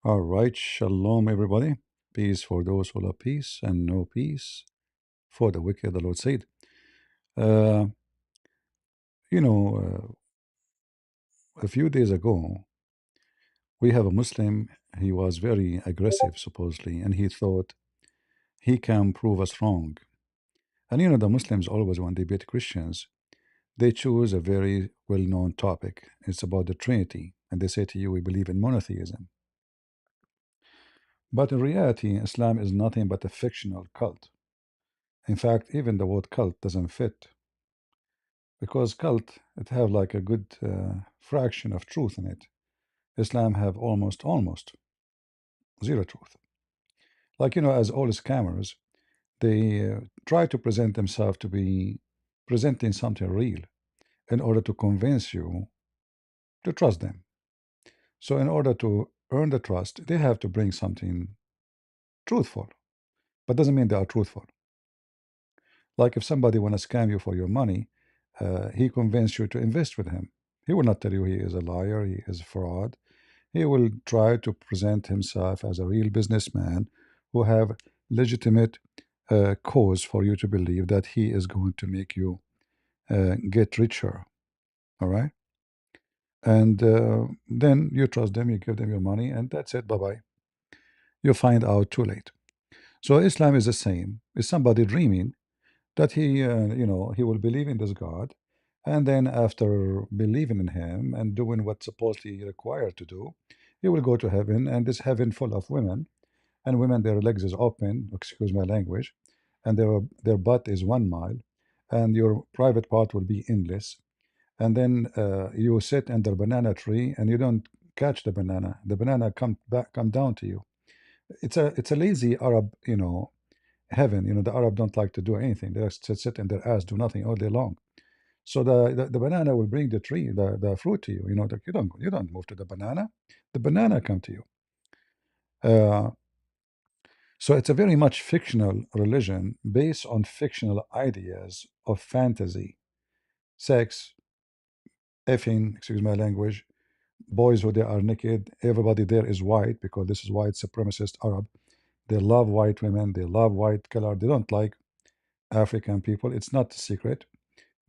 All right, shalom, everybody. Peace for those who love peace, and no peace for the wicked, the Lord said. Uh, you know, a few days ago, we have a Muslim. He was very aggressive, supposedly, and he thought he can prove us wrong. And the Muslims always, when they debate Christians, they choose a very well known topic. It's about the Trinity. And they say to you, we believe in monotheism. But in reality, Islam is nothing but a fictional cult. In fact, even the word cult doesn't fit because cult it have like a good fraction of truth in it. Islam have almost zero truth. Like as all scammers, they try to present themselves to be presenting something real in order to convince you to trust them. So in order to earn the trust, they have to bring something truthful, but doesn't mean they are truthful. Like if somebody want to scam you for your money, he convince you to invest with him. He will not tell you he is a liar, he is a fraud. He will try to present himself as a real businessman who have legitimate cause for you to believe that he is going to make you get richer. All right, and then you trust them, you give them your money, and that's it. Bye bye. You find out too late. So Islam is the same. Is somebody dreaming that he will believe in this God, and then after believing in him and doing what supposedly required to do, he will go to heaven, and this heaven full of women, and women their legs is open, excuse my language, and their butt is 1 mile, and your private part will be endless, and then you sit under banana tree and you don't catch the banana come down to you. It's a lazy Arab, heaven. The Arab don't like to do anything. They just sit in their ass, do nothing all day long. So the banana will bring the tree, the fruit to you. You don't move to the banana. The banana come to you. Uh, so it's a very much fictional religion based on fictional ideas of fantasy, sex, effing, excuse my language, boys who they are naked. Everybody there is white because this is white supremacist Arab. They love white women. They love white color. They don't like African people. It's not a secret.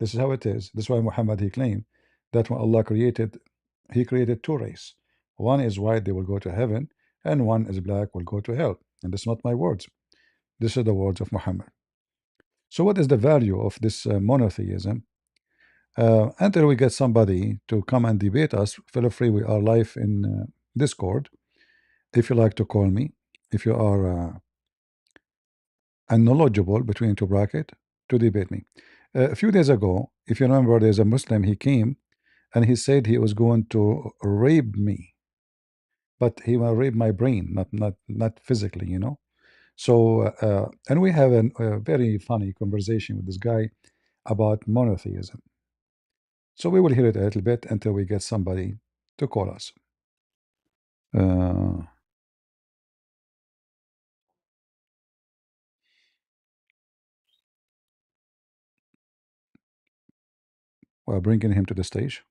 This is how it is. This is why Muhammad he claimed that when Allah created, He created two races. One is white, they will go to heaven, and one is black, will go to hell. And this is not my words. This is the words of Muhammad. So, what is the value of this monotheism? Until we get somebody to come and debate us, feel free. We are live in Discord. If you like to call me, if you are unknowledgeable between two bracket, to debate me. A few days ago, if you remember, there's a Muslim. He came and he said he was going to rape me, but he will rape my brain, not physically, So and we have a very funny conversation with this guy about monotheism. So we will hear it a little bit until we get somebody to call us. Uh, we're bringing him to the stage.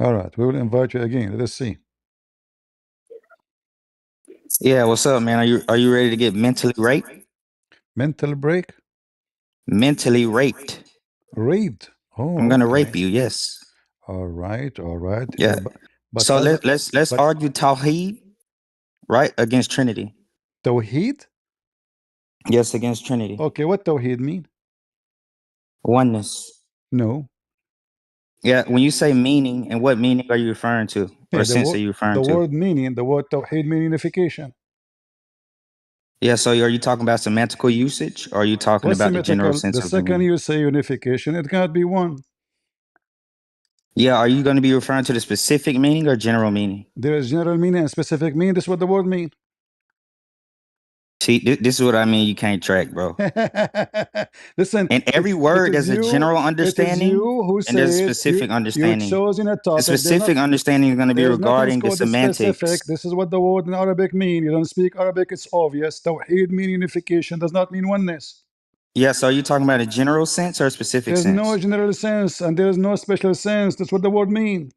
All right, we will invite you again. Let us see. Yeah, what's up, man? Are you ready to get mentally raped? Mental break. Mentally raped. Raped. I'm Oh, gonna rape okay. you. Yes. All right, all right. Yeah. But So as let's but argue Tawhid, right, against Trinity. Tawheed. Yes, against Trinity. Okay, what Tawheed mean? Oneness. No. Yeah. When you say meaning, and what meaning are you referring to, Yeah, or sense are you referring the to? word meaning, the word Tawheed mean unification. Yeah. So are you talking about semantical usage, or are you talking What's about the general symmetrical? sense The of the second meaning? you say unification, it cannot be one. Yeah. Are you going to be referring to the specific meaning or general meaning? There is general meaning and specific meaning. This is what the word mean. See, this is what I mean. You can't track, bro. Listen, And every it word is has a you. general It is understanding you who and there's a said specific you understanding. chosen a The topic. specific understanding is going to be There's nothing regarding the called the specific. semantics. This is what the word in Arabic mean. You don't speak Arabic, it's obvious. Tawheed mean unification does not mean oneness. Yeah, so are you talking about a general sense or a specific There's no sense? general sense and there is no special sense. That's what the word means.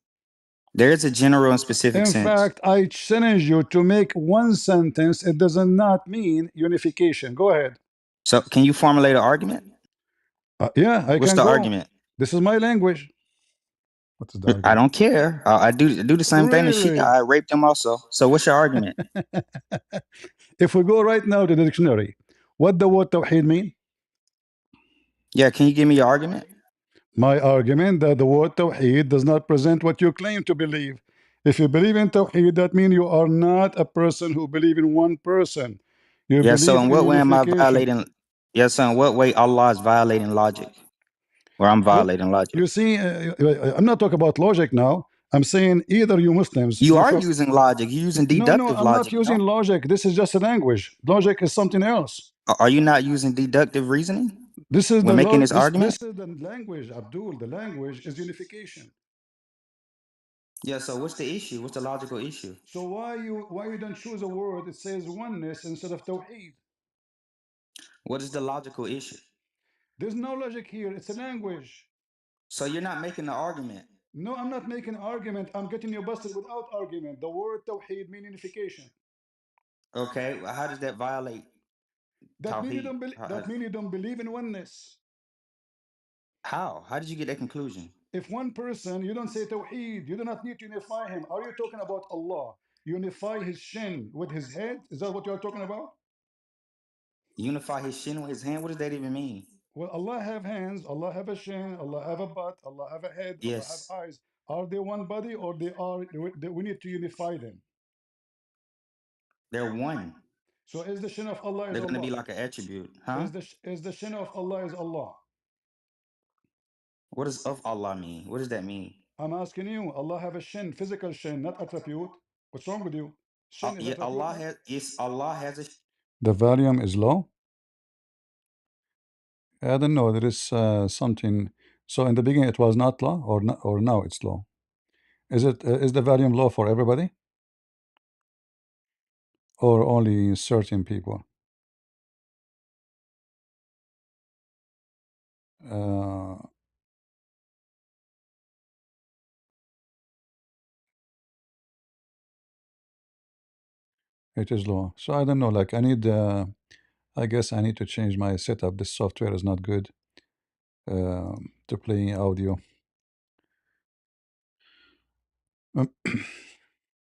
There is a general and specific In sense. fact, I challenge you to make one sentence. It does not mean unification. Go ahead. So can you formulate an argument? Yeah, I What's can the go. argument? This is my language. What is the I argument? don't care. I do the same thing to Shia. Really? I raped them also. So what's your argument? If we go right now to the dictionary, what the word Tawheed mean? Yeah, can you give me your argument? My argument that the word Tawheed does not present what you claim to believe. If you believe in Tawheed, that means you are not a person who believe in one person. You Yeah, so believe in in what way am I unification. violating? Yeah, so in what way Allah is violating logic? Or I'm Look, violating logic? you see, I'm not talking about logic now. I'm saying either you Muslims, You you are from using logic. You're using no, no, deductive I'm not logic, using no? logic. This is just a language. Logic is something else. Are you not using deductive reasoning This is when the making log. this argument? This is the language, Abdul. The language is unification. Yeah, so what's the issue? What's the logical issue? So why you don't choose a word that says oneness instead of tawheed? What is the logical issue? There's no logic here. It's a language. So you're not making the argument. No, I'm not making an argument. I'm getting you busted without argument. The word tawheed means unification. Okay, well, how does that violate That mean you Tawheed? don't believe. That mean you don't believe in oneness. How? How did you get that conclusion? If one person, you don't say tawheed, you do not need to unify him. Are you talking about Allah? Unify his shin with his head? Is that what you are talking about? Unify his shin with his hand? What does that even mean? Well, Allah have hands, Allah have a shin, Allah have a butt, Allah have a head, Allah have Yes, eyes. Are they one body or they are? We need to unify them. they're one. So is the shin of Allah is They're going to be Allah? like an attribute, huh? Is the shin of Allah is Allah? What does of Allah mean? What does that mean? I'm asking you. Allah have a shin, physical shin, not attribute. What's wrong with you? Shin is Yeah, attribute, no? Allah has a. The volume is low. I don't know. There is something. So in the beginning it was not low, or not, or now it's low. Is it? Is the volume low for everybody, or only certain people? Uh, it is low. So I don't know. Like I need. I guess I need to change my setup. This software is not good to play audio.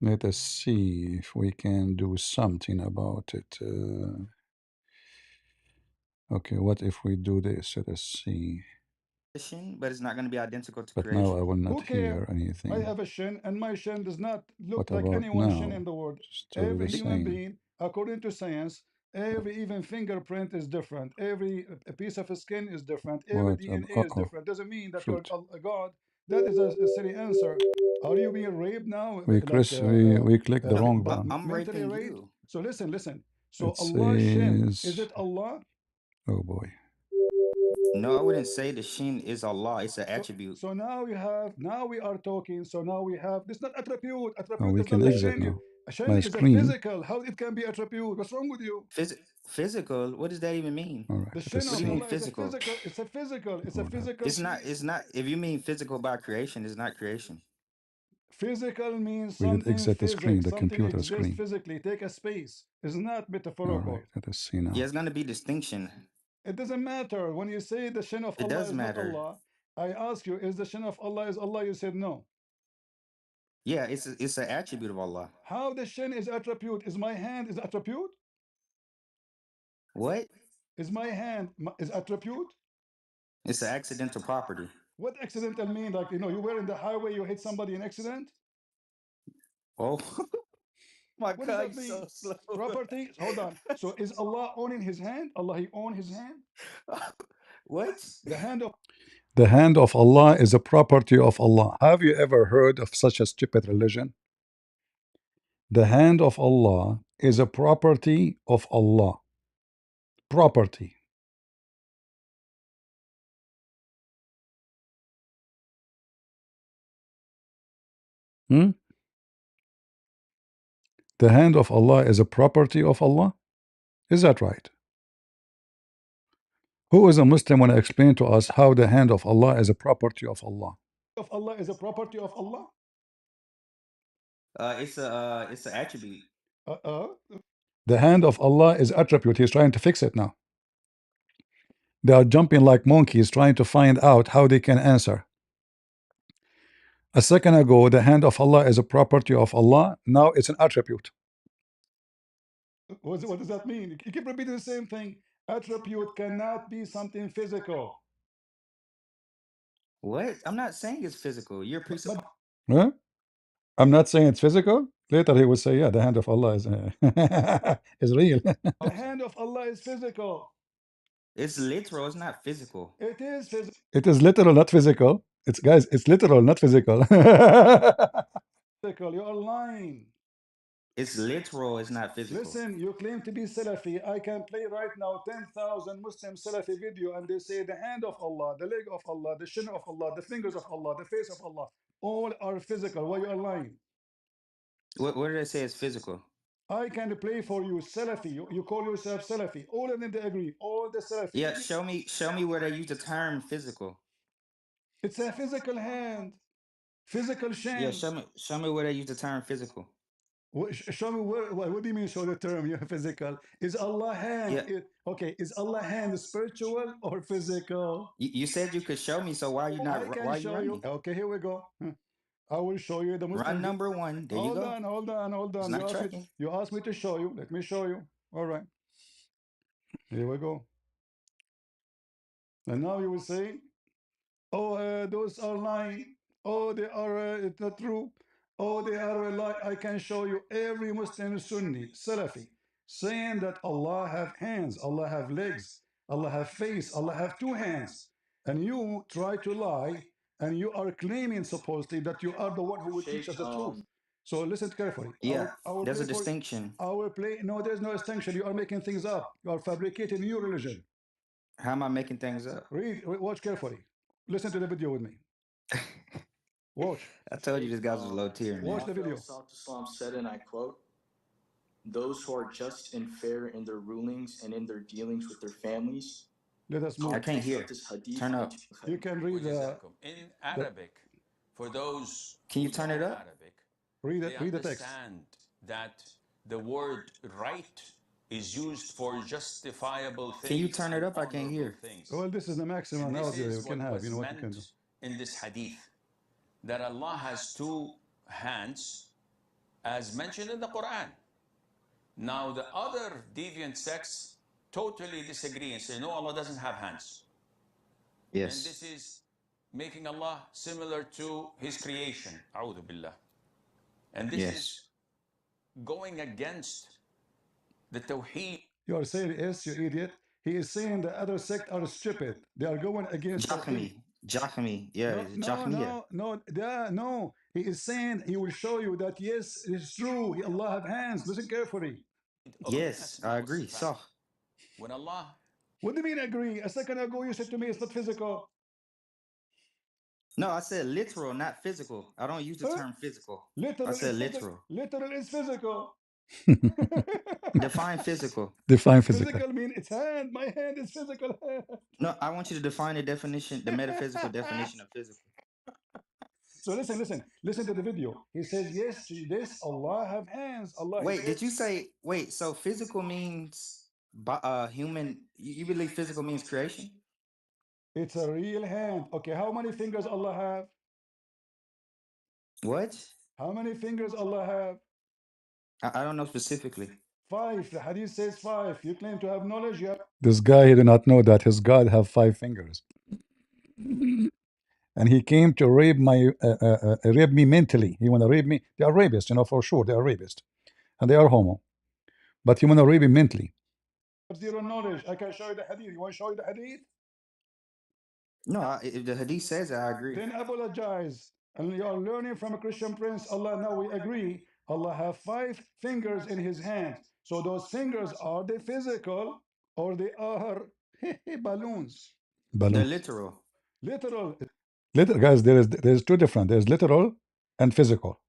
Let us see if we can do something about it. Okay, what if we do this? Let us see. Shin, but it's not going to be identical to But now creation. I will Who not hear care? I anything. have a shin, and my shin does not look What like about anyone's shin in now? the world. Still Every the human same. being, according to science, every even fingerprint is different. Every a piece of skin is different. Every What DNA is uh-oh. different. Doesn't mean that you're Shoot. a God. That is a silly answer. Are you being raped now? We Chris we clicked the wrong But button. I'm Mentally raping raped? you. So listen. So It Allah's shin, is says it Allah? oh boy. No, I wouldn't say the Shin is Allah. It's an So attribute. so now we are talking. So now we have this, not attribute. Oh, Attribute we is not can like exit shin. now. A shin My is a screen. physical. How it can be attribute? What's wrong with you? Physical. What does that even mean? Alright, The let us shin What do of you mean see. Allah is a physical? physical. It's a physical. It's a What happened? physical It's not. piece. It's not. If you mean physical by creation, it's not creation. Physical means We did something exit the screen, physics. the Something computer exists screen. physically. Take a space. It's not Alright, metaphorical. let us see Yeah, now. it's gonna be distinction. It doesn't matter. When you say the shin of It Allah does is not matter. Allah, I ask you, is the shin of Allah is Allah? You said no. Yeah, it's an attribute of Allah. How the shin is attribute? Is my hand is attribute? What? Is my hand is attribute? It's an accidental property. What accidental mean? Like, you were in the highway, you hit somebody in accident? Oh my What does God, that you mean? so slow. Property? Hold on. So is Allah owning his hand? Allah, he own his hand? What? The hand of The hand of Allah is a property of Allah. Have you ever heard of such a stupid religion? The hand of Allah is a property of Allah. Property. Hmm? The hand of Allah is a property of Allah? Is that right? Who is a Muslim when I explain to us how the hand of Allah is a property of Allah? Of Allah is a property of Allah. It's an attribute. Uh-uh. The hand of Allah is attribute. He's trying to fix it now. They are jumping like monkeys trying to find out how they can answer. A second ago, the hand of Allah is a property of Allah. Now it's an attribute. What does that mean? You keep repeating the same thing. Attribute cannot be something physical. What? I'm not saying it's physical. You're But Huh? I'm not saying it's physical. Later he will say, yeah, the hand of Allah is is real. the hand of Allah is physical. It's literal. It's not physical. It is physical. It is literal, not physical. It's guys, it's literal, not physical. You are lying. It's literal. It's not physical. Listen, you claim to be Salafi. I can play right now 10,000 Muslim Salafi video and they say the hand of Allah, the leg of Allah, the shin of Allah, the fingers of Allah, the face of Allah, all are physical. Why you are lying? What did I say is physical? I can play for you Salafi. You call yourself Salafi. All of them they agree. All the Salafi. Yeah, show me where they use the term physical. It's a physical hand, physical Yeah, shin. show me where they use the term physical. Show me where. What do you mean? Show the term? You're physical. Is Allah hand? Yeah. Okay. Is Allah hand spiritual or physical? You said you could show me, so why are you I not? can Why are you show you. running? Okay, here we go. I will show you the Muslim. Run number one. There you go. Hold on. It's not tracking. You asked me to show you. Let me show you. All right. Here we go. And now you will say, oh, those are lying. Oh, they are, it's not true. Oh, they are a lie. I can show you every Muslim Sunni, Salafi, saying that Allah have hands, Allah have legs, Allah have face, Allah have two hands. And you try to lie, and you are claiming supposedly that you are the one who will teach us the truth. So listen carefully. Yeah, there's a distinction. I will play. No, there's no distinction. You are making things up. You are fabricating new religion. How am I making things up? Watch carefully. Listen to the video with me. Watch. I told you this guy was a low tier, man. Watch the video. Islam said, and I quote, "Those who are just and fair in their rulings and in their dealings with their families." Let us move. I can't hear. Turn up. You can read in Arabic. For those Can you who turn it know up? Arabic, read they the text. understand that the word right is used for justifiable things. Can you turn it and up? I can't honorable hear. things. Well, this is the maximum And this audio is you can what have. was You know what you can meant do. in this hadith, that Allah has two hands, as mentioned in the Quran. Now, the other deviant sects totally disagree and say, no, Allah doesn't have hands. And Yes. this is making Allah similar to His creation. A'udhu billah. And this Yes. is going against the Tawhid. You are saying yes, you idiot. He is saying the other sect are stupid. They are going against Tawhid. Jahmi. Yeah, No. He is saying he will show you that yes, it's true. Allah have hands. Listen carefully. Yes, I agree. So, When Allah, What do you mean agree? A second ago you said to me it's not physical. no, I said literal, not physical. I don't use the term physical. Literal. I said literal. Literal is physical. Define physical. Define physical. Physical mean it's hand. My hand is physical hand. No, I want you to define the definition, the metaphysical definition of physical. So listen to the video. He says, yes, to this, Allah have hands. Allah. Wait, did you say, so physical means human, you believe physical means creation? It's a real hand. Okay, how many fingers Allah have? What? How many fingers Allah have? I don't know specifically. 5. The hadith says 5. You claim to have knowledge. You have This guy, he did not know that his God have 5 fingers. And he came to rape me mentally. He want to rape me. They are rapists, you know, for sure. They are rapists. And they are homo. But he want to rape me mentally. zero knowledge. I can show you the hadith. You want to show you the hadith? No, if the hadith says it, I agree. Then apologize. And you are learning from a Christian prince. Allah, now we agree. Allah have 5 fingers in his hand. So those fingers, are they physical or they are balloons? They're literal. Literal. Guys, there's two different. There's literal and physical.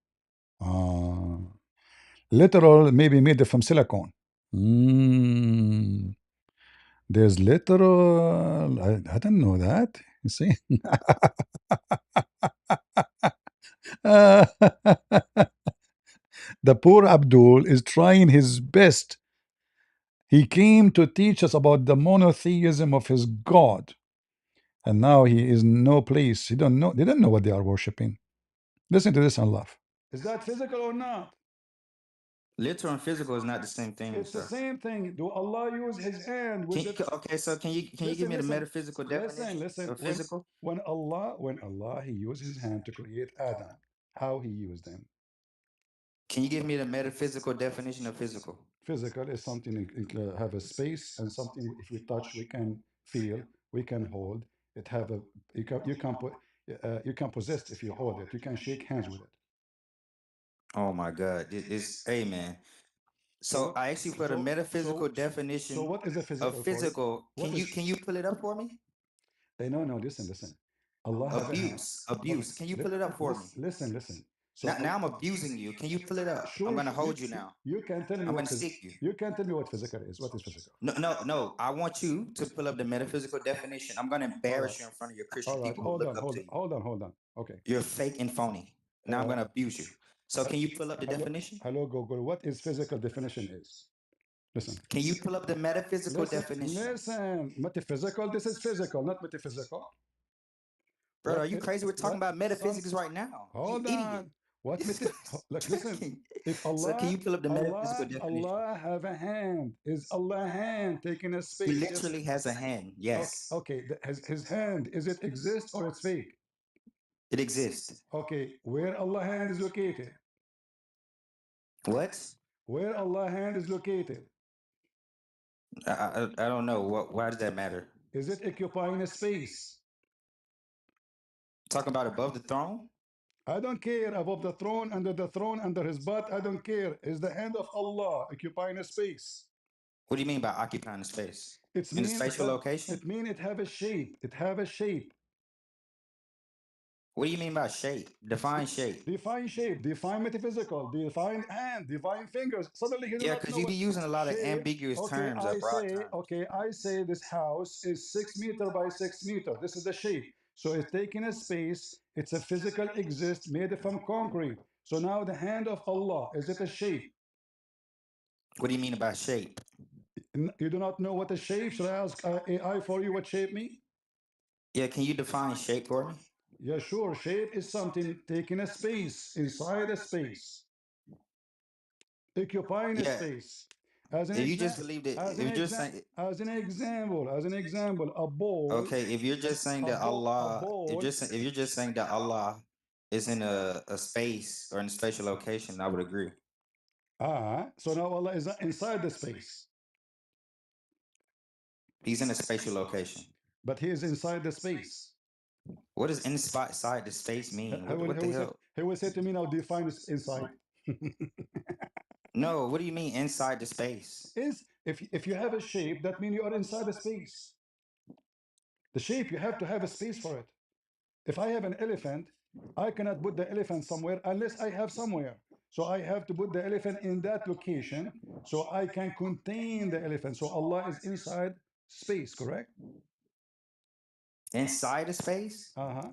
Literal may be made from silicone. There's literal. I didn't know that. You see, the poor Abdul is trying his best. He came to teach us about the monotheism of his God, and now he is no place. He don't know. They don't know what they are worshiping. Listen to this and laugh. Is that physical or not? Literal and physical is not the same thing, It's the sir. same thing. Do Allah use His hand with the? Okay, so can you give Listen, me the listen, metaphysical listen, definition listen. of physical? When Allah He used His hand to create Adam, how He used them? Can you give me the metaphysical definition of physical? Physical is something have a space and something if we touch we can feel, we can hold. It have a you can possess if you hold it. You can shake hands with it. Oh my God, this amen. So So what? I asked you for the So metaphysical so definition what is a of physical for you? physical. What is? Can you pull it up for me? No, listen, listen. Allah have a hand. Okay, Abuse. Can you pull it up for me? listen. So Now I'm abusing you. Can you pull it up? I'm sure, gonna hold you now. you can tell me I'm what gonna stick you. you can tell me what physical is. What is physical? No. I want you to pull up the metaphysical definition. I'm gonna All right, embarrass you in front of your all Christian right. people who look up to you. Hold on. Okay. You're fake and phony. Now I'm Uh, gonna abuse you. So can you pull up the hello, definition? hello, Google. What is physical definition is? Listen, Can you pull up the metaphysical definition? Metaphysical. This is physical, not metaphysical. Brother, What are you it, crazy? We're talking what about some? metaphysics right now. You Hold idiot. on. What This meta? guy's Look, listen. joking. If So can you pull up the metaphysical definition? Allah have a hand. Is Allah hand taking a He space? Yes. literally has a hand. Okay. Yes, Okay. His hand. Is it exist or it's fake? it exists. Okay. Where Allah hand is located? What? Where Allah hand is located? I don't know. Why does that matter? Is it occupying a space? Talking about above the throne? I don't care above the throne, under his butt. I don't care. Is the hand of Allah occupying a space? What do you mean by occupying the space? It's In the mean spatial that location? it mean it have a shape. It have a shape. What do you mean by shape? Define shape. Define shape. Define metaphysical. Define hand. Define fingers. Suddenly he do Yeah, not because know you be what using a lot of shape. ambiguous terms, broad terms. Okay, I say this house is 6 meter by 6 meter. This is the shape. So it's taking a space. It's a physical exist made from concrete. So now the hand of Allah, is it a shape? What do you mean by shape? You do not know what a shape? Should I ask AI for you what shape mean? Yeah, can you define shape for me? Yeah, sure. Shape is something taking a space, inside a space, occupying a Yeah, space. As an if you example, just believe that, if you're just saying, as an example, a ball, okay, if you're just saying that a Allah, ball. if you're just saying that Allah is in a space or in a spatial location, I would agree. So now Allah is inside the space, He's in a spatial location. but He is inside the space. What does inside the space mean? What the hell? He will say to me now, define inside. No, what do you mean inside the space? Is if you have a shape, that means you are inside a space. The shape you have to have a space for it. If I have an elephant, I cannot put the elephant somewhere unless I have somewhere. So I have to put the elephant in that location so I can contain the elephant. So Allah is inside space, correct? Inside the space? Uh-huh.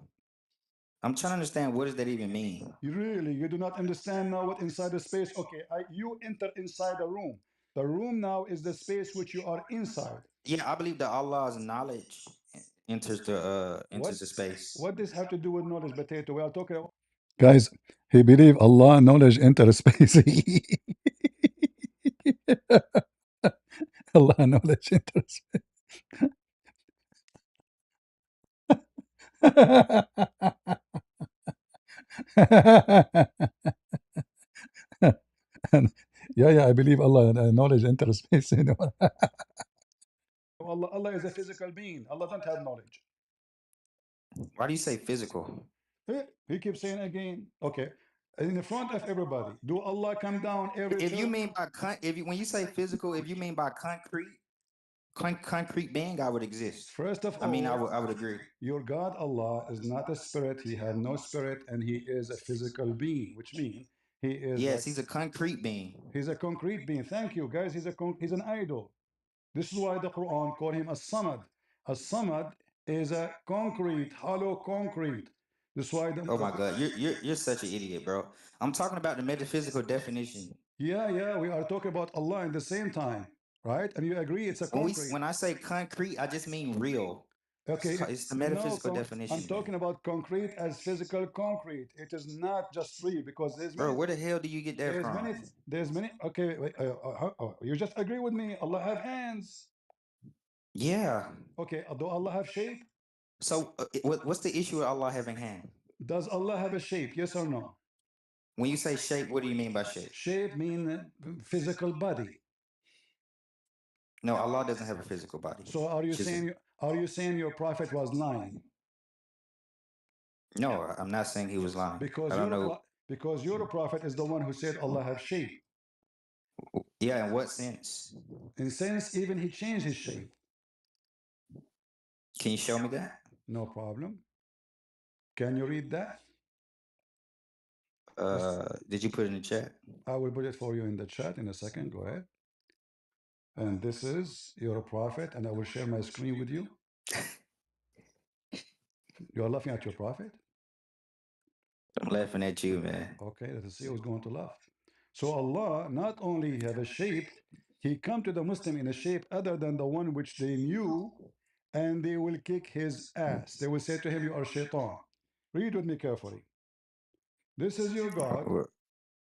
I'm trying to understand what does that even mean? You do not understand now what inside the space. Okay, you enter inside the room. The room now is the space which you are inside. Yeah, I believe that Allah's knowledge What enters the space. what this have to do with knowledge, potato? We are talking about Guys, he believe Allah knowledge enter space. Allah knowledge enter space. Yeah, I believe Allah knowledge enter space. Allah is a physical being. Allah don't have knowledge. Why do you say physical? He keeps saying again, okay, in the front of everybody, do Allah come down every If you third? mean by when you say physical, if you mean by concrete being, I would exist. First of I mean, all, I would agree. your God Allah is not a spirit. He have no spirit, and He is a physical being, which means He is Yes, like he's a concrete being. He's a concrete being. Thank you, guys. He's an idol. This is why the Quran called him a samad. A samad is a concrete, hollow concrete. This is why Oh my God, you're such an idiot, bro. I'm talking about the metaphysical definition. yeah, we are talking about Allah in the same time, right? And you agree it's a concrete. When I say concrete, I just mean real. Okay, It's the no, metaphysical I'm definition, man. talking about concrete as physical concrete. It is not just real because Bro, where the hell do you get that from? there's many. Okay, wait, you just agree with me. Allah have hands. Yeah. Okay, do Allah have shape? So, what's the issue with Allah having hand? Does Allah have a shape? Yes or no? When you say shape, what do you mean by shape? Shape mean physical body. No, Allah doesn't have a physical body. So are you saying your prophet was lying? No, I'm not saying he was lying. Because I don't know. because your prophet is the one who said Allah have shape. Yeah, in what sense? In sense, even he changed his shape. Can you show me that? No problem. Can you read that? Did you put it in the chat? I will put it for you in the chat in a second. Go ahead. And this is your prophet, and I will share my screen with you. You are laughing at your prophet? I'm laughing at you, man. Okay, let us see who's going to laugh. So Allah not only have a shape, He come to the Muslim in a shape other than the one which they knew, and they will kick his ass. They will say to him, "You are shaitan." Read with me carefully. This is your God.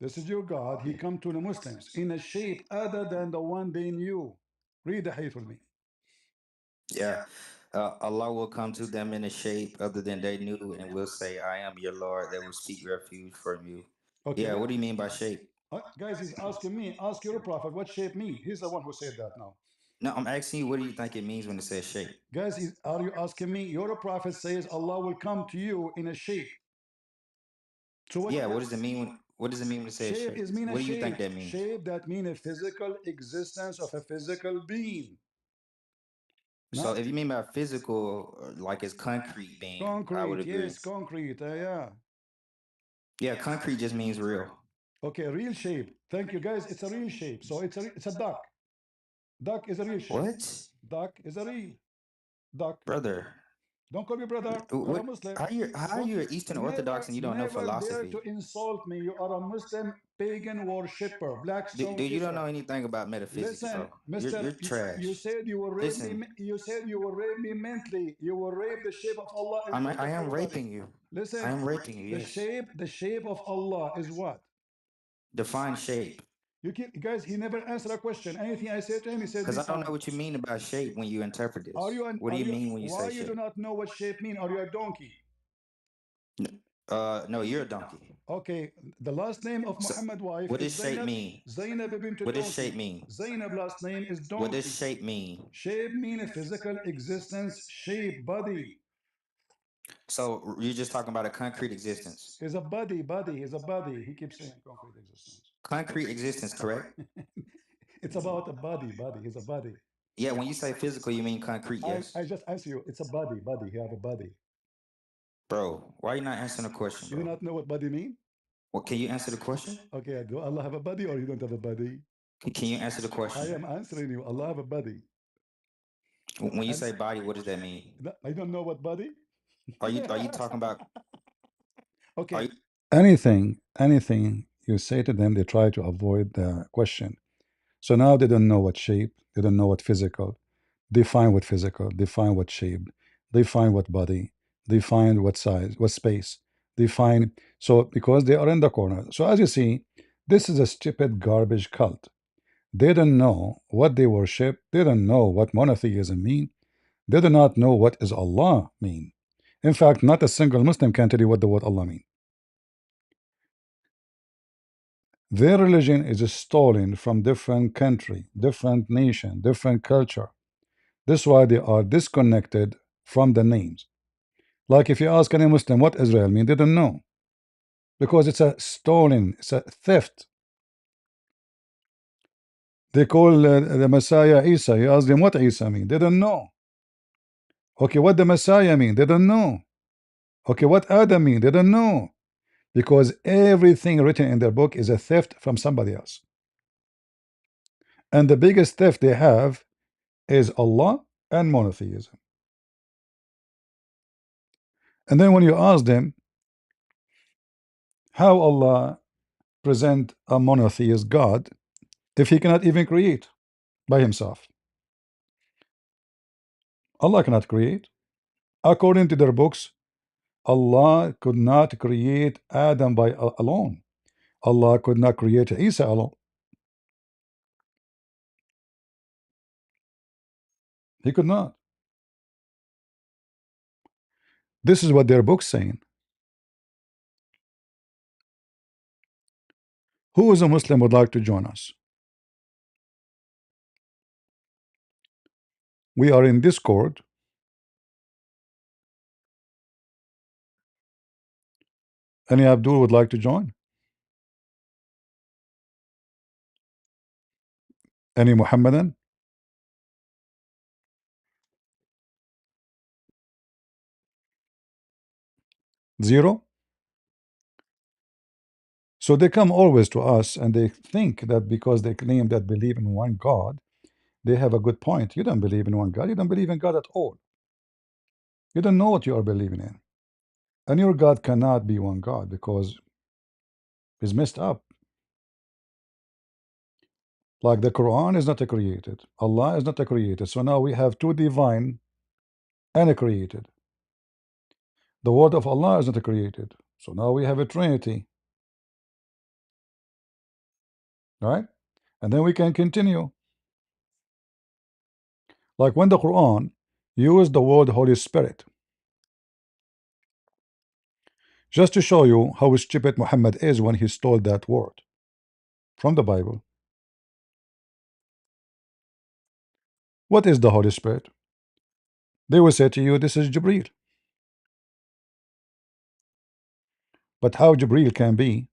This is your God. He come to the Muslims in a shape other than the one they knew. Read the hadith with me. Yeah. Allah will come to them in a shape other than they knew and will say, I am your Lord that will seek refuge from you. Okay, Yeah, what do you mean by shape? guys, he's asking me, ask your prophet, what shape mean? He's the one who said that now. No, I'm asking you, what do you think it means when it says shape? Guys, are you asking me? Your prophet says Allah will come to you in a shape. So what? Yeah, what does it mean what does it mean when it says Shape shape? is mean a What do you think shape. that means? Shape that mean a physical existence of a physical being. So Not if you mean by physical, like it's concrete being, I would concrete. agree. Yes, concrete. Yeah. Yeah, concrete just means real. Okay, real shape. Thank you, guys. It's a real shape. So it's a duck. Duck is a real shape. What? Duck is a real duck. Brother. Don't call me brother. You are a What Muslim. how are Don't you an Eastern Orthodox and you don't know never dare philosophy? to insult me. You are a Muslim pagan worshipper, black stone Dude, you don't kisser. know anything about metaphysics, Listen, bro. Mister, You're you trash. said you will rape me. Listen, You said you will rape me mentally. You will rape the shape of Allah in front I of am everybody. raping you. I Listen, am raping you, yes. the shape of Allah is what? Define shape. You keep, guys. He never answered a question. Anything I said to him, he said Because me I don't know silent. what you mean about shape when you interpret Are this. you an? What do Are you you? mean when you Why say you do shape? not know what shape mean? Are you a donkey? No, you're a donkey. Okay, the last name of So, Muhammad wife what is does shape Zainab. mean? Zainab bint What does donkey. shape mean? Zainab last name is What does donkey. shape mean? Shape mean a physical existence, shape, body. So you're just talking about a concrete existence. Is a body, is a body. He keeps saying concrete existence. Concrete existence, correct? It's about a body, is a body. Yeah, when you say physical, you mean concrete, yes? I just answer you. It's a body. He have a body. Bro, why are you not answering the question, You do bro? not know what body mean? What can you answer the question? Okay, do Allah have a body or you don't have a body? Can you answer the I question? am answering you. Allah have a body. When you And say body, what does that mean? I don't know what body. Are you talking about are Okay. you Anything you say to them, they try to avoid the question. So now they don't know what shape, they don't know what physical. Define what physical, define what shape, define what body, define what size, what space, define. So because they are in the corner. So as you see, this is a stupid garbage cult. They don't know what they worship. They don't know what monotheism mean. They do not know what is Allah mean. In fact, not a single Muslim can tell you what the word Allah mean. Their religion is stolen from different country, different nation, different culture. This is why they are disconnected from the names. Like if you ask any Muslim what Israel mean, they don't know. Because it's a stolen, it's a theft. They call the Messiah Isa. You ask them what Isa mean, they don't know. Okay, what the Messiah mean, they don't know. Okay, what Adam mean, they don't know. Because everything written in their book is a theft from somebody else. And the biggest theft they have is Allah and monotheism. And then when you ask them how Allah present a monotheist God if he cannot even create by himself. Allah cannot create. According to their books, Allah could not create Adam by alone. Allah could not create Isa alone. He could not. This is what their books saying. Who is a Muslim would like to join us? We are in Discord. Any Abdul would like to join? Any Muhammadan? Zero? So they come always to us and they think that because they claim that believe in one God, they have a good point. You don't believe in one God. You don't believe in God at all. You don't know what you are believing in. And your God cannot be one God because it's messed up. Like the Quran is not a created. Allah is not a created. So now we have two divine and a created. The word of Allah is not a created. So now we have a Trinity. Right? And then we can continue. Like when the Quran used the word Holy Spirit, just to show you how stupid Muhammad is when he stole that word from the Bible. What is the Holy Spirit? They will say to you, this is Jibreel. But how Jibreel can be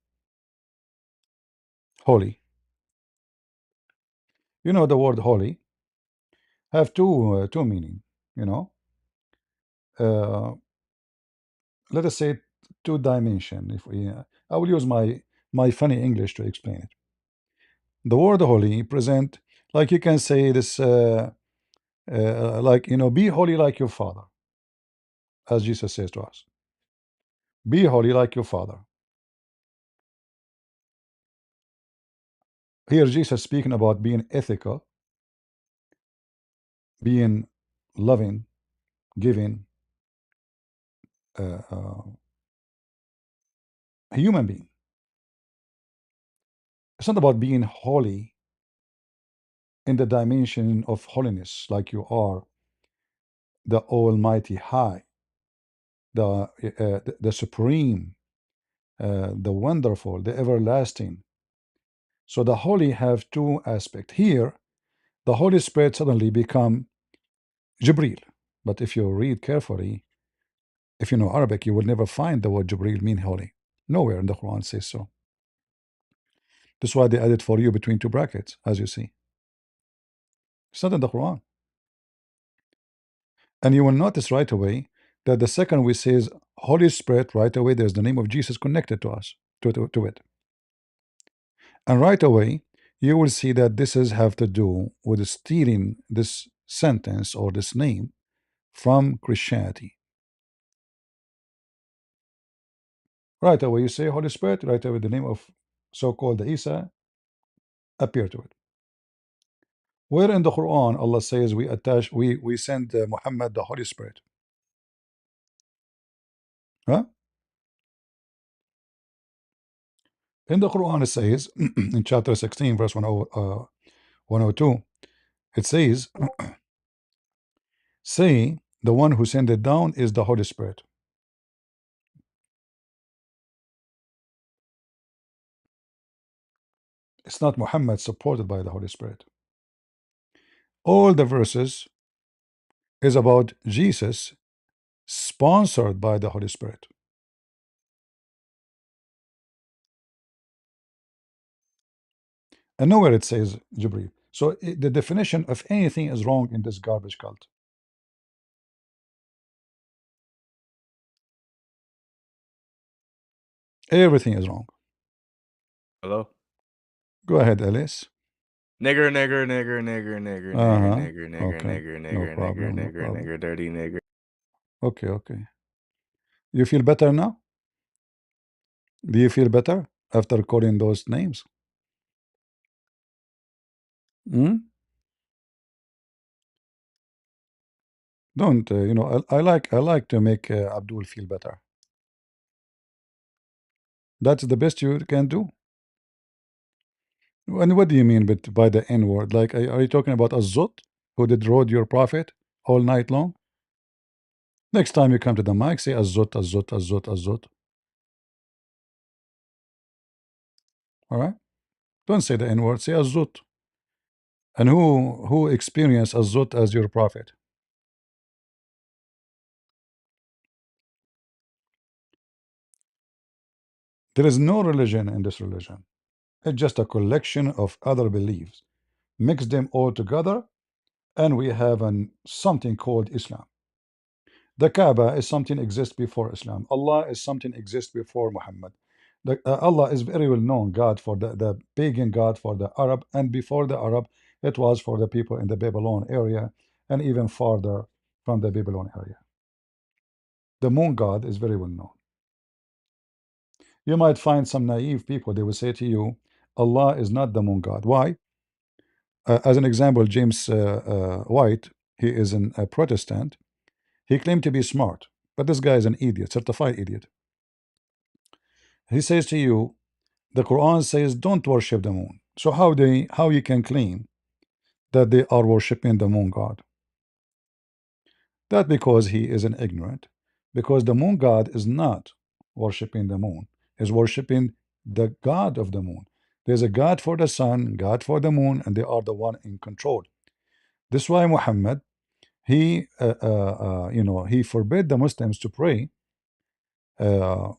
holy? You know the word holy have two meaning. You know, uh, let us say two dimension. If we, I will use my funny English to explain it. The word holy present, like you can say this, like be holy like your father, as Jesus says to us. Be holy like your father. Here Jesus speaking about being ethical, being loving, giving, a human being. It's not about being holy in the dimension of holiness, like you are the Almighty High, the Supreme, the Wonderful, the Everlasting. So the holy have two aspects. Here, the Holy Spirit suddenly become Jibril. But if you read carefully, if you know Arabic, you will never find the word Jibril mean holy. Nowhere in the Quran says so. That's why they added for you between two brackets, as you see. It's not in the Quran. And you will notice right away that the second we says Holy Spirit, right away there's the name of Jesus connected to us, to it. And right away, you will see that this is have to do with stealing this sentence or this name from Christianity. Right away, you say Holy Spirit, right away the name of so-called Isa appear to it. Where in the Quran Allah says we send Muhammad the Holy Spirit? Huh? In the Quran it says in chapter 16 verse 102 it says say the one who sent it down is the Holy Spirit. It's not Muhammad supported by the Holy Spirit. All the verses is about Jesus sponsored by the Holy Spirit. And nowhere it says Jibreel. So the definition of anything is wrong in this garbage cult. Everything is wrong. Hello? Go ahead, Alice. Nigger, nigger, nigger, nigger, nigger, nigger, Uh-huh. nigger, nigger, Okay. nigger, No nigger, nigger, problem. No nigger, problem. nigger, dirty nigger. Okay, okay. You feel better now? Do you feel better after calling those names? Hmm? Don't I like to make Abdul feel better. That's the best you can do. And what do you mean by the N word? Like, are you talking about Azot, who did road your prophet all night long? Next time you come to the mic, say Azot, Azot, Azot, Azot. All right? Don't say the N word, say Azot. And who experienced Azot as your prophet? There is no religion in this religion. It's just a collection of other beliefs. Mix them all together, and we have something called Islam. The Kaaba is something exists before Islam. Allah is something exists before Muhammad. Allah is very well known God for the pagan God for the Arab, and before the Arab, it was for the people in the Babylon area, and even farther from the Babylon area. The moon God is very well known. You might find some naive people, they will say to you, Allah is not the moon God. Why? As an example, James White, he is a Protestant. He claimed to be smart, but this guy is an idiot, certified idiot. He says to you, the Quran says don't worship the moon. So how you can claim that they are worshiping the moon god? That because he is an ignorant, because the moon god is not worshiping the moon, is worshiping the god of the moon. There's a god for the sun, god for the moon, and they are the one in control. This is why Muhammad, he forbid the Muslims to pray uh,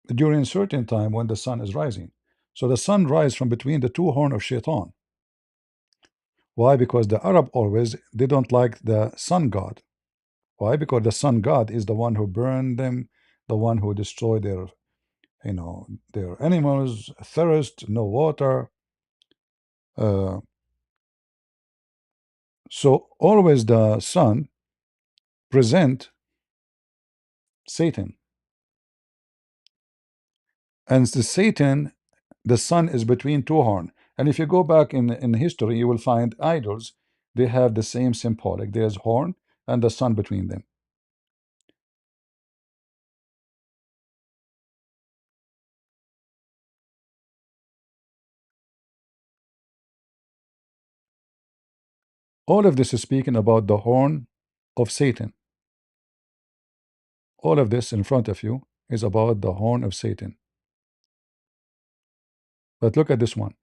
during certain time when the sun is rising. So the sun rises from between the two horn of shaitan. Why? Because the Arab always they don't like the sun god. Why? Because the sun god is the one who burned them, the one who destroyed their animals, thirst, no water. Uh, so always the sun present Satan, and the Satan, the sun is between two horn. And if you go back in history, you will find idols. They have the same symbolic. There's horn and the sun between them. All of this is speaking about the horn of Satan. All of this in front of you is about the horn of Satan. But look at this one.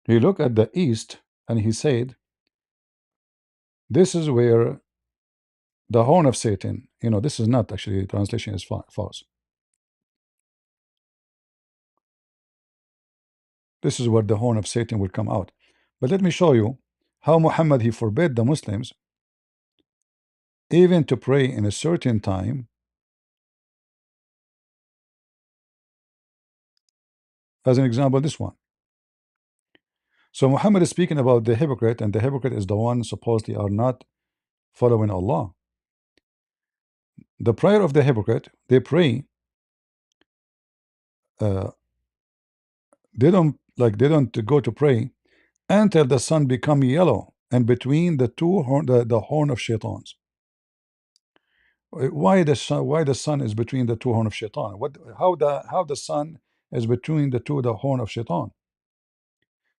He looked at the east and he said, this is where the horn of Satan, this is not actually, translation is false. This is where the horn of Satan will come out. But let me show you how Muhammad, he forbid the Muslims even to pray in a certain time. As an example, this one. So Muhammad is speaking about the hypocrite, and the hypocrite is the one supposedly are not following Allah. The prayer of the hypocrite, they pray, uh, they don't go to pray until the sun become yellow and between the two horn, the horn of shaitans. Why the sun is between the two horn of shaitan? How the sun is between the horn of shaitan?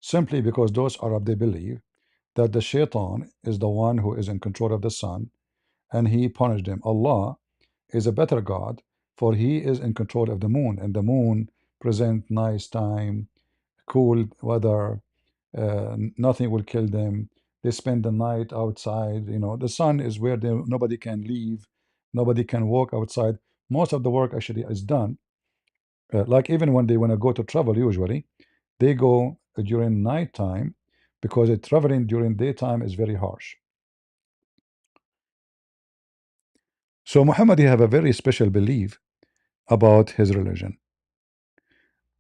Simply because those Arab, they believe that the shaitan is the one who is in control of the sun, and he punished him. Allah is a better God, for he is in control of the moon, and the moon present nice time, cool weather, nothing will kill them. They spend the night outside. The sun is where nobody can leave, nobody can walk outside. Most of the work actually is done. Like even when they want to go to travel, usually they go during night time because traveling during daytime is very harsh. So Muhammad, he have a very special belief about his religion.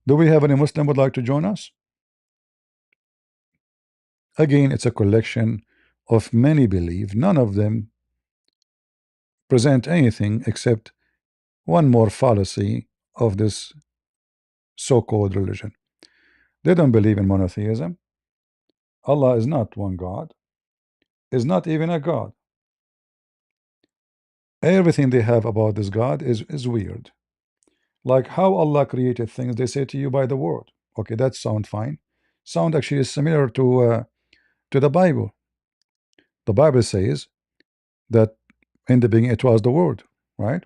Do we have any Muslim would like to join us? Again, it's a collection of many beliefs. None of them present anything except one more fallacy of this so-called religion. They don't believe in monotheism. Allah is not one God, is not even a God. Everything they have about this God is weird. Like how Allah created things, they say to you by the word. Okay, that sound fine. Sound actually is similar to the Bible. The Bible says that in the beginning it was the word, right?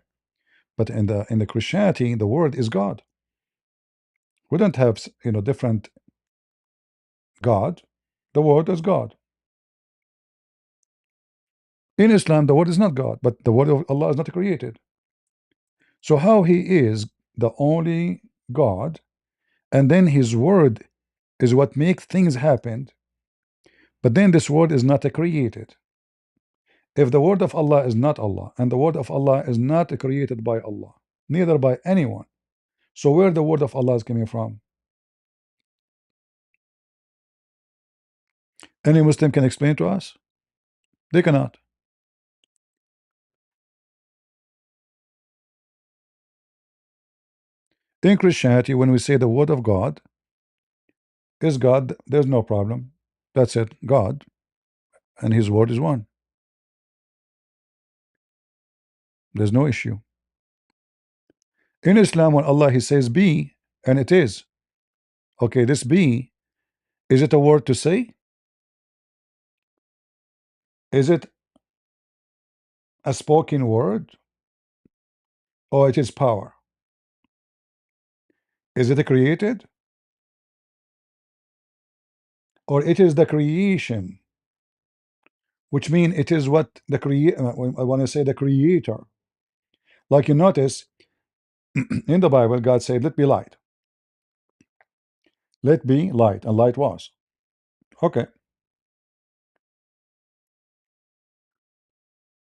But in the Christianity, the word is God. We don't have different God. The word is God. In Islam, the word is not God, but the word of Allah is not created. So how he is the only God, and then his word is what makes things happen, but then this word is not created. If the word of Allah is not Allah, and the word of Allah is not created by Allah, neither by anyone, so where the word of Allah is coming from? Any Muslim can explain to us? They cannot. In Christianity, when we say the word of God is God, there's no problem. That's it, God, and his word is one. There's no issue. In Islam, when Allah he says be, and it is. Okay, this be, is it a word to say? Is it a spoken word, or it is power? Is it created, or it is the creation? Which means it is what the create. I want to say the creator. Like you notice in the Bible, God said, "Let be light." Let be light, and light was. Okay.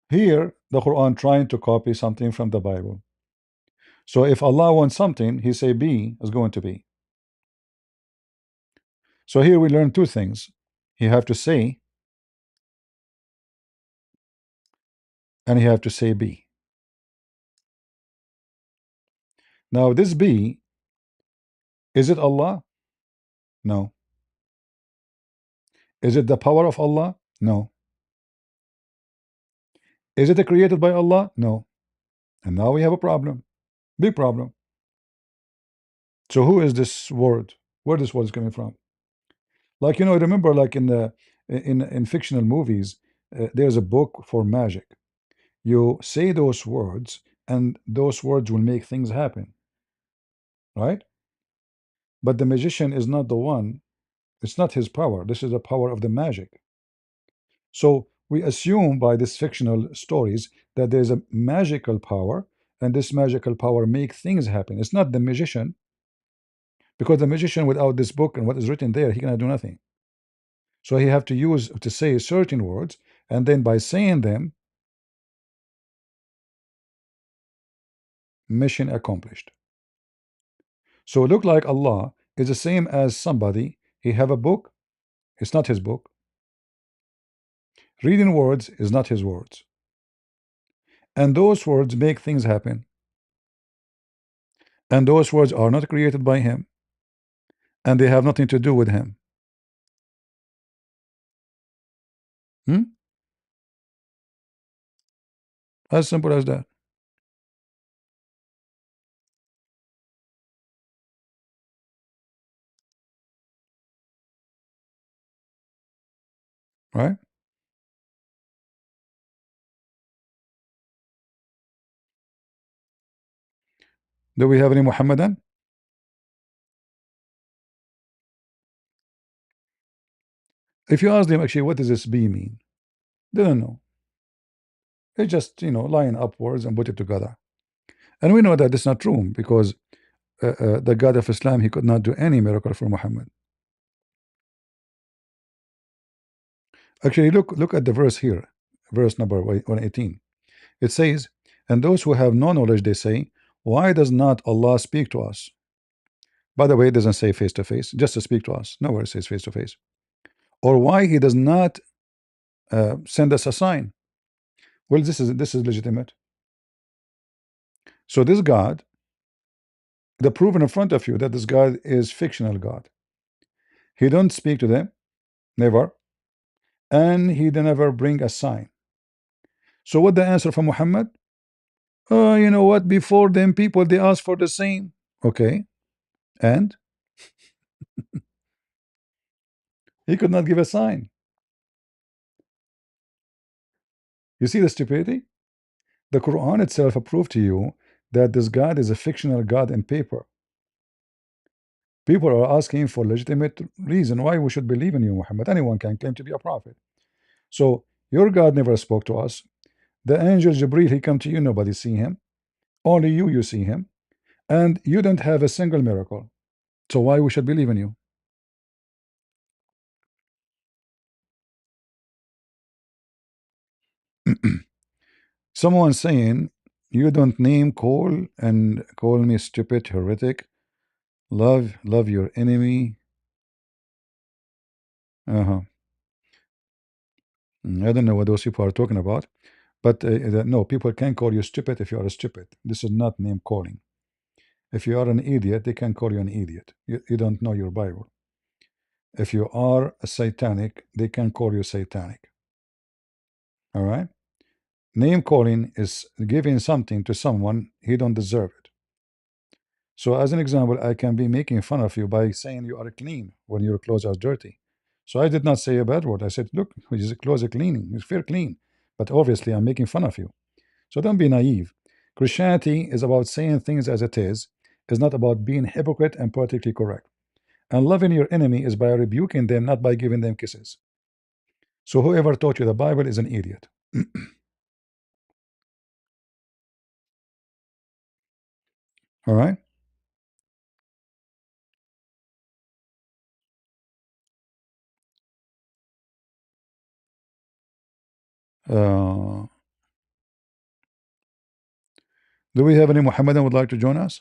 Here, the Quran trying to copy something from the Bible. So if Allah wants something, He say be is going to be. So here we learn two things. He have to say, and he have to say be. Now this be, is it Allah? No. Is it the power of Allah? No. Is it created by Allah? No. And now we have a problem, big problem. So who is this word? Where this word is coming from? Like remember, like in the in fictional movies, there's a book for magic. You say those words, and those words will make things happen, right? But the magician is not the one. It's not his power. This is the power of the magic. So we assume by these fictional stories that there's a magical power, and this magical power make things happen. It's not the magician, because the magician without this book and what is written there, he cannot do nothing. So he have to use to say certain words, and then by saying them, mission accomplished. So it look like Allah is the same as somebody. He have a book. It's not his book. Reading words is not his words. And those words make things happen. And those words are not created by him. And they have nothing to do with him. As simple as that. Right? Do we have any Muhammadan? If you ask them actually what does this be mean, they don't know. They just line upwards and put it together. And we know that it's not true, because the God of Islam, he could not do any miracle for Muhammad. Actually, look at the verse here, verse number 118. It says, And those who have no knowledge, they say, why does not Allah speak to us? By the way, it doesn't say face to face, just to speak to us. Nowhere it says face to face. Or why he does not send us a sign. Well, this is legitimate. So this God, the proven in front of you that this God is fictional God. He don't speak to them, never, and he never bring a sign. So what the answer from Muhammad? Oh, you know what? Before them people they asked for the same. Okay, and he could not give a sign. You see the stupidity? The Quran itself approved to you that this God is a fictional God in paper. People are asking for legitimate reason why we should believe in you, Muhammad. Anyone can claim to be a prophet. So your God never spoke to us. The angel Jibril, he come to you, nobody see him. Only you see him. And you don't have a single miracle. So why we should believe in you? Someone saying, you don't name, call, and call me stupid, heretic. Love your enemy. Uh-huh. I don't know what those people are talking about. But no, people can call you stupid if you are stupid. This is not name calling. If you are an idiot, they can call you an idiot. You don't know your Bible. If you are a satanic, they can call you satanic. All right? Name calling is giving something to someone he don't deserve it. So as an example, I can be making fun of you by saying you are clean when your clothes are dirty. So I did not say a bad word. I said, look, his clothes are cleaning. He's fair clean. But obviously I'm making fun of you. So don't be naive. Christianity is about saying things as it is. It's not about being hypocrite and politically correct. And loving your enemy is by rebuking them, not by giving them kisses. So whoever taught you the Bible is an idiot. All right. Uh, do we have any Muhammadan would like to join us?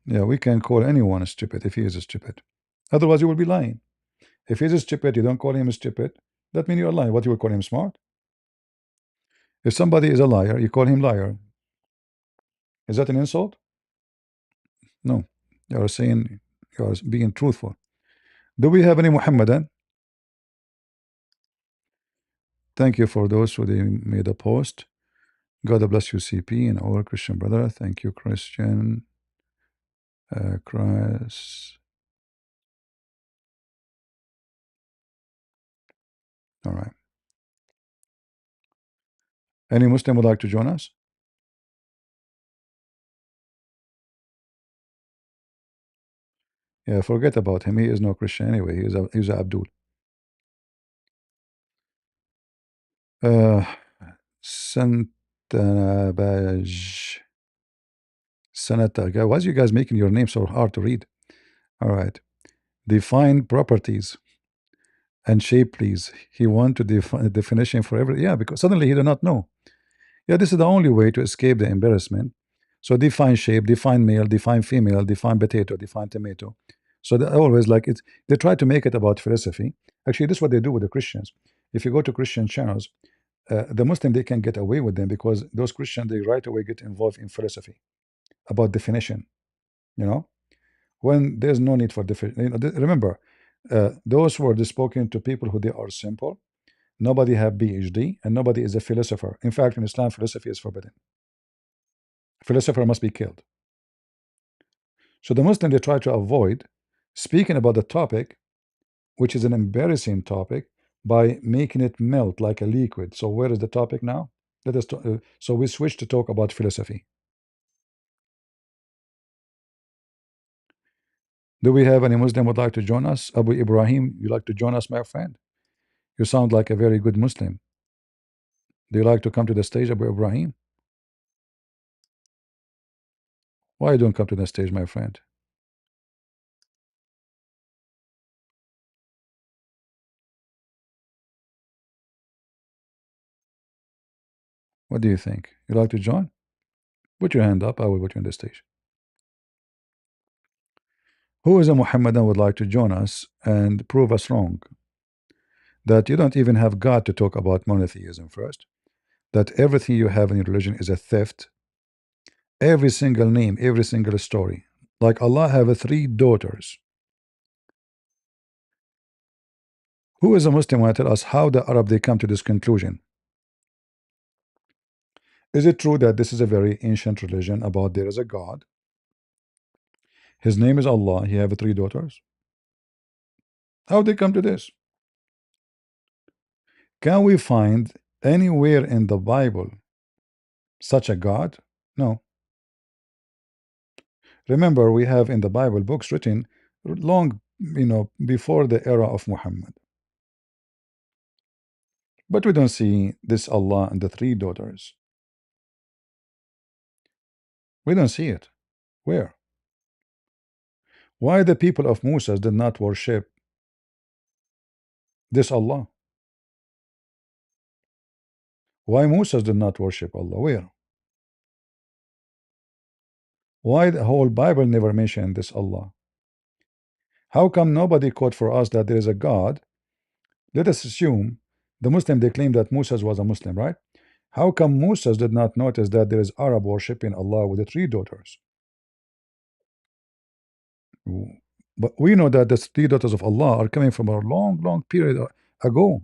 Yeah, we can call anyone stupid if he is stupid. Otherwise, you will be lying. If he's stupid, you don't call him stupid. That means you're lying. What you will call him smart? If somebody is a liar, you call him liar. Is that an insult? No. You are saying you are being truthful. Do we have any Muhammadan? Thank you for those who they made a post. God bless you, CP, and all Christian brother. Thank you, Christian. Christ. All right. Any Muslim would like to join us? Yeah, forget about him. He is no Christian anyway. He's a Abdul. Uh, Santabaj. Sanata. Why is you guys making your name so hard to read? All right. Define properties and shape, please. He want to define a definition for every. Yeah, because suddenly he do not know. Yeah, this is the only way to escape the embarrassment. So define shape, define male, define female, define potato, define tomato. So they always like it. They try to make it about philosophy. Actually, this is what they do with the Christians. If you go to Christian channels, the Muslim they can get away with them because those Christians they right away get involved in philosophy about definition. You know, when there's no need for definition. You know, remember, those words spoken to people who they are simple. Nobody have PhD and nobody is a philosopher. In fact, in Islam, philosophy is forbidden. Philosopher must be killed. So the Muslim they try to avoid speaking about the topic, which is an embarrassing topic, by making it melt like a liquid. So where is the topic now? Let us. So we switch to talk about philosophy. Do we have any Muslim would like to join us? Abu Ibrahim, you like to join us, my friend? You sound like a very good Muslim. Do you like to come to the stage, Abu Ibrahim? Why you don't come to the stage, my friend? What do you think? You like to join? Put your hand up. I will put you on the stage. Who is a Muhammadan would like to join us and prove us wrong? That you don't even have God to talk about monotheism first. That everything you have in your religion is a theft. Every single name, every single story. Like Allah have three daughters. Who is a Muslim want to tell us how the Arab they come to this conclusion? Is it true that this is a very ancient religion about there is a God? His name is Allah. He have three daughters. How they come to this? Can we find anywhere in the Bible such a God? No. Remember, we have in the Bible books written long, before the era of Muhammad. But we don't see this Allah and the three daughters. We don't see it. Where? Why the people of Musa did not worship this Allah? Why Musa did not worship Allah? Where? Why the whole Bible never mentioned this Allah? How come nobody quote for us that there is a God? Let us assume the Muslim they claim that Musa was a Muslim, right? How come Musa did not notice that there is Arab worshiping Allah with the three daughters? But we know that the three daughters of Allah are coming from a long, long period ago.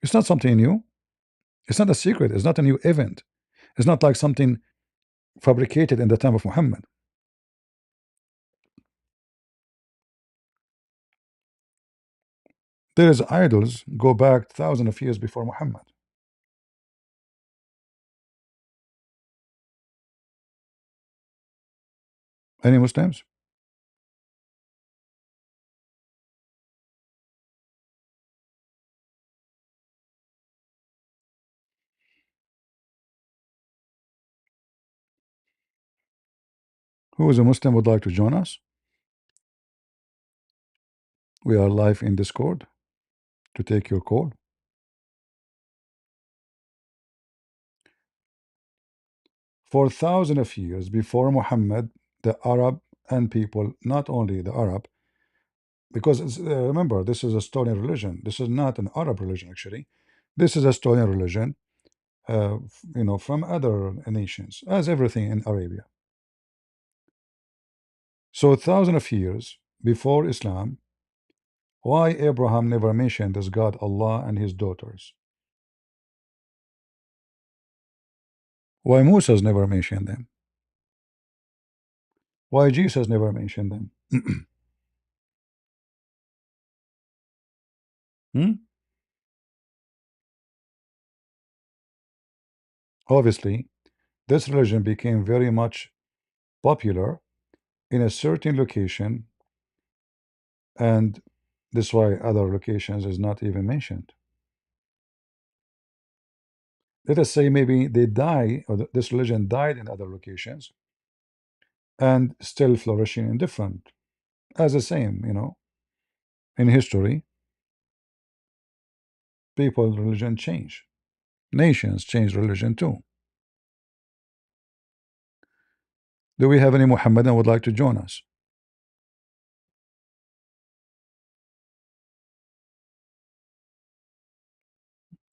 It's not something new. It's not a secret. It's not a new event. It's not like something fabricated in the time of Muhammad. There is idols go back thousands of years before Muhammad. Any Muslims? Who is a Muslim would like to join us? We are live in Discord to take your call. For thousands of years before Muhammad, the Arab and people, not only the Arab, because remember, this is a Estonian religion. This is not an Arab religion, actually. This is a Estonian religion, from other nations, as everything in Arabia. So thousands of years before Islam, why Abraham never mentioned this God Allah and his daughters? Why Moses never mentioned them? Why Jesus never mentioned them? Hmm? Obviously, this religion became very much popular in a certain location, and this is why other locations is not even mentioned. Let us say maybe they die, or this religion died in other locations and still flourishing in different, as the same, in history, people religion change, nations change religion too. Do we have any Muhammadan would like to join us?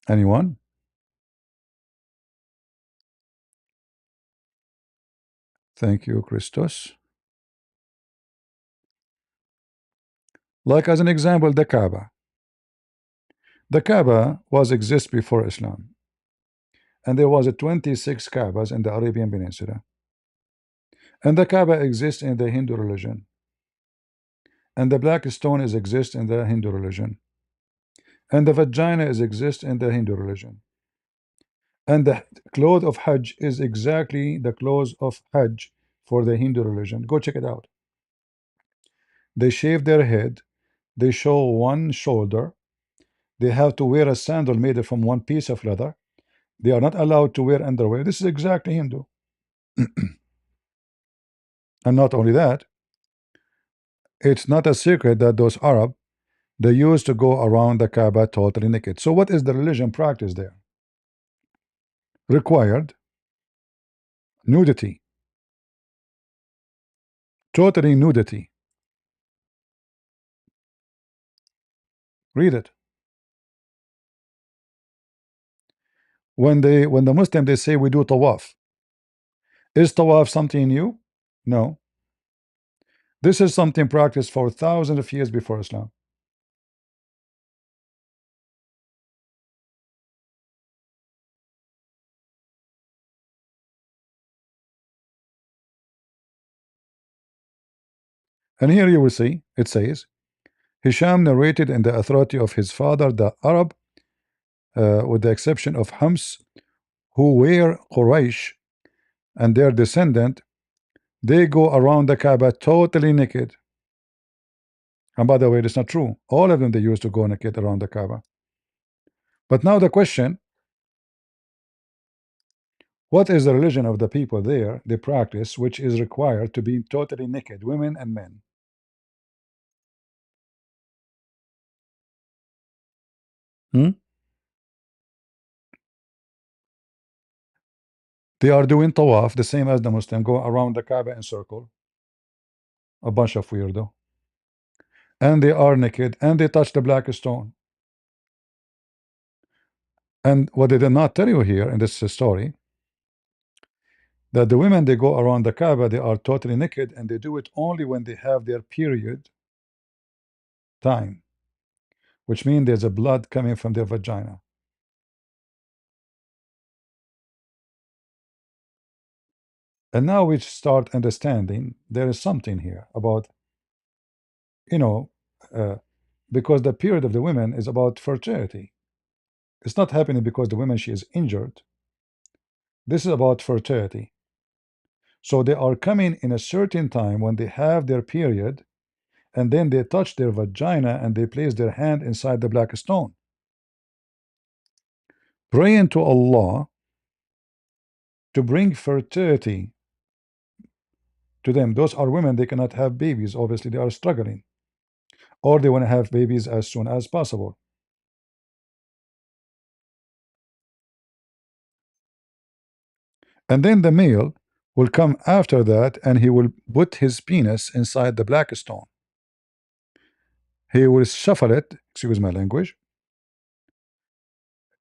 Anyone? Thank you, Christos. Like as an example, the Kaaba. The Kaaba was exist before Islam, and there was a 26 Kaabas in the Arabian Peninsula, and the Kaaba exists in the Hindu religion, and the black stone is exist in the Hindu religion, and the vagina is exist in the Hindu religion, and the cloth of Hajj is exactly the clothes of Hajj for the Hindu religion. Go check it out. They shave their head, they show one shoulder, they have to wear a sandal made from one piece of leather, they are not allowed to wear underwear. This is exactly Hindu. And not only that, it's not a secret that those Arab they used to go around the Kaaba totally naked. So what is the religion practice there? required nudity, totally nudity. Read it. When the Muslim they say we do tawaf. Is tawaf something new? No. This is something practiced for thousands of years before Islam. And here you will see it says Hisham narrated in the authority of his father, the Arab, with the exception of Hams, who were Quraysh and their descendant, they go around the Kaaba totally naked. And by the way, it's not true. All of them they used to go naked around the Kaaba. But now the question: what is the religion of the people there they practice, which is required to be totally naked, women and men? Hmm? They are doing tawaf the same as the Muslim, go around the Kaaba in circle, a bunch of weirdo, and they are naked and they touch the black stone. And what they did not tell you here in this story, that the women they go around the Kaaba, they are totally naked and they do it only when they have their period time, which means there's a blood coming from their vagina. And now we start understanding there is something here about, you know, uh, because the period of the women is about fertility. It's not happening because the woman she is injured. This is about fertility. So they are coming in a certain time when they have their period, and then they touch their vagina and they place their hand inside the black stone, praying to Allah to bring fertility to them. Those are women, they cannot have babies, obviously they are struggling, or they want to have babies as soon as possible. And then the male will come after that and he will put his penis inside the black stone. He will shuffle it, excuse my language,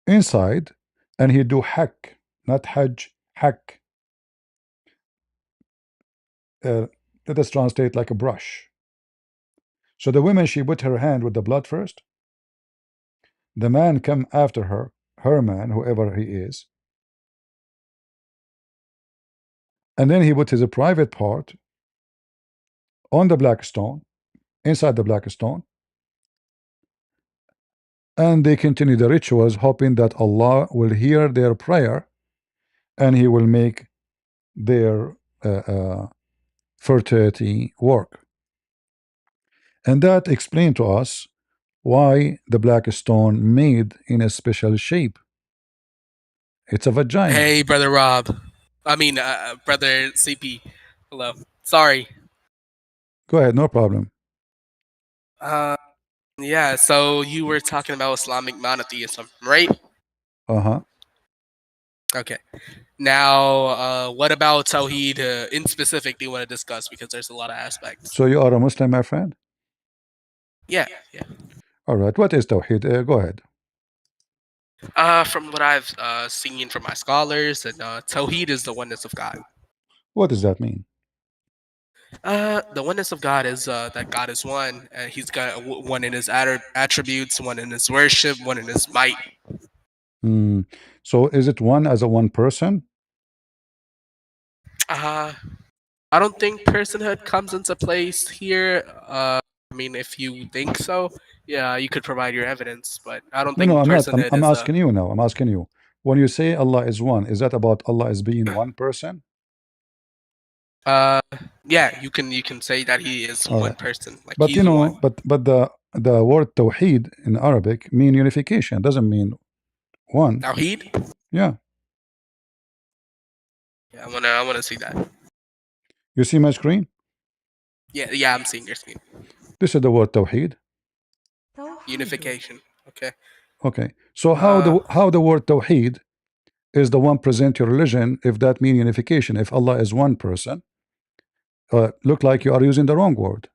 inside, and he do hack, not hajj, hack. Let us translate like a brush. So the woman she put her hand with the blood first, the man come after her, her man, whoever he is, and then he put his private part on the black stone, inside the black stone, and they continue the rituals, hoping that Allah will hear their prayer and He will make their fertility work. And that explained to us why the black stone made in a special shape. It's a vagina. Hey, brother Rob. I mean, brother CP. Hello. Sorry. Go ahead, no problem. Uh, yeah. So you were talking about Islamic monotheism, right? Uh-huh. Okay. Now, what about Tawhid in specific? Do you want to discuss because there's a lot of aspects. So you are a Muslim, my friend? Yeah. Yeah. All right. What is Tawhid? Go ahead. From what I've seen from my scholars, and Tawhid is the oneness of God. What does that mean? The oneness of God is that God is one. He's got one in his attributes, one in his worship, one in his might. So is it one as a one person? I don't think personhood comes into place here. I mean, if you think so, yeah, you could provide your evidence, but I don't No, think I'm not. personhood I'm is asking you now. I'm asking you. When you say Allah is one, is that about Allah as being one person? uh yeah, you can say that he is All one right. person, like But you he's one. know, but the word Tawheed in Arabic mean unification. Doesn't mean one. Tawheed? Yeah. Yeah, I wanna see that. You see my screen? Yeah, I'm seeing your screen. This is the word Tawheed. Unification. Okay. Okay. So Uh how the word Tawheed is the one present your religion if that mean unification. If Allah is one person, look like you are using the wrong word.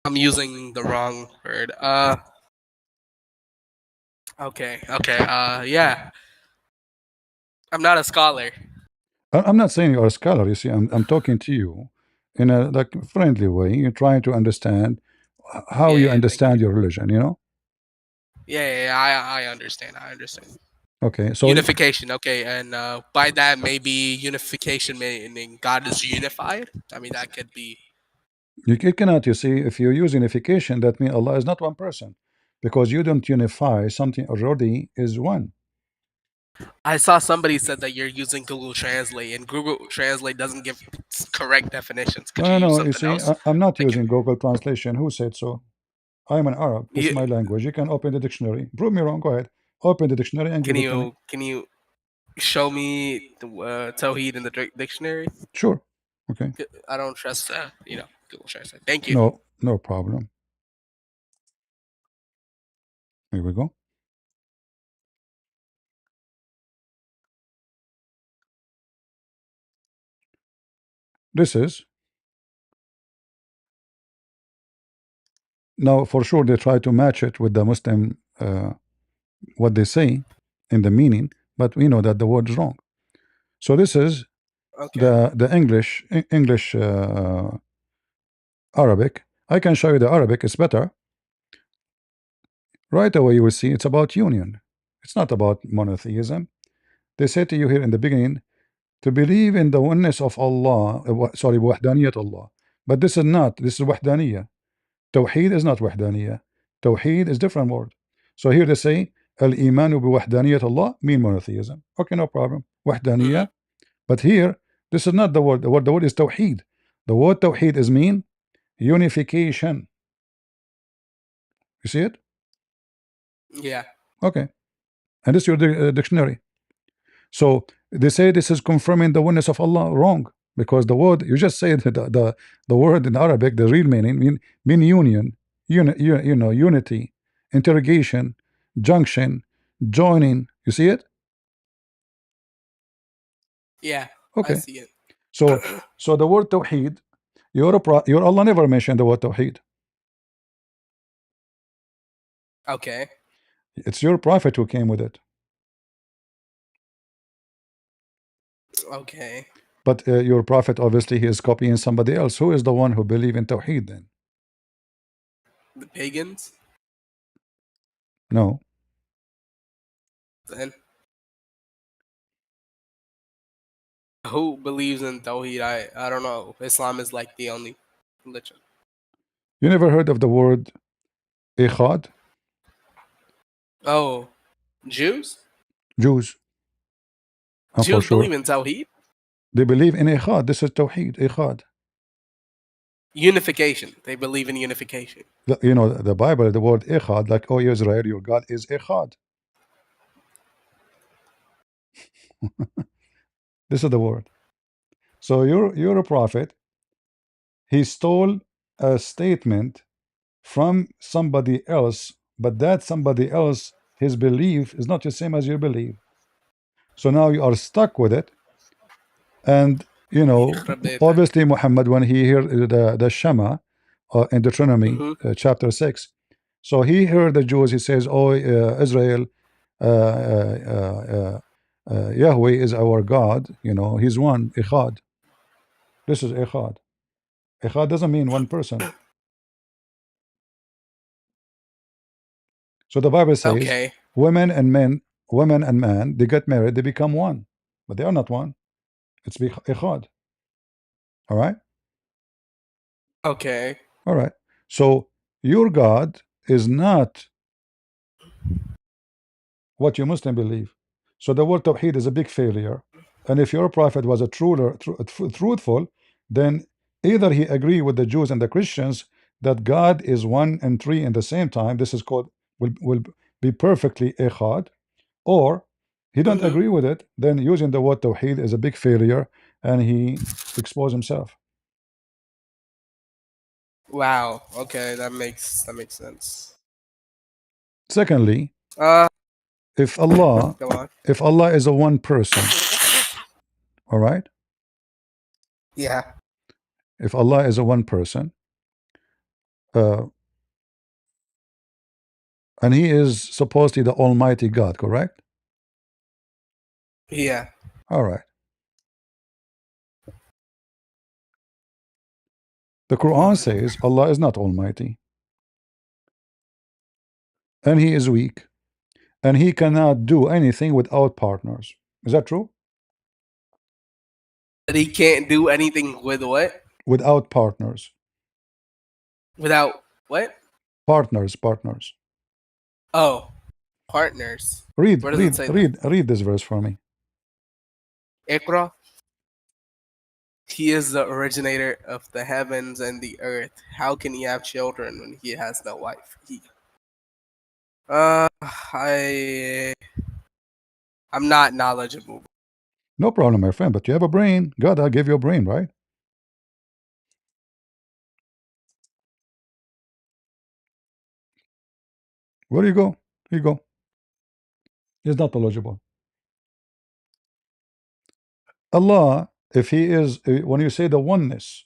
I'm using the wrong word. Okay. Yeah. I'm not a scholar. I'm not saying you're a scholar. You see, I'm talking to you in a like friendly way. You're trying to understand how you Yeah. Thank understand you. your religion. You know? Yeah. I understand. I understand. Okay. So Unification. Okay, and by that maybe unification meaning God is unified. I mean that could be. you cannot. You see, if you use unification, that means Allah is not one person, because you don't unify something already is one. I saw somebody said that you're using Google Translate, and Google Translate doesn't give correct definitions. Could No, you no, use no. You something see, else? I'm not Thank you. using Google Translation. Who said so? I'm an Arab. This is You my language. You can open the dictionary. Prove me wrong. Go ahead. Open the dictionary and can give it to me. you show me the Tawhid in the dictionary? Sure. Okay. I don't trust Google Translate. Thank you. No, no problem. Here we go. This is now for sure they try to match it with the Muslim what they say in the meaning, but we know that the word is wrong. So this is Okay. the English Arabic. I can show you the Arabic. It's better. Right away you will see it's about union. It's not about monotheism. They say to you here in the beginning to believe in the oneness of Allah. Sorry, wahdaniyat Allah. But this is not. This is wahdaniyah. Tawheed is not wahdaniyah. Tawheed is different word. So here they say al-imanu bi wahdaniyat Allah mean monotheism. Okay, no problem. Hmm. Wahdaniyah. But here this is not the word. The word is tawheed. The word tawheed is mean unification. You see it? Yeah. Okay. And this is your dictionary. So they say this is confirming the oneness of Allah. Wrong, because the word you just said the word in Arabic, the real meaning mean union, unity, interrogation, junction, joining. You see it? Yeah. I Okay. see it. So the word tawheed, your Allah never mentioned the word tawheed. Okay. It's your prophet who came with it. Okay. But your prophet obviously he is copying somebody else. Who is the one who believe in tawheed then? The pagans. No. Then who believes in Tawhid? I don't know. Islam is like the only religion. You never heard of the word ikhad? Oh, Jews? Jews. And for Jews sure believe in Tawhid? they believe in ikhad. This is tawheed, ikhad. Unification. They believe in unification. You know the Bible, the word ikhad, like oh Israel, your God is ikhad. This is the word. So you're a prophet. He stole a statement from somebody else, but that somebody else, his belief is not the same as your belief. So now you are stuck with it. And you know, يخرب بيتك. obviously Muhammad, when he heard the Shema in Deuteronomy Mhm. chapter 6, so he heard the Jews, he says, oh Israel, Yahweh is our God, you know, he's one, Echad. This is Echad. Echad doesn't mean one person. So the Bible says Okay. women and men, women and man, they get married, they become one, but they are not one. It's Echad. All right. Okay. All right. So your God is not what you Muslim believe. So the word Tawheed is a big failure. And if your prophet was a truthful, then either he agree with the Jews and the Christians that God is one and three in the same time. This is called will be perfectly echad, or he don't Mhm. agree with it. Then using the word Tawheed is a big failure, and he expose himself. Wow. Okay, that makes sense. Secondly, Uh, if Allah, go on. if Allah is a one person, all right. Yeah. If Allah is a one person, uh, and He is supposedly the Almighty God, correct? Yeah. All right. The Quran says Allah is not Almighty, and He is weak, and He cannot do anything without partners. Is that true? That he can't do anything with what? Without partners. Without what? Partners. Oh, partners. Read, Where does it read, say that? read, read this verse for me. Ikra. He is the originator of the heavens and the earth. How can he have children when he has no wife? I I'm not knowledgeable. No problem, my friend, but you have a brain. God, I gave you a brain, right? Where do you go? Here you go. He's not knowledgeable. Allah, if He is, when you say the oneness,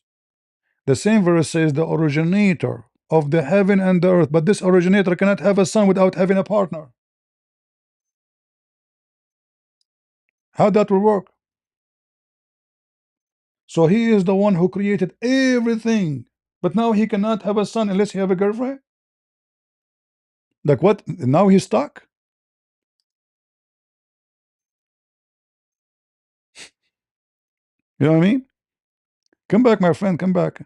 the same verse says the originator of the heaven and the earth, but this originator cannot have a son without having a partner. How that will work? So He is the one who created everything, but now He cannot have a son unless He have a girlfriend. Like what? Now He's stuck. You know what I mean? Come back, my friend. Come back.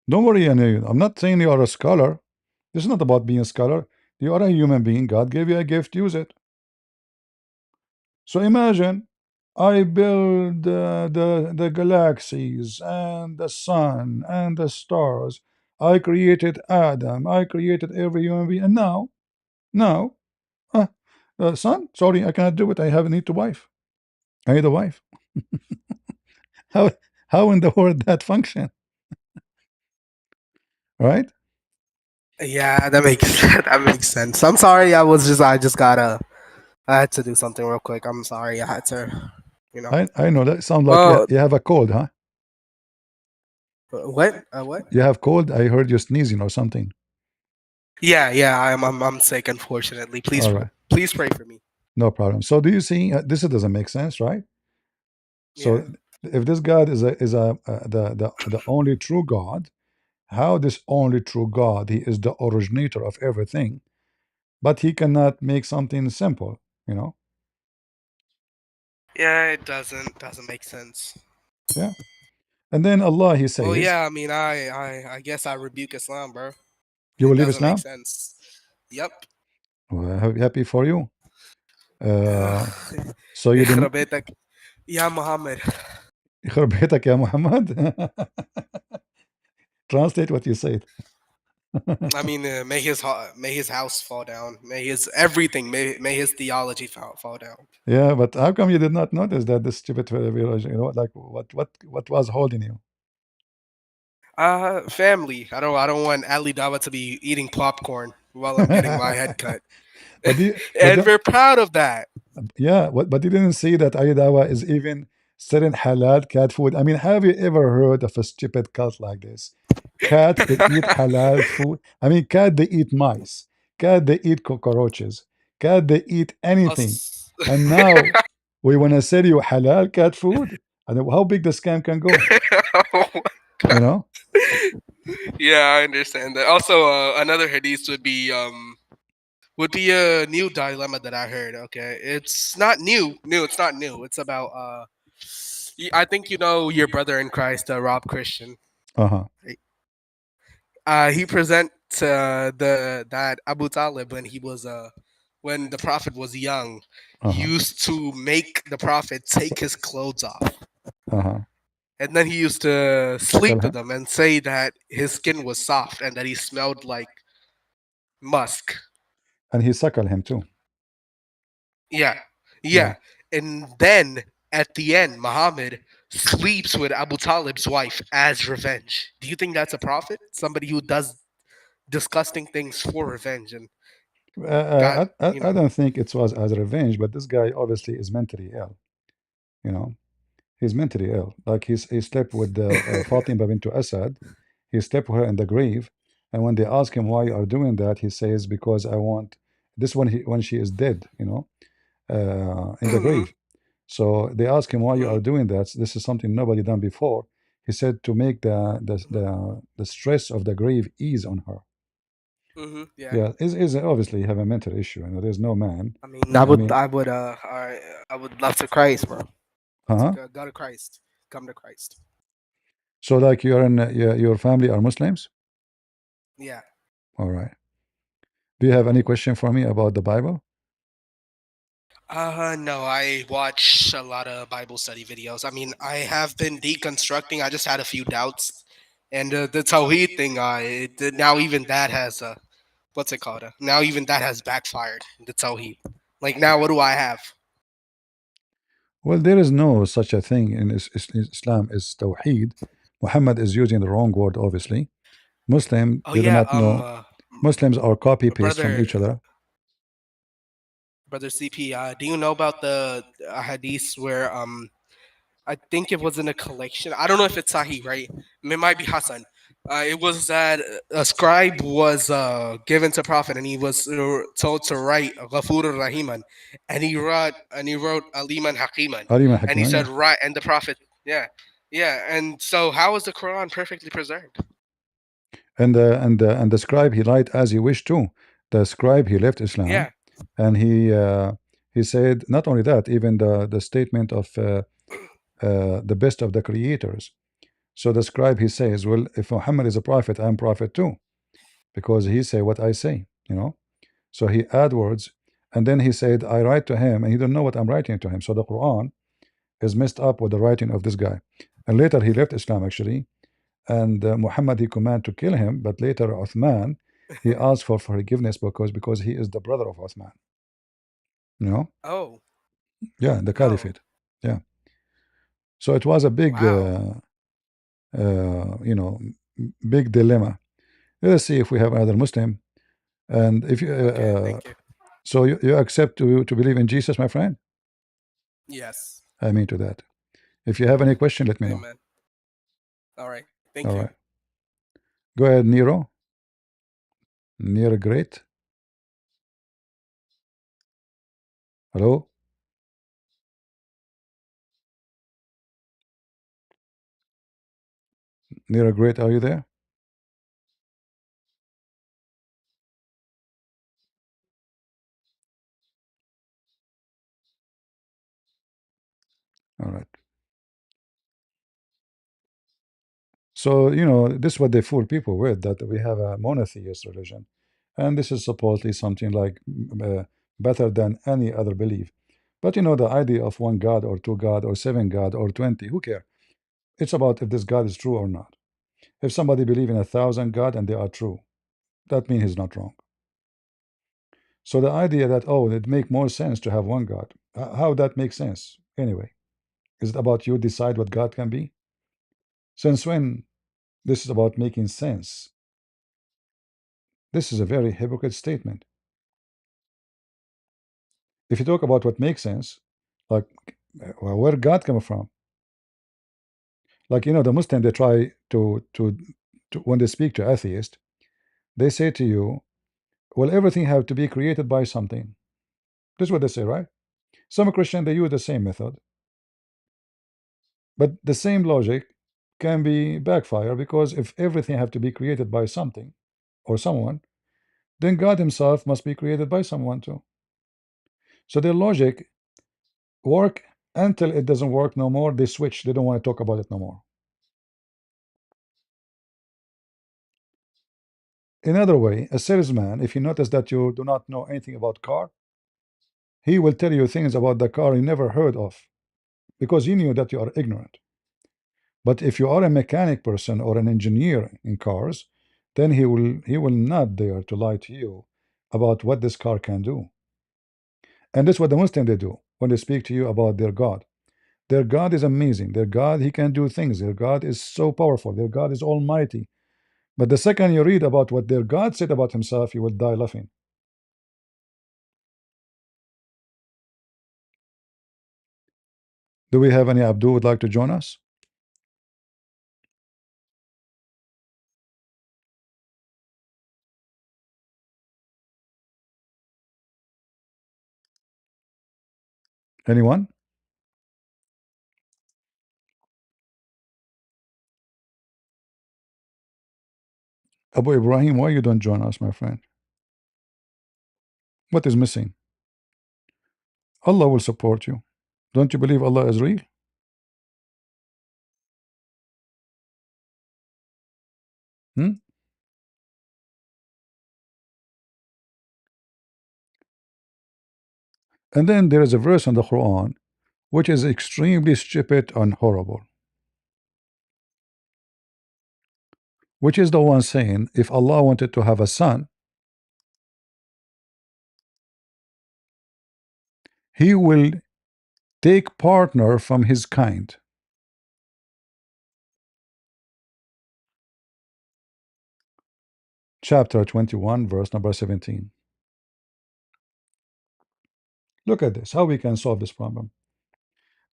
Don't worry, I'm not saying you are a scholar. This is not about being a scholar. You are a human being. God gave you a gift. Use it. So imagine I build the galaxies and the sun and the stars. I created Adam. I created every human being. And now, uh, son, sorry, I cannot do it. I have a need to wife. I need a wife. How how in the world that function? Right? Yeah, that makes that makes sense. I'm sorry. I had to do something real quick. I'm sorry. I had to, you know. I know that sounds like Well, you have a cold, huh? what? What? You have cold. I heard you sneezing or something. Yeah. I'm sick. Unfortunately, All right, please pray for me. no problem. So do you see? This doesn't make sense, right? Yeah. So if this God is the only true God, how this only true God? He is the originator of everything, but he cannot make something simple. You know? Yeah, it doesn't make sense. Yeah. And then Allah, He Well, says, yeah. I mean, I guess I rebuke Islam, bro. "You will It leave doesn't make Islam." sense. Yep. Well, happy for you. Uh, so you didn't. يخرب بيتك يا محمد. يخرب بيتك يا محمد. Translate what you said. I mean, may his house fall down. May his everything. May his theology fall down. Yeah, but how come you did not notice that this stupid religion? You know, like what was holding you? Family. I don't want Ali Dawah to be eating popcorn while I'm getting my head cut. But you, And we're proud of that. yeah, but you didn't see that Aydawa is even selling halal cat food. I mean, have you ever heard of a stupid cult like this? Cat that eat halal food. I mean, cat they eat mice. Cat they eat cockroaches. Cat they eat anything. Us. And now we want to sell you halal cat food. And how big the scam can go? Oh, You know? yeah, I understand that. Also, another hadith would be a new dilemma that I heard. Okay, it's not new. It's not new. It's about I think you know your brother in Christ, Rob Christian. Uh huh. He presents the that Abu Talib when the prophet was young, Uh huh. used to make the prophet take his clothes off, Uh huh. and then he used to Suckle sleep with him. them and say that his skin was soft and that he smelled like musk. And he suckle him too. Yeah, Yeah. yeah. And then at the end, Muhammad sleeps with Abu Talib's wife as revenge. Do you think that's a prophet? Somebody who does disgusting things for revenge and Got I don't think it was as revenge, but this guy obviously is mentally ill. You know, he's mentally ill. Like he slept with Fatima bint Asad. He slept with her in the grave, and when they ask him why you are doing that, he says because I want this when she is dead. In the Mhm, grave. So they ask him why you mhm, are doing that. This is something nobody done before. He said to make the stress of the grave ease on her. yeah. Yeah, is obviously have a mental issue. There's no man. I mean, I I would, mean, I would love to Christ, bro. To huh? go to Christ, come to Christ. So like you're in your family are Muslims. Yeah. All right. Do you have any question for me about the Bible? No, I watch a lot of Bible study videos. I mean, I have been deconstructing. I just had a few doubts, and the Tawhid thing. Now even that has what's it called? Now even that has backfired. The Tawhid. Like now, what do I have? Well, there is no such a thing in Islam is Tawheed. Muhammad is using the wrong word, obviously. Muslim, Oh they do yeah, not know. Muslims are copy paste from brother, each other. brother CP. Do you know about the hadith where I think it was in a collection. I don't know if it's Sahih, right? It might be Hassan. It was that a scribe was given to Prophet, and he was told to write Ghafur Rahiman, and he wrote Aliman Hakiman, Aliman and he Hakima, said yeah. right, and the Prophet, yeah, yeah, and so how is the Quran perfectly preserved? And the scribe he lied as he wished to. The scribe he left Islam, Yeah. and he said not only that, even the statement of the best of the creators. So the scribe he says, well, if Muhammad is a prophet, I'm prophet too, because he say what I say. So he add words, and then he said, I write to him, and he don't know what I'm writing to him. So the Quran is messed up with the writing of this guy. And later he left Islam actually, and Muhammad he commanded to kill him, but later Uthman he asked for forgiveness because he is the brother of Uthman. You know, Oh, yeah, the oh, caliphate. Yeah. So it was a big, wow. big dilemma. Let's see if we have another Muslim. And if you, Okay, thank you. so you accept to believe in Jesus, my friend. Yes. I mean to that. If you have any question, let me know. Amen. All right, thank All you. right. Go ahead, Nero. Nero, great. Hello, Nero, great. Are you there? All right. So, this is what they fool people with, that we have a monotheist religion. And this is supposedly something like better than any other belief. But, the idea of one God or two God or seven God or 20, who care? It's about if this God is true or not. If somebody believe in 1,000 God and they are true, that means he's not wrong. So the idea that, oh, it make more sense to have one God, how that makes sense? Anyway, is it about you decide what God can be? Since when this is about making sense? This is a very hypocrite statement. If you talk about what makes sense, like well, where God come from? Like the Muslim, they try to when they speak to atheist, they say to you, well, everything have to be created by something. This is what they say, right? Some Christian they use the same method, but the same logic can be backfire because if everything have to be created by something or someone, then God Himself must be created by someone too. So their logic work until it doesn't work no more. They switch. They don't want to talk about it no more. Another way, a salesman, if you notice that you do not know anything about car, he will tell you things about the car you never heard of because he knew that you are ignorant. But if you are a mechanic person or an engineer in cars, then he will not dare to lie to you about what this car can do. And that's what the Muslim they do when they speak to you about their God. Their God is amazing. Their God, he can do things. Their God is so powerful. Their God is almighty. But the second you read about what their God said about himself, you will die laughing. Do we have any Abdul would like to join us? Anyone? Abu Ibrahim, why you don't join us, my friend? What is missing? Allah will support you. Don't you believe Allah is real? Hmm? And then there is a verse in the Quran which is extremely stupid and horrible, which is the one saying if Allah wanted to have a son, he will take partner from his kind. Chapter 21, verse number 17. Look at this, how we can solve this problem.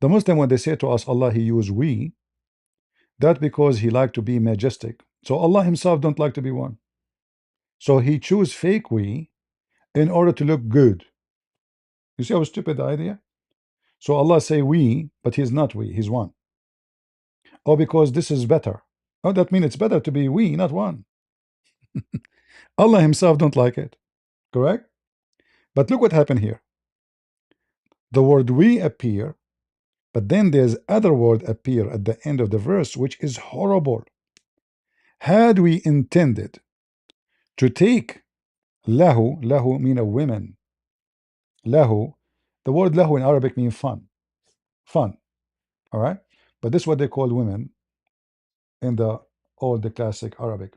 The Muslim, when they say to us Allah, he use we, that because he like to be majestic. So Allah himself don't like to be one. So he choose fake we in order to look good. You see how stupid the idea? So Allah say we, but he's not we, he's one. Or because this is better. Oh, that means it's better to be we, not one. Allah himself don't like it. Correct? But look what happened here. The word we appear, but then there's other word appear at the end of the verse, which is horrible. Had we intended to take lahu mean a women, lahu, the word lahu in Arabic means fun, all right? But this is what they call women in the old, the classic Arabic.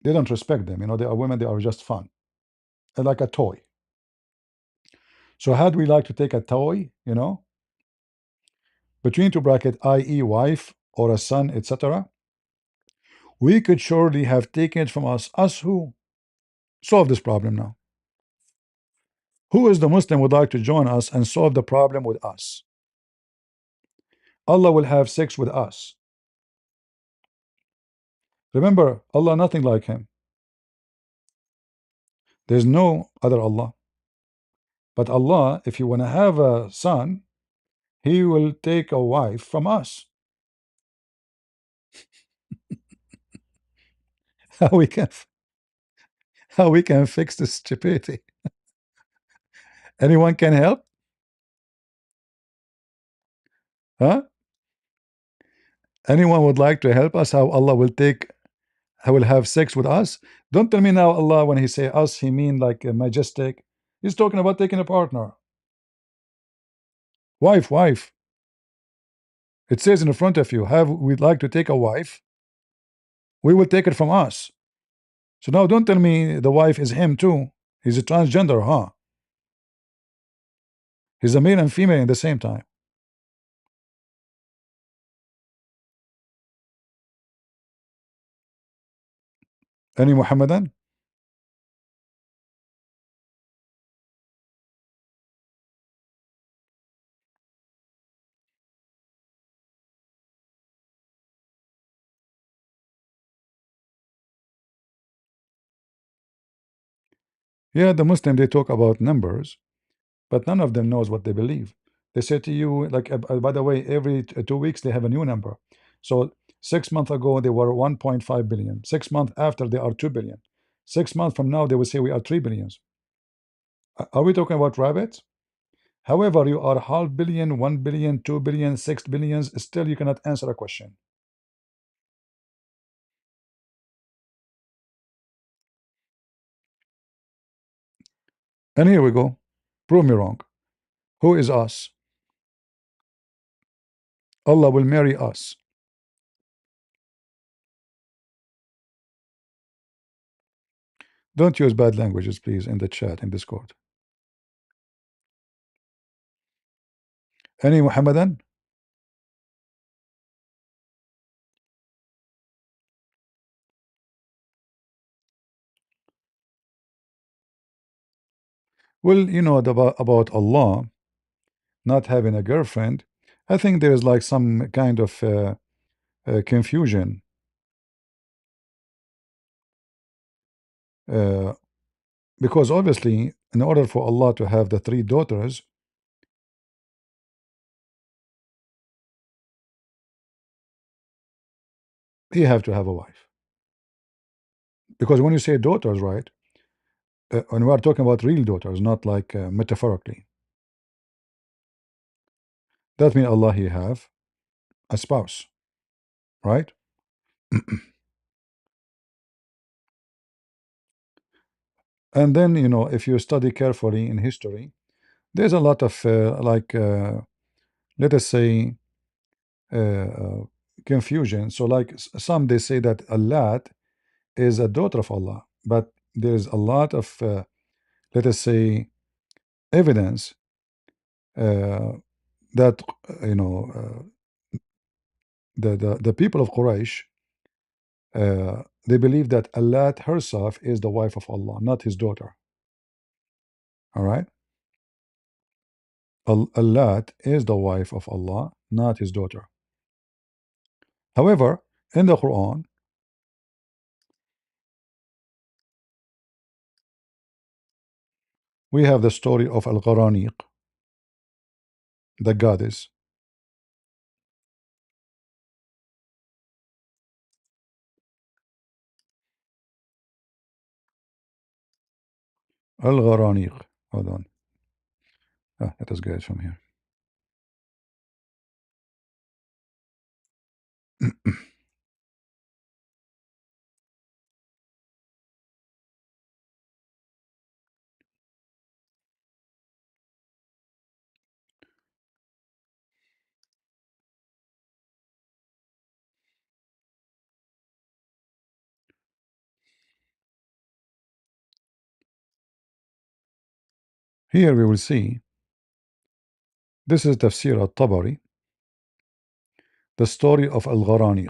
They don't respect them, they are women, they are just fun. They're like a toy. So had we like to take a toy, between two bracket, i.e. wife or a son, etc., we could surely have taken it from us who solve this problem now. Who is the Muslim would like to join us and solve the problem with us? Allah will have sex with us. Remember, Allah nothing like him. There's no other Allah. But Allah, if you want to have a son, he will take a wife from us. How we can fix this stupidity? Anyone can help? Huh? Anyone would like to help us how Allah will have sex with us? Don't tell me now Allah, when he say us, he mean like a majestic. He's talking about taking a partner. Wife. It says in front of you, we'd like to take a wife, we will take it from us. So now don't tell me the wife is him too. He's a transgender, huh? He's a male and female at the same time. Any Muhammadan? Yeah, the Muslim, they talk about numbers, but none of them knows what they believe. They say to you, like, by the way, every 2 weeks they have a new number. So 6 months ago they were 1.5 billion. 6 months after they are 2 billion. 6 months from now they will say we are 3 billions. Are we talking about rabbits? However, you are half billion, 1 billion, 2 billion, 6 billions, still you cannot answer a question. And here we go. Prove me wrong. Who is us? Allah will marry us. Don't use bad languages, please, in the chat, in Discord. Any Muhammadan? Well, about Allah, not having a girlfriend, I think there is like some kind of confusion. Uh, because obviously, in order for Allah to have the three daughters, he have to have a wife. Because when you say daughters, right, and we are talking about real daughters, not like metaphorically, that means Allah he have a spouse, right? And then if you study carefully in history, there's a lot of let us say uh, uh, confusion. So like some they say that Allah is a daughter of Allah, but there is a lot of let us say evidence uh, that the people of Quraysh they believe that Allah herself is the wife of Allah, not his daughter. All right, Allah is the wife of Allah, not his daughter. However, in the Quran, we have the story of Al-Gharaniq, the goddess. Al-Gharaniq. Hold on. Let us get it from here. Here we will see, this is Tafsir al-Tabari, the story of Al-Gharaniq.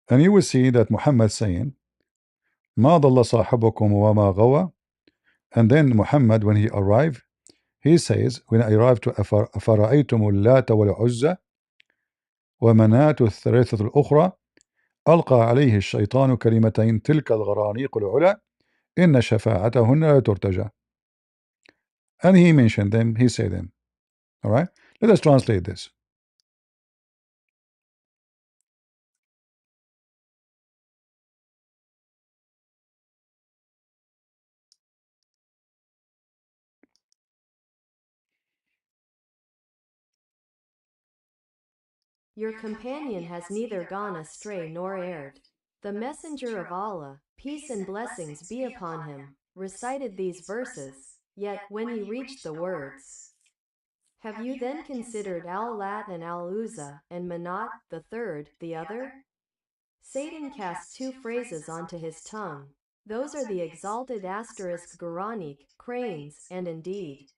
And you will see that Muhammad saying, ما ضل صاحبكم وما غوى. And then Muhammad, when he arrived, he says, when I arrived to أفرأيتم اللات والعزى ومناة الثالثة الأخرى ألقى عليه الشيطان كلمتين تلك الغرانيق العلا إن شفاعتهن لا ترتجى. And he mentioned them, he said them. All right, let us translate this. Your companion has neither gone astray nor erred. The Messenger of Allah, peace and blessings be upon him, recited these verses, yet, when he reached the words, have you then considered Al-Lat and Al-Uzza, and Manat, the third, the other? Satan cast two phrases onto his tongue. Those are the exalted *Guranic, cranes, and indeed,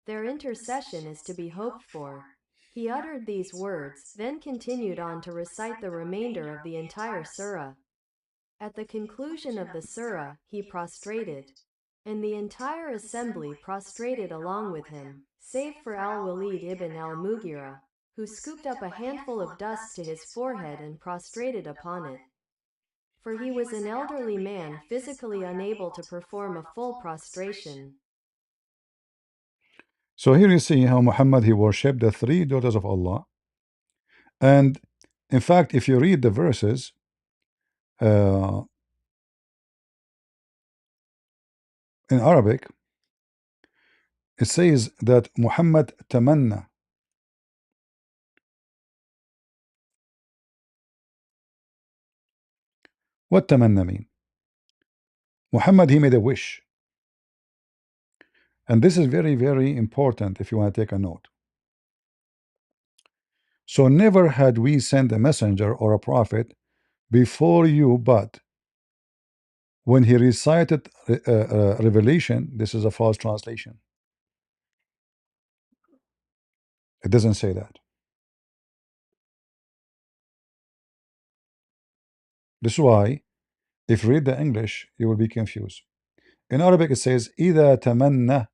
their intercession is to be hoped for. He uttered these words, then continued on to recite the remainder of the entire surah. At the conclusion of the surah, he prostrated, and the entire assembly prostrated along with him, save for al-Walid ibn al-Mughira, who scooped up a handful of dust to his forehead and prostrated upon it. For he was an elderly man physically unable to perform a full prostration. So here you see how Muhammad he worshipped the three daughters of Allah. And in fact, if you read the verses, in Arabic, it says that Muhammad tamanna. What tamanna mean? Muhammad he made a wish. And this is very, very important if you want to take a note. So never had we sent a messenger or a prophet before you, but when he recited revelation, this is a false translation. It doesn't say that. This is why if you read the English, you will be confused. In Arabic, it says إذا تمنى.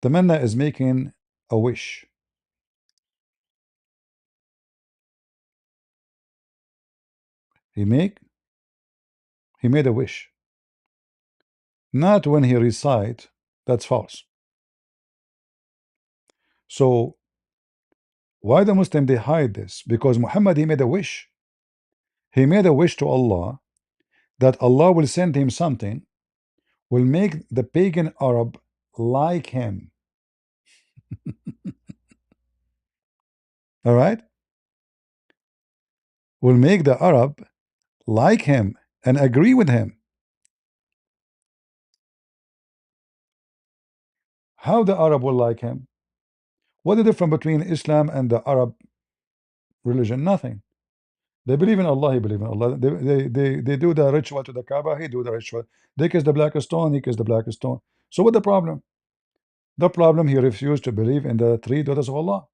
Tamanna is making a wish. He make he made a wish. Not when he recite. That's false. So why the Muslim they hide this? Because Muhammad he made a wish. He made a wish to Allah that Allah will send him something, will make the pagan Arab like him. All right? Will make the Arab like him and agree with him. How the Arab will like him? What is the difference between Islam and the Arab religion? Nothing. They believe in Allah, he believe in Allah. They do the ritual to the Kaaba, he do the ritual. They kiss the black stone, he kiss the black stone. So what the problem? The problem, he refused to believe in the three daughters of Allah.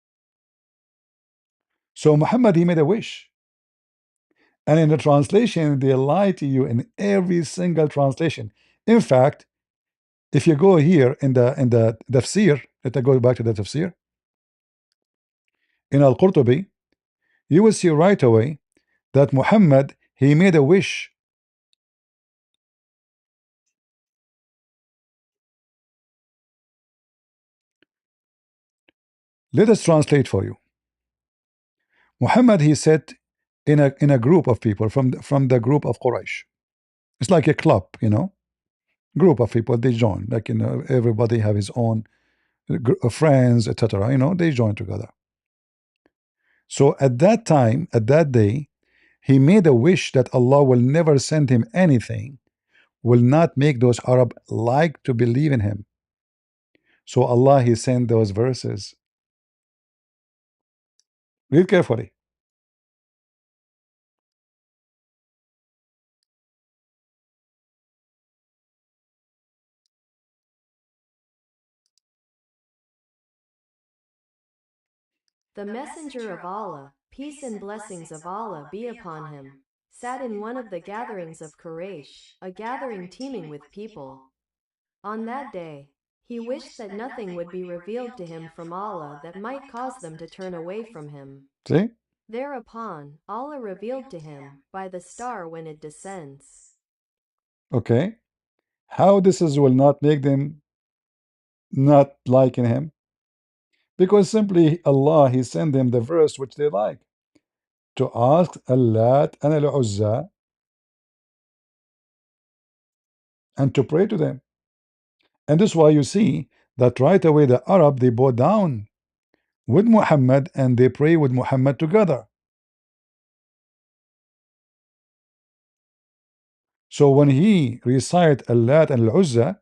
So Muhammad, he made a wish. And in the translation, they lie to you in every single translation. In fact, if you go here in the tafsir, let us go back to the tafsir. In Al-Qurtubi, you will see right away that Muhammad, he made a wish. Let us translate for you. Muhammad, he said in a group of people from the group of Quraysh. It's like a club, group of people, they join, like, everybody have his own friends, etc. They join together. So at that time, at that day, he made a wish that Allah will never send him anything, will not make those Arab like to believe in him. So Allah, he sent those verses. Read carefully. The messenger of Allah, peace and blessings of Allah be upon him, sat in one of the gatherings of Quraysh, a gathering teeming with people. On that day, he wished that nothing would be revealed to him from Allah that might cause them to turn away from him. See? Thereupon, Allah revealed to him, by the star when it descends. Okay. How this will not make them not liking him? Because simply Allah, he sent them the verse which they like. To ask Allat and Al-Uzza and to pray to them. And this is why you see that right away the Arab, they bow down with Muhammad and they pray with Muhammad together. So when he recite Allat and Al-Uzza,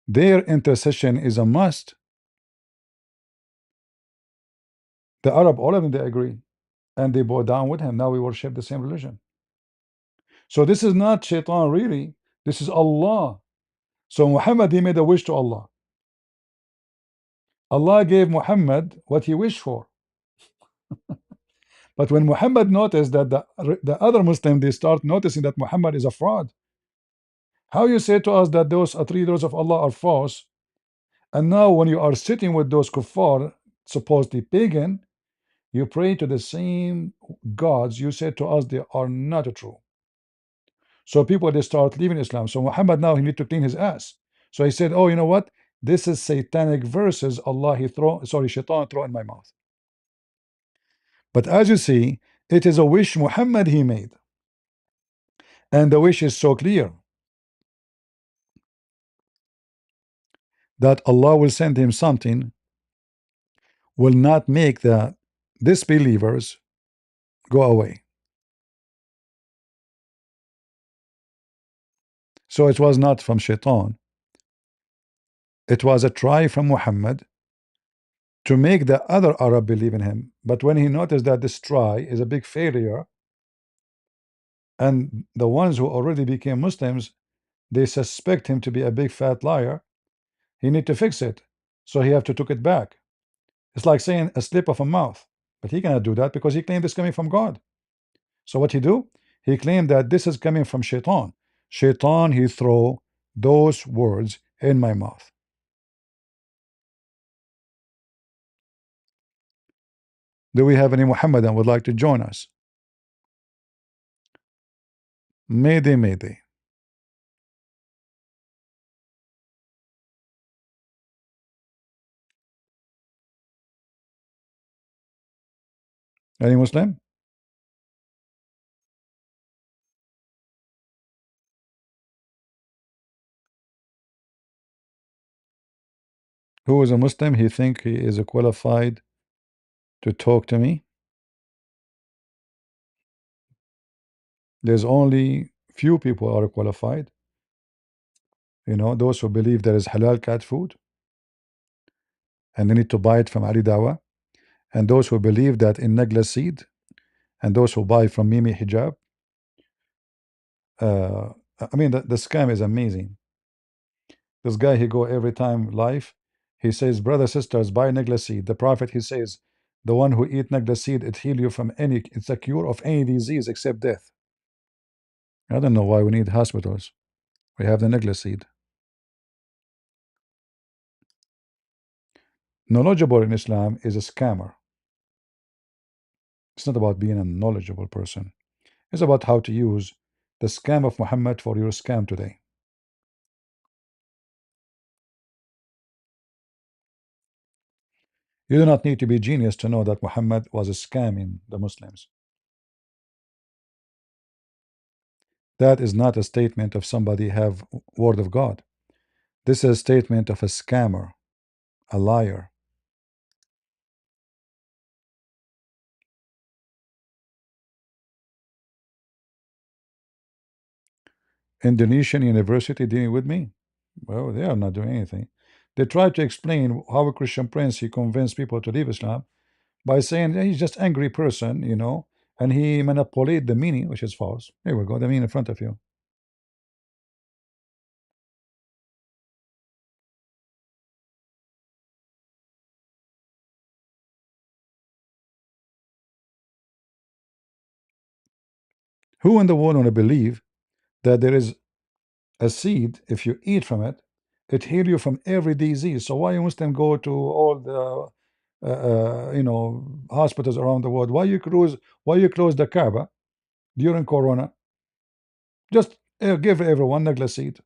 their intercession is a must. The Arab, all of them, they agree. And they bow down with him. Now we worship the same religion. So this is not shaitan really. This is Allah. So Muhammad, he made a wish to Allah. Allah gave Muhammad what he wished for. But when Muhammad noticed that the other Muslim, they start noticing that Muhammad is a fraud. How you say to us that those three doors of Allah are false, and now when you are sitting with those kuffar, supposedly pagan, you pray to the same gods, you say to us they are not true. So people, they start leaving Islam. So Muhammad now, he need to clean his ass. So he said, oh, you know what? This is satanic verses Allah shaitan throw in my mouth. But as you see, it is a wish Muhammad he made. And the wish is so clear that Allah will send him something, will not make the disbelievers go away. So it was not from shaitan. It was a try from Muhammad to make the other Arab believe in him. But when he noticed that this try is a big failure, and the ones who already became Muslims, they suspect him to be a big fat liar, he need to fix it. So he have to took it back. It's like saying a slip of a mouth. But he cannot do that because he claimed it's coming from God. So what he do? He claimed that this is coming from Shaitan. Shaitan, he throw those words in my mouth. Do we have any Muhammadan would like to join us? Mayday, mayday. Any Muslim? Who is a Muslim? He think he is qualified to talk to me? There's only few people are qualified. You know, those who believe there is halal cat food and they need to buy it from Ali Dawa, and those who believe that in Nagla seed, and those who buy from Mimi Hijab. Uh, I mean, the scam is amazing. This guy, he go every time live. He says, brother, sisters, buy Nagla seed. The Prophet, he says, the one who eat Nagla seed, it heal you from any, it's a cure of any disease except death. I don't know why we need hospitals. We have the Nagla seed. Knowledgeable in Islam is a scammer. It's not about being a knowledgeable person. It's about how to use the scam of Muhammad for your scam today. You do not need to be genius to know that Muhammad was scamming the Muslims. That is not a statement of somebody have word of God. This is a statement of a scammer, a liar. Indonesian university dealing with me? Well, they are not doing anything. They try to explain how a Christian prince he convinced people to leave Islam by saying that he's just angry person, you know, and he manipulate the meaning, which is false. Here we go, the meaning in front of you. Who in the world want to believe that there is a seed, if you eat from it, it heal you from every disease? So why you Muslim go to all the you know, hospitals around the world? Why you close the Kaaba during Corona? Just give everyone Nagla seed.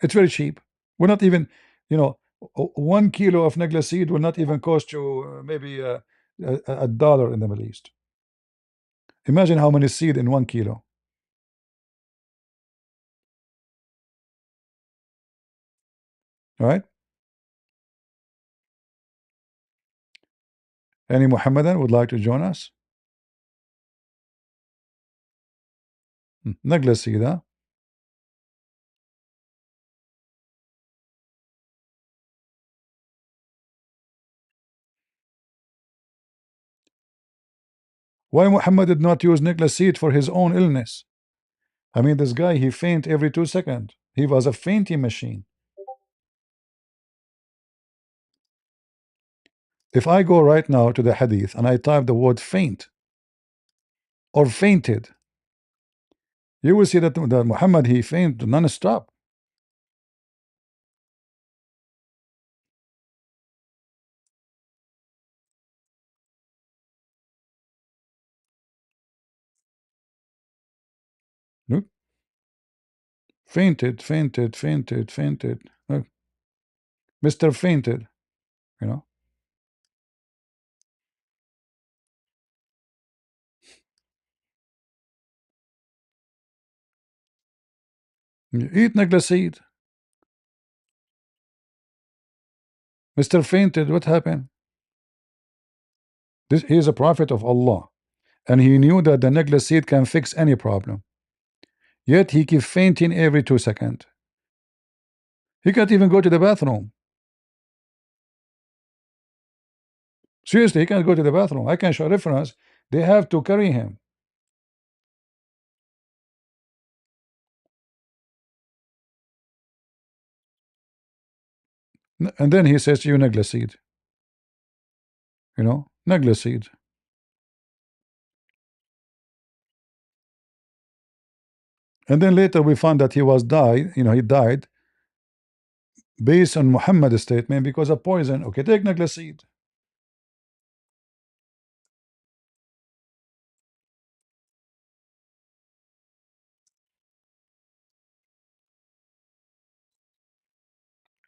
It's very cheap. We're not even, you know, 1 kilo of Nagla seed will not even cost you maybe a dollar in the Middle East. Imagine how many seed in 1 kilo. All right. Any Muhammadan would like to join us? Nagla seed, huh? Why Muhammad did not use Nagla seed for his own illness? I mean, this guy, he faint every 2 seconds. He was a fainting machine. If I go right now to the hadith and I type the word faint or fainted, you will see that Muhammad, he fainted non-stop. Look, fainted, fainted, fainted, fainted. Look, Mr. Fainted, you know. You eat Nagla seed. Mr. Fainted, what happened? He is a prophet of Allah, and he knew that the Nagla seed can fix any problem. Yet he keeps fainting every 2 seconds. He can't even go to the bathroom. Seriously, he can't go to the bathroom. I can show reference. They have to carry him. And then he says to you, Nagla seed. You know, Nagla seed. And then later we found that he was died, he died based on Muhammad's statement because of poison. Okay, take Naglaseed.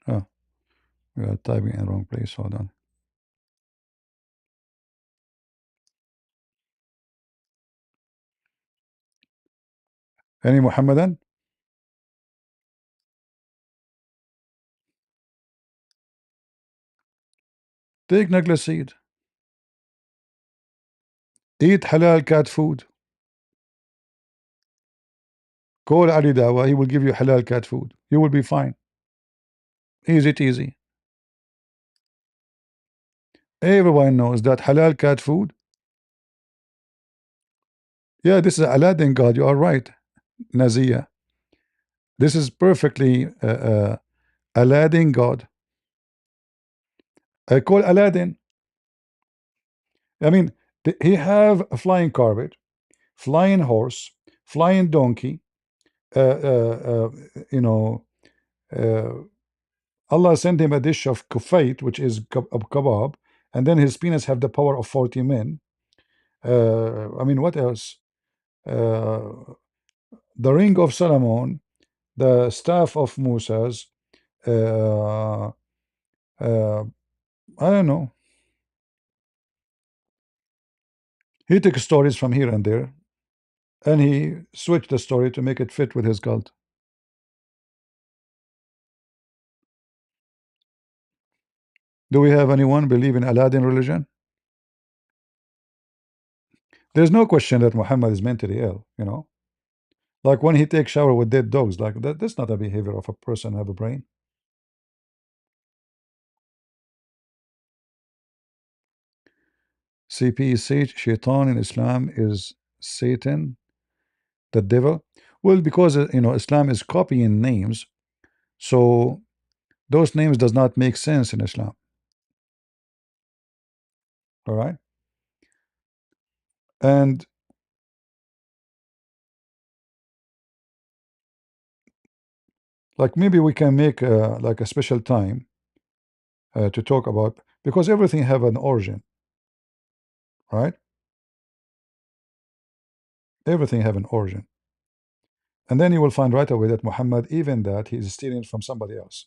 Oh, we are typing in the wrong place. Hold on. Any Muhammadan? Take Naglaseed. Eat halal cat food. Call Ali Dawa, he will give you halal cat food. You will be fine. Easy easy. Everyone knows that halal cat food. Yeah, this is Aladdin God. You are right, Nazia. This is perfectly Aladdin God. I call Aladdin. I mean, he have a flying carpet, flying horse, flying donkey. Uh, uh, uh, you know, uh, Allah sent him a dish of kufait, which is kebab, and then his penis have the power of 40 men. I mean, what else? Uh, the ring of Solomon, the staff of Moses. Uh, I don't know. He took stories from here and there, and he switched the story to make it fit with his cult. Do we have anyone believe in Aladdin religion? There's no question that Muhammad is mentally ill. Like when he takes shower with dead dogs, like that's not a behavior of a person who have a brain. CP says Shaitan in Islam is Satan, the devil. Well, because Islam is copying names, so those names does not make sense in Islam. All right, and like maybe we can make like a special time to talk about, because everything have an origin, right? Everything have an origin, and then you will find right away that Muhammad, even that he is stealing from somebody else.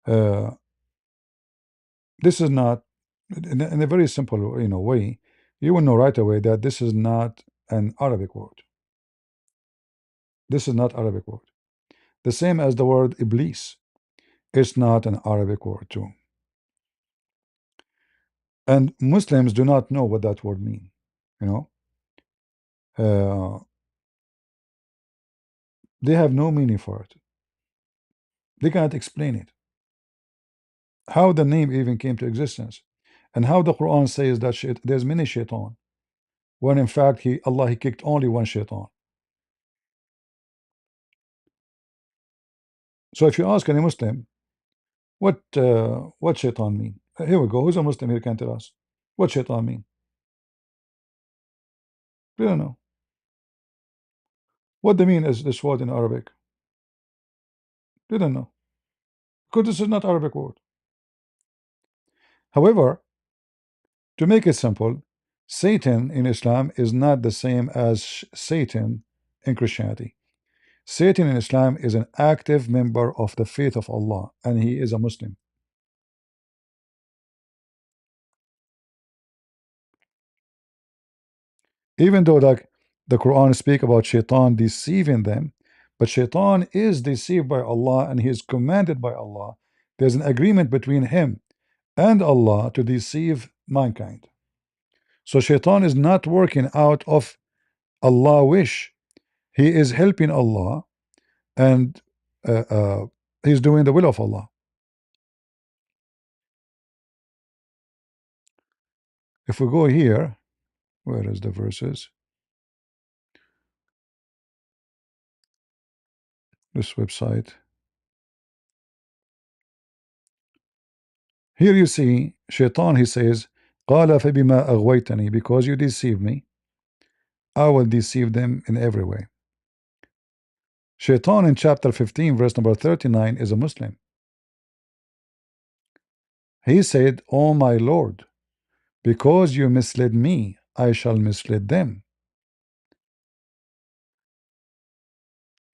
Uh, this is not in a very simple way. You will know right away that this is not an Arabic word. This is not Arabic word. The same as the word Iblis. It's not an Arabic word too. And Muslims do not know what that word means. You know, they have no meaning for it. They cannot explain it. How the name even came to existence, and how the Quran says that there's many shaitan, when in fact Allah he kicked only one shaitan. So if you ask any Muslim, what shaitan mean? Here we go. Who's a Muslim here can tell us what shaitan mean? We don't know. What they mean is this word in Arabic. They don't know, because this is not Arabic word. However, to make it simple, Satan in Islam is not the same as Satan in Christianity. Satan in Islam is an active member of the faith of Allah, and he is a Muslim. Even though like the Quran speak about Shaitan deceiving them, but Shaitan is deceived by Allah and he is commanded by Allah. There's an agreement between him and Allah to deceive mankind. So Shaitan is not working out of Allah wish. He is helping Allah, and uh, uh, he's doing the will of Allah. If we go here, where is the verses? This website. Here you see Shaitan, he says, قال فبما أغويتني, because you deceive me. I will deceive them in every way. Shaitan in chapter 15, verse number 39 is a Muslim. He said, "O my Lord, because you misled me, I shall mislead them."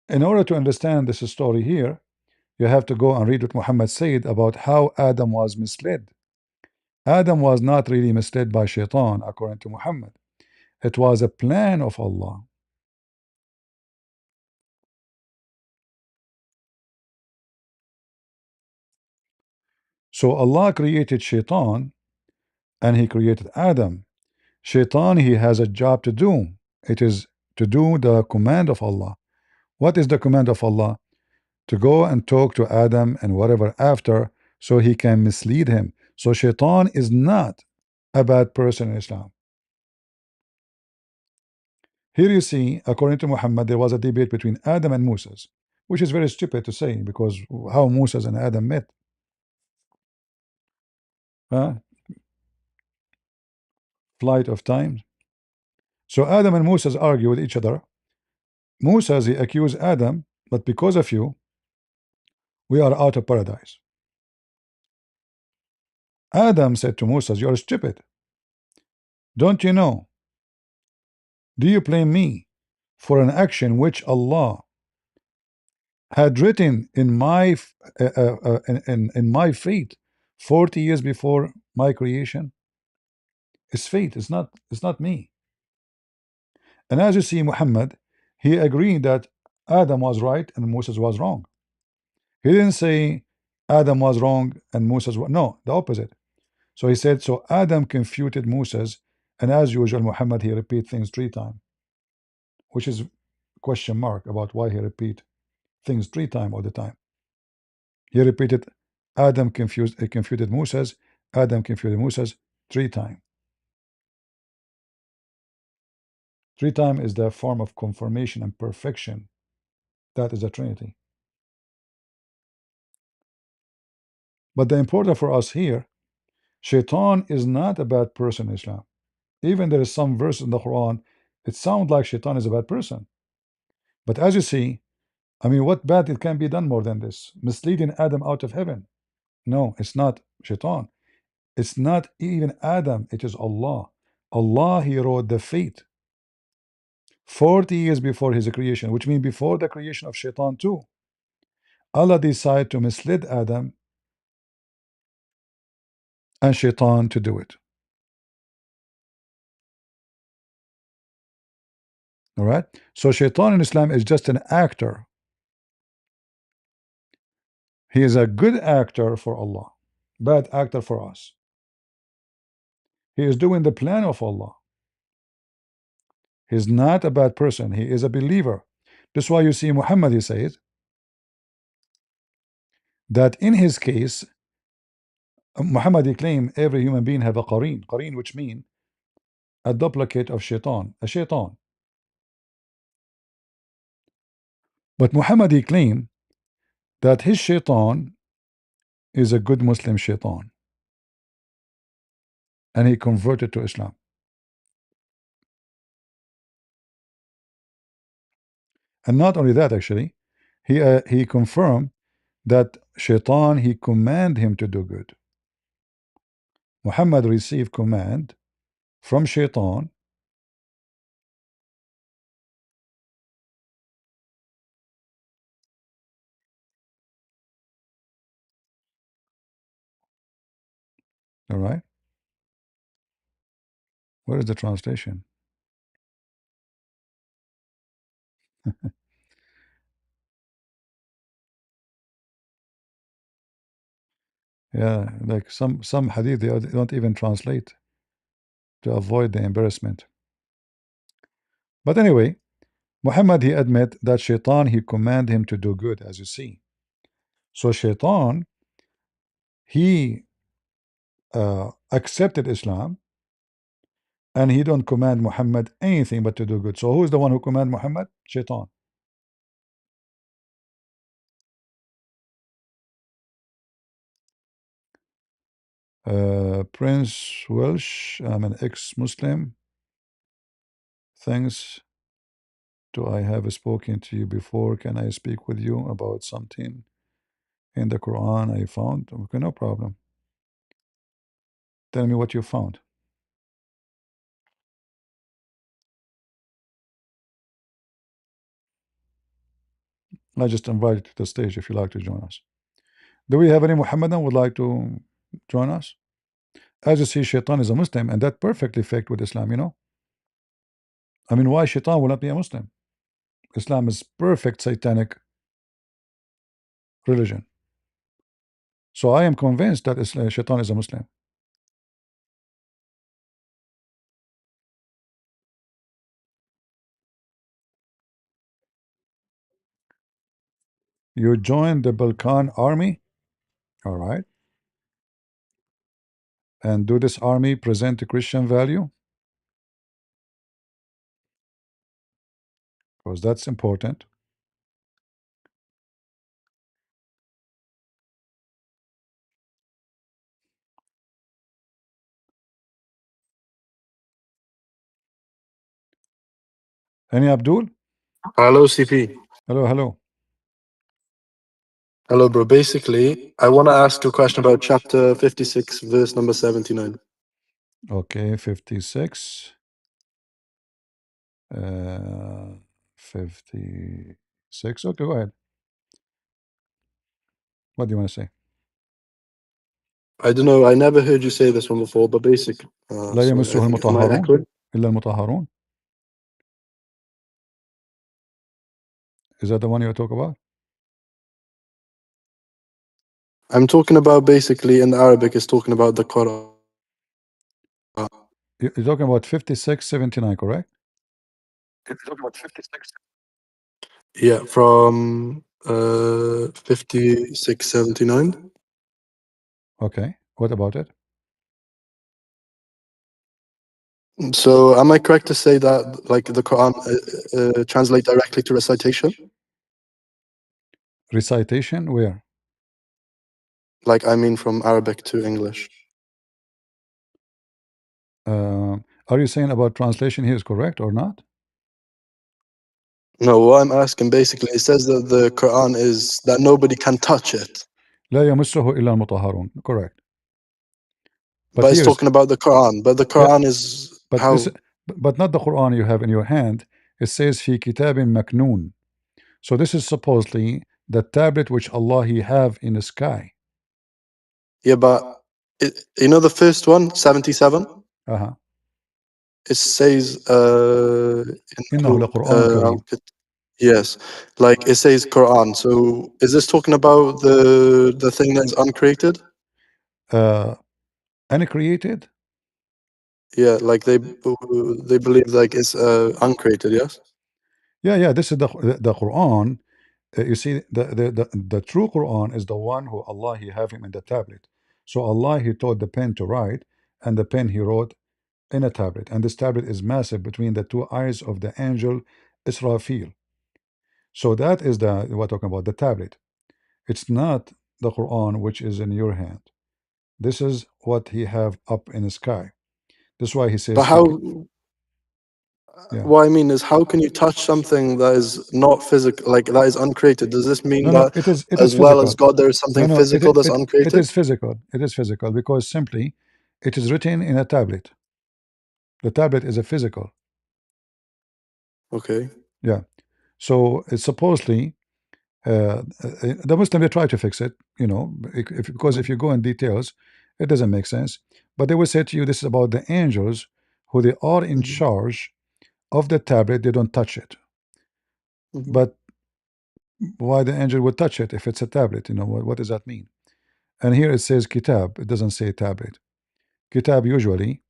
In order to understand this story here, you have to go and read what Muhammad said about how Adam was misled. Adam was not really misled by Shaitan, according to Muhammad. It was a plan of Allah. So Allah created Shaitan and He created Adam. Shaitan, he has a job to do. It is to do the command of Allah. What is the command of Allah? To go and talk to Adam and whatever after, so he can mislead him. So Shaitan is not a bad person in Islam. Here you see, according to Muhammad, there was a debate between Adam and Moses, which is very stupid to say, because how Moses and Adam met. Huh? Flight of time. So Adam and Moses argue with each other. Moses, he accused Adam, but because of you, we are out of paradise. Adam said to Moses, "You are stupid. Don't you know? Do you blame me for an action which Allah had written in my in my fate 40 years before my creation? It's fate. It's not me." And as you see, Muhammad, he agreed that Adam was right and Moses was wrong. He didn't say Adam was wrong and Moses was, no, the opposite. So he said, so Adam confuted Moses, and as usual, Muhammad, he repeat things 3 times, which is question mark about why he repeat things 3 times all the time. He repeated Adam confuted Moses, Adam confuted Moses 3 times. 3 times is the form of confirmation and perfection. That is the Trinity. But the important for us here, Shaitan is not a bad person in Islam. Even there is some verse in the Quran, it sounds like Shaitan is a bad person. But as you see, I mean, what bad it can be done more than this? Misleading Adam out of heaven. No, it's not Shaitan. It's not even Adam, it is Allah. Allah, He wrote the fate 40 years before His creation, which means before the creation of Shaitan too. Allah decided to mislead Adam and Shaitan to do it. All right. So Shaitan in Islam is just an actor. He is a good actor for Allah, bad actor for us. He is doing the plan of Allah. He is not a bad person. He is a believer. That's why you see Muhammad, he says that in his case, Muhammad, he claimed every human being have a qareen. Qareen, which mean a duplicate of shaitan, a shaitan. But Muhammad, he claimed that his shaitan is a good Muslim shaitan, and he converted to Islam. And not only that, actually, he confirmed that shaitan, he command him to do good. Muhammad received command from shaitan, all right. Where is the translation? Yeah, like some hadith, they don't even translate to avoid the embarrassment. But anyway, Muhammad, he admit that shaitan, he command him to do good, as you see. So shaitan, he accepted Islam, and he don't command Muhammad anything but to do good. So who is the one who command Muhammad? Shaitan. Prince Welsh, I'm an ex-Muslim. Thanks to I have spoken to you before. Can I speak with you about something in the Quran I found? Okay, no problem. Tell me what you found. I just invite you to the stage if you like to join us. Do we have any Muhammadan would like to join us? As you see, Shaitan is a Muslim, and that perfectly fit with Islam, you know? I mean, why Shaitan will not be a Muslim? Islam is perfect satanic religion. So I am convinced that Shaitan is a Muslim. You join the Balkan army, all right? And do this army present a Christian value? Because that's important. Any Abdul? Hello, CP. Hello, hello. Hello, bro. Basically, I want to ask a question about chapter 56, verse number 79. Okay, 56. 56. Okay, go ahead. What do you want to say? I don't know. I never heard you say this one before, but basic. لا So I يمسه think, am I المطهرون accurate? إلا المطهرون. Is that the one you talk about? I'm talking about basically in Arabic, it's talking about the Quran. You're talking about 5679, correct? Yeah, from 5679. Okay. What about it? So am I correct to say that like the Quran translate directly to recitation? Recitation? Where? Like I mean from Arabic to English. Are you saying about translation here is correct or not? No, what I'm asking basically, it says that the Quran is that nobody can touch it. لا يمسه إلا المطهرون. Correct. But But it's here is, talking about the Quran. But the yeah, Quran is but this, how? but not the Quran you have in your hand. It says في كتاب مكنون. So this is supposedly the tablet which Allah He have in the sky. Yeah, but you know the first one, 77. Uh-huh. It says إنه لقرآن كريم. yes, like it says Quran. So is this talking about the thing that is uncreated? Uncreated? Yeah, like they believe like it's uncreated. Yes. Yeah. This is the Quran. You see, the true Quran is the one who Allah He have him in the tablet. So Allah He taught the pen to write, and the pen He wrote in a tablet. And this tablet is massive between the two eyes of the angel Israfil. So that is the we're talking about the tablet. It's not the Quran which is in your hand. This is what He have up in the sky. That's why He But says, how? yeah. What I mean is, how can you touch something that is not physical, like that is uncreated? Does this mean No, that it is as well as physical. God, there is something No, physical that's it uncreated? is physical. It is physical because simply it is written in a tablet. The tablet is a physical. Okay. Yeah. So it's supposedly the Muslim they try to fix it, because if you go in details, it doesn't make sense. But they will say to you, this is about the angels who they are in Mhm. charge of the tablet. They don't touch it. Mhm. But why the angel would touch it if it's a tablet? What does that mean? And here it says kitab. It doesn't say tablet. Kitab usually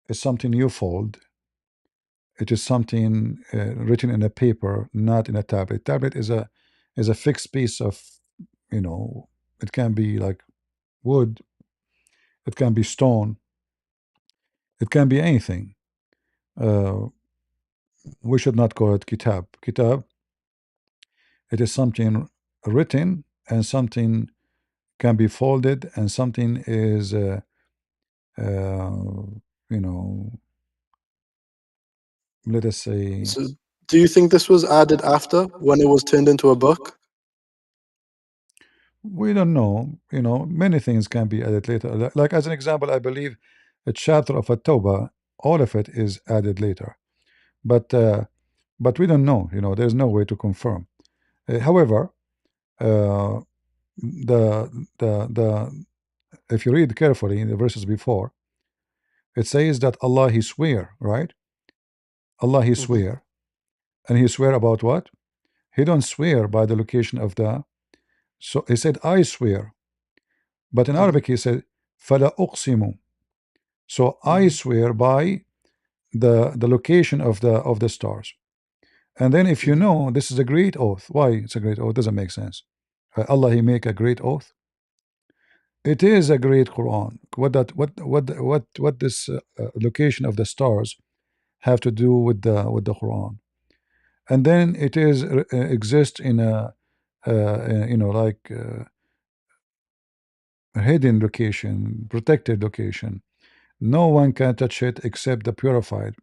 is something you fold. It is something written in a paper, not in a tablet. Tablet is a fixed piece of, it can be like wood, it can be stone, it can be anything. Uh, we should not call it kitab. Kitab, it is something written and something can be folded and something is, uh, you know, let us say, So, do you think this was added after when it was turned into a book? we don't know. Many things can be added later. Like as an example, I believe a chapter of At-Tawbah, all of it is added later. But we don't know. There's no way to confirm. However, uh, the the if you read carefully in the verses before, it says that Allah He swear, right? Allah He Hmm. swear, and He swear about what? He don't swear by the location of the. So He said, I swear, but in Hmm. Arabic He said, "Fala uqsimu." So I Hmm. swear by the location of the stars. And then if you Hmm. know this is a great oath, why it's a great oath doesn't make sense. Allah He make a great oath. It is a great Quran. What this location of the stars have to do with the Quran? And then it is exists in a hidden location, protected location. No one can touch it except the purified.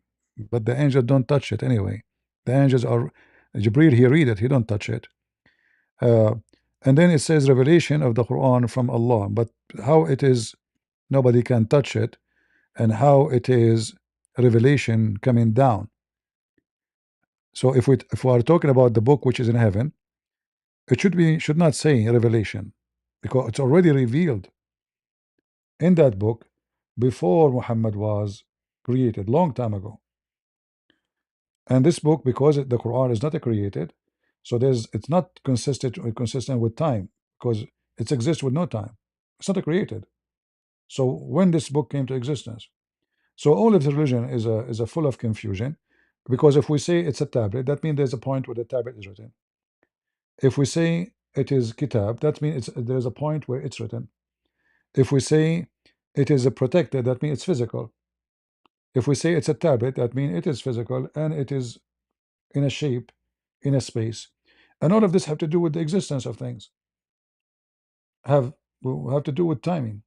But the angels don't touch it anyway. The angels are Jibril. He read it. He don't touch it. Uh, and then it says revelation of the Quran from Allah. But how it is, nobody can touch it, and how it is revelation coming down. So if we are talking about the book which is in heaven, it should not say revelation, because it's already revealed in that book before Muhammad was created long time ago. And this book, because the Quran is not created, so it's not consistent with time, because it exists with no time. It's not created. So when this book came to existence, so all of the religion is a full of confusion, because if we say it's a tablet, that means there's a point where the tablet is written. If we say it is kitab, that means there's a point where it's written. If we say it is a protected, that means it's physical. If we say it's a tablet, that means it is physical and it is in a shape, in a space. And all of this have to do with the existence of things, have have to do with timing.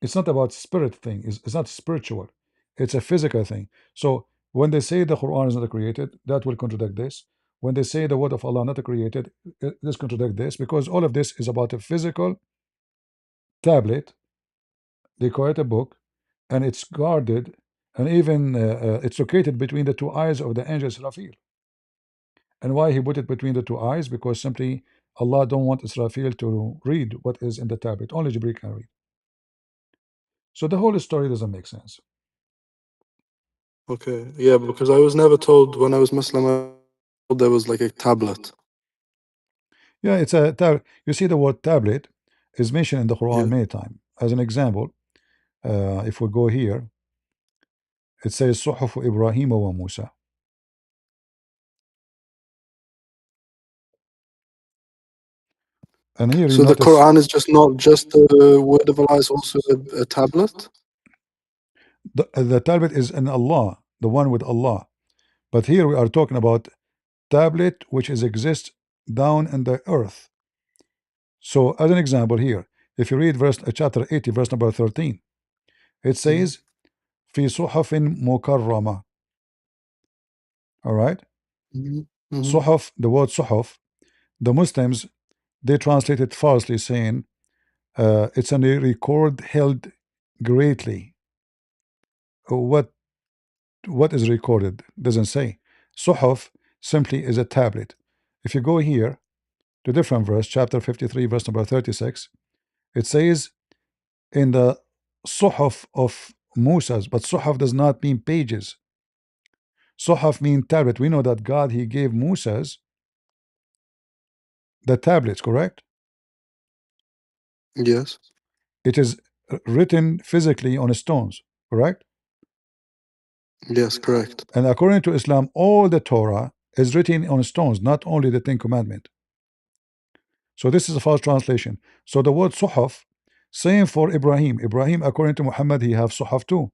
It's not about spirit thing. It's not spiritual. It's a physical thing. So when they say the Quran is not created, that will contradict this. When they say the word of Allah not created, this contradict this, because all of this is about a physical tablet. They call it a book, and it's guarded, and even it's located between the two eyes of the angel Israfil. And why he put it between the two eyes? Because simply Allah don't want Israfil to read what is in the tablet. Only Jibril can read. So the whole story doesn't make sense. Okay, yeah, because I was never told when I was Muslim, I was told there was like a tablet. Yeah, it's a you see the word tablet is mentioned in the Quran Yeah. many times. As an example, if we go here, it says صحف إبراهيم وموسى. And here you So the notice Quran is just not just the word of Allah, is also a tablet. the tablet is in Allah, the one with Allah. But here we are talking about tablet which is exists down in the earth. So as an example here, if you read chapter 80, verse number 13, it Mm-hmm. says في صحف مكرمة. All right? Mm-hmm. Suhuf, the word suhuf, the Muslims, they translate it falsely, saying it's a record held greatly. What is recorded? Doesn't say. Suhuf simply is a tablet. If you go here to different verse, chapter 53, verse number 36, it says in the suhuf of Musa's, but suhuf does not mean pages. Suhaf mean tablet. We know that God He gave Musa's the tablets, correct? Yes. It is written physically on stones, correct? Yes, correct. And according to Islam, all the Torah is written on stones, not only the Ten Commandments. So this is a false translation. So the word suhaf, same for Ibrahim. Ibrahim, according to Muhammad, he have suhaf too,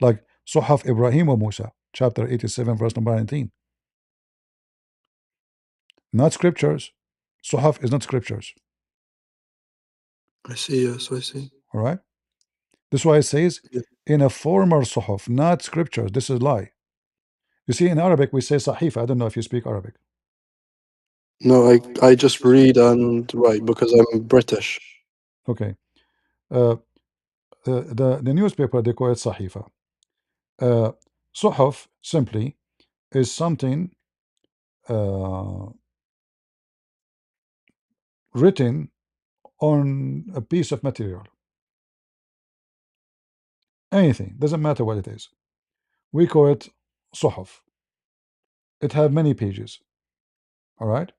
like suhaf Ibrahim or Musa, chapter 87, verse number 19. Not scriptures. Suhaf is not scriptures. I see. Yes, I see. All right. This is why it says Yeah. in a former suhaf, not scriptures. This is lie. You see, in Arabic we say sahifa. I don't know if you speak Arabic. No, I just read and write because I'm British. Okay. The newspaper, they call it sahifa. Suhuf simply is something uh, written on a piece of material. Anything, doesn't matter what it is. We call it suhuf. It have many pages. All right.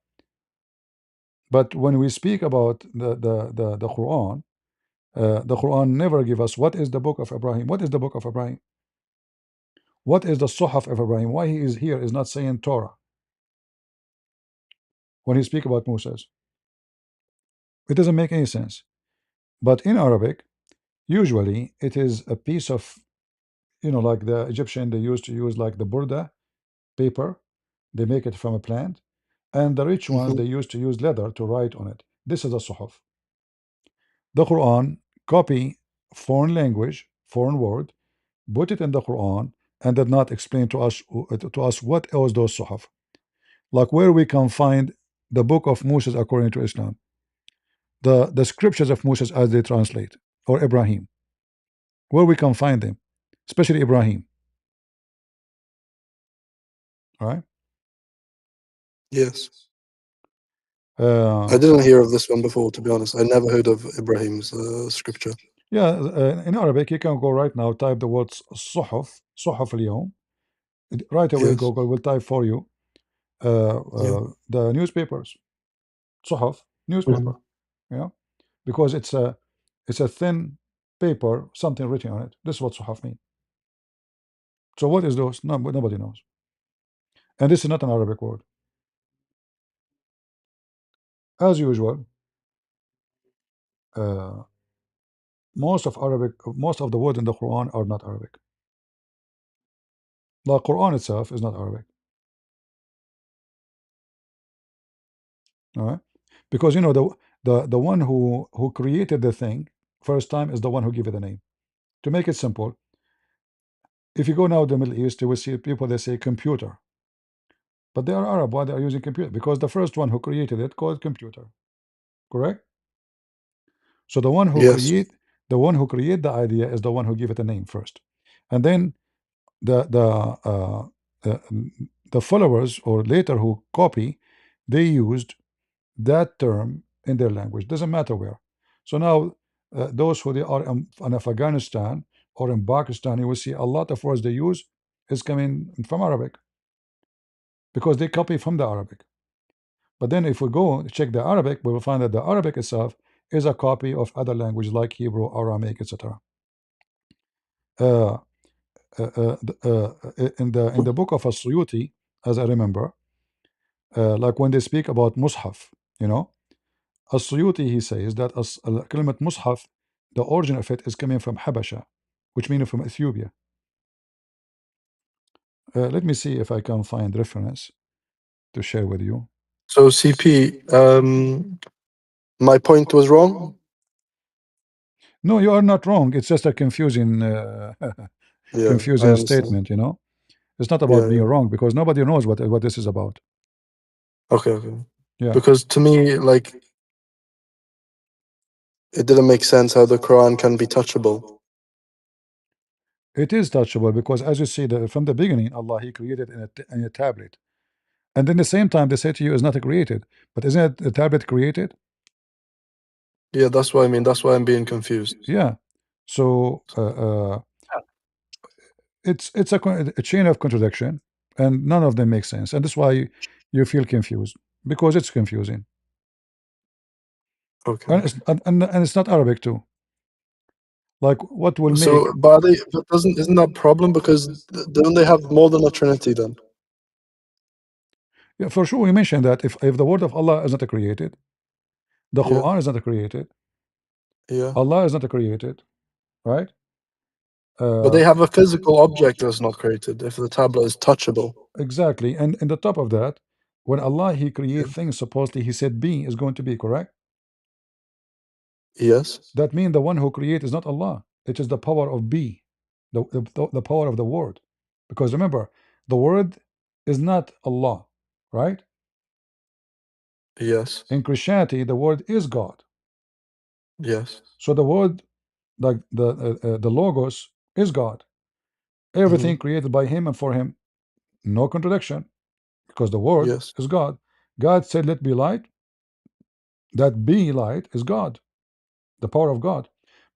But when we speak about the Quran, the Quran never give us what is the book of Ibrahim. What is the book of Ibrahim? What is the Suhaf of Ibrahim? Why he is here is not saying Torah when he speak about Moses. It doesn't make any sense. But in Arabic, usually it is a piece of, like the Egyptian, they used to use like the burda paper. They make it from a plant. And the rich ones, Mhm. they used to use leather to write on it. This is a Suhaf. The Quran copy foreign language, foreign word, put it in the Quran, and did not explain to us what else those Suhaf. Like where we can find the book of Moses according to Islam, the scriptures of Moses as they translate, or Ibrahim, where we can find them, especially Ibrahim. All right. Yes. I Uh, didn't hear of this one before, to be honest. I never heard of Ibrahim's scripture. yeah, in Arabic, you can go right now, type the words Suhuf, Suhuf al right away, Yes. Google will type for you Yeah. the newspapers, Suhuf, Mhm. newspaper, you know, because it's a thin paper, something written on it. This is what Suhuf mean. So what is those? No, nobody knows. And this is not an Arabic word. As usual, uh, most of the words in the Quran are not Arabic. The Quran itself is not Arabic. All right, because the one who created the thing first time is the one who gave it a name. To make it simple, if you go now to the Middle East, you will see people they say computer, but they are Arab. Why they are using computer? Because the first one who created it called computer. Correct. So Yes. the one who create the idea is the one who give it a name first, and then uh, the followers or later who copy, they used that term in their language. Doesn't matter where. So now those who they are in Afghanistan or in Pakistan, you will see a lot of words they use is coming from Arabic because they copy from the Arabic. But then if we go check the Arabic, we will find that the Arabic itself is a copy of other languages like Hebrew, Aramaic, etc. Uh, in the book of As-Suyuti, as I remember, like when they speak about Mus'haf, you know, As-Suyuti, he says that kalimat Mus'haf, the origin of it is coming from Habasha, which means from Ethiopia. Let me see if I can find reference to share with you. So CP, my point was wrong. No, you are not wrong. It's just a confusing, Yeah, I confusing understand. statement. It's not about Yeah, being yeah. wrong because nobody knows what this is about. Okay, okay. Yeah, Because to me, like, it didn't make sense how the Quran can be touchable. it is touchable because, as you see, from the beginning, Allah He created in a tablet, and then the same time they say to you is not created, but isn't it the tablet created? Yeah, that's what I mean. That's why I'm being confused. Yeah. So it's a chain of contradiction, and none of them make sense, and that's why you feel confused because it's confusing, Okay. and it's not Arabic too. Like what will make? So, but isn't that problem because don't they have more than a Trinity then? Yeah, for sure, we mentioned that if the word of Allah is not created, the Yeah, Quran is not created, yeah. Allah is not created, right? But Uh, they have a physical object that's not created if the tablet is touchable. exactly, and in the top of that, when Allah He Yeah. create things, supposedly He said be is going to be correct. Yes. That means the one who create is not Allah. It is the power of be, the power of the word. Because remember, The word is not Allah, right? Yes. In Christianity, the word is God. Yes. So the word, like the logos, is God. Everything Hmm. created by Him and for Him, no contradiction, because the word Yes. is God. God said, "Let be light." That be light is God, the power of God.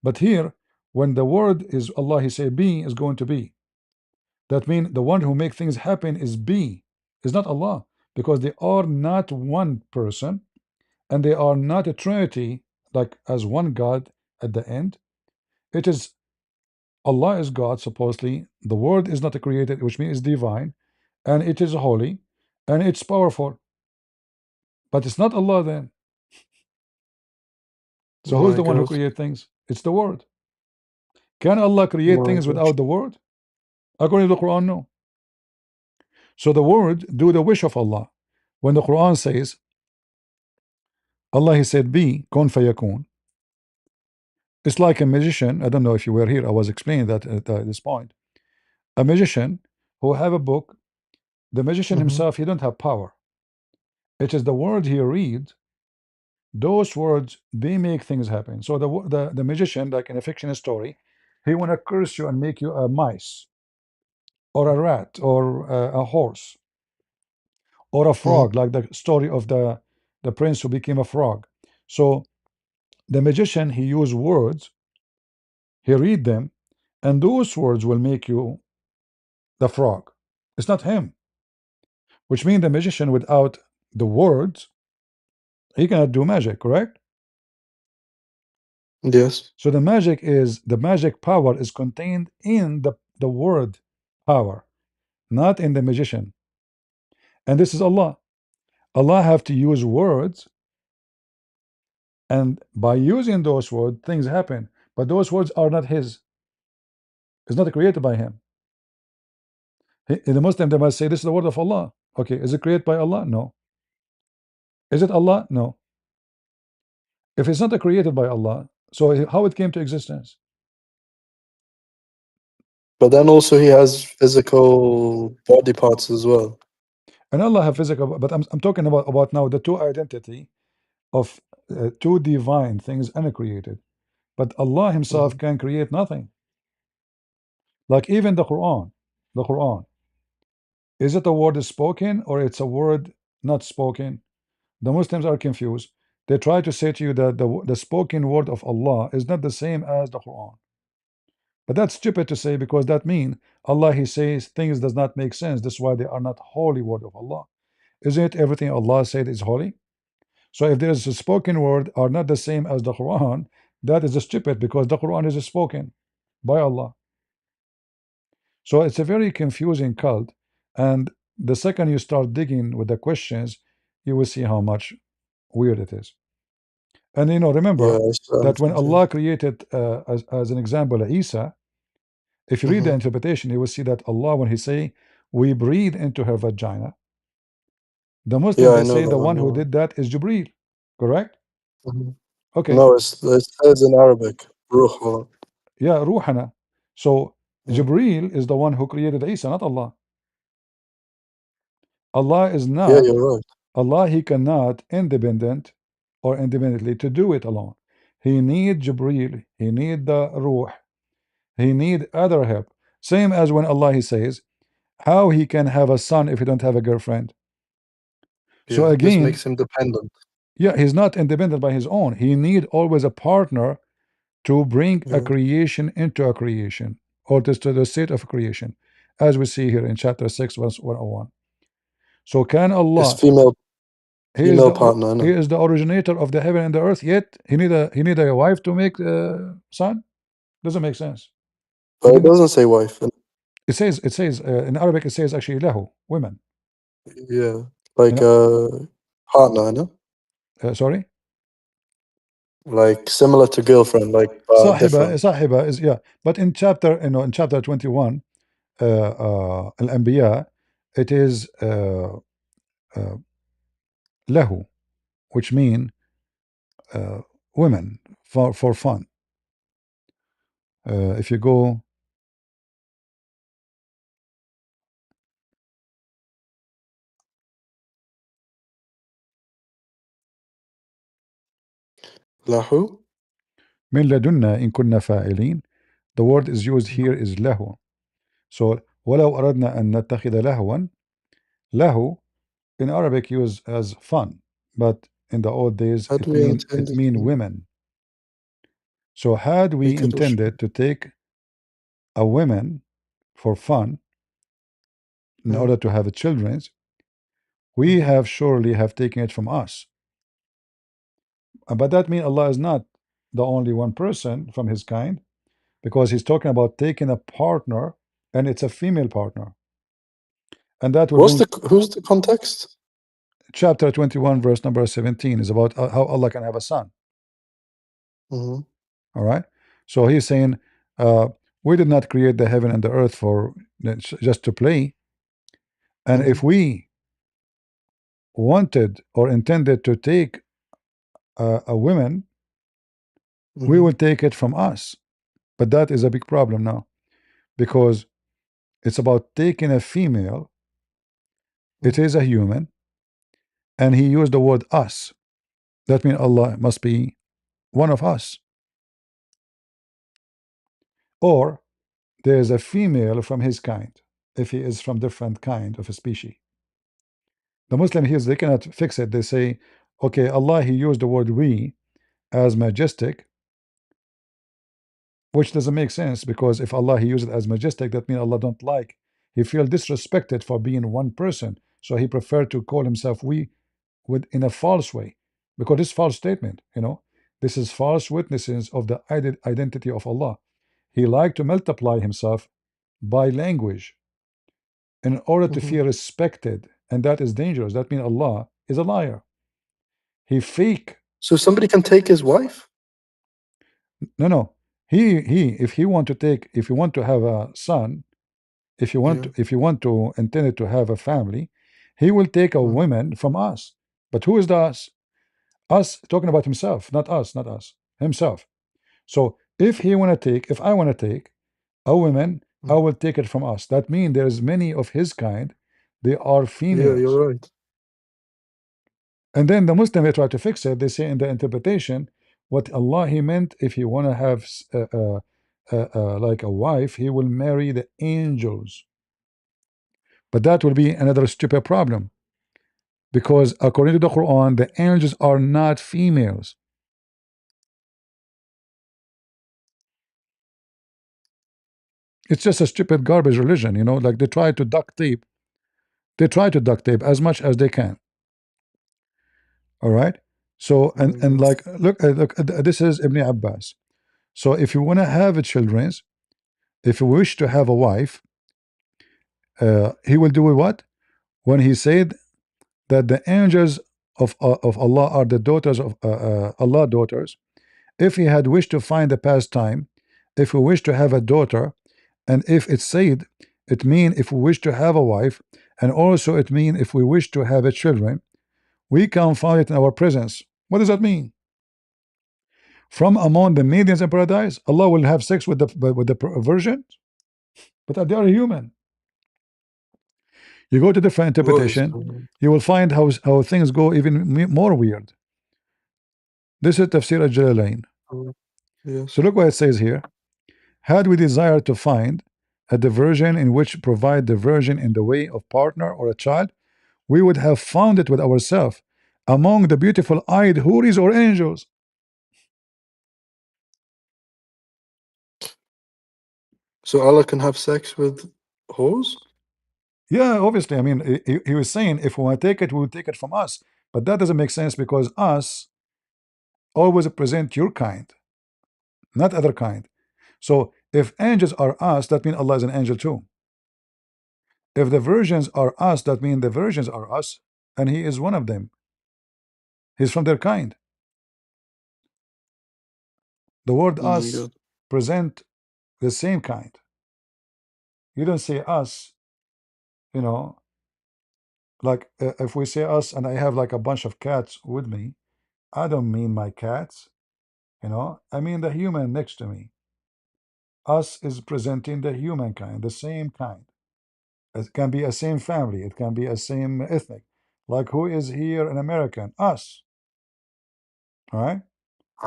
But here, when the word is Allah, He say be is going to be. That means the one who make things happen is be, is not Allah, because they are not one person and they are not a trinity, like as one God at the end. It is Allah is God, supposedly. The word is not created, which means it's divine, and it is holy, and it's powerful. But it's not Allah then. So who's My the one who God. create things? It's the word. Can Allah create My things gosh. without the word? According to the Quran, no. So the word do the wish of Allah. When the Quran says, Allah He said, be, kun fayakun. It's like a magician. I don't know if you were here. I was explaining that at this point. A magician who have a book. The magician Hmm. himself, he don't have power. It is the word he read. Those words, they make things happen. So the magician, like in a fictional story, he wanna curse you and make you a mice or a rat or a horse or a Hmm. frog, like the story of the prince who became a frog. So the magician, he use words, he read them, and those words will make you the frog. It's not him, which means the magician without the words, he cannot do magic, correct? Yes. So the magic power is contained in the word power, not in the magician. And this is Allah. Allah have to use words, and by using those words, things happen. But those words are not his. It's not created by him. In the Muslim, they must say this is the word of Allah. Okay, is it created by Allah? No. Is it Allah? No. If it's not created by Allah, so how it came to existence? But then also he has physical body parts as well. And Allah have physical, but I'm talking about now the two identity of two divine things uncreated. But Allah Hmm. Himself can create nothing. Like even the Quran, is it a word spoken or it's a word not spoken? The Muslims are confused. They try to say to you that the spoken word of Allah is not the same as the Quran. But that's stupid to say, because that means Allah He says things does not make sense. That's why they are not holy word of Allah. Isn't it everything Allah said is holy? So if there is a spoken word are not the same as the Quran, that is stupid, because the Quran is spoken by Allah. So it's a very confusing cult. And the second you start digging with the questions, you will see how much weird it is. And Yeah, remember it's that when confusing. Allah created, as an example, Isa, if you read the Hmm. interpretation, you will see that Allah, when He say, we breathe into her vagina, the Yeah, Muslims, I they know say that the one. one who Yeah. did that is Jibreel, correct? Hmm. Okay, No, it says in Arabic, Ruh. yeah, Ruhana. So Yeah. Jibreel is the one who created Isa, not Allah. Allah is Yeah, not, you're right. Allah, He cannot independent or independently to do it alone. He need Jibreel, He need the Ruh, He need other help. Same as when Allah He says, how He can have a son if He don't have a girlfriend? So Yeah, this again, makes him dependent. yeah, He's not independent by His own. He need always a partner to bring a Yeah. creation into a creation, or to the state of creation, as we see here in chapter 6, verse 101. So can His Allah, female partner, He no. is the originator of the heaven and the earth, yet he need a wife to make son? Doesn't make sense. He But it did not. doesn't say wife. It says in Arabic, it says actually lahu, women. Yeah, You like know, partner, no? sorry, Like similar to girlfriend, like sahiba. different. Sahiba is, yeah, but in chapter 21, al-anbiya, it is uh, lahu, which mean uh, women for fun. If you go lahu. من لدنا إن كنا فاعلين. The word is used here is له. So ولو أردنا أن نتخذ لهوا. له in Arabic used as fun, but in the old days Had we it intended mean to women. So had we make it a intended to take a woman for fun in order to have children, we have surely have taken it from us. But that means Allah is not the only one person from his kind, because he's talking about taking a partner, and it's a female partner. And that will bring who's the context? chapter 21, verse number 17 is about how Allah can have a son. Mm-hmm. All right. So he's saying, uh, we did not create the heaven and the earth for just to play. And if we wanted or intended to take a woman, we will take it from us. But that is a big problem now, because it's about taking a female. It is a human, and he used the word us. That means Allah must be one of us, or there is a female from his kind if he is from different kind of a species. The Muslim here, they cannot fix it. They say, okay, Allah, he used the word we as majestic, which doesn't make sense, because if Allah, he used it as majestic, that means Allah don't like. He feel disrespected for being one person, so he preferred to call himself we with in a false way, because this false statement, this is false witnesses of the identity of Allah. He liked to multiply himself by language in order to feel respected, and that is dangerous. That means Allah is a liar. He fake. So somebody can take his wife? No. He if he want to take, if you want to have a son, if you want to intend to have a family, he will take a woman from us. But who is the us? Us talking about himself, not us, not us, himself. So if I want to take a woman, I will take it from us. That means there's many of his kind, they are Yeah, females. you're right. And then the Muslim, they try to fix it. They say in the interpretation, what Allah he meant, if he want to have like a wife, he will marry the angels. But that will be another stupid problem, because according to the Quran, the angels are not females. It's just a stupid garbage religion, like they try to duct tape. They try to duct tape as much as they can. All right. So and like look, this is Ibn Abbas. So if you want to have children, if you wish to have a wife, he will do what? When he said that the angels of Allah are the daughters of Allah daughters. If he had wished to find a pastime, if we wish to have a daughter, and if it's said, it mean if we wish to have a wife, and also it mean if we wish to have a children, we can find it in our presence. What does that mean? From among the maidens in paradise, Allah will have sex with the virgins, but they are human. You go to different What is interpretation, going you will find how things go even more weird. This is Tafsir al-Jalalain. on? Yes. So look what it says here. Had we desired to find a diversion in which provide diversion in the way of partner or a child, we would have found it with ourselves among the beautiful eyed houris or angels. So Allah can have sex with whores? Yeah, obviously. I mean, he was saying if we want to take it, we will take it from us. But that doesn't make sense, because us always present your kind, not other kind. So if angels are us, that means Allah is an angel too. If the virgins are us, that means the virgins are us, and he is one of them. He's from their kind. The word Oh my us God. present the same kind. You don't say us, you know, like if we say us and I have like a bunch of cats with me, I don't mean my cats, I mean the human next to me. Us is presenting the human kind, the same kind. It can be a same family, it can be a same ethnic. Like who is here an American? Us. All right.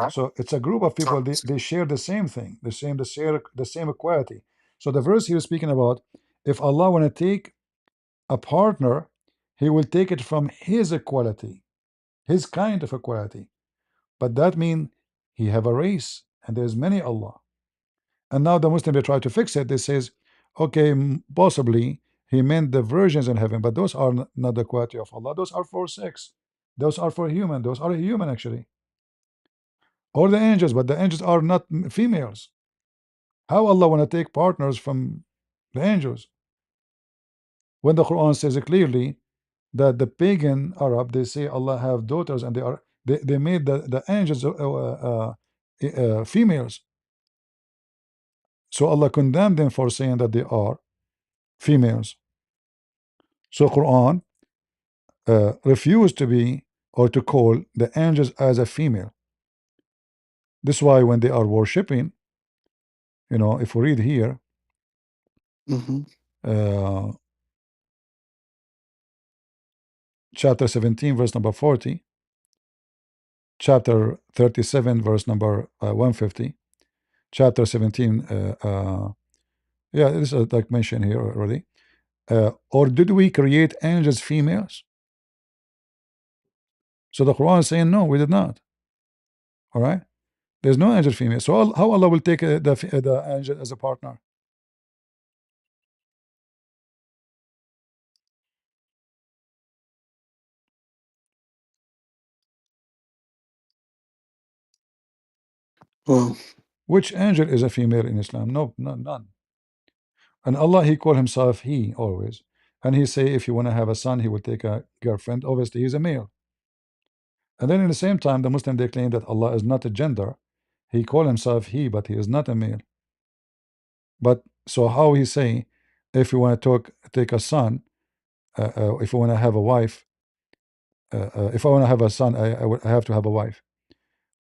So it's a group of people. They share the same thing, the same equality. So the verse he was speaking about, if Allah want to take a partner, He will take it from His equality, His kind of equality. But that means He have a race, and there's many Allah. And now the Muslim they try to fix it. They says, okay, possibly He meant the virgins in heaven, but those are not the quality of Allah. Those are for sex. Those are for human. Those are human actually, or the angels, but the angels are not females. How Allah want to take partners from the angels when the Quran says clearly that the pagan Arab they say Allah have daughters and they made the angels females. So Allah condemned them for saying that they are females. So Quran refused to be or to call the angels as a female. This is why when they are worshipping, if we read here, uh, chapter 17, verse number 40, chapter 37, verse number 150, chapter 17, yeah, this is like mentioned here already. Or did we create angels females? So the Quran is saying, no, we did not. All right? There's no angel female. So how Allah will take the angel as a partner? Well, Which angel is a female in Islam? No, none. And Allah, He call Himself He always. And He say if you want to have a son, He will take a girlfriend. Obviously, He's a male. And then in the same time, the Muslim they claim that Allah is not a gender. He call Himself He, but He is not a male. But so how He say, if you want to take a son, if you want to have a wife, if I want to have a son, I have to have a wife.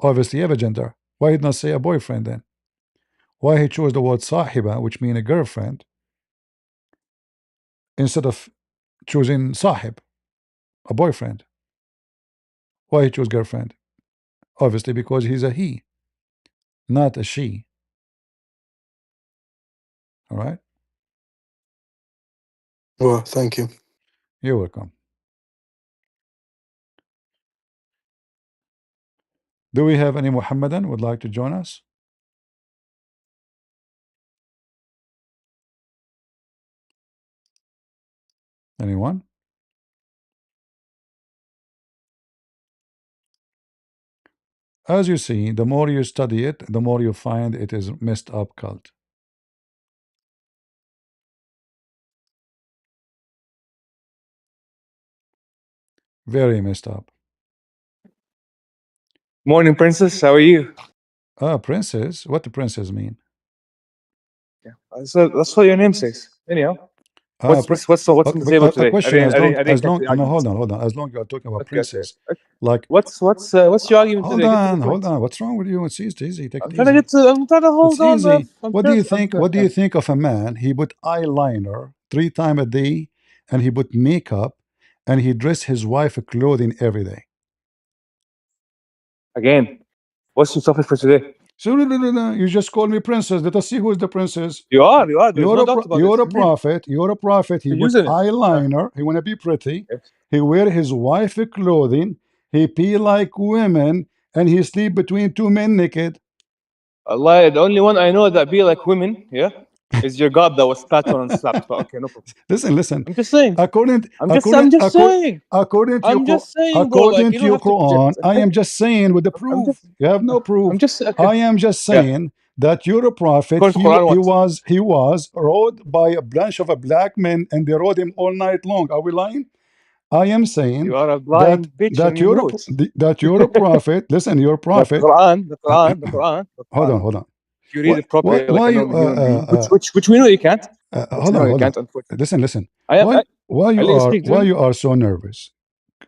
Obviously, you have a gender. Why did not say a boyfriend then? Why He chose the word sahiba, which means a girlfriend, instead of choosing sahib, a boyfriend? Why He chose girlfriend? Obviously, because He's a he, not a she. All right? well, thank you. You're welcome. Do we have any Muhammadan would like to join us? Anyone? As you see, the more you study it, the more you find it is messed up cult. Very messed up. Morning, princess. How are you? Princess? What do princess mean? So that's what your name says. Anyhow, what's Prin- what's on okay, the table a today? question I didn't as catch long the no, argument. hold on. As long as you are talking about Okay, okay. princess, like What's your argument today? Get to the hold point. on. What's wrong with you? It's easy. Take I'm it trying to easy. get to. I'm trying to hold It's on, bruv. easy. What do you think? What do you think of a man? He put eyeliner 3 times a day, and he put makeup, and he dress his wife clothing every day. Again, what's your topic for today? So no, you just call me princess. Let us see who is the princess. You are. There's no doubt about You're this. a Indeed, prophet. You're a prophet. He you're put using it. eyeliner. He want to be pretty. Yes. He wear his wife clothing. He pee like women, and he sleep between 2 men naked. Allah, the only one I know that be like women, yeah, is your God that was spat on and slapped. But okay, no problem. Listen. I'm just saying. According I'm just saying, bro. Like, according you to don't your have to Quran, project. I am just saying with the proof. You have no proof. I'm just okay. I am just Yeah. saying that you're a prophet. According to Quran, what? He was rode by a bunch of a black men, and they rode him all night long. Are we lying? I am saying You are a lying bitch and you know it. that you're a prophet. Listen, you're a The prophet. Quran. Hold on. If you read it properly, like Why a you normal human being, which we know you can't. Which we know you can't, unfortunately. Listen. I Why you are so nervous?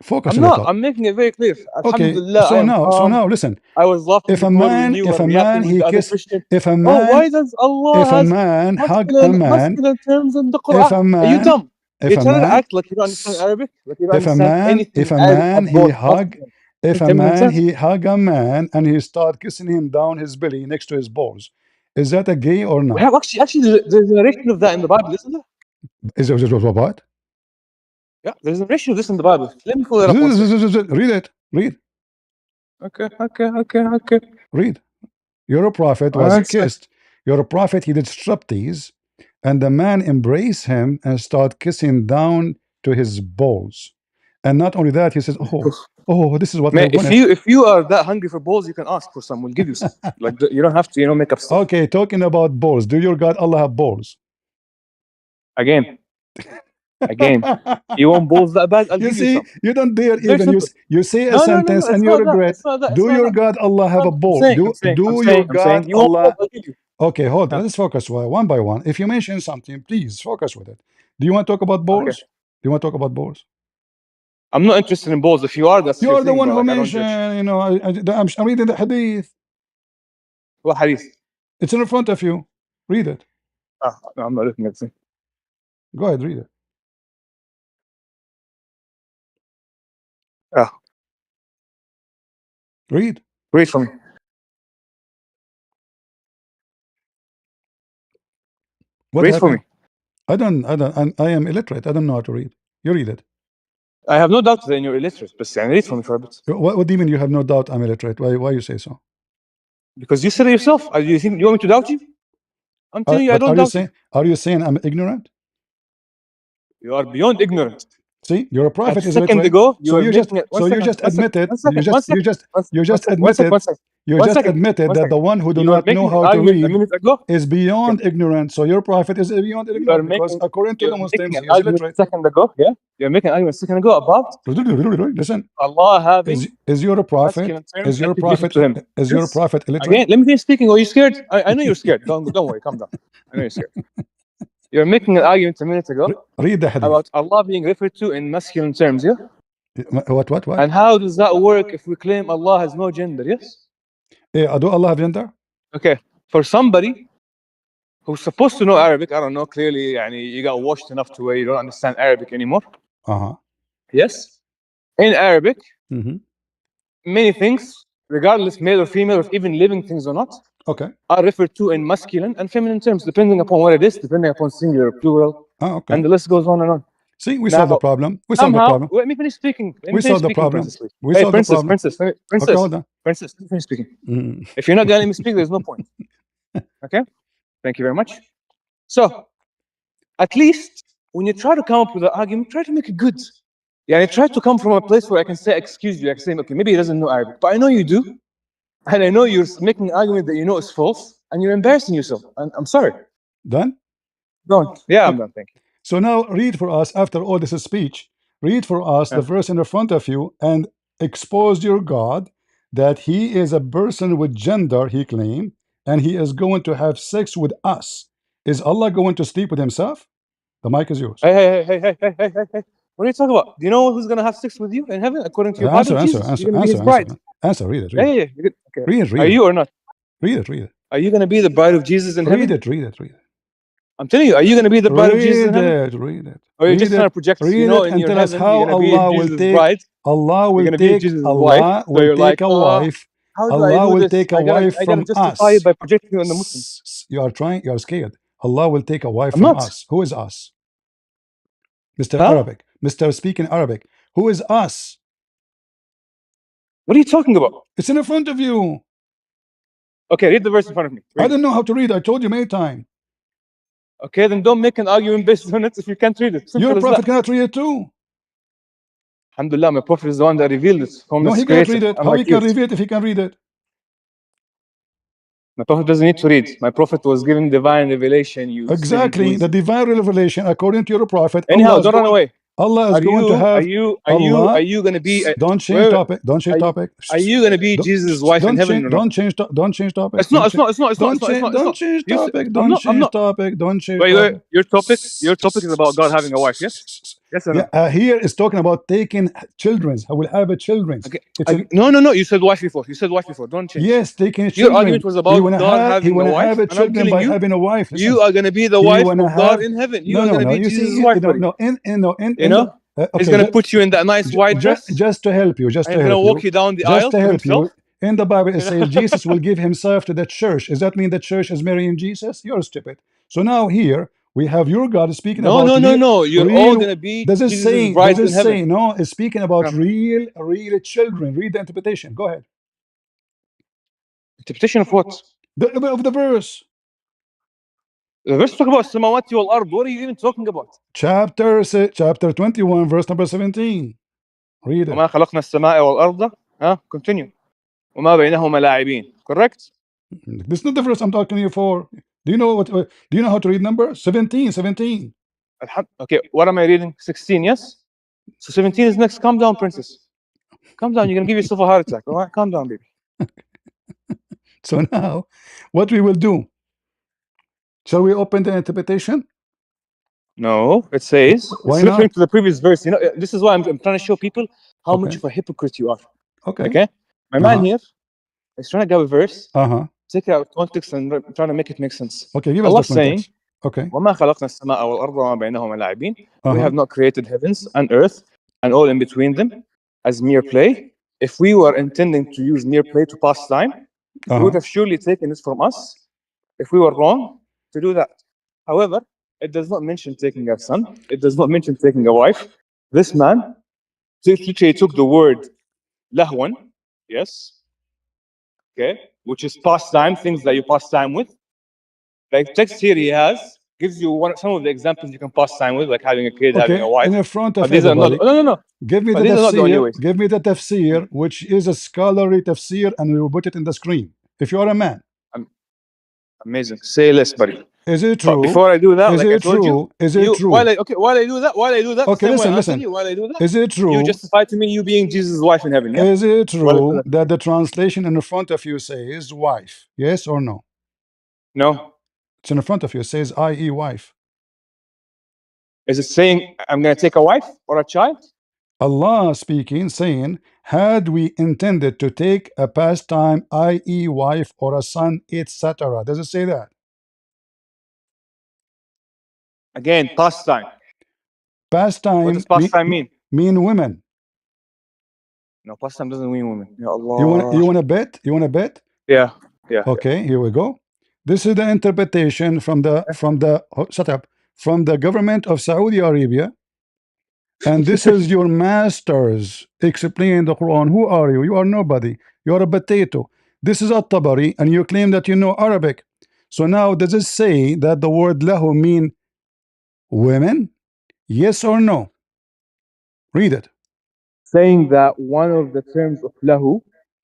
Focus I'm on the not. talk. I'm making it very clear. Okay, Alhamdulillah, I am so calm. now listen. I was laughing If a before when you were yapping with he the other kissed, Christian. if a Oh, man, why does Allah if a has man hug a man, masculine terms in the if Quran? a Are you man, dumb? if You're a trying to man, act like you don't understand Arabic, like you don't if a understand man, anything Arabic about he hug, masculine. If a It makes man sense. he hug a man and he start kissing him down his belly next to his balls, is that a gay or We not? have actually there's a narration of that in the Bible, isn't there? Is it what? Yeah, there's a narration of this in the Bible. Let me pull it up one second. Read it. Read. Okay. Read. Your prophet was One sec. kissed. Your prophet he did striptease, and the man embraced him and start kissing down to his balls. And not only that, he says, "Oh, this is what I Man, wanted." if you are that hungry for balls, you can ask for some. We'll give you some. Like you don't have to make up stuff. Okay, talking about balls. Do your God Allah have balls? Again, you want balls that bad? I'll You give you see, some. you don't dare Very even simple. you say a No. sentence and It's you not that. regret. It's not that. Do your God Allah have a ball? Do your I'm God saying. You want balls? Allah? I'll give you. Okay, hold on. Huh. Let's focus one by one. If you mention something, please focus with it. Do you want to talk about Okay. balls? Do you want to talk about balls? I'm not interested in balls. If you are, that's your You're the thing, one bro. who Like I don't judge. mentioned, you know, I'm reading the hadith. What hadith? It's in front of you. Read it. No, I'm not looking at it. Go ahead, read it. Read. Read for me. What Read for happened? me. I am illiterate. I don't know how to read. You read it. I have no doubt that you're illiterate, but read for me for a bit. What do you mean you have no doubt I'm illiterate? Why you say so? Because you said it yourself. Do you think you want me to doubt you? I'm telling you, I But don't doubt you. are you saying I'm ignorant? You are beyond ignorant. See, your A prophet is second illiterate. ago, you So were you just making it. so you just admitted One that the one who do second. not know You were how to making an argument a read minute ago. is beyond ignorant. So your prophet is beyond You are ignorant because according to the making Muslims an he is argument a illiterate. second ago. Yeah, you're making an argument a second ago about Listen, Allah having is your prophet masculine terms attributed to him. is your prophet illiterate? Again, let me finish speaking. Are you scared? I know you're scared. Don't worry. Calm down. I know you're scared. You're making an argument a minute ago Read the hadith. about Allah being referred to in masculine terms, yeah? What? And how does that work if we claim Allah has no gender, yes? Do Allah have gender? Okay, for somebody who's supposed to know Arabic, I don't know, clearly you got washed enough to where you don't understand Arabic anymore. Yes? In Arabic, many things, regardless male or female, or even living things or not, are referred to in masculine and feminine terms, depending upon what it is, depending upon singular or plural, and the list goes on and on. See, we solved the problem. Let me finish speaking. We solved the problem. Princess, hey, princess, Okay, hold on. Princess, let me finish speaking. If you're not gonna let me speak, there's no point. Okay? Thank you very much. So, at least when you try to come up with an argument, try to make it good. Yeah, I try to come from a place where I can say, excuse you, I can say, okay, maybe he doesn't know Arabic, but I know you do, and I know you're making an argument that you know is false, and you're embarrassing yourself. And I'm sorry. Done? Don't. Yeah, I'm done. Thank you. So now read for us, after all this speech, read for us the verse in the front of you and expose your God that he is a person with gender, he claimed, and he is going to have sex with us. Is Allah going to sleep with himself? The mic is yours. Hey. What are you talking about? Do you know who's going to have sex with you in heaven according to your Bible? Jesus. You're going to be his bride. Answer, read it. Yeah. Okay. Read it. Are you or not? Read it. Are you going to be the bride of Jesus in heaven? Read it. I'm telling you, are you going to be the bride of Jesus in heaven? Read it. Or you're just trying to project, read you know, it in and your tell us heaven, how you're going to be Allah will Jesus' take bride. Allah will take Allah will take a wife. How do Allah I do will this? take a wife I from gotta justify us. it by projecting it on the Muslims. You are scared. Allah will take a wife from us. Who is us? Mr. Arabic. Mr. Speaking Arabic. Who is us? What are you talking about? It's in front of you. Okay, read the verse in front of me. I don't know how to read. I told you many times. Okay, then don't make an argument based on it if you can't read it. Simple Your as prophet that. cannot read it too. Alhamdulillah, my prophet is the one that revealed it. No, he cannot read it. How he can read it if he can read it? My prophet doesn't need to read. My prophet was given divine revelation. Exactly, the divine revelation according to your prophet. Anyhow, don't run away. Allah is going to have. Are you going to be? Don't change topic. Don't change topic. Are you going to be Jesus' wife in heaven or not? Don't change topic. It's not. Don't change topic. Don't change topic. Don't change. Wait. Your topic is about God having a wife. Yes or no? Yeah, here is talking about taking children. I will have a children. Okay. No. You said wife before. Don't change. Yes, taking children. Your argument was about God having a wife. Have a children by having a wife. You are going to be the wife of God in heaven. You are going to be Jesus' wife. No. He's gonna put you in that nice white dress. Just to help you. Just and to he's help gonna walk you down the aisle Just to to help you. himself. In the Bible, it says Jesus will give himself to the church. Does that mean the church is marrying Jesus? You're stupid. So now here we have your God speaking No, about no. You're all gonna be Does it Jesus' say? brides Does it in heaven. say? No, it's speaking about Come. real children. Read the interpretation. Go ahead. Interpretation of what? Of the verse. The verse talk about samawati wal ard. What are you even talking about? Chapter 21, verse number 17. Read it. وما خلقنا السماء والأرض. Continue. وما بينهما لاعبين. Correct? This is not the verse I'm talking to you for. Do you know what? Do you know how to read numbers? 17. Okay, what am I reading? 16, yes? So 17 is next. Calm down, princess. Calm down. You're gonna give yourself a heart attack. All right, calm down, baby. So now, what we will do? Shall we open the interpretation? No, it says Why it's referring not? to the previous verse. You know, this is why I'm trying to show people how much of a hypocrite you are. Okay. My man here is trying to grab a verse, take it out of context, and trying to make it make sense. Okay, give Allah us the context. saying, Okay. وما خلقنا السماء والأرض وما بينهما لاعبين. We have not created heavens and earth and all in between them as mere play. If we were intending to use mere play to pass time, we would have surely taken it from us if we were wrong to do that. However, it does not mention taking a son. It does not mention taking a wife. This man literally took the word lahwan, yes, okay, which is pastime, things that you pass time with. Like text here he has gives you some of the examples you can pass time with, like having a kid, having a wife. In the front of but these everybody. are not, no. Give me but the these are not the only tafsir. ways. Give me the tafsir, which is a scholarly tafsir, and we will put it in the screen. If you are a man. Amazing. Say less, buddy. Is it true? But before I do that, is like it I told true? you, Is it true? While I do that, okay, listen. While I do that, is it true? You justify to me you being Jesus' wife in heaven, yeah? Is it true that the translation in front of you says wife? Yes or no? No. It's in front of you. It says i.e. wife. Is it saying I'm going to take a wife or a child? Allah speaking, saying, had we intended to take a pastime, i.e. wife or a son, etc. Does it say that? Again, pastime. Pastime. What does pastime mean? Mean women. No, pastime doesn't mean women. Ya Allah. You want to bet? You want to bet? Yeah. Okay, here we go. This is the interpretation from the government of Saudi Arabia. And this is your masters explaining the Quran. Who are you? You are nobody. You are a potato. This is At-Tabari, and you claim that you know Arabic. So now, does it say that the word lahu mean women? Yes or no? Read it. Saying that one of the terms of lahu,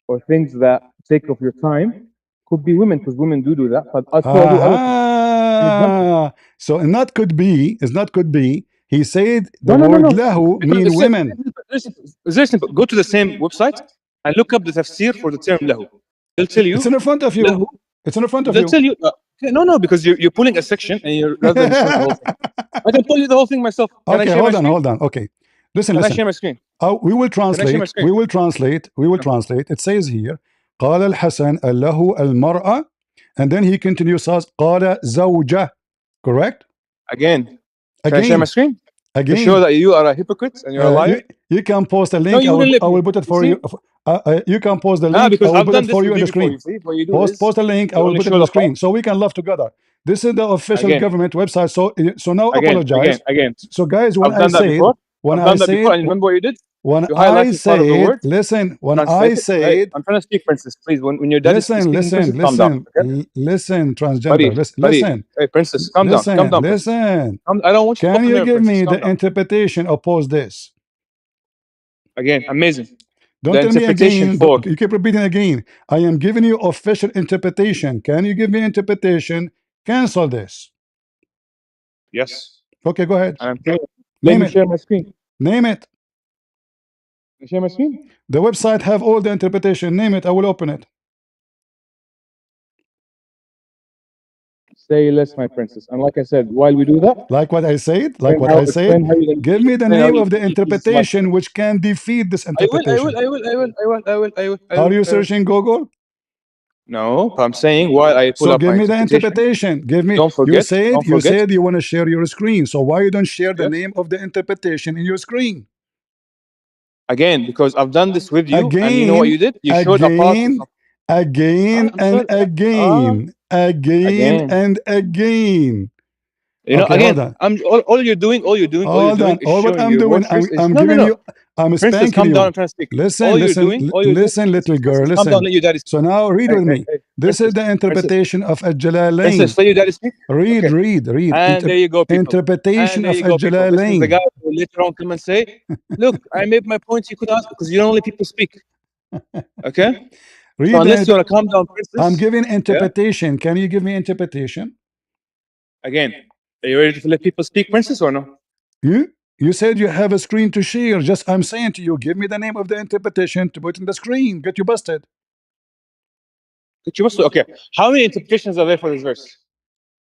or things that take of your time, could be women, because women do that. But so not could be. It's not could be. He said the word lahu mean women. Listen, go to the same website and look up the tafsir for the term lahu. They'll tell you. It's in front of you. Lahu, it's in front of they'll you. Tell you. No, because you're pulling a section and you're rather than showing the whole thing. I can tell you the whole thing myself. Can okay, hold on. Okay, listen. Can I share my screen? We will translate. We will translate. It says here, قال الحسن له المرأة, and then he continues as قال زوجة. Correct? Again. Can I share my screen? Again. To show that you are a hypocrite and you're a liar. You can post a link. No, I will put it for you. You can post the link. Because I will I've put done it for you in the screen. Post a link. I will put it in the screen so we can laugh together. This is the official government website. So now apologize. Again. So guys, when I've done that before. And remember what you did? When you I said, listen, when I said, I'm trying to speak, princess, please. When your dad is speaking, calm down. Okay? Listen, transgender, listen. Hey, princess, calm down. Listen. I don't want you to Can you give me the interpretation? Oppose this. Again, amazing. Don't tell me again. You keep repeating again. I am giving you official interpretation. Can you give me interpretation? Cancel this. Yes. Okay, go ahead. Let me share my screen. Name it. Can I share my screen? The website have all the interpretation. Name it. I will open it. Say less, my princess. And like I said, while we do that, like what I said, give me the name of the interpretation which can defeat this interpretation. I will. Are you searching Google? No, I'm saying while I pull so up give my me the interpretation. Give me. Don't forget. You said you want to share your screen. So why you don't share the name of the interpretation in your screen? Again, because I've done this with you, and you know what you did? You showed a part of again I'm and sorry. again, again Again. and again. You know, Okay, again, hold on. all you're doing Hold on. is All what showing I'm your doing, workers is I'm no, no, giving no. you, I'm Princess, spanking calm down. you. I'm trying to speak. Listen, listen, All you're doing, listen, little girl, Princess, calm down. listen. Let your daddy speak. So now read with me. This is Princess, the interpretation of Princess, Al-Jalalain. let your daddy speak. Read, Okay. read. And there you go, people. Interpretation And there of you go, people. This is the Al-Jalalain. guy who will later on come and say, look, I made my points. You could ask because you don't let people speak. Okay? So Read unless that. you want to calm down, Princess. I'm giving interpretation. Can you give me interpretation? Again, are you ready to let people speak, Princess, or no? You said you have a screen to share. Just I'm saying to you, give me the name of the interpretation to put in the screen. Get you busted. Okay. How many interpretations are there for this verse?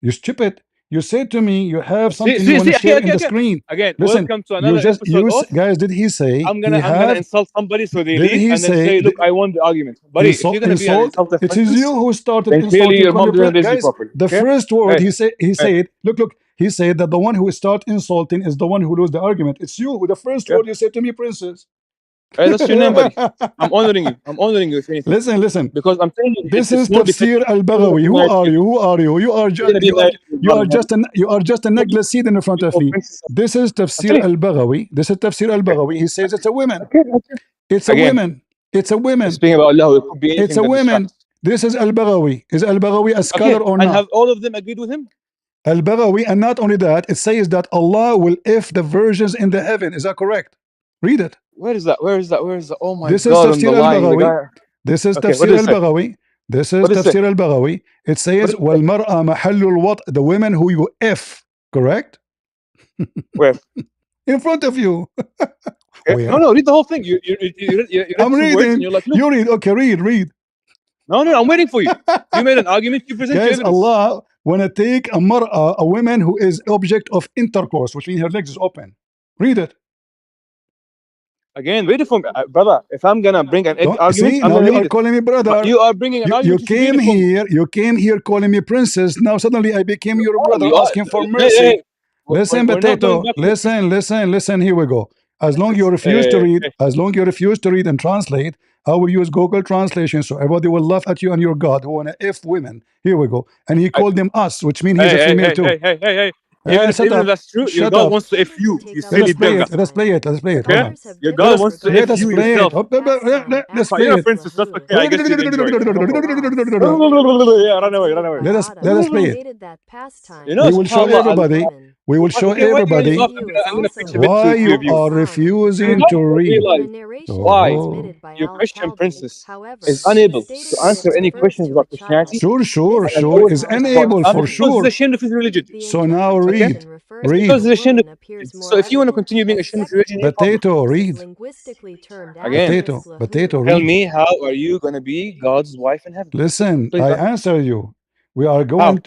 You stupid. You said to me you have something See, you want to share in okay. the screen. Again, Listen, welcome to you another just episode of guys. Did he say I'm he gonna have? insult somebody so they Did leave he and then say say, look, I won the argument. Buddy, if you're gonna be an insult? insultive It is princess, you who started then clearly insulting. your mom didn't raise you Guys, properly. the Okay? first word Hey, he said, look, he said that the one who start insulting is the one who lose the argument. It's you who the first word you said to me, princess. hey, that's your name, buddy. I'm honoring you. If anything. Listen. Because I'm telling you, This it's is more befitting. Tafsir al-Baghawi. Who are you? Who are you? You are just a necklace seed in front of me. This is Tafsir al-Baghawi. He says it's a woman. It's a woman. It's a woman. Speaking about Allah, it could be anything It's a that woman. distracts. This is al-Baghawi. Is al-Baghawi a scholar or and not? have all of them agreed with him? Al-Baghawi, and not only that, it says that Allah will if the virgins in the heaven. Is that correct? Read it. Where is that? Oh my This God, is Tafsir al-Baghawi. This is Tafsir al-Baghawi. This is Tafsir al-Baghawi. It says, وَالْمَرْأَ مَحَلُّ الْوَطْء, the women who you if, correct? Where? In front of you. Okay. No, read the whole thing. You read I'm some reading. words and you're like, look. You read. Okay, read. No, I'm waiting for you. You made an argument, you present your Guys, evidence. Allah wanna take a mar'a, a woman who is object of intercourse, which means her legs is open. Read it. Again, wait for me, brother. If I'm gonna bring an argument, see, I'm now gonna you read are it. calling me brother. But you are bringing an argument. You came here calling me princess. Now suddenly I became your brother, asking for mercy. Hey, listen, potato. Listen. Here we go. As long you refuse to read, and translate, I will use Google Translation, so everybody will laugh at you and your God who wanna if women. Here we go. And he called them us, which means he's a female too. Hey. Even if that's true, your God wants to if you silly beggar. Let's play it. Hold on. Your God wants to if you yourself. Let's play You're a it. princess, that's okay. I guess you'd enjoy it. Yeah, run away. Let us play it. You know, We will show everybody. We will show everybody I'm gonna preach a bit why to you you. are refusing to read. Why your Christian princess is unable to answer any questions about Christianity. Sure. Is unable for sure. Because he's ashamed of his religion. So now read. Because he's ashamed of it. So if you want to continue being ashamed of your religion, no problem. Potato, read. Again, Potato, tell read. me, how are you gonna be God's wife in heaven? Listen, Please, I answer you. We are going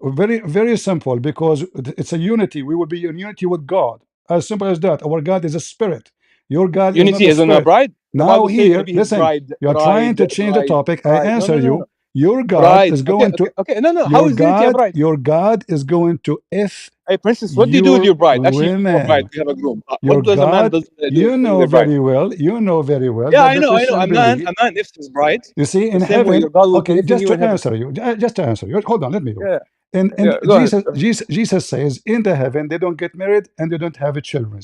very simple, because it's a unity. We will be in unity with God. As simple as that. Our God is a spirit. Your God unity is not a isn't a spirit. bride. Now here, listen, you are trying to change the topic. I answer you. Your God is going to. Okay. No. How is unity a bride? Your God is going to if. Hey, princess, what do you do with your bride? Actually, you have a bride. Women. You have a groom. Your What does a man God, do you know with a bride? very well. You know very well Yeah, that I the know. Christian A believe. man ifs his bride. You see, in The same way heaven. your God will do Okay, if you in heaven. just to answer you. Hold on, let me do. Yeah. And Go ahead. Jesus says in the heaven they don't get married and they don't have children.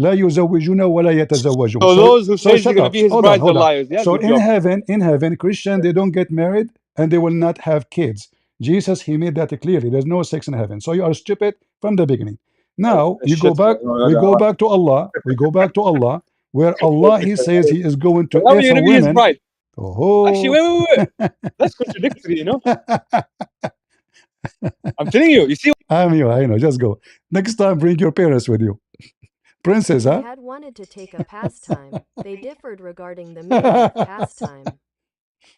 لا يزوجون ولا يتزوجون. So those who say shut you're gonna up. be his Hold brides are on. liars. Yeah, So good job. in heaven, Christian they don't get married and they will not have kids. Jesus, he made that clearly. There's no sex in heaven. So you are stupid from the beginning. Now you go back. We go back to Allah. Where Allah he says he is going to How are if you a gonna be his woman. bride? Oh. Actually, wait. That's contradictory, you know. I'm telling you. You see. I know. Just go. Next time, bring your parents with you. Princess, huh? They had wanted to take a pastime. They differed regarding the meaning of pastime.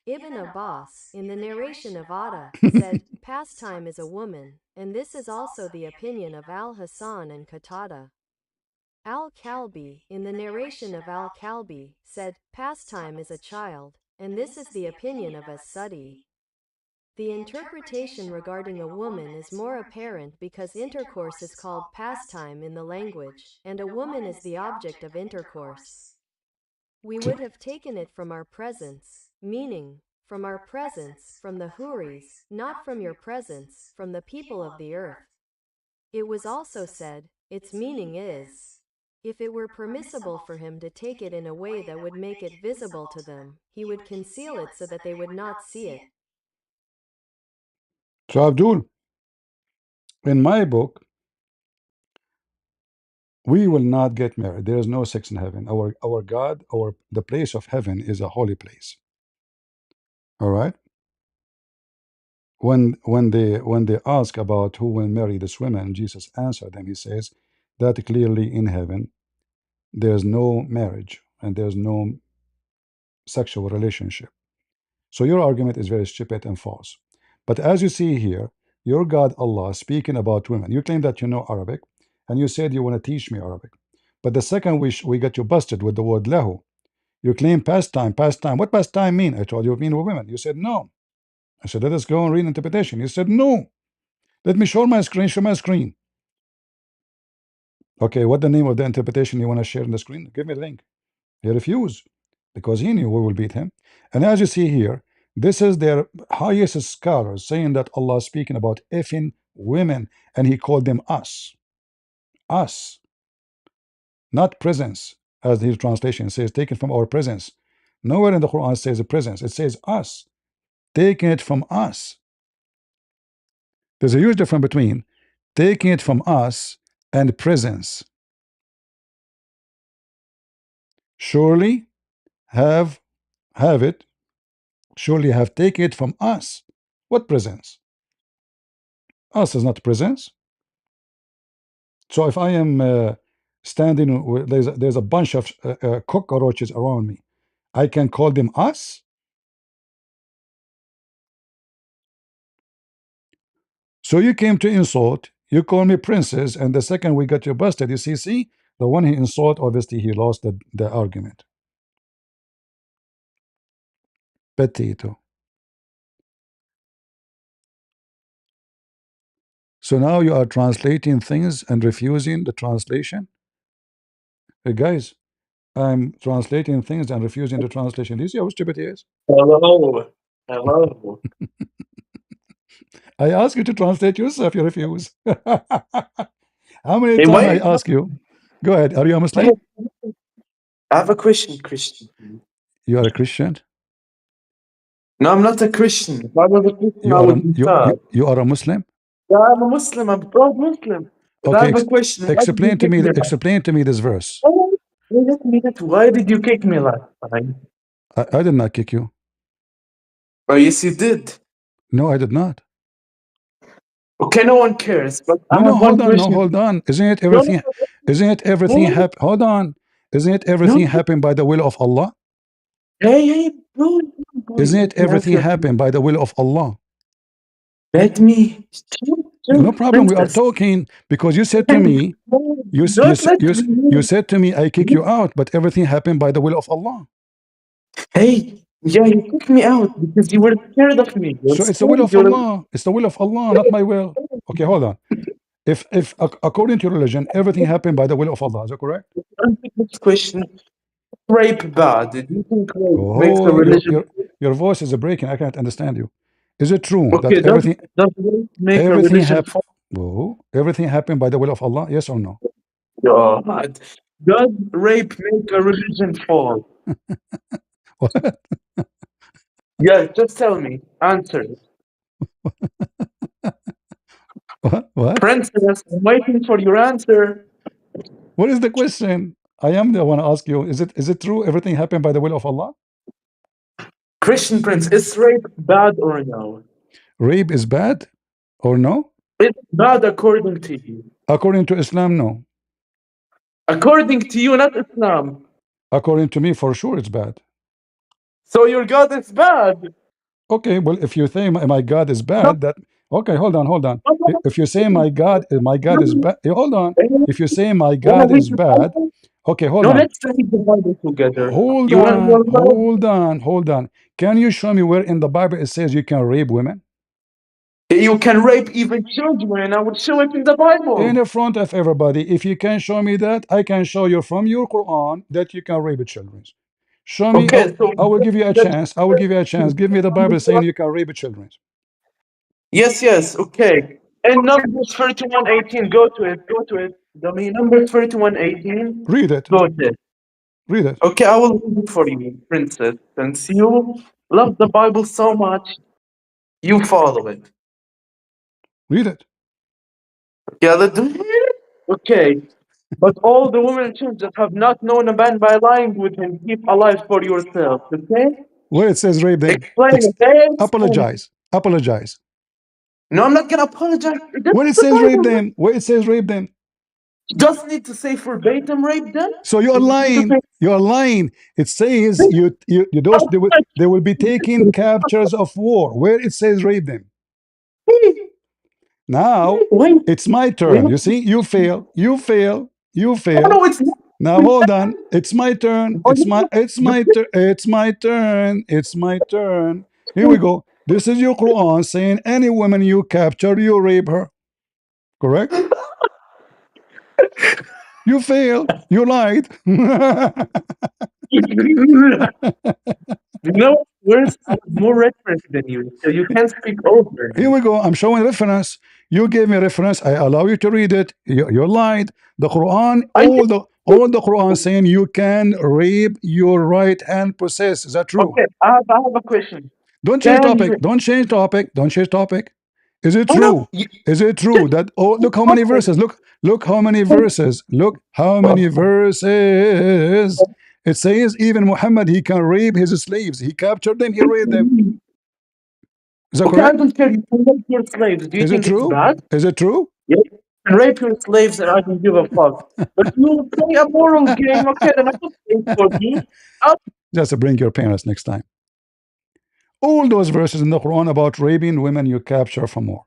Ibn Abbas, in the narration of Atta, said, pastime is a woman, and this is also the opinion of Al-Hasan and Qatada. Al-Kalbi, in the narration of Al-Kalbi, said, pastime is a child, and this is the opinion of As-Sudi. The interpretation regarding a woman is more apparent because intercourse is called pastime in the language, and a woman is the object of intercourse. We would have taken it from our presence, meaning, from our presence, from the Houris, not from your presence, from the people of the earth. It was also said, its meaning is, if it were permissible for him to take it in a way that would make it visible to them, he would conceal it so that they would not see it. So Abdul, in my book, we will not get married. There is no sex in heaven. Our God, the place of heaven is a holy place. All right. When they ask about who will marry this woman, Jesus answered them. He says that clearly in heaven there's no marriage and there's no sexual relationship. So your argument is very stupid and false. But as you see here, your God Allah speaking about women. You claim that you know Arabic, and you said you want to teach me Arabic. But the second we got you busted with the word lahu. You claim pastime, pastime. What pastime mean? I told you it mean with women. You said no. I said let us go and read interpretation. You said no. Let me show my screen. Show my screen. Okay, what the name of the interpretation you want to share on the screen? Give me the link. He refused because he knew we will beat him. And as you see here, this is their highest scholars saying that Allah is speaking about effing women, and he called them us, not presence, as his translation says, taken from our presence. Nowhere in the Quran says presence, it says us, taking it from us. There's a huge difference between taking it from us and presence. Surely have it, surely have taken it from us. What presence? Us is not presence. So if I am standing, there's a bunch of cockroaches around me, I can call them us. So you came to insult, you call me princess, and the second we got you busted, you see, the one he insult, obviously he lost the argument. Petito. So now you are translating things and refusing the translation. Hey guys, I'm translating things and refusing the translation. Do you see how stupid he is? Hello. Hello. I ask you to translate yourself, you refuse. How many Hey, times I why? ask you? Go ahead. Are you a Muslim? I have a question, Christian. You are a Christian? No, I'm not a Christian. If I was a Christian, You I are a would be sad. you are a Muslim? Yeah, I'm a Muslim. I'm a proud Muslim. But I Okay, have a question. Why did you explain to kick me me? explain to me this verse. Wait a minute. Why did you kick me last time? I did not kick you. Oh, yes, you did. No, I did not. Okay, no one cares. But I No, have one hold on, question. hold on. Isn't it No, everything? Isn't it everything no, happen? Hold on. Isn't it no. everything happen by the will of Allah? Hey, bro. Isn't Let it me everything answer. happen by the will of Allah? Let me. No problem. We are Princess. talking because you said to me, Don't let me. you said to me, I kick you out, but everything happened by the will of Allah. Hey, yeah, you kicked me out because you were scared of me. You're So it's the will scared. of Allah. It's the will of Allah, not my will. Okay, hold on. If according to religion, everything happened by the will of Allah, is that correct? Answer this question. Rape bad. Do you think rape makes a Oh, religion? your voice is breaking. I can't understand you. Is it true Okay, that does rape make a everything religion happened? fall? Oh, everything happened by the will of Allah? Yes or no? God. Does rape make a religion fall? What? Yeah, just tell me. Answer. What? Princess, I'm waiting for your answer. What is the question? I am the one to ask you. Is it true everything happened by the will of Allah? Christian Prince, is rape bad or no? Rape is bad or no? It's bad according to you. According to Islam, no. According to you, not Islam. According to me, for sure, it's bad. So your God is bad. Okay, well, if you say my God is No, bad, that okay, hold on, hold on. no, no, If you say my God is no, bad, hold on. no. If you say my Wanna God read is the bad, Bible? okay, hold No, on, let's read the Bible together. hold You want on, your love? hold on, hold on. Can you show me where in the Bible it says you can rape women? You can rape even children. I will show it in the In Bible. the front of everybody. If you can show me that, I can show you from your Quran that you can rape children. Show me. Okay, so I will give you a chance. I will give you a chance. Give me the Bible saying you can rape children. yes, okay. In Numbers 31:18, go to it. Dummy, Numbers 31:18, Read it. go to it. Read it. Okay, I will read it for you, princess. Since you love the Bible so much, you follow it. Read it. Yeah, let's do it. Okay. But all the women and children that have not known a man by lying with him, keep alive for yourself. Okay? Where it says rape them, Explain it. Explain it. apologize. Apologize. No, I'm not gonna apologize. That's When it the says rape Bible. them, where it says rape them. You just need to say verbatim rape them. So you are You just need to lying. You are lying. It says those they will be taking captures of war. Where it says rape them. Now wait, it's my wait. turn. You see, you fail. You fail. You Oh, fail. no, it's not. Now hold on. It's my turn. Oh, no. It's my turn. It's my turn. It's my turn. Here we go. This is your Quran saying any woman you capture, you rape her. Correct? You failed. You lied. No, words have more reference than you, so you can't speak over Here me. we go. I'm showing reference. You gave me reference. I allow you to read it. You lied. The Quran, I all the Quran saying you can rape your right hand possess. Is that true? okay. I have a question. Don't change Can topic. you? Don't change topic. Don't change topic. Is it Oh no, true? Is it true that look how many verses? Look how many verses. Look how many verses. It says even Muhammad he can rape his slaves. He captured them, he raped them. Is that okay, I correct? don't care. You can rape your slaves. Do you Is it think it's true? bad? Is it true? Yeah, you can rape your slaves, and I don't give a fuck. But you play a moral game, okay? Then I don't wait for you. Just bring your parents next time. All those verses in the Quran about raping women you capture from war.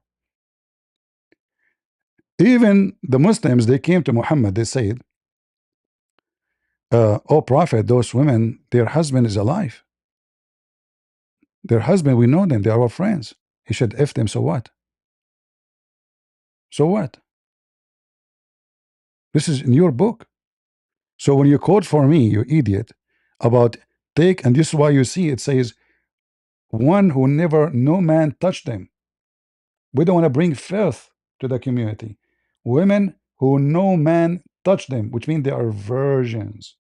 Even the Muslims, they came to Muhammad, they said, oh Prophet, those women, their husband is alive. Their husband, we know them, they are our friends. He should F them, so what? So what? This is in your book. So when you quote for me, you idiot, about take, and this is why you see it says, one who never, no man touched them. We don't want to bring filth to the community. Women who no man touched them, which means they are virgins.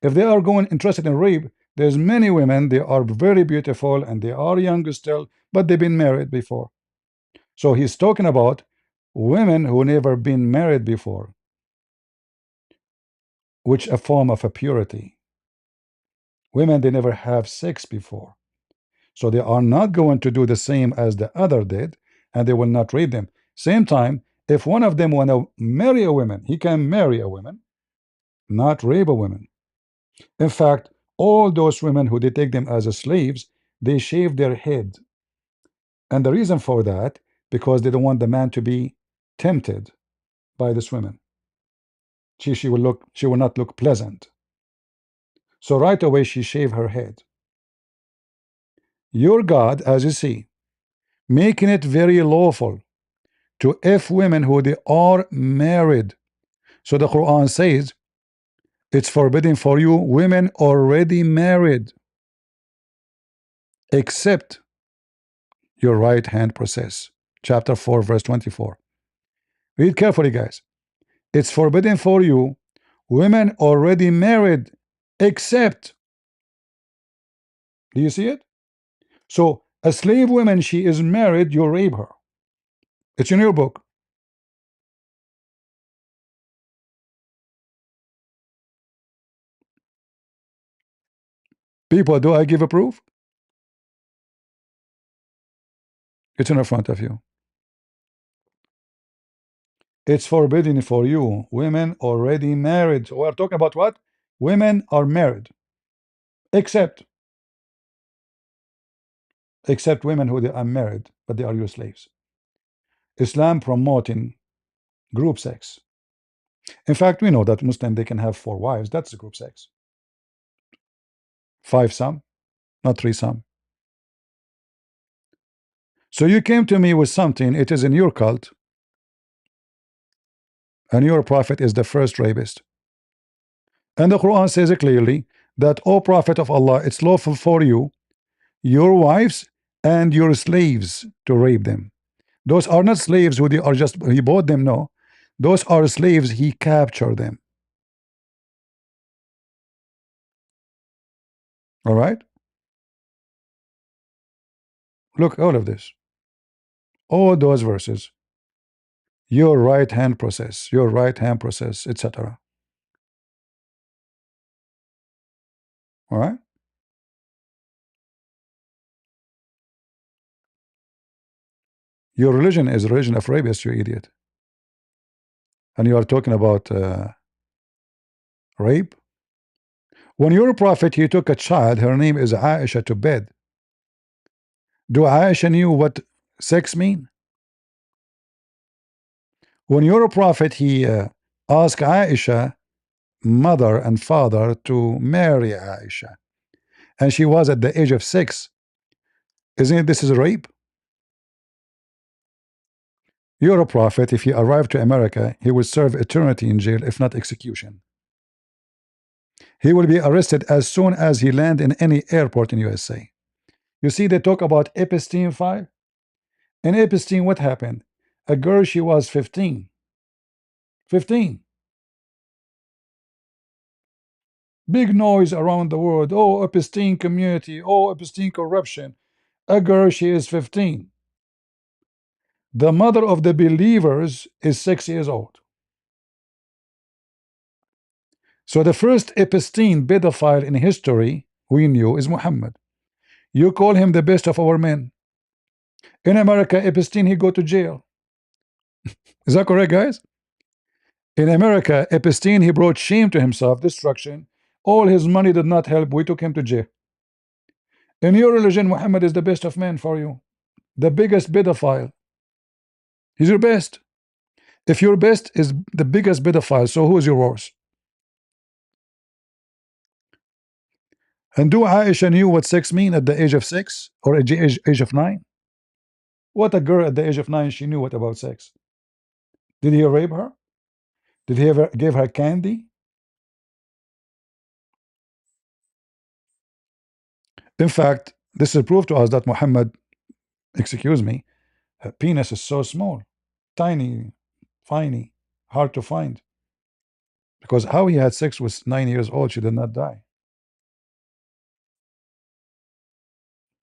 If they are going interested in rape, there's many women, they are very beautiful and they are young still, but they've been married before. So he's talking about women who never been married before, which a form of a purity. Women, they never have sex before. So they are not going to do the same as the other did, and they will not rape them. Same time, if one of them want to marry a woman, he can marry a woman, not rape a woman. In fact, all those women who they take them as slaves, they shave their head. And the reason for that, because they don't want the man to be tempted by this woman. She will not look pleasant. So right away she shave her head. Your God, as you see, making it very lawful to F women who they are married. So the Quran says it's forbidden for you women already married, except your right hand process. Chapter 4, verse 24. Read carefully, guys. It's forbidden for you women already married, except. Do you see it? So a slave woman, she is married, you rape her. It's in your book. People, do I give a proof? It's in front of you. It's forbidden for you women already married. So we're talking about what? Women are married, except women who they are married, but they are your slaves. Islam promoting group sex. In fact, we know that Muslim they can have 4 wives. That's group sex. 5 some, not 3 some. So you came to me with something. It is in your cult, and your prophet is the first rapist. And the Quran says it clearly that, O Prophet of Allah, it's lawful for you, your wives, and your slaves to rape them. Those are not slaves who they are just he bought them. No, those are slaves he captured them. All right. Look, all of this, all those verses, your right hand process, your right hand process, etc. All right. Your religion is a religion of rapists, you idiot. And you are talking about rape. When your prophet he took a child, her name is Aisha, to bed. Do Aisha knew what sex mean? When your prophet he asked Aisha mother and father to marry Aisha, and she was at the age of 6, isn't it this is rape? You're a prophet. If he arrived to America, he will serve eternity in jail, if not execution. He will be arrested as soon as he land in any airport in USA. You see, they talk about Epstein file. In Epstein, what happened? A girl, she was 15. 15. Big noise around the world. Oh, Epstein community. Oh, Epstein corruption. A girl, she is 15. The mother of the believers is 6 years old. So the first Epstein pedophile in history we knew is Muhammad. You call him the best of our men. In America, Epstein, he go to jail. Is that correct, guys? In America, Epstein, he brought shame to himself, destruction. All his money did not help. We took him to jail. In your religion, Muhammad is the best of men for you. The biggest pedophile. He's your best. If your best is the biggest pedophile, so who is your worst? And do Aisha knew what sex mean at the age of 6 or at the age of 9? What a girl at the age of 9, she knew what about sex. Did he rape her? Did he ever give her candy? In fact, this is proof to us that Muhammad, excuse me, penis is so small, tiny, tiny, hard to find. Because how he had sex with 9 years old, she did not die.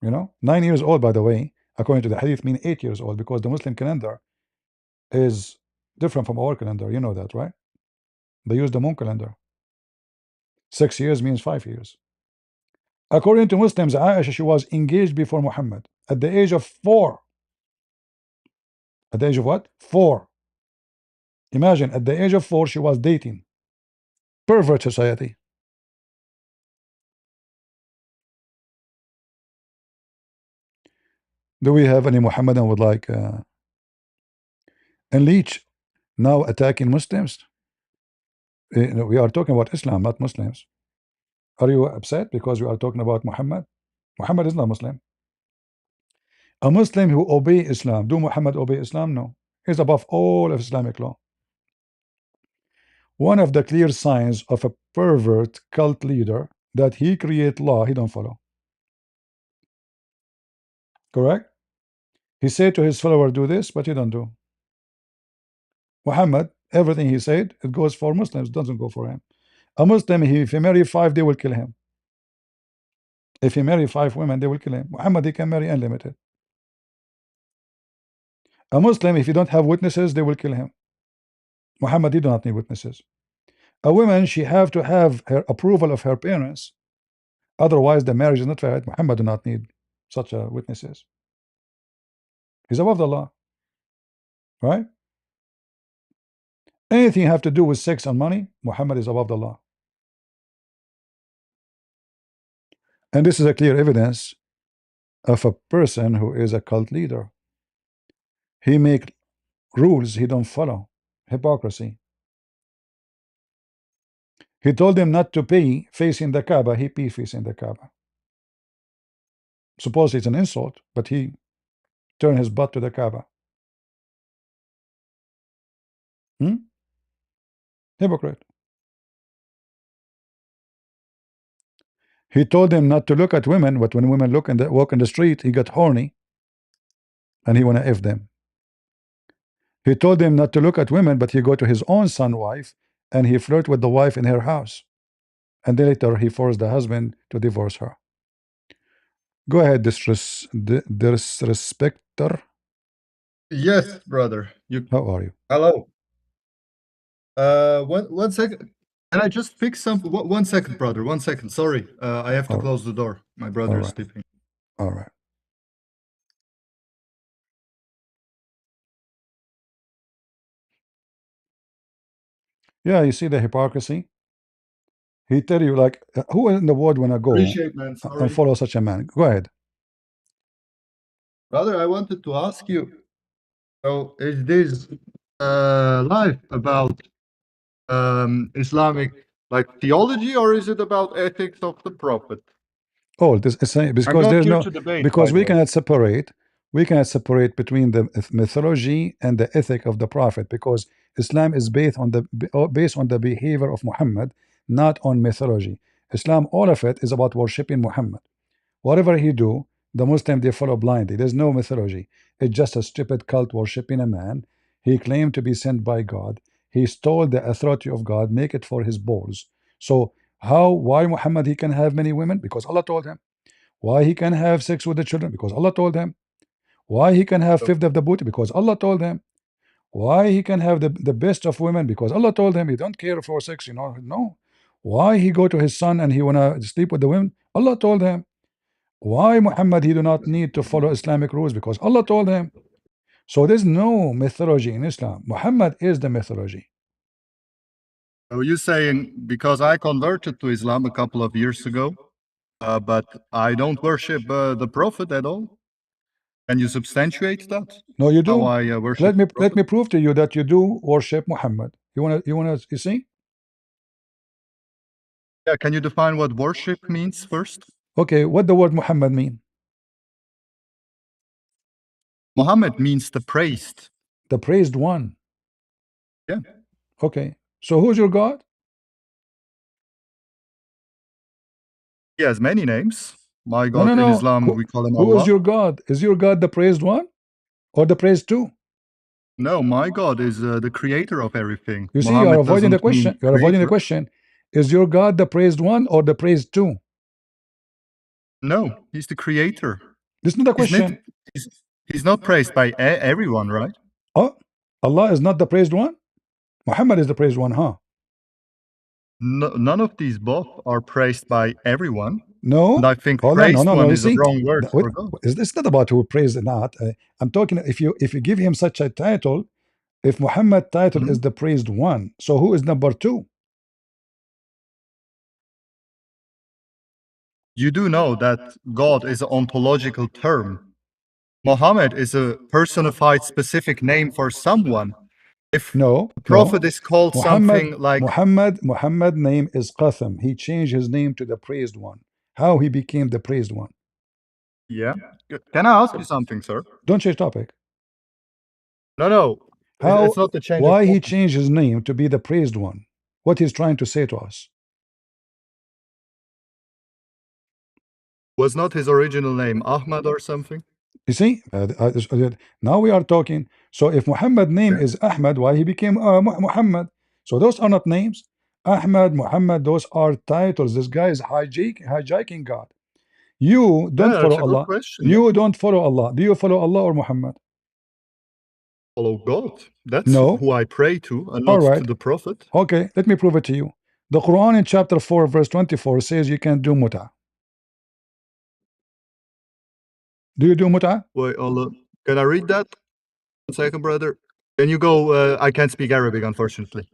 You know, 9 years old, by the way, according to the hadith, mean 8 years old, because the Muslim calendar is different from our calendar. You know that, right? They use the moon calendar. 6 years means 5 years. According to Muslims, Aisha, she was engaged before Muhammad at the age of 4. At the age of what? 4. Imagine, at the age of 4, she was dating. Pervert society. Do we have any Muhammadan would like unleash now attacking Muslims? No, we are talking about Islam, not Muslims. Are you upset because we are talking about Muhammad? Muhammad is not Muslim. A Muslim who obey Islam, do Muhammad obey Islam? No. He's above all of Islamic law. One of the clear signs of a pervert cult leader that he create law he don't follow. Correct? He said to his follower, do this, but he don't do. Muhammad, everything he said, it goes for Muslims, doesn't go for him. A Muslim, if he marry 5, they will kill him. If he marry 5 women, they will kill him. Muhammad, he can marry unlimited. A Muslim, if he don't have witnesses, they will kill him. Muhammad, he do not need witnesses. A woman, she have to have her approval of her parents, otherwise the marriage is not valid. Muhammad do not need such witnesses. He's above the law, right? Anything have to do with sex and money, Muhammad is above the law. And this is a clear evidence of a person who is a cult leader. He make rules he don't follow. Hypocrisy. He told them not to pee facing the Kaaba, he pee facing the Kaaba. Suppose it's an insult, but he turned his butt to the Kaaba. Hypocrite. He told him not to look at women, but when women walk in the street, he got horny and he wanna f them. He told him not to look at women, but he go to his own son wife and he flirt with the wife in her house. And then later he forced the husband to divorce her. Go ahead, disrespecter. Yes, brother. You. How are you? Hello. One second. Can I just fix something? 1 second, brother. 1 second. Sorry. I have to All close the door. My brother is right. sleeping. All right. Yeah, you see the hypocrisy. He tell you like, who in the world wanna go Appreciate, man. and Sorry. follow such a man? Go ahead. Brother, I wanted to ask you. So, is this live about Islamic like theology, or is it about ethics of the Prophet? Oh, this is I'm because not there's here no to debate, because by the way. we cannot separate between the mythology and the ethic of the Prophet, because Islam is based on the behavior of Muhammad, not on mythology. Islam, all of it is about worshiping Muhammad. Whatever he do, the Muslim they follow blindly. There's no mythology. It's just a stupid cult worshiping a man. He claimed to be sent by God. He stole the authority of God, make it for his balls. So why Muhammad he can have many women? Because Allah told him. Why he can have sex with the children? Because Allah told him. Why he can have So, fifth of the booty? Because Allah told him. Why he can have the best of women? Because Allah told him he don't care for sex, no. Why he go to his son and he wanna sleep with the women? Allah told him. Why Muhammad he do not need to follow Islamic rules? Because Allah told him. So there's no mythology in Islam. Muhammad is the mythology. so you're saying because I converted to Islam a couple of years ago, but I don't worship the Prophet at all? Can you substantiate that? No, you How do. I worship Let me the Prophet? prove to you that you do worship Muhammad. You see? Yeah, can you define what worship means first? Okay, what the word Muhammad mean? Muhammad means the praised. The praised one. Yeah. Okay. So who's your God? He has many names. My No, no, God in no. Islam, we call him Who is Allah. your God? Is your God the praised one or the praised two? No, my God is the creator of everything. You see, you are Muhammad avoiding the doesn't mean question. You are avoiding the creator. question. Is your God the praised one or the praised two? No, he's the creator. This is not a He's not, question. he's not praised by everyone, right? Oh, Allah is not the praised one? Muhammad is the praised one, huh? No, none of these both are praised by everyone. No. And I think Hold on. No, praised no, no. one You is a see, wrong word for God. it's not about who praised or not. I'm talking if you give him such a title, if Muhammad title is the praised one, so who is number two? You do know that God is an ontological term. Muhammad is a personified specific name for someone. If No, the no. prophet is called something like Muhammad name is Qatham. He changed his name to the praised one. How he became the praised one? yeah. Can I ask you something, sir? Don't change topic. No. How? It's not the change of Why he topic. changed his name to be the praised one? What he's trying to say to us? Was not his original name Ahmad or something? You see, now we are talking. So if Muhammad name is Ahmad, why he became Muhammad? So those are not names. Ahmad, Muhammad, those are titles. This guy is hijacking God. You don't follow That's a good Allah. question. You don't follow Allah. Do you follow Allah or Muhammad? Follow God. That's No. who I pray to, and All not to right. the prophet. Okay, let me prove it to you. The Quran in chapter 4, verse 24 says you can do muta. Do you do muta? Wait, Allah. Can I read that? 1 second, brother. Can you go? I can't speak Arabic, unfortunately.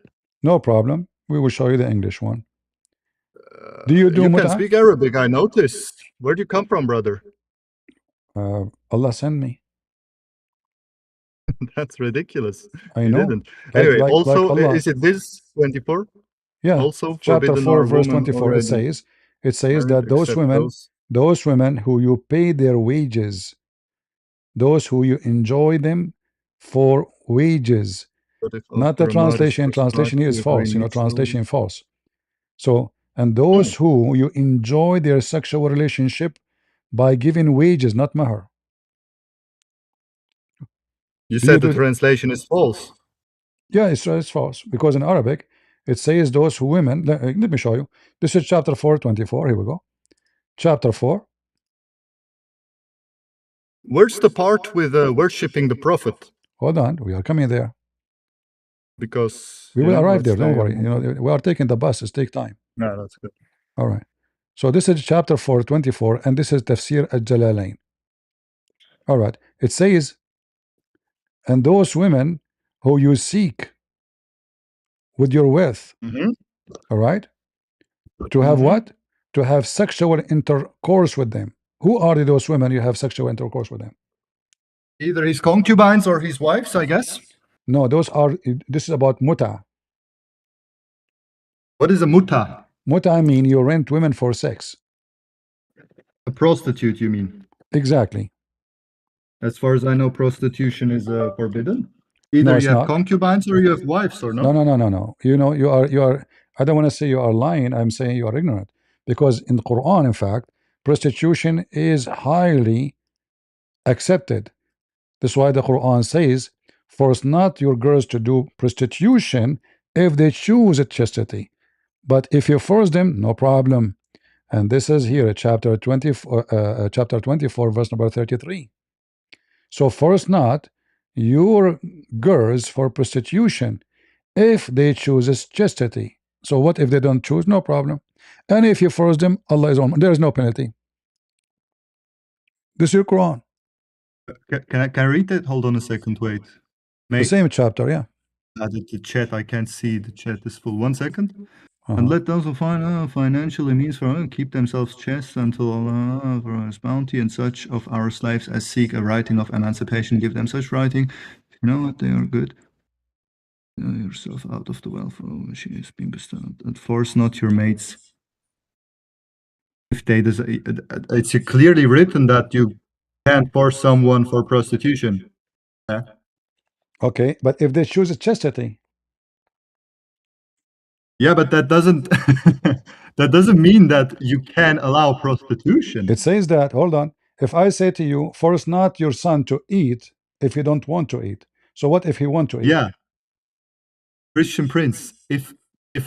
No problem. We will show you the English one. Do you do You can muta? speak Arabic, I noticed. Where'd you come from, brother? Allah sent me. That's ridiculous. I You know. didn't. Anyway, Like also, Allah. is it this 24? Yeah. Also, Chapter forbidden 4, are verse women 24. already It says married, that except those women who you pay their wages, those who you enjoy them for wages, but if not the after a marriage translation. prescribed Translation here is delivery false. needs no Translation false. So And those who you enjoy their sexual relationship by giving wages, not mahar. You Do you said the do? translation is false. Yeah, it's false because in Arabic it says those who women. Let me show you. This is chapter 4:24. Here we go. Chapter 4. Where's the part with worshipping the prophet? Hold on, we are coming there. Because We will arrive let's there. Don't stay worry. on. We are taking the bus. It takes time. No, that's good. All right. So this is chapter 4:24, and this is Tafsir al-Jalalain. All right. It says, and those women who you seek with your wealth. All right. To have what? To have sexual intercourse with them. Who are those women you have sexual intercourse with them? Either his concubines or his wives, I guess. No, those are. This is about muta. What is a muta? Muta mean you rent women for sex. A prostitute, you mean? Exactly. As far as I know, prostitution is forbidden. No, Either it's you have not. concubines or you have wives, or No, no? no. You know, you are. I don't want to say you are lying. I'm saying you are ignorant, because in the Quran, in fact, prostitution is highly accepted. That's why the Quran says, "Force not your girls to do prostitution if they choose chastity, but if you force them, no problem." And this is here, chapter 24, chapter 24, verse number 33. So force not your girls for prostitution if they choose chastity. So what if they don't choose? No problem. And if you force them, Allah is on. There is no penalty. This is your Quran. Can I read that? Hold on a second, wait. The same chapter, yeah. The chat, I can't see. The chat is full. 1 second. And let those who find financially means for keep themselves chaste until Allah for His bounty, and such of our slaves as seek a writing of emancipation, give them such writing. You know what? They are good. Yourself out of the wealth of which she has been bestowed, and force not your mates. If they it's clearly written that you can't force someone for prostitution. Yeah. Okay, but if they choose chastity, yeah, but that doesn't that doesn't mean that you can allow prostitution. it says that. Hold on. If I say to you, force not your son to eat if he don't want to eat. So what if he want to eat? Yeah. Christian Prince, if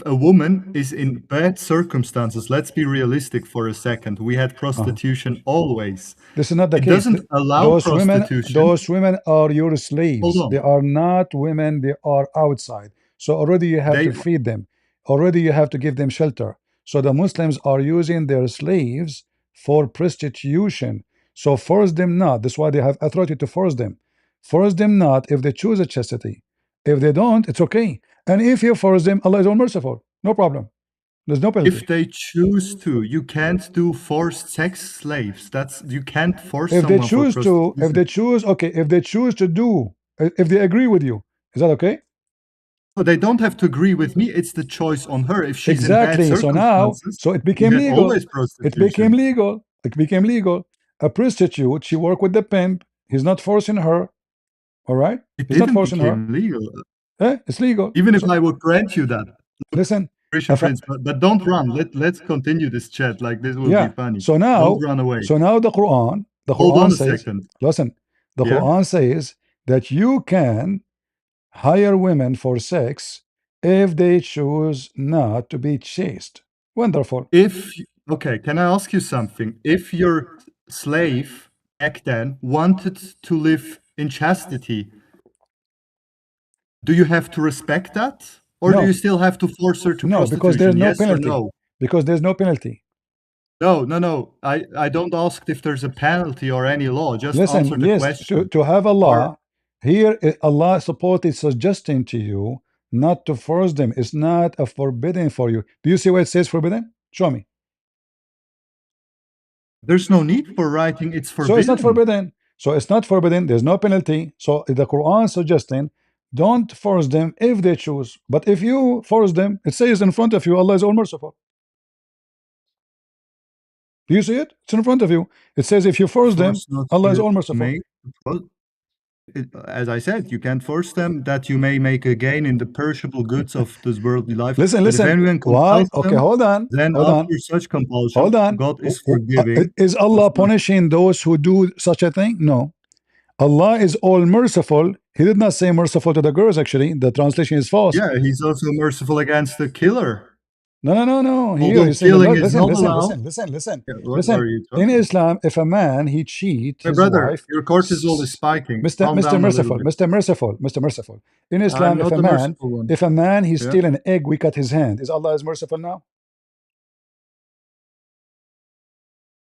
a woman is in bad circumstances, let's be realistic for a second. We had prostitution always. This is not the It case. doesn't allow Those prostitution. women are your slaves. Hold on. They are not women. They are outside. So already you have to feed them. Already you have to give them shelter. So the Muslims are using their slaves for prostitution. So force them not. That's why they have authority to force them. Force them not if they choose a chastity. If they don't, it's okay. And if you force them, Allah is all merciful. No problem. There's no penalty. If they choose to, you can't do forced sex slaves. You can't force if they someone choose for to, if they choose, okay, if they choose to do, if they agree with you, is that okay? No, they don't have to agree with me. It's the choice on her. If she's exactly. in bad So now, circumstances, it became legal. It became prostitution. legal. It became legal. A prostitute, she worked with the pimp. He's not forcing her. All right? He's not forcing her. Legal. It's legal. Even if I would grant you that. Listen, Christian Prince, but don't run. Let's continue this chat. Like this will be funny. So now, don't run away. So now the Quran Hold on a says, second. listen, the Quran says that you can hire women for sex if they choose not to be chaste. Wonderful. Okay, can I ask you something? If your slave back then wanted to live in chastity, do you have to respect that? Or do you still have to force her to prostitution? No, because there's no yes penalty. Or no? Because there's no penalty. No. I don't ask if there's a penalty or any law. Just answer the question. To have a law, here Allah supposedly suggesting to you not to force them. It's not a forbidden for you. Do you see where it says forbidden? Show me. There's no need for writing it's forbidden. So it's not forbidden. So it's not forbidden. There's no penalty. So the Quran suggesting don't force them if they choose. But if you force them, it says in front of you, Allah is all merciful. Do you see it? It's in front of you. It says if you force them, Allah is all merciful. as I said, you can't force them that you may make a gain in the perishable goods of this worldly life. Listen, But if listen. anyone Why? compels Okay, them, hold on. then Hold on. after such compulsion, Hold on. God is forgiving. Is Allah punishing those who do such a thing? No. Allah is all merciful. He did not say merciful to the girls, actually. The translation is false. Yeah, he's also merciful against the killer. No. Here Although he's saying, killing no, is listen, not listen, allowed. listen, listen. Yeah, what Listen. are you In talking? Islam, if a man he cheat My his brother, wife, your cortisol is spiking. Mr. Calm Mr. down a little Merciful, bit. Mr. Merciful. In I'm Islam, not the merciful one. if a man he Yeah. steal an egg, we cut his hand. Is Allah as merciful now?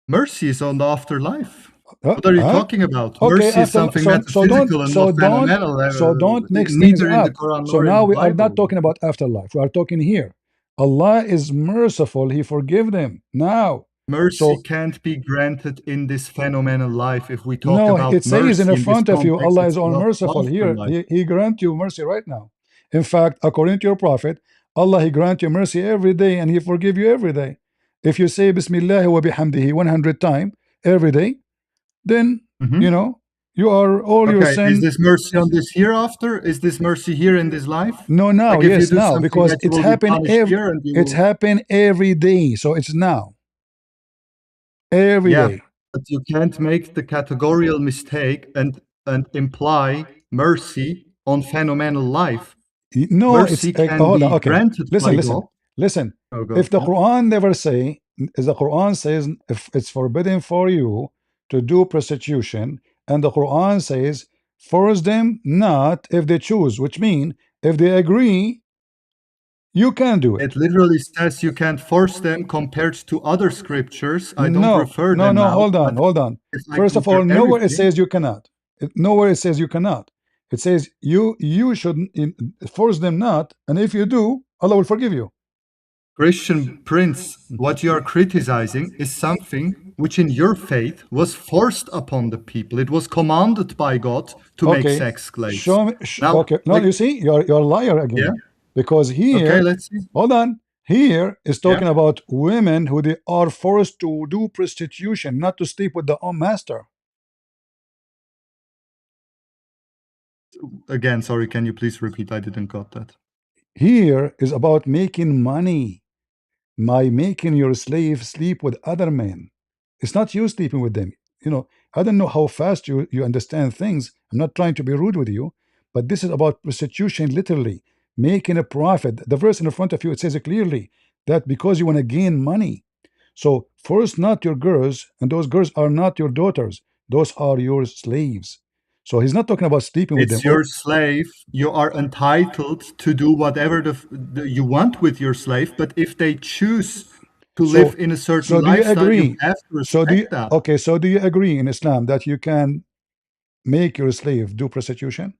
Mercy is on the afterlife. What are you talking about? Okay, Mercy is something so metaphysical and not phenomenal. don't mix things Neither in the up. Quran So nor in now the we are Bible. not talking about afterlife. We are talking here. Allah is merciful. He forgive them now. Mercy can't be granted in this phenomenal life. If we talk No, about it says in mercy the in this front of you, context, Allah it's is all not merciful. Here, afterlife. he grant you mercy right now. In fact, according to your prophet, Allah, He grant you mercy every day and He forgive you every day. If you say Bismillah wa bihamdihi 100 times every day, then you know you are all your Okay, is sin. this mercy on this hereafter? Is this mercy here in this life? No, now, Like if you yes, do now, something because that you will be punished here and you it's will... happen every day, so it's now. Every Yeah, day. but you can't make the categorical mistake and imply mercy on phenomenal life. No, Mercy it's can hold on. be Okay, granted by God. listen. Oh, If God. the Yeah. Quran never say, as the Quran says, if it's forbidden for you to do prostitution, and the Quran says, force them not if they choose, which mean if they agree, you can do it. It literally says you can't force them compared to other scriptures. I don't No, refer them out. hold on, but hold on. if I First of compare all, nowhere it everything, says you cannot. Nowhere it says you cannot. It says you should force them not, and if you do, Allah will forgive you. Christian Prince, what you are criticizing is something which in your faith was forced upon the people. It was commanded by God to make sex slaves. Show me. Now, Okay, no, you see, you're a liar again. Yeah. Because here, Okay, let's see. hold on. Here is talking Yeah. about women who they are forced to do prostitution, not to sleep with their own master. Again, sorry, can you please repeat? I didn't got that. Here is about making money by making your slave sleep with other men. It's not you sleeping with them. You know, I don't know how fast you understand things. I'm not trying to be rude with you, but this is about prostitution, literally making a profit. The verse in front of you, it says it clearly that because you want to gain money. So force not your girls, and those girls are not your daughters. Those are your slaves. So he's not talking about sleeping with them. It's your slave. You are entitled to do whatever you want with your slave, but if they choose to live in a certain lifestyle, you have to respect that. Okay, so do you agree in Islam that you can make your slave do prostitution?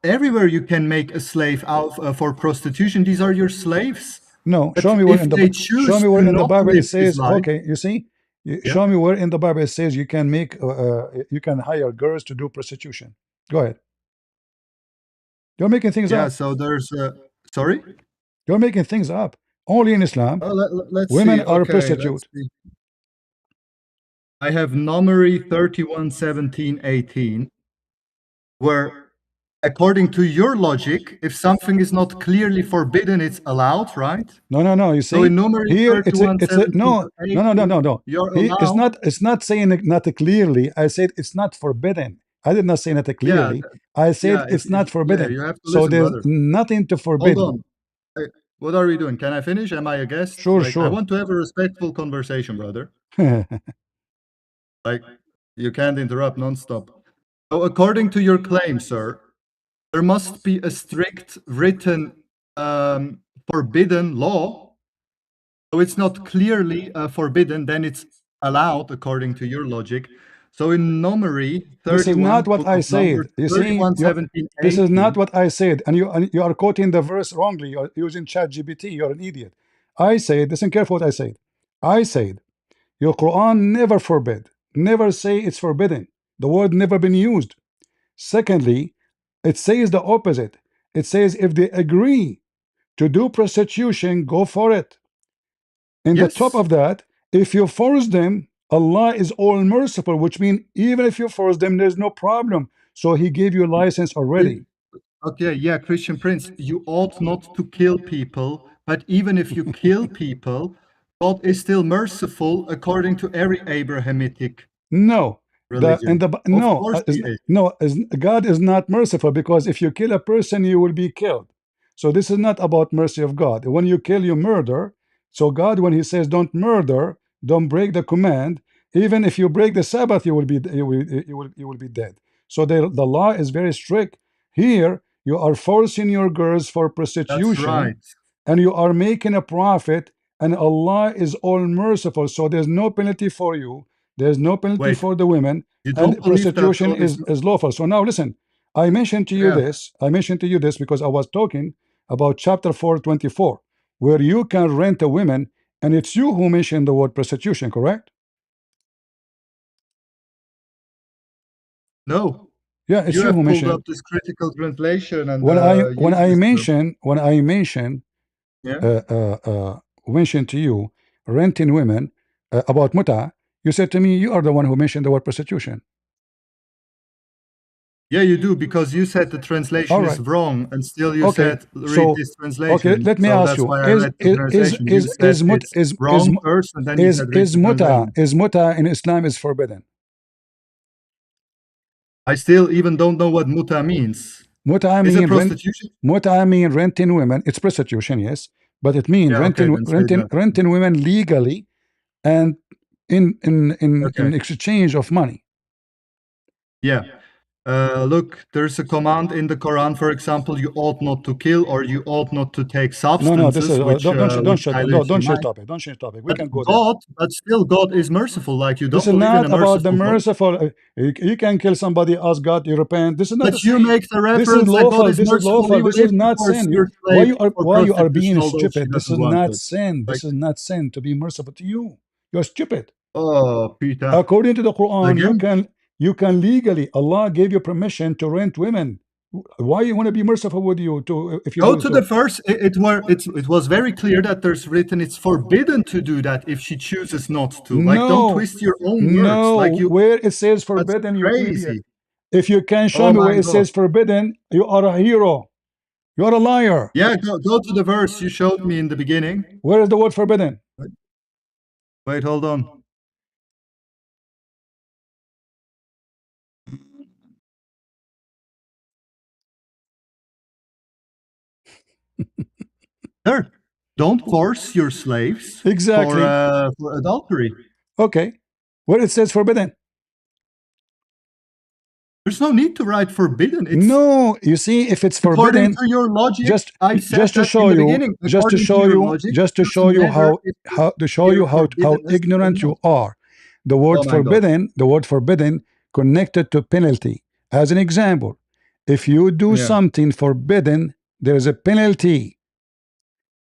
Everywhere you can make a slave out for prostitution. These are your slaves. No, But show me where if they choose show me where to in the not Bible it live this says. life, Okay, you see, show me where in the Bible it says you can make you can hire girls to do prostitution. Go ahead. You're making things up. So there's sorry. You're making things up. Only in Islam, let's women see. are Okay, prostitute. I have Numeri 31:17-18, where according to your logic, if something is not clearly forbidden, it's allowed, right? No. You see, so in Numeri here it's no. You're allowed. It's not saying it not clearly. I said it's not forbidden. I did not say that clearly. I said it's not forbidden. You have to So listen, there's brother. nothing to forbid. Hold on. What are we doing? Can I finish? Am I a guest? Sure. I want to have a respectful conversation, brother. Like, you can't interrupt nonstop. So according to your claim, sir, there must be a strict written forbidden law. So it's not clearly forbidden, then it's allowed according to your logic. So in Numeri 31, this is not what I said. You see, this is not what I said, and you are quoting the verse wrongly. You're using ChatGPT. You're an idiot. I said, listen careful what I said. I said, your Quran never forbid, never say it's forbidden. The word never been used. Secondly, it says the opposite. It says if they agree to do prostitution, go for it. And the top of that, if you force them, Allah is all merciful, which means even if you force them, there's no problem. So He gave you license already. Okay, yeah, Christian Prince, you ought not to kill people, but even if you kill people, God is still merciful according to every Abrahamic No, religion. Of course he is. God is not merciful, because if you kill a person, you will be killed. So this is not about mercy of God. When you kill, you murder. So God, when He says don't murder, don't break the command, even if you break the Sabbath, you will be dead. So the law is very strict. Here you are forcing your girls for That's prostitution, right. and you are making a profit, and Allah is all merciful. So there's no penalty for you. There's no penalty Wait, for the women, you and don't believe that prostitution God is lawful. So now listen, I mentioned to you yeah. this. I mentioned to you this because I was talking about chapter 424, where you can rent a woman, and it's you who mentioned the word prostitution, correct? No, Yeah, it's you you who have pulled mentioned. up this critical translation and When I when used I this word. mention Yeah. mentioned to you renting women, about muta, you said to me you are the one who mentioned the word prostitution. Yeah, you do, because you said the All translation is right. wrong, and still you Okay. said read So this okay, translation. let me So ask that's you: why I read the translation. You said it's wrong first, and then you said read the translation. is muta in Islam is forbidden? I still even don't know what muta means. Muta Is it mean rent. prostitution? Muta mean renting women. It's prostitution, yes, but it means Yeah, okay, then say that. renting women legally, and Okay. in exchange of money. Yeah. Look, there's a command in the Quran, for example, you ought not to kill, or you ought not to take No, this is substances which dilate your mind. don't change topic. We But can go there. but still, God is merciful. Like, you This don't is believe in a not about the merciful God. merciful. You can kill somebody, ask God, you repent. This is not the But you same. make the This is reference that God lawful. is This is merciful lawful. even This if is you not force sin. your slave for Why you are prostitution, being although she stupid? This doesn't is want not it. sin. Like, This is not sin to be merciful to you. You're stupid. oh, Peter. According to the Quran, Again? you can legally. Allah gave you permission to rent women. Why you want to be merciful with you to if you Go do to so? the verse. It was very clear that there's written it's forbidden to do that if she chooses not to. Like, don't No, twist your own words. Like, no. Where it says that's forbidden, you idiot. crazy. If you can show Oh me where my it God. says forbidden, you are a hero. You are a liar. Yeah, go to the verse you showed me in the beginning. Where is the word forbidden? Wait, hold on. There. Don't force your slaves Exactly. for adultery. Okay. Where it says forbidden? There's no need to write forbidden. It's No, you see, if it's according forbidden, to your logic. just I said just to that in show the you, beginning. According to your logic, just to it show doesn't you matter if it's here how forbiddenness or ignorant not. you are. The Oh my God. word forbidden connected to penalty. As an example, if you do Yeah. something forbidden, there is a penalty.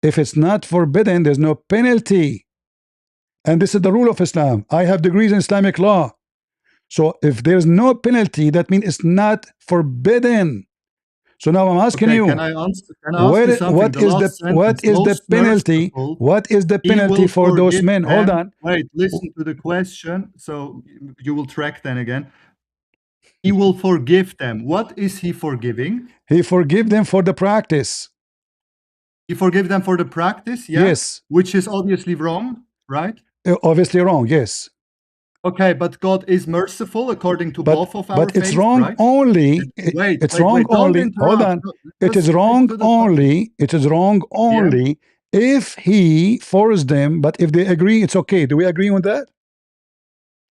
If it's not forbidden, there's no penalty. And this is the rule of Islam. I have degrees in Islamic law. So if there's no penalty, that means it's not forbidden. So now I'm asking Okay, you, can I ask you something? The last what sentence, is the most penalty? merciful, What is the he penalty will for those forgive men? Hold them. on. Wait, listen to the question. So you will track then again. He will forgive them. What is he forgiving? He forgive them for the practice. He forgive them for the practice, yeah? Yes. Which is obviously wrong, right? Obviously wrong, yes. Okay, but God is merciful according to both of our But it's faiths, wrong right? only. Wait, It's wait, wrong wait. Don't only. Hold interrupt. on. It is Just stick wrong to the topic. only. It is wrong Yeah. only if he forced them. But if they agree, it's okay. Do we agree on that?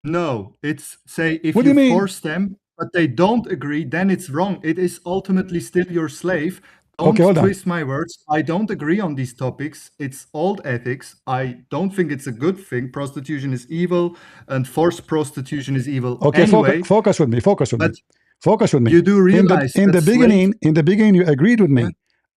No, it's say if What do you you mean? force them, but they don't agree, then it's wrong. It is ultimately still your slave. Okay, Don't hold on. twist my words. I don't agree on these topics. It's old ethics. I don't think it's a good thing. Prostitution is evil, and forced prostitution is evil Okay, anyway. focus with me. Focus with me. But Focus with me. you do realize In that slaves. the beginning, you agreed with me.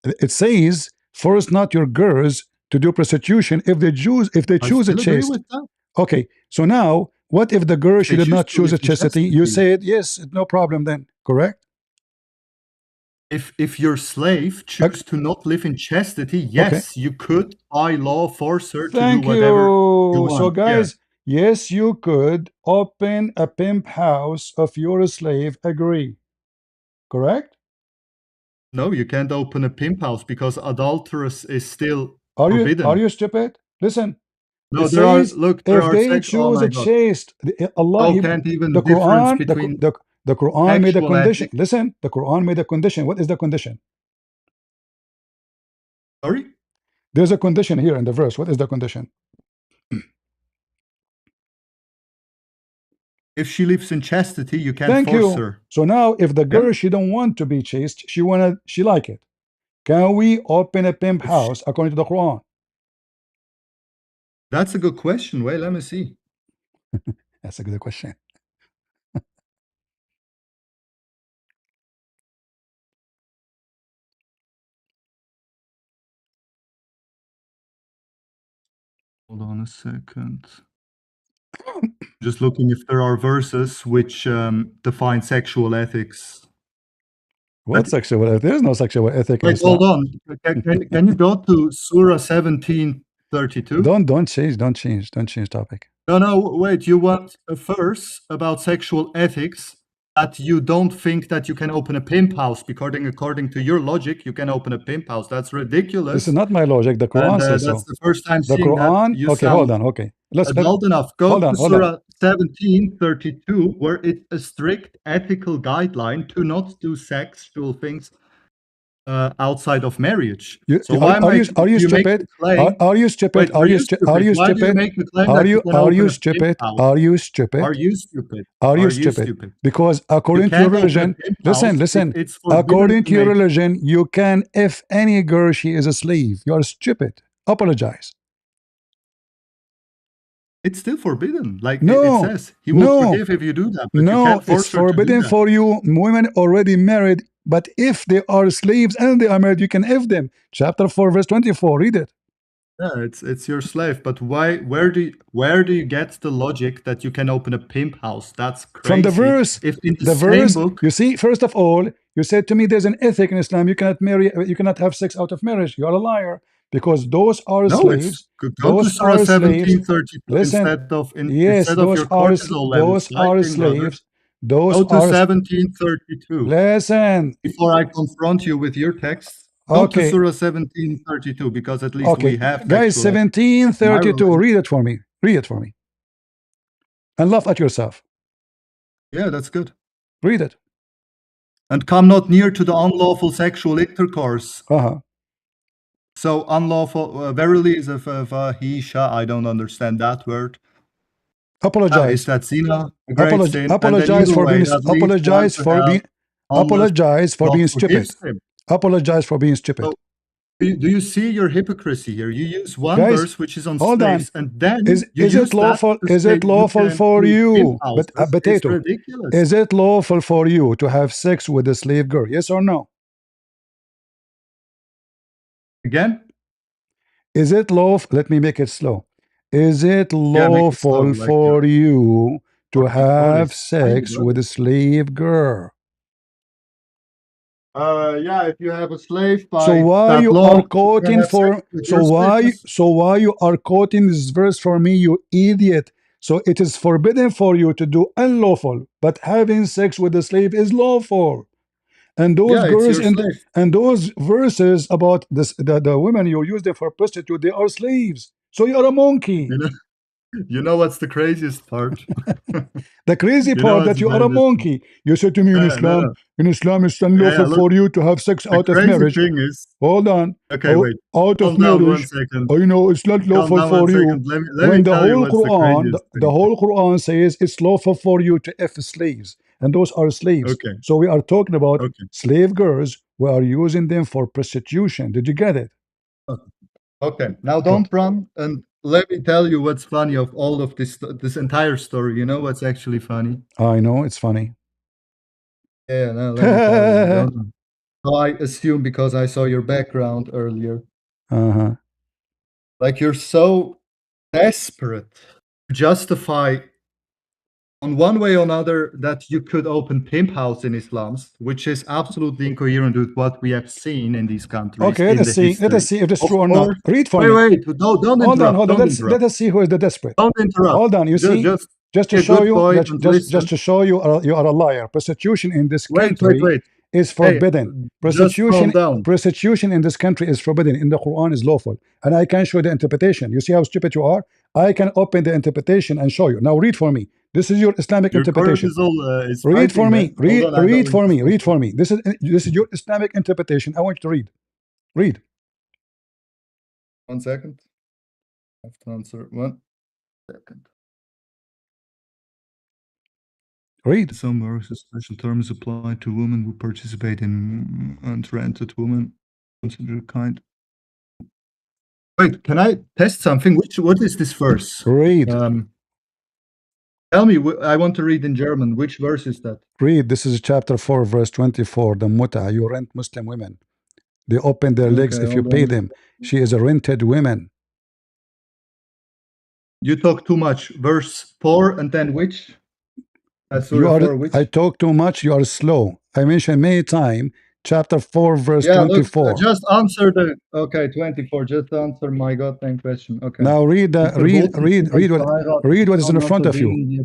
Yeah, It says, "Force not your girls to do prostitution if they choose I a still agree chaste." with that. Okay, so now what if the girl If she they did choose not to choose live a in chastity? You chastity. said yes, no problem then, correct? If your slave choose to not live in chastity, yes, you could by law force her to do Thank whatever you you. So want. Yeah. guys, Yes, you could open a pimp house of your slave. Agree. Correct? No, you can't open a pimp house because adulterous is still Are forbidden. you stupid? Listen, it No, there are, says look, there if are they sex. Oh choose my a God. chaste, Allah, Oh, can't the even difference Quran, between the Quran made a sexual condition. ethics. Listen, the Quran made a condition. What is the condition? Sorry? There's a condition here in the verse. What is the condition? If she lives in chastity, you can't Thank force you. her. So now, if the Yeah? girl she don't want to be chaste, she like it. Can we open a pimp If she, house according to the Quran? that's a good question. Wait, let me see. That's a good question. Hold on a second. Just looking if there are verses which define sexual ethics. What But sexual ethic? There's no sexual ethic in wait, hold Islam. on. Can you go to Surah 17:32? Don't change topic. No, wait. You want a verse about sexual ethics that you don't think that you can open a pimp house because according to your logic, you can open a pimp house. That's This is ridiculous. not my logic. The And Quran says that's so. the first time The seeing that. Quran. You Okay, hold sound on. Okay, let's adult enough. Go hold to on. Hold on. Surah 17:32, where it's a strict ethical guideline to not do sexual things outside of marriage. So why Are you do you make the stupid? claim? Are you stupid? Wait, are you stupid? Are you Why do you stupid? make the claim that you can Are open you a pimp stupid? house? Are you Are stupid? you stupid? Are you Are you stupid? stupid? Because You according to your can't open a religion, pimp listen, house. listen. It's forbidden According to to your make. religion, you can if any girl she is a slave. You are stupid. Apologize. It's still forbidden. Like it No, says, he will no, forgive if you do that, but you no. can't It's force her to do forbidden that. for you. Women already married, but if they are slaves and they are married, you can F them. Chapter 4, verse 24. Read it. Yeah, it's your slave. But why? Where do you get the logic that you can open a pimp house? That's From the crazy. verse, If in the same book, you see, first of all, you said to me there's an ethic in Islam. You cannot marry, you cannot have sex out of marriage. You are a liar because those are no, it's slaves. go to Those Surah are slaves. 17:32 Listen, yes, instead of your cortisol levels those are spiking, brother. slaves. Those Go to are 17:32. listen. Before I confront you with your text, go to Okay, Surah 17:32 because at least okay, we have guys, sexual ethics in my 1732. religion. Read it for me. Read it for me, and laugh at yourself. Yeah, that's good. Read it. And come not near to the unlawful sexual intercourse. Uh-huh. So unlawful, verily is a fahisha. I don't understand that word. Is Apologize. that zina a great sin? And then Apologize either for way, being that leads one to hell unless apologize for God being forgives stupid. him. Apologize for being So stupid. do you see your hypocrisy here? You use one Guys, verse which is on hold on. slaves, and then you Is it use that lawful? to Is say it you lawful can for do pimp you? But houses. It's potato. ridiculous. Is it lawful for you to have sex with a slave girl? Yes or no? Again? Is it lawful? Let me make it slow. Is it Yeah, make it slow, lawful like you're for you to totally have excited, sex with brother. a slave girl? Yeah, if you have a slave So by why that you law, are you can quoting have sex for with your slave. so why you are quoting this verse for me, you idiot? So it is forbidden for you to do unlawful, but having sex with a slave is lawful. And those Yeah, it's girls your slave. and those verses about this the women you use them for prostitute, they are slaves. So you are a monkey. You know, you know what's the craziest part? The crazy You know part what's that the you are a craziest part? monkey. You said to me No, no. In Islam it's Yeah, unlawful look, for you to have sex the out of crazy marriage. thing is, Hold on. okay, wait, Out of calm down one marriage. second. You know, it's not Calm lawful down one for you. second. Let me When tell you what's the craziest The thing. whole Quran says it's lawful for you to F slaves, and those are slaves. Okay, So we are talking about okay. slave girls. We are using them for prostitution. Did you get it? Okay, now Okay. don't run and let me tell you what's funny of all of this entire story. You know what's actually funny? I know it's funny. Yeah, no, let me tell you. Don't. So I assume because I saw your background earlier, Uh-huh. like you're so desperate to justify on one way or another that you could open pimp house in Islam, which is absolutely incoherent with what we have seen in these countries. Okay, let us see. Let us see if it's true or not. Read for me. Wait, don't interrupt. Hold on. Don't interrupt. Let us see who is the desperate. Don't interrupt. Hold on. You see, just to show you, just to show you are a liar. Prostitution in this country is forbidden. Prostitution in this country is forbidden. In the Quran is lawful, and I can show the interpretation. You see how stupid you are? I can open the interpretation and show you. Now read for me. This is your Islamic interpretation. Read for me. Read for me. Read for me. This is your Islamic interpretation. I want you to read. Read. 1 second. I have to answer 1 second. Read. Some works, a special term is applied to women who participate in unrented women. Consider kind. Wait, can I test something? What is this verse? Read. Tell me, I want to read in German. Which verse is that? Read. This is chapter 4, verse 24. The muta. You rent Muslim women. They open their legs if you pay them. She is a rented woman. You talk too much. Verse 4 and then which? I talk too much. You are slow. I mentioned many times. Chapter 4, verse 24. Look, just answer the 24. Just answer my goddamn question. Okay. Now read what is in front of you.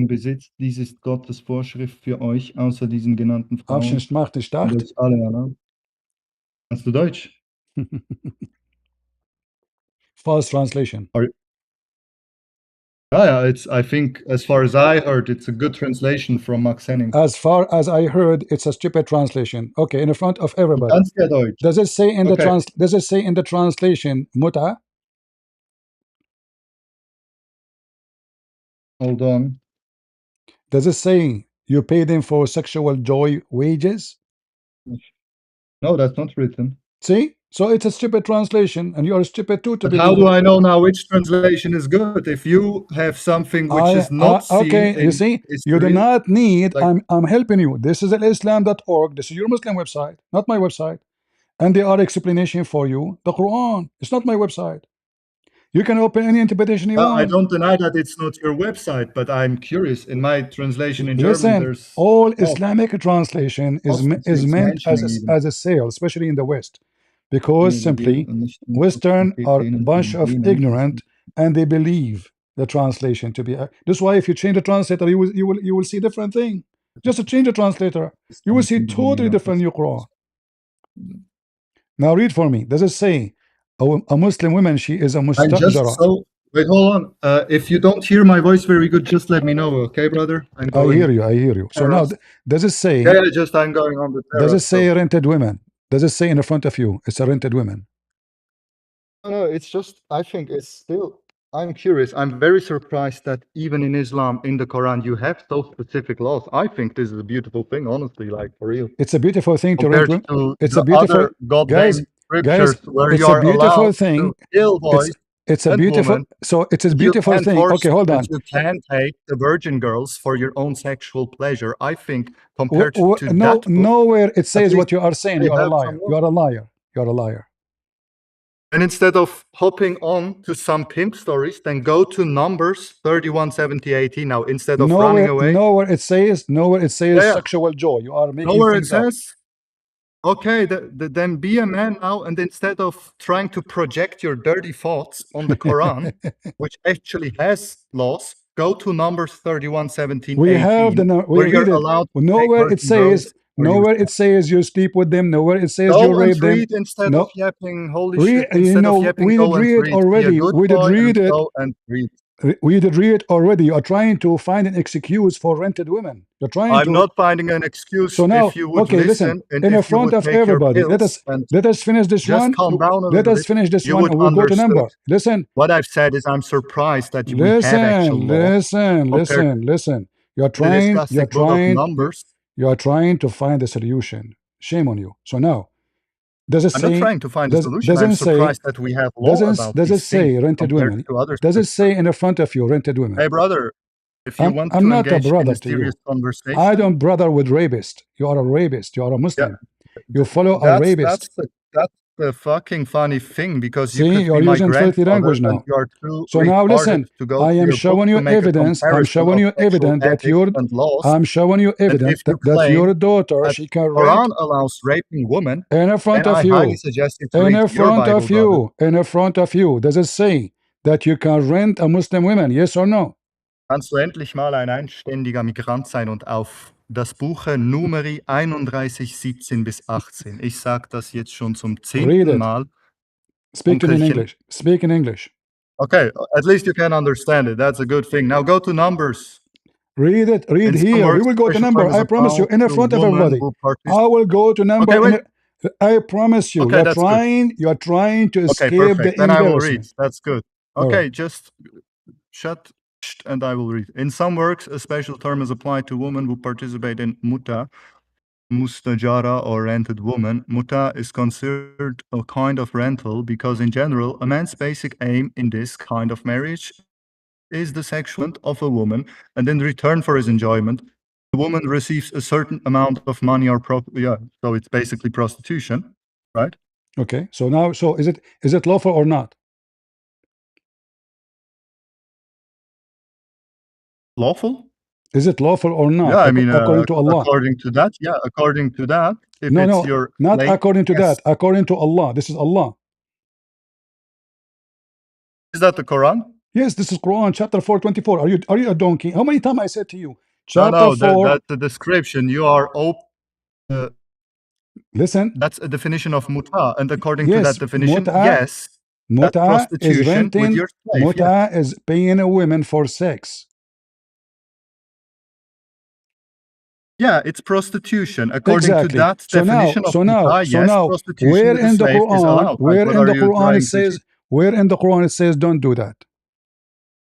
Besitz, dies ist Gottes Vorschrift für euch, außer diesen genannten Frauen. Abschnitt macht die Stadt. Kannst du Deutsch? False translation. I think, as far as I heard, it's a good translation from Max Henning. As far as I heard, it's a stupid translation. Okay, in front of everybody. Does it say in the translation muta? Hold on. Does it say you pay them for sexual joy wages? No, that's not written. See? So it's a stupid translation, and you are stupid too. But how do I know now which translation is good? If you have something which is not seen okay, you see, you do not need. I'm helping you. This is islam.org. This is your Muslim website, not my website, and there are explanation for you. The Quran. It's not my website. You can open any interpretation you want. I don't deny that it's not your website, but I'm curious. In my translation in German, there's all Islamic translation is meant as a sale, especially in the West. Because simply Western are a bunch of ignorant and they believe the translation to be. That's why if you change the translator, you will see different thing. Just to change the translator, you will see totally different new Quran. Now read for me. Does it say a Muslim woman? She is a mustajara. Wait, hold on. If you don't hear my voice very good, just let me know, okay, brother? I hear you. So now, does it say? Yeah, I'm going on the terrace. Does it say rented women? Does it say in the front of you? It's a rented woman. No, it's just, I think it's still, I'm curious. I'm very surprised that even in Islam, in the Quran, you have those specific laws. I think this is a beautiful thing, honestly, like for real. It's a beautiful thing to rent women. It's a beautiful, guys, where it's you are a beautiful thing. To kill boys. It's a beautiful, woman. So it's a beautiful thing. Okay, hold on. You can take the virgin girls for your own sexual pleasure. I think compared to that, nowhere it says what you are saying. You are a liar. You are a liar. You are a liar. And instead of hopping on to some pimp stories, then go to Numbers 31, 70, 80 now instead of running away. Nowhere it says sexual joy. You are making nowhere things it says. Okay, then be a man now, and instead of trying to project your dirty thoughts on the Quran, which actually has laws, go to Numbers 31, 17, we 18, have where you're allowed to nowhere it says. Nowhere it says you sleep with them. Nowhere it says you rape them. Instead of yapping, holy shit. Instead of yapping, we did read it already. We did read it. We did read already. You are trying to find an excuse for rented women. You're trying I'm not finding an excuse. So now, if you would okay, listen. In the front of everybody, let us finish this one. Calm down a let us finish this one, and we'll go to number. Listen. What I've said is, I'm surprised that you have actual law. Listen. You're trying to find a solution. Shame on you. So now, does it say? I'm not trying to find a solution. I'm surprised that we have law about does it say rented women? Does it say in the front of you rented women? Hey, brother, if you want to I'm not a brother to you. Conversation, I don't brother with rapist. You are a rapist. You are a Muslim. You follow a rapist. the fucking funny thing because you See, could you are be my using filthy grandfather language and now. you are too So now retarded listen, to go I to am your book showing to you make a evidence. I'm comparison showing of you sexual evidence that ethics and laws. I'm showing you And evidence if you that your claim daughter, that she the can Quran rent allows raping women, in then front of I highly you. suggest you to In read your front Bible, of brother. you. In front of you. Does it say that you can rent a Muslim woman? Yes or no? Kannst du endlich mal ein einständiger Migrant sein und auf das Buche Numeri 31, 17 bis 18. Ich sage das jetzt schon zum Read 10. it. Mal. Speak to me in Onkelchen. English. Speak in English. Okay, at least you can understand it. That's a good thing. Now go to Numbers. Read it. Read In some here. We works, will go to special number. term is I promise you. applied In to front of women everybody. who participate. I will go to number. Okay, wait. I promise you. Okay, that's good. You are trying to Okay, escape perfect. the Then I will read. embarrassment. That's good. All Okay, right. just shut and I will read. In some works, a special term is applied to women who participate in muta, mustajara, or rented woman. Muta is considered a kind of rental because, in general, a man's basic aim in this kind of marriage is the sexual enjoyment of a woman, and in return for his enjoyment, the woman receives a certain amount of money or so it's basically prostitution, right? Okay. So now, so is it lawful or not? Lawful? Is it lawful or not? Yeah, I mean, according to Allah. according to that, yeah, according to that, if No, it's no, your not slave, according to yes. that. According to Allah. This is Allah. Is that the Quran? Yes, this is Quran chapter 424. Are you a donkey? How many times I said to you? No, Chapter 4. that's the description. You are Listen. That's a definition of muta, and according to Yes, that definition, muta, yes, that's muta is prostitution with renting. your slave. Muta is paying a woman for sex. Yeah, it's prostitution. According to Exactly. that definition of muta, yes, prostitution Where with a in the slave is Quran? allowed. Like, Where what in are the you Quran it trying to says? teach? Where in the Quran it says don't do that?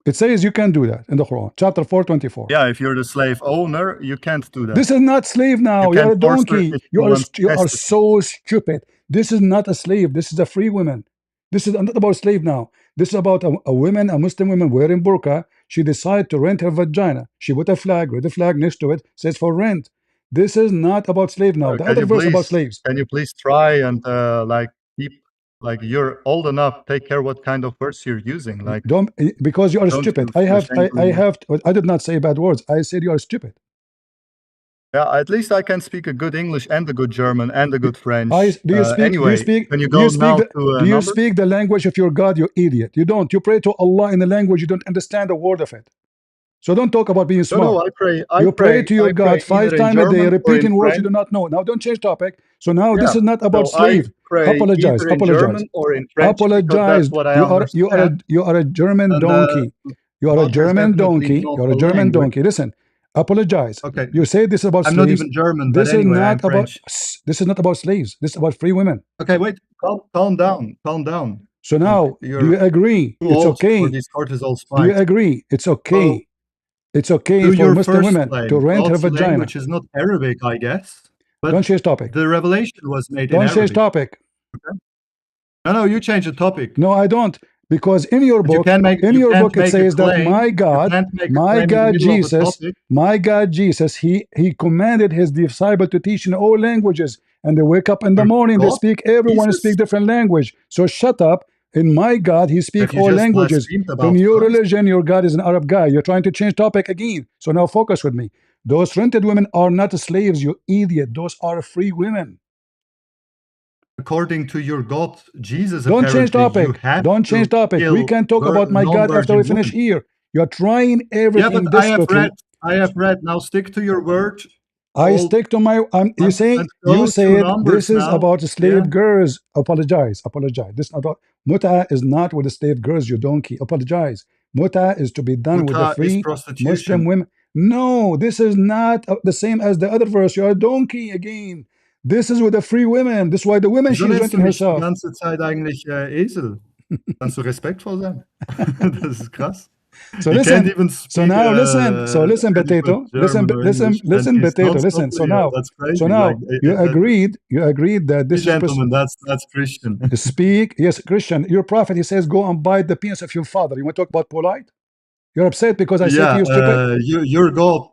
It says you can do that in the Quran, chapter 424. Yeah, if you're the slave owner, you can't do that. This is not slave now. You You're a can force her donkey. if You want to are test it. so stupid. This is not a slave. This is a free woman. This is not about slave now. This is about a woman, a Muslim woman wearing burqa. She decided to rent her vagina. She put a flag, read the flag next to it, says for rent. This is not about slave now. The other verse about slaves. Can you please try and like keep, like, you're old enough, take care what kind of words you're using. Like, Don't, because you are don't stupid. you I did not say bad words. I said you are stupid. Yeah, at least I can speak a good English and a good German and a good French. Do you speak? Anyway, when you go now to do you speak the language of your God? You idiot! You don't. You pray to Allah in the language you don't understand a word of it. So don't talk about being smart. No, you pray to your God 5 times a day, repeating words you do not know. Now don't change topic. So now this is not about slave. Apologize. Apologize. Or in French, apologize. You are a German donkey. You are a German donkey. You are a German donkey. Listen. Apologize. Okay. You say this is about I'm slaves. not even German, this but anyway, is not I'm about French. this is not about slaves. This is about free women. Okay, wait. Calm down. Calm down. So now, do you agree? It's okay. These cortisol spikes. Do you agree? It's okay. Well, it's okay for Muslim women to rent her vagina. Which is not Arabic, I guess. But don't change topic. The revelation was made don't in Arabic. Don't change topic. Okay? No, you change the topic. No, I don't. Because in your book, it says that my God Jesus, he commanded his disciple to teach in all languages, and they wake up in the morning, they speak, everyone speak different language. So shut up. In my God, he speaks all languages. In your religion, your God is an Arab guy. You're trying to change topic again. So now focus with me. Those rented women are not slaves, you idiot. Those are free women. According to your God, Jesus, don't change topic. Don't change topic. We can talk about my God after we finish here. You're trying everything. Yeah, but I have read. Now stick to your word. I stick to my. You said this is about slave girls. Apologize. This is about muta is not with the slave girls. You donkey. Apologize. Muta is to be done with the free Muslim women. No, this is not the same as the other verse. You're a donkey again. This is with the free women. This is why the women she's renting herself. Die ganze Zeit eigentlich Esel. Kannst du respektvoll sein? Das ist krass. So listen. So now listen. So listen, potato. Listen, potato. Listen. So now, you agreed. You agreed that this gentleman. That's Christian. Speak. Yes, Christian. Your prophet. He says, go and bite the penis of your father. You want to talk about polite? You're upset because I said to you, stupid.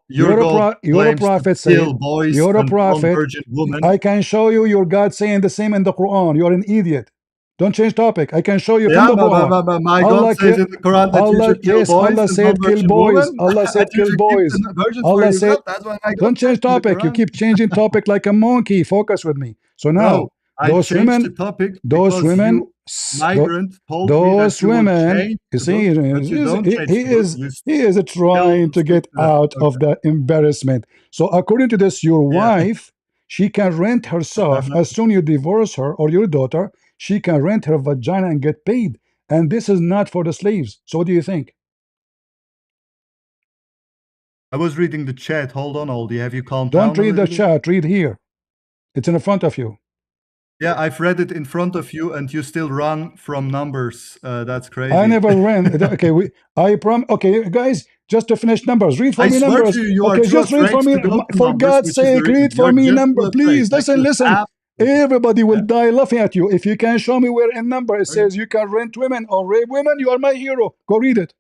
Your God You're a claims to prophet kill saying, boys you're a and prophet. non-virgin women. I can show you your God saying the same in the Quran. You're an idiot. Don't change topic. I can show you from the Quran. My God Allah, says in the Quran that you Allah, should kill yes, boys Allah and said kill non-virgin boys. women, Allah and said you kill should keep boys. the virgins for Allah said, yourself. That's what my God don't change says in the topic. You Quran. keep changing topic like a monkey. Focus with me. So now, No, I those changed the women, topic those because women, you, migrant, told me that those you will women, change you the book, see, but you don't change the book. You he is trying still to stick get to that. out Okay. of the embarrassment. So according to this, your Yeah. wife, she can rent herself as soon you divorce her, or your daughter, she can rent her vagina and get paid. And this is not for the slaves. So what do you think? I was reading the chat. Hold on, Oldie. Have you calmed Don't down a read the little bit? chat. Read here. It's in front of you. Yeah, I've read it in front of you, and you still run from numbers. That's crazy. I never ran. Okay, okay, guys, just to finish numbers. Read for I me swear numbers. to you, you are Okay, too just read afraid for me. to go to For numbers, God's which is the sake, reason. read for You're me just number, too afraid. please. Like Listen, you listen. have. Everybody will Yeah. die laughing at you if you can show me where in number it says you can rent women or rape women. You are my hero. Go read it.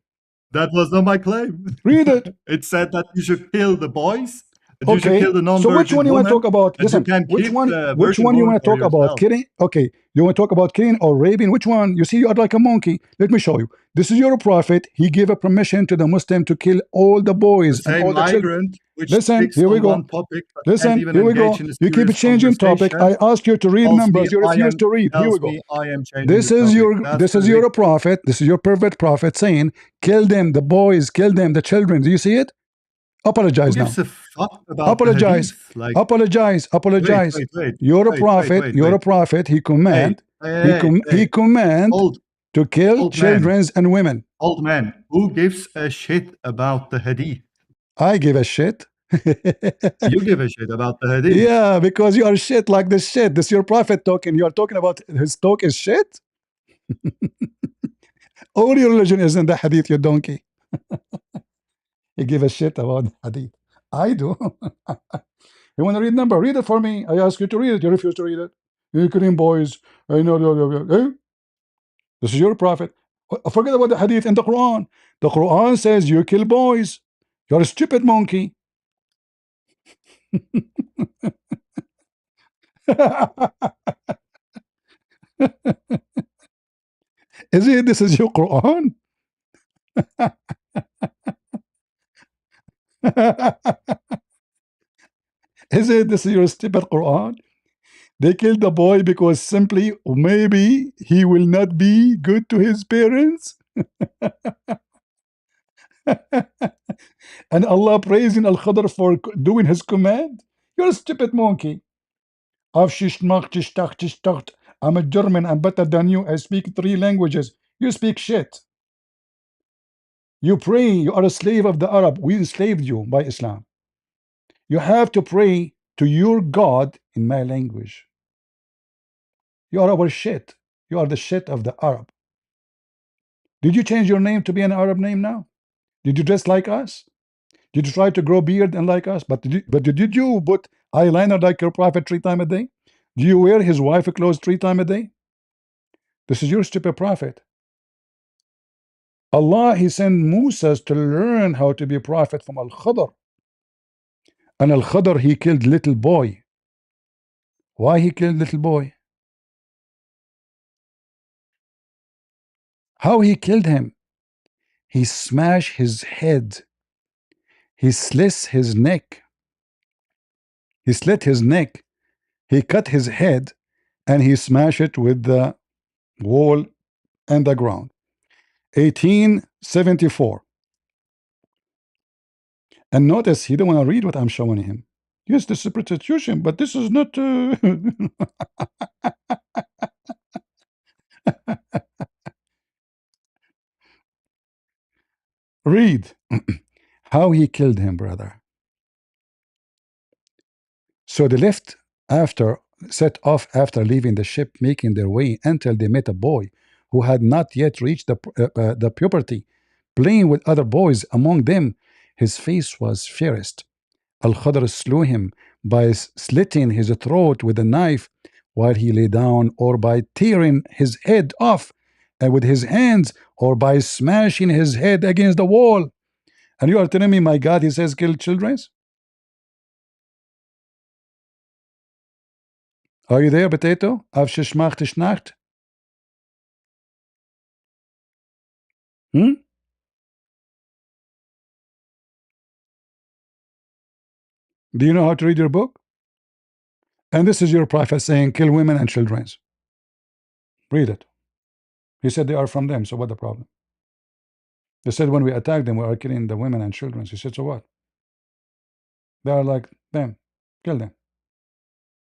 That was not my claim. Read it. It said that you should kill the boys, and you should Okay, kill the so which non-virgin one you want to woman, talk about? and you Listen, can keep the which virgin one you woman want to for talk about? yourself. Killing? Okay, you want to talk about killing or raping? Which one? You see, you are like a monkey. Let me show you. This is your prophet. He gave a permission to the Muslim to kill all the The boys and same all the children. migrant which Listen, sticks here we on go. one topic but can't Listen, even here we engage go. in a You keep serious changing topic. conversation I ask you to read tells me numbers. You I refuse am to read. Here we tells go. me I am changing the topic. That's This is your ridiculous. prophet. This is your perfect prophet saying, kill them, the boys, kill them, the children. Do you see it? Who Apologize now. gives a fuck about the Apologize. hadith? Like, Apologize. Apologize. You're a prophet. You're a prophet. He command. He command to kill Old man, children and women. old man, who gives a shit about the hadith? I give a shit. You give a shit about the hadith. Yeah, because you are shit like this shit. This is your prophet talking. You are talking about his talk is shit. All your religion is in the hadith, you donkey. You give a shit about the hadith. I do. You want to read number? Read it for me. I ask you to read it. You refuse to read it. You Korean boys. I know. Eh? This is your prophet. Forget about the hadith in the Quran. The Quran says you kill boys. You're a stupid monkey. Is it? This is your Quran? Is it? This is your stupid Quran? They killed the boy because simply maybe he will not be good to his parents. And Allah praising Al Khadr for doing his command. You're a stupid monkey. I'm a German. I'm better than you. I speak 3 languages. You speak shit. You pray. You are a slave of the Arab. We enslaved you by Islam. You have to pray to your God in my language. You are our shit. You are the shit of the Arab. Did you change your name to be an Arab name now? Did you dress like us? Did you try to grow beard and like us? But did you put eyeliner like your prophet 3 times a day? Do you wear his wife clothes 3 times a day? This is your stupid prophet. Allah, he sent Musa to learn how to be a prophet from Al Khadr. And Al Khadr, he killed little boy. Why he killed little boy? How he killed him? He smashed his head. He slit his neck. He slit his neck. He cut his head and he smashed it with the wall and the ground. 1874. And notice he don't want to read what I'm showing him. Yes, this is prostitution, but this is not. Read how he killed him, brother. So they left after, set off after leaving the ship, making their way until they met a boy who had not yet reached the puberty, playing with other boys. Among them, his face was fairest. Al Khadr slew him by slitting his throat with a knife while he lay down, or by tearing his head off and with his hands or by smashing his head against the wall. And you are telling me, my God, he says kill children? Are you there, Potato? Auf Schmacht Schnacht? Hmm? Do you know how to read your book? And this is your prophet saying kill women and children. Read it. He said they are from them, so what the problem? They said when we attack them, we are killing the women and children. He said, so what? They are like them. Kill them.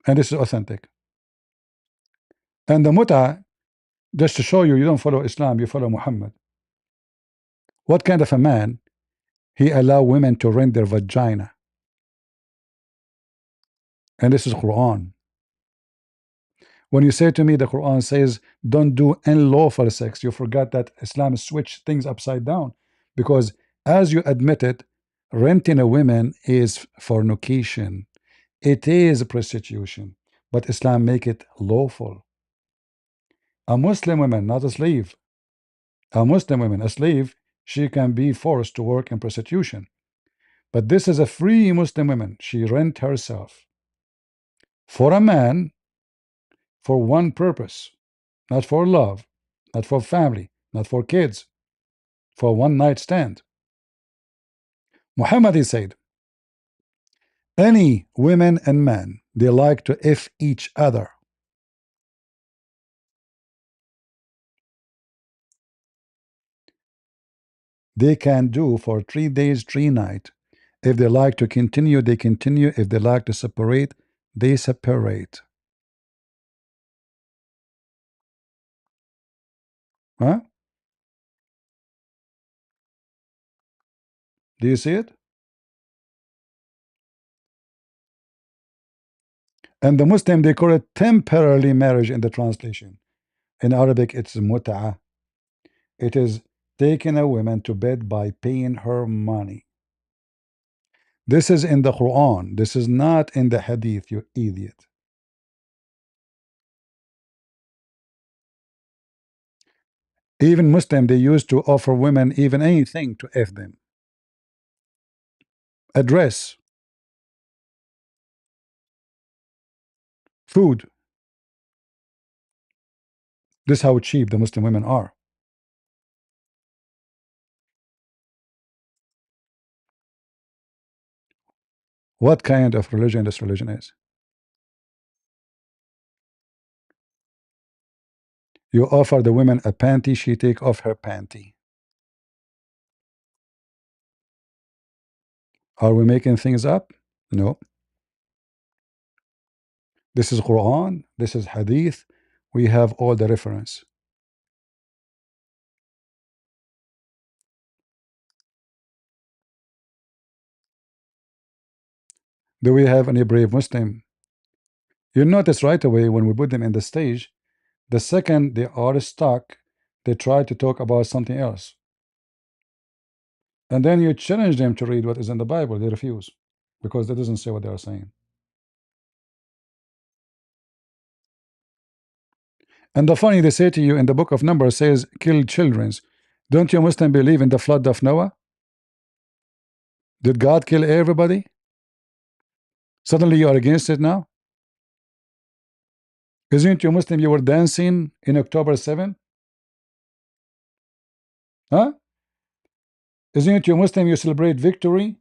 And this is authentic. And the muta, just to show you, you don't follow Islam, you follow Muhammad. What kind of a man he allow women to rent their vagina? And this is Quran. When you say to me the Quran says don't do unlawful sex, you forgot that Islam switched things upside down. Because as you admitted, renting a woman is fornication. It is prostitution. But Islam make it lawful. A Muslim woman, not a slave. A Muslim woman, a slave, she can be forced to work in prostitution. But this is a free Muslim woman. She rent herself for a man for one purpose, not for love, not for family, not for kids, for one night stand. Muhammad, he said, any women and men, they like to F each other. They can do for 3 days, 3 nights. If they like to continue, they continue. If they like to separate, they separate. Huh? Do you see it? And the Muslim, they call it temporarily marriage in the translation. In Arabic, it's mut'ah. It is taking a woman to bed by paying her money. This is in the Quran. This is not in the Hadith, you idiot. Even Muslim, they used to offer women even anything to F them. A dress, food. This is how cheap the Muslim women are. What kind of religion this religion is? You offer the women a panty, she take off her panty. Are we making things up? No. This is Quran, this is Hadith. We have all the reference. Do we have any brave Muslim? You notice right away when we put them in the stage, the second they are stuck, they try to talk about something else. And then you challenge them to read what is in the Bible. They refuse because that doesn't say what they are saying. And the funny, they say to you in the book of Numbers says kill children. Don't you Muslim believe in the flood of Noah? Did God kill everybody? Suddenly you are against it now? Isn't you Muslim you were dancing in October 7? Huh? Isn't you Muslim you celebrate victory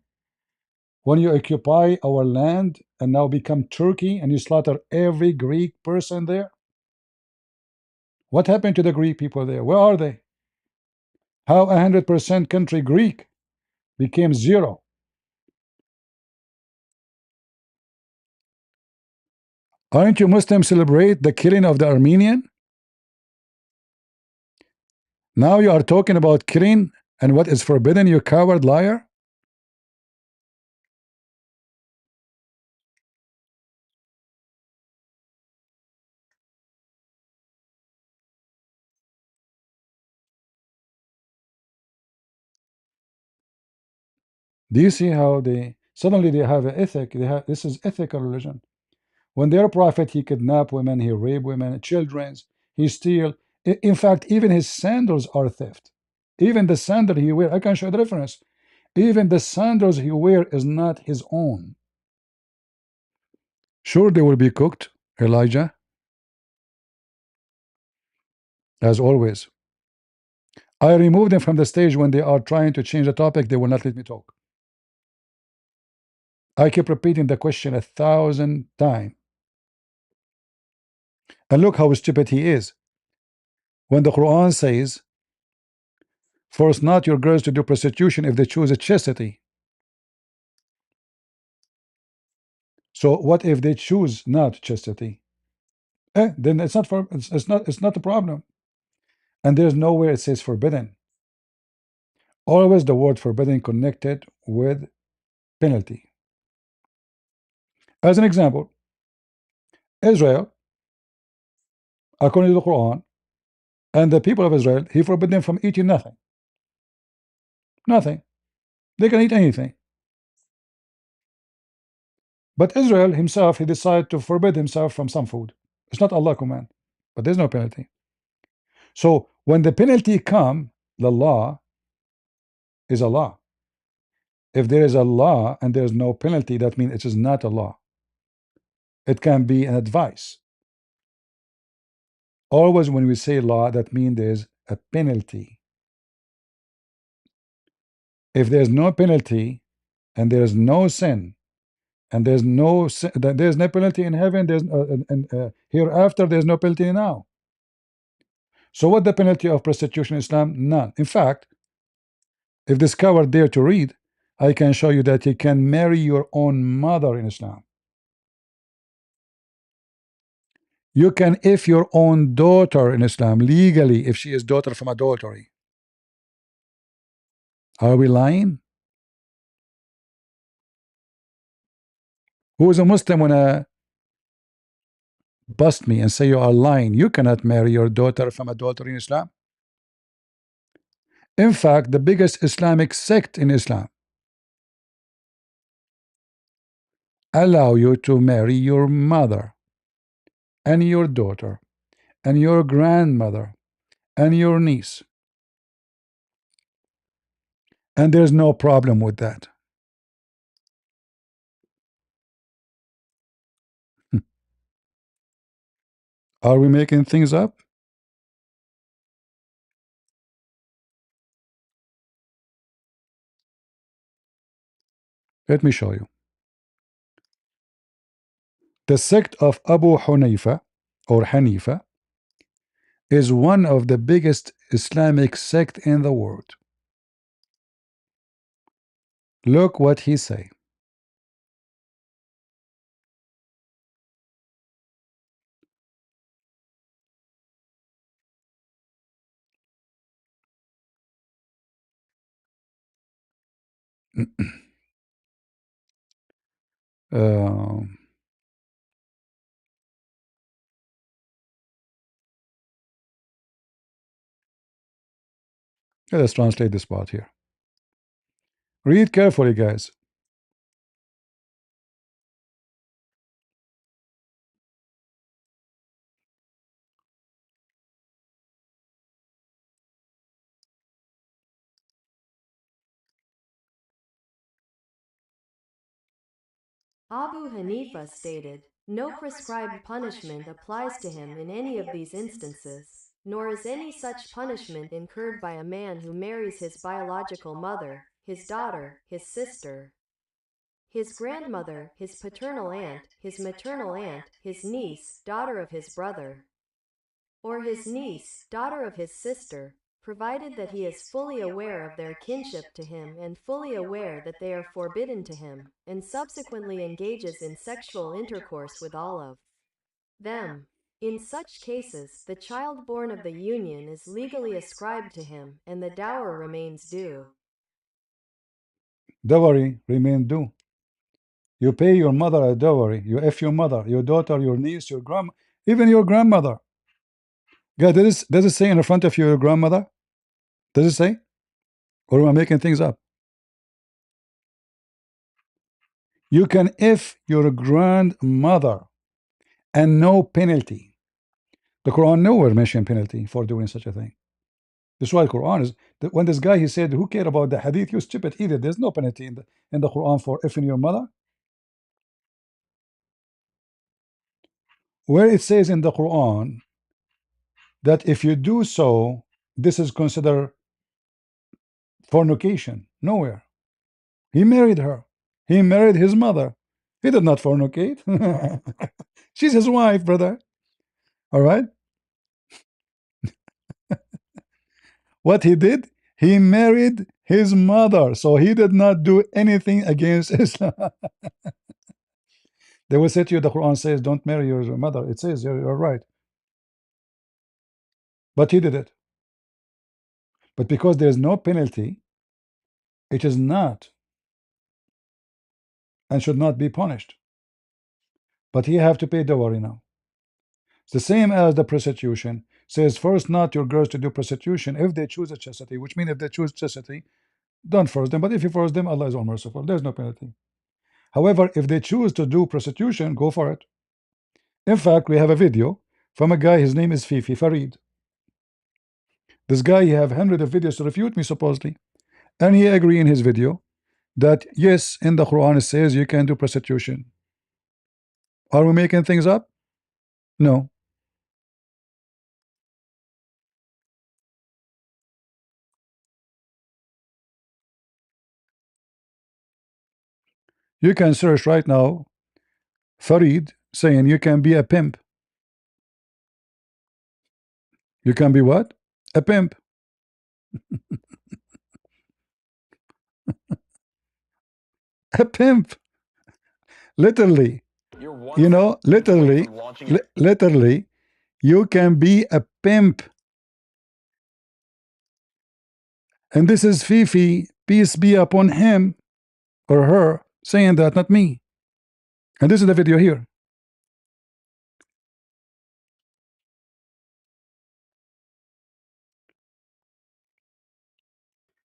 when you occupy our land and now become Turkey and you slaughter every Greek person there? What happened to the Greek people there? Where are they? How 100% country Greek became zero? Aren't you Muslims celebrate the killing of the Armenian? Now you are talking about killing and what is forbidden, you coward liar? Do you see how they suddenly they have an ethic? They have, this is ethical religion. When their prophet, he kidnap women, he rape women, children, he steal, In fact, even his sandals are theft. Even the sandal he wears, I can show the reference. Even the sandals he wears is not his own. Sure, they will be cooked, Elijah, as always. I remove them from the stage when they are trying to change the topic. They will not let me talk. I keep repeating the question 1,000 times. And look how stupid he is. When the Quran says, force not your girls to do prostitution if they choose a chastity. So what if they choose not chastity? Then it's not for it's not a problem. And there's nowhere it says forbidden. Always the word forbidden connected with penalty. As an example, Israel, according to the Quran, and the people of Israel, he forbid them from eating nothing. Nothing. They can eat anything. But Israel himself, he decided to forbid himself from some food. It's not Allah command, but there's no penalty. So when the penalty come, the law is a law. If there is a law and there's no penalty, that means it is not a law. It can be an advice. Always when we say law, that means there's a penalty. If there's no penalty and there's no sin, and there's no penalty in heaven, there's hereafter there's no penalty now. So what the penalty of prostitution in Islam? None. In fact, if discovered there to read, I can show you that you can marry your own mother in Islam. You can if your own daughter in Islam legally if she is daughter from adultery. Are we lying? Who is a Muslim wanna bust me and say you are lying? You cannot marry your daughter from adultery in Islam. In fact, the biggest Islamic sect in Islam allow you to marry your mother and your daughter and your grandmother and your niece, and there's no problem with that. Are we making things up? Let me show you. The sect of Abu Hanifa or Hanifa is one of the biggest Islamic sect in the world. Look what he say. uh, let's translate this part here. Read carefully, guys. Abu Hanifa stated, no prescribed punishment applies to him in any of these instances, nor is any such punishment incurred by a man who marries his biological mother, his daughter, his sister, his grandmother, his paternal aunt, his maternal aunt, his niece, daughter of his brother, or his niece, daughter of his sister, provided that he is fully aware of their kinship to him and fully aware that they are forbidden to him, and subsequently engages in sexual intercourse with all of them. In such cases, the child born of the union is legally ascribed to him, and the dower remains due. Dowry remain due. You pay your mother a dowry. You F your mother, your daughter, your niece, your grandma, even your grandmother. God, does it say in front of your grandmother? Does it say? Or am I making things up? You can F your grandmother and no penalty. The Quran nowhere mention penalty for doing such a thing. That's why the Quran is when this guy he said, "Who care about the hadith? You stupid idiot! There's no penalty in the Quran for effing your mother." Where it says in the Quran that if you do so, this is considered fornication. Nowhere. He married her. He married his mother. He did not fornicate. She's his wife, brother. All right. What he did, he married his mother. So he did not do anything against Islam. They will say to you, the Quran says, don't marry your mother. It says, you're right. But he did it. But because there's no penalty, it is not and should not be punished. But he have to pay dowry now. It's the same as the prostitution. Says first not your girls to do prostitution if they choose a chastity, which means if they choose chastity, don't force them. But if you force them, Allah is all merciful. There's no penalty. However, if they choose to do prostitution, go for it. In fact, we have a video from a guy, his name is Fifi Farid. This guy, he have hundreds of videos to refute me supposedly. And he agree in his video that yes, in the Quran it says you can do prostitution. Are we making things up? No. You can search right now Farid saying you can be a pimp. You can be what? A pimp. A pimp. Literally. You know, literally, literally, you can be a pimp. And this is Fifi, peace be upon him or her, saying that, not me. And this is the video here.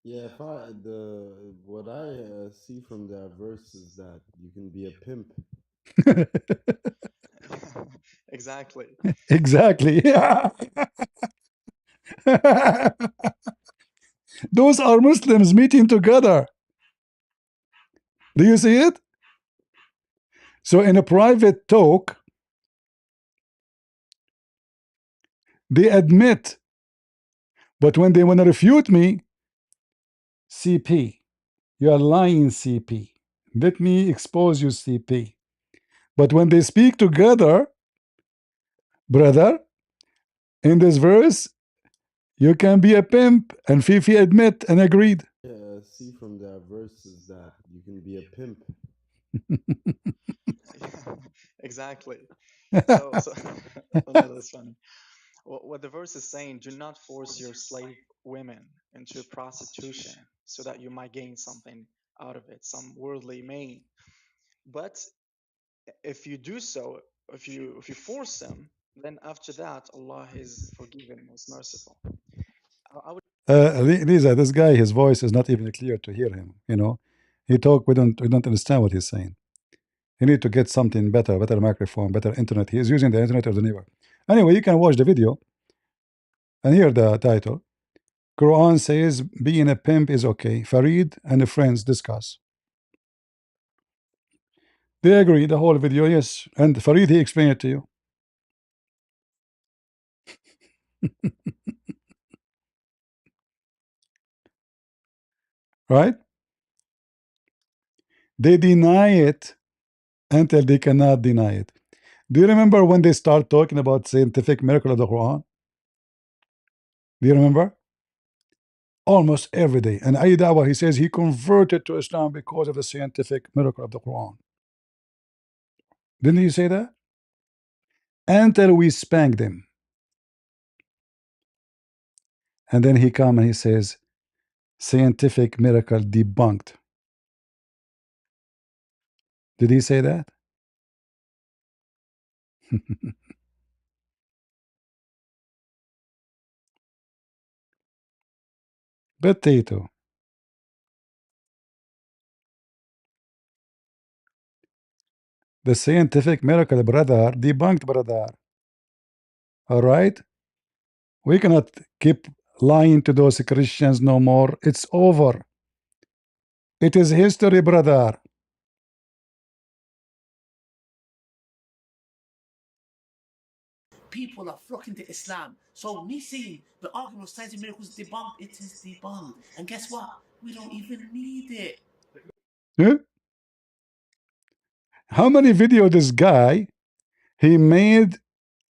Yeah, if I the what I see from that verse is that you can be a pimp. Exactly. Exactly. Those are Muslims meeting together. Do you see it? So in a private talk, they admit, but when they want to refute me, CP, you are lying, CP. Let me expose you, CP. But when they speak together, brother, in this verse, you can be a pimp, and Fifi admit and agreed. Yeah, see from that verse is that you can be a pimp. Exactly. So oh, no, that's funny. What the verse is saying, do not force your slave women into prostitution so that you might gain something out of it, some worldly gain. But if you do so, if you force them, then after that, Allah is forgiving, most merciful. I would Lisa, this guy, his voice is not even clear to hear him. You know, he talk. We don't understand what he's saying. He need to get something better, better microphone, better internet. He is using the internet of the neighbor. Anyway, you can watch the video and hear the title. Quran says being a pimp is okay. Farid and the friends discuss. They agree. The whole video, yes. And Farid, he explained it to you. Right? They deny it until they cannot deny it. Do you remember when they start talking about scientific miracle of the Quran? Do you remember? Almost every day. And Ali Dawah, he says he converted to Islam because of the scientific miracle of the Quran. Didn't he say that? Until we spank them. And then he come and he says, scientific miracle debunked. Did he say that? Potato. The scientific miracle, brother, debunked, brother. All right? We cannot keep lying to those Christians no more. It's over. It is history, brother. People are flocking to Islam. So me saying the argument of signs and miracles debunked, it is debunked. And guess what? We don't even need it. Yeah? How many videos this guy he made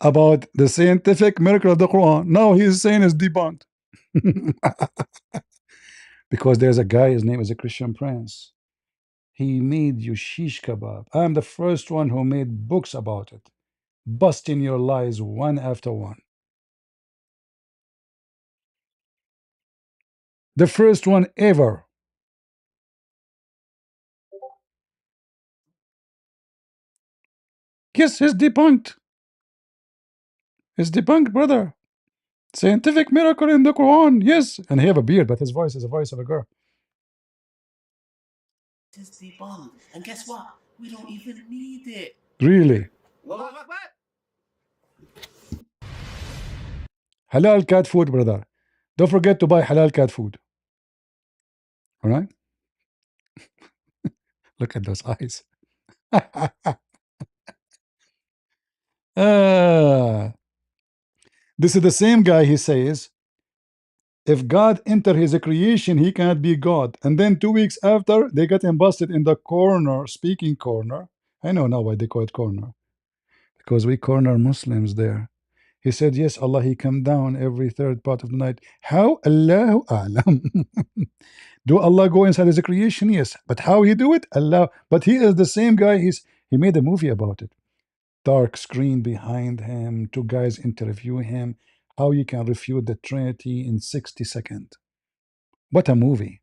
about the scientific miracle of the Quran? Now he's saying it's debunked. Because there's a guy, his name is a Christian Prince. He made you shish kebab. I'm the first one who made books about it, busting your lies one after one. The first one ever. Yes, it's debunked. It's debunked, brother. Scientific miracle in the Quran. Yes. And he have a beard, but his voice is the voice of a girl. It is debunked. And guess what? We don't even need it. Really? Halal cat food, brother. Don't forget to buy halal cat food. All right? Look at those eyes. Ah. This is the same guy, he says, if God enter his creation, he cannot be God. And then 2 weeks after, they got him busted in the corner, speaking corner. I know now why they call it corner. Because we corner Muslims there. He said, yes, Allah, he come down every third part of the night. How? Allahu Alam. Do Allah go inside his creation? Yes. But how he do it? Allah. But he is the same guy. He made a movie about it. Dark screen behind him, two guys interview him. How you can refute the Trinity in 60 seconds. What a movie.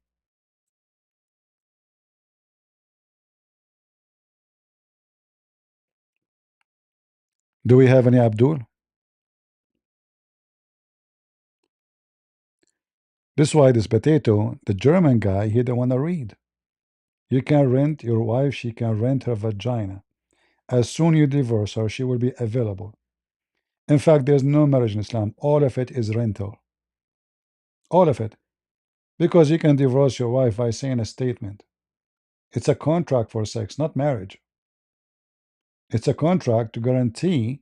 Do we have any Abdul? This is why this potato, the German guy, he don't want to read. You can rent your wife, she can rent her vagina. As soon you divorce her, she will be available. In fact, there's no marriage in Islam. All of it is rental. All of it. Because you can divorce your wife by saying a statement. It's a contract for sex, not marriage. It's a contract to guarantee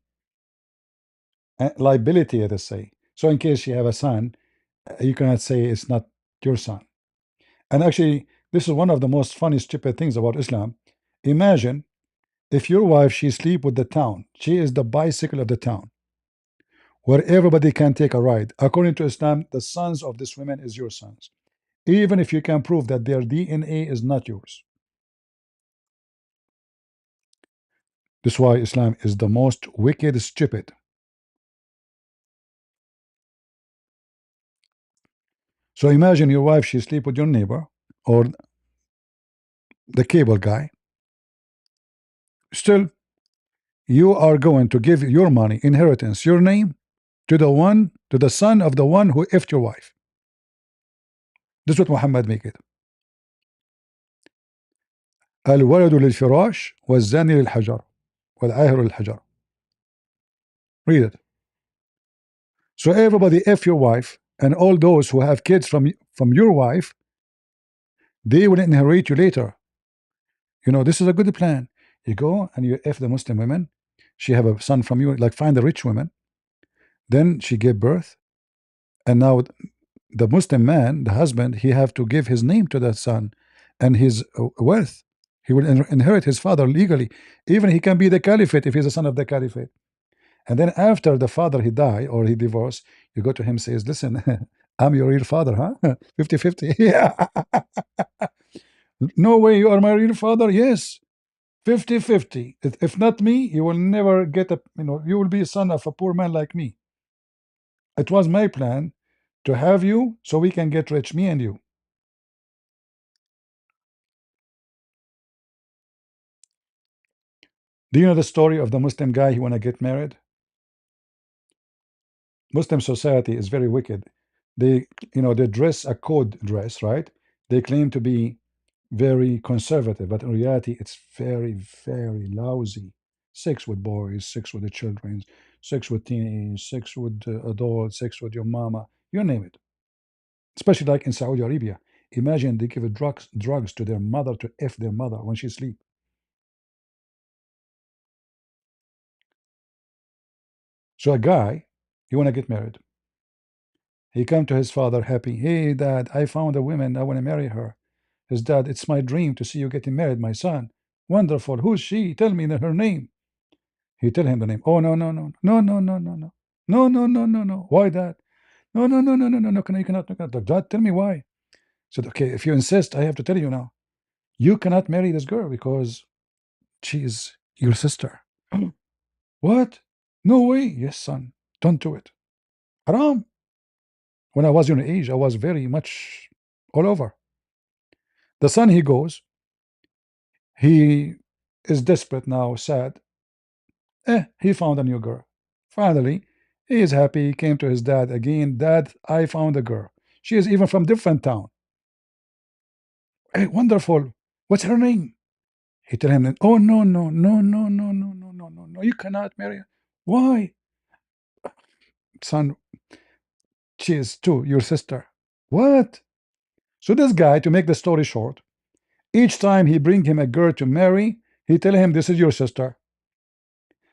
liability, let us say. So in case you have a son, you cannot say it's not your son. And actually, this is one of the most funny, stupid things about Islam. Imagine if your wife, she sleep with the town. She is the bicycle of the town, where everybody can take a ride. According to Islam, the sons of this woman is your sons, even if you can prove that their DNA is not yours. This is why Islam is the most wicked, stupid. So imagine your wife, she sleep with your neighbor or the cable guy. Still, you are going to give your money, inheritance, your name to the son of the one who effed your wife. This is what Muhammad make it. الولد للفراش والزاني للحجر والعاهر للحجر. Read it. So everybody F your wife, and all those who have kids from your wife, they will inherit you later. You know, this is a good plan. You go and you F the Muslim women. She have a son from you, like find the rich women. Then she gave birth, and now the Muslim man, the husband, he have to give his name to that son and his wealth. He will inherit his father legally. Even he can be the caliphate if he's a son of the caliphate. And then after the father he die or he divorce, you go to him says, listen, I'm your real father, huh? 50-50. Yeah. No way you are my real father. Yes. 50-50. If not me, you will never get you will be a son of a poor man like me. It was my plan to have you so we can get rich, me and you. Do you know the story of the Muslim guy who want to get married? Muslim society is very wicked. They, they dress a code dress, right? They claim to be very conservative, but in reality, it's very, very lousy. Sex with boys, sex with the children, sex with teenage, sex with adults, sex with your mama, you name it. Especially like in Saudi Arabia. Imagine they give drugs to their mother to F their mother when she sleep. So a guy, he want to get married. He come to his father happy. Hey, dad, I found a woman. I want to marry her. His dad, it's my dream to see you getting married, my son. Wonderful. Who's she? Tell me her name. He tell him the name. Oh, no, no, no, no, no, no, no, no. No, no, no, no, no. Why that? No, no, no, no, no, no, no. You cannot, you cannot. Dad, tell me why. I said, okay, if you insist, I have to tell you now. You cannot marry this girl because she is your sister. What? No way. Yes, son. Don't do it. Haram. When I was your age, I was very much all over. The son, he goes. He is desperate now, sad. He found a new girl. Finally, he is happy. He came to his dad again. Dad, I found a girl. She is even from different town. Hey, wonderful. What's her name? He tell him, oh no, no, no, no, no, no, no, no, no, no. You cannot marry her. Why? Son, she is too your sister. What? So this guy, to make the story short, each time he bring him a girl to marry, he tell him this is your sister.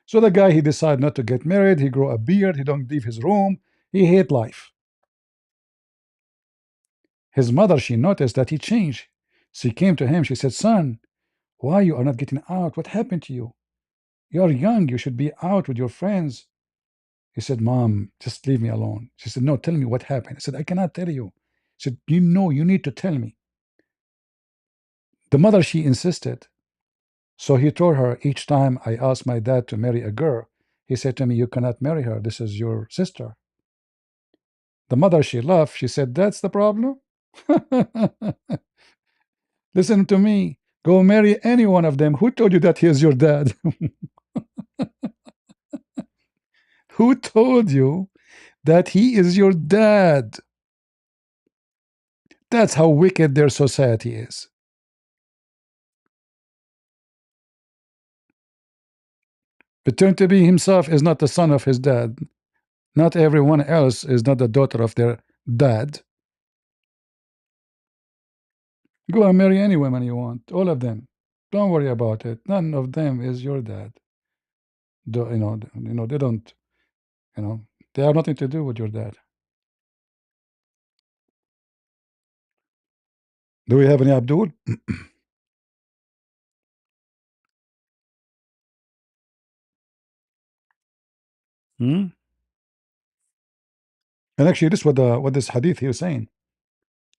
So the guy, he decide not to get married. He grow a beard. He don't leave his room. He hate life. His mother, she noticed that he changed. She came to him. She said, son, why you are not getting out? What happened to you? You are young. You should be out with your friends. He said, mom, just leave me alone. She said, no, tell me what happened. I said, I cannot tell you. She said, you know, you need to tell me. The mother, she insisted. So he told her, each time I asked my dad to marry a girl, he said to me, you cannot marry her. This is your sister. The mother, she laughed. She said, that's the problem? Listen to me. Go marry any one of them. Who told you that he is your dad? Who told you that he is your dad? That's how wicked their society is. Pretend to be himself is not the son of his dad. Not everyone else is not the daughter of their dad. Go and marry any woman you want, all of them. Don't worry about it. None of them is your dad. They don't. They have nothing to do with your dad. Do we have any Abdul? Hmm? And actually, this is what this hadith here is saying.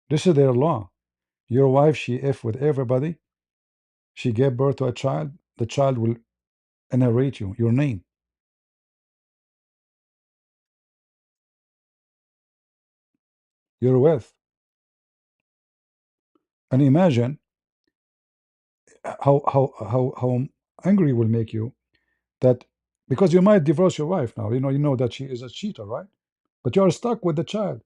This is their law. Your wife, she if with everybody. She gave birth to a child. The child will narrate you your name. Your wealth. And imagine how angry will make you that because you might divorce your wife now. You know that she is a cheater, right? But you are stuck with the child.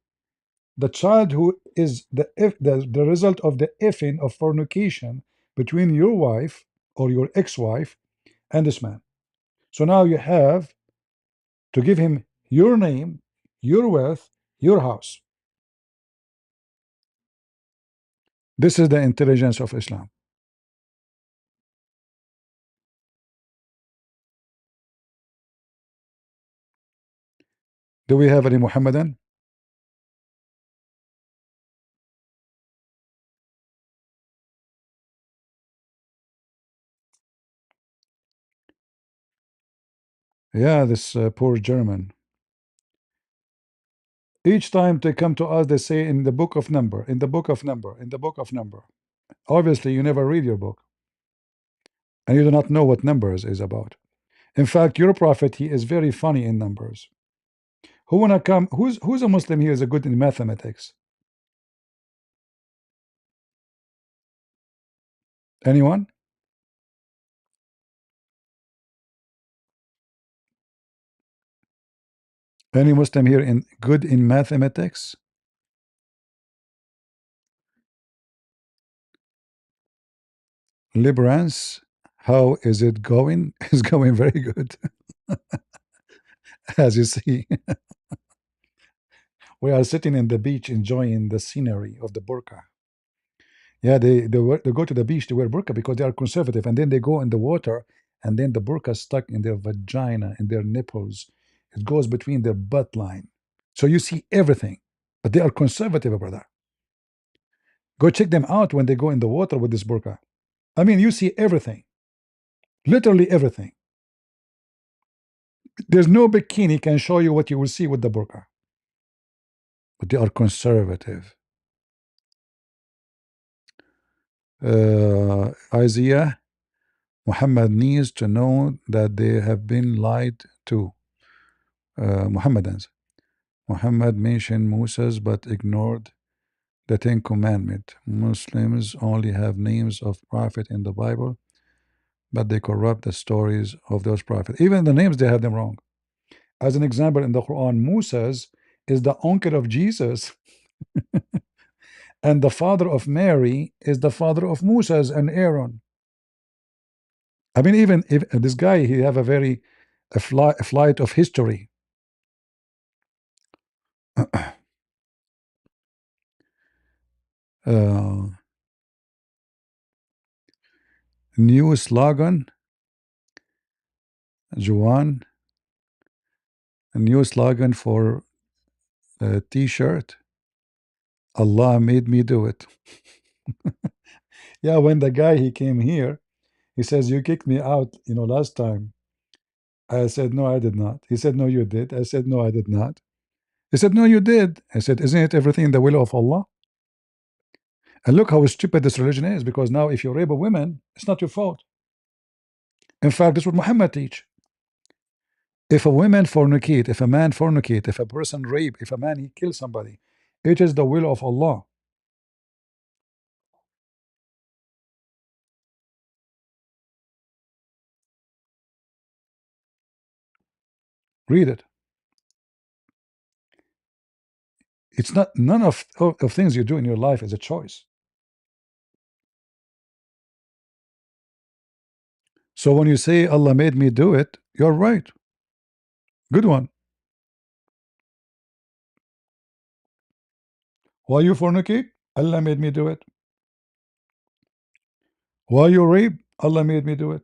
The child who is the result of the effing of fornication between your wife or your ex-wife and this man. So now you have to give him your name, your wealth, your house. This is the intelligence of Islam. Do we have any Muhammadan? Yeah, this poor German. Each time they come to us, they say in the book of number, in the book of number, in the book of number. Obviously, you never read your book, and you do not know what numbers is about. In fact, your prophet, he is very funny in numbers. Who wanna come? Who's a Muslim here is a good in mathematics? Anyone? Any Muslim here in good in mathematics? Liberance, how is it going? It's going very good. As you see, we are sitting in the beach enjoying the scenery of the burqa. Yeah, they go to the beach to wear burqa because they are conservative, and then they go in the water, and then the burqa is stuck in their vagina, in their nipples. It goes between their butt line, so you see everything. But they are conservative, brother. Go check them out when they go in the water with this burqa. I mean, you see everything, literally everything. There's no bikini can show you what you will see with the burqa. But they are conservative. Isaiah, Muhammad needs to know that they have been lied to. Muhammadans. Muhammad mentioned Moses but ignored the Ten Commandments. Muslims only have names of prophet in the Bible, but they corrupt the stories of those prophets. Even the names, they have them wrong. As an example, in the Quran, Moses is the uncle of Jesus, and the father of Mary is the father of Moses and Aaron. I mean, even if this guy, he have a very a flight of history. uh, New slogan, Juan, a new slogan for a T-shirt. Allah made me do it. Yeah, when the guy he came here, he says you kicked me out, last time. I said no, I did not. He said no, you did. I said no, I did not. He said no, you did. I said, isn't it everything in the will of Allah? And look how stupid this religion is, because now if you rape a woman, it's not your fault. In fact, that's what Muhammad teach. If a woman fornicate, if a man fornicate, if a person rape, if a man he kills somebody, it is the will of Allah. Read it. It's not, none of things you do in your life is a choice. So when you say Allah made me do it, you're right. Good one. Why you fornicate? Allah made me do it. Why you rape? Allah made me do it.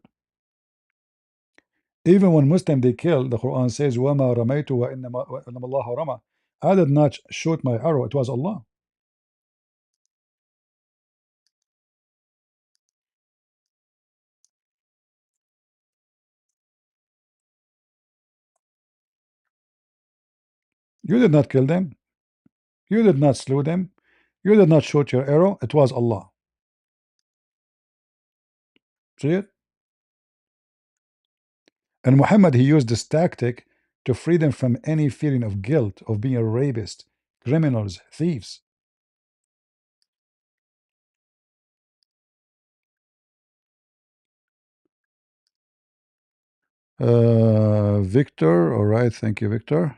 Even when Muslim they kill, the Quran says, وَمَا رَمَيْتُ وَإِنَّمَا اللَّهُ رَمَى. I did not shoot my arrow, it was Allah. You did not kill them. You did not slew them. You did not shoot your arrow. It was Allah. See it? And Muhammad, he used this tactic to free them from any feeling of guilt of being a rapist, criminals, thieves. Victor, all right, thank you, Victor.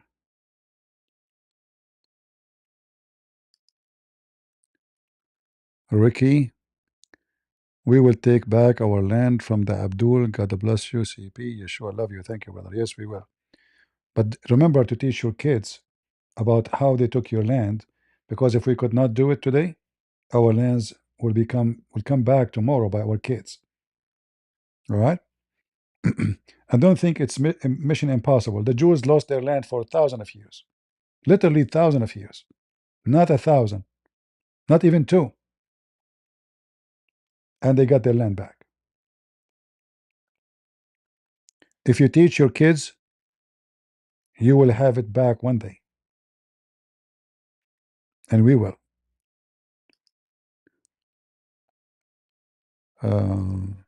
Ricky, we will take back our land from the Abdul. God bless you, CP. Yeshua, love you. Thank you, brother. Yes, we will. But remember to teach your kids about how they took your land, because if we could not do it today, our lands will come back tomorrow by our kids. All right? And don't think it's mission impossible. The Jews lost their land for 1,000 of years, literally 1,000 of years, not 1,000, not even two, and they got their land back. If you teach your kids, you will have it back one day, and we will. Um,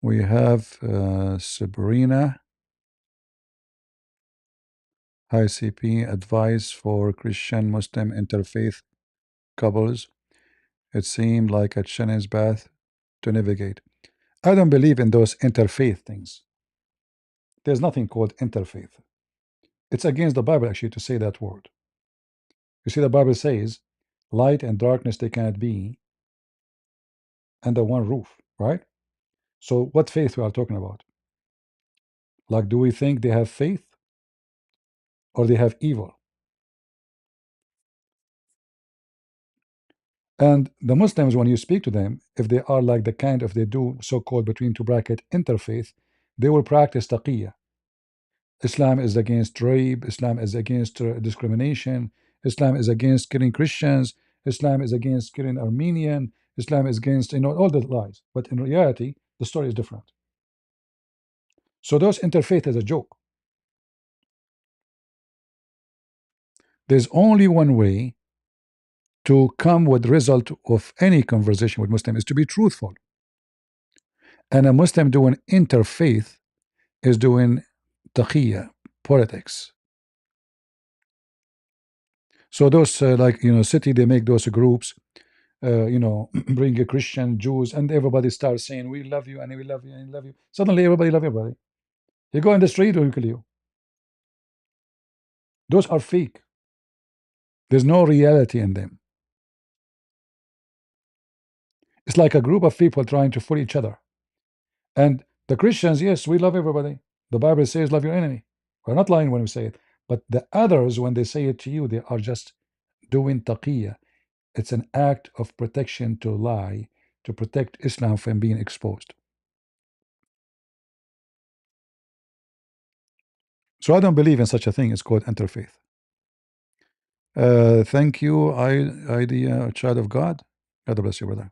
we have Sabrina. Hi, CP. Advice for Christian Muslim interfaith couples. It seemed like a Chinese path to navigate. I don't believe in those interfaith things. There's nothing called interfaith. It's against the Bible actually to say that word. You see, the Bible says, light and darkness they cannot be under one roof, right? So what faith we are talking about? Like, do we think they have faith or they have evil? And the Muslims, when you speak to them, if they are like the kind of they do so-called between two bracket interfaith, they will practice taqiyya. Islam is against rape. Islam is against discrimination. Islam is against killing Christians. Islam is against killing Armenian. Islam is against all the lies. But in reality, the story is different. So those interfaith is a joke. There's only one way to come with the result of any conversation with Muslim is to be truthful. And a Muslim doing interfaith is doing taqiyya, politics. So those city, they make those groups, bring a Christian, Jews, and everybody starts saying, we love you, and we love you, and we love you. Suddenly everybody love everybody. You go in the street, or you kill you. Those are fake. There's no reality in them. It's like a group of people trying to fool each other. And the Christians, yes, we love everybody. The Bible says, love your enemy. We're not lying when we say it. But the others, when they say it to you, they are just doing taqiyya. It's an act of protection to lie, to protect Islam from being exposed. So I don't believe in such a thing. It's called interfaith. Thank you, idea, child of God. God bless you, brother.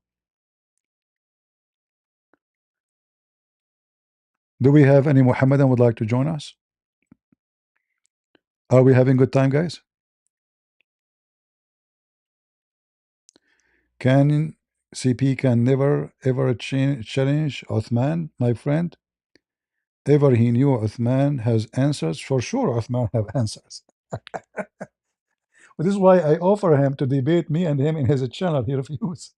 Do we have any Muhammadan would like to join us? Are we having good time, guys? Can CP can never ever challenge Uthman, my friend. Ever he knew Uthman has answers. For sure, Uthman have answers. This is why I offer him to debate me and him in his channel. He refused.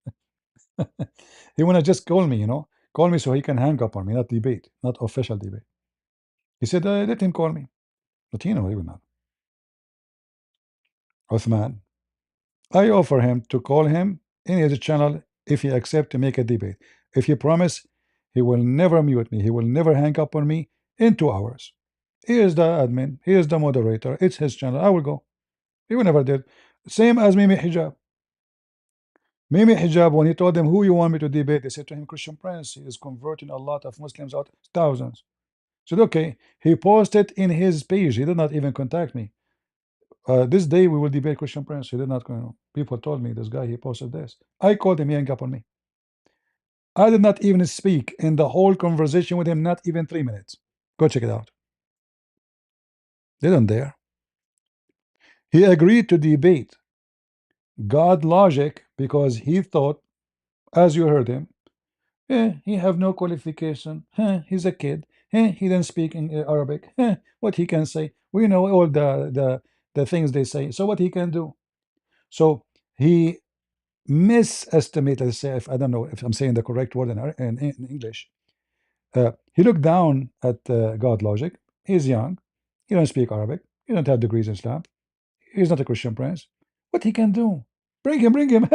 He wanna just call me, call me so he can hang up on me, not debate, not official debate. He said, let him call me, but he will not. Uthman, I offer him to call him in his channel if he accept to make a debate. If he promise, he will never mute me. He will never hang up on me in 2 hours. He is the admin. He is the moderator. It's his channel. I will go. He will never did. Same as Mimi Hijab. Mimi Hijab, when he told them who you want me to debate, they said to him, Christian Prince. He is converting a lot of Muslims out, thousands. Said, okay. He posted in his page. He did not even contact me. This day we will debate Christian Prince. He did not. People told me this guy. He posted this. I called him. He hung up on me. I did not even speak in the whole conversation with him. Not even 3 minutes. Go check it out. They don't dare. He agreed to debate God logic because he thought, as you heard him, he have no qualification. He's a kid. He didn't speak in Arabic. What he can say? We know all the things they say. So what he can do? So he misestimate, let's say, if I don't know if I'm saying the correct word in English. He looked down at God logic. He's young. He don't speak Arabic. He don't have degrees in Islam. He's not a Christian Prince. What he can do? Bring him, bring him.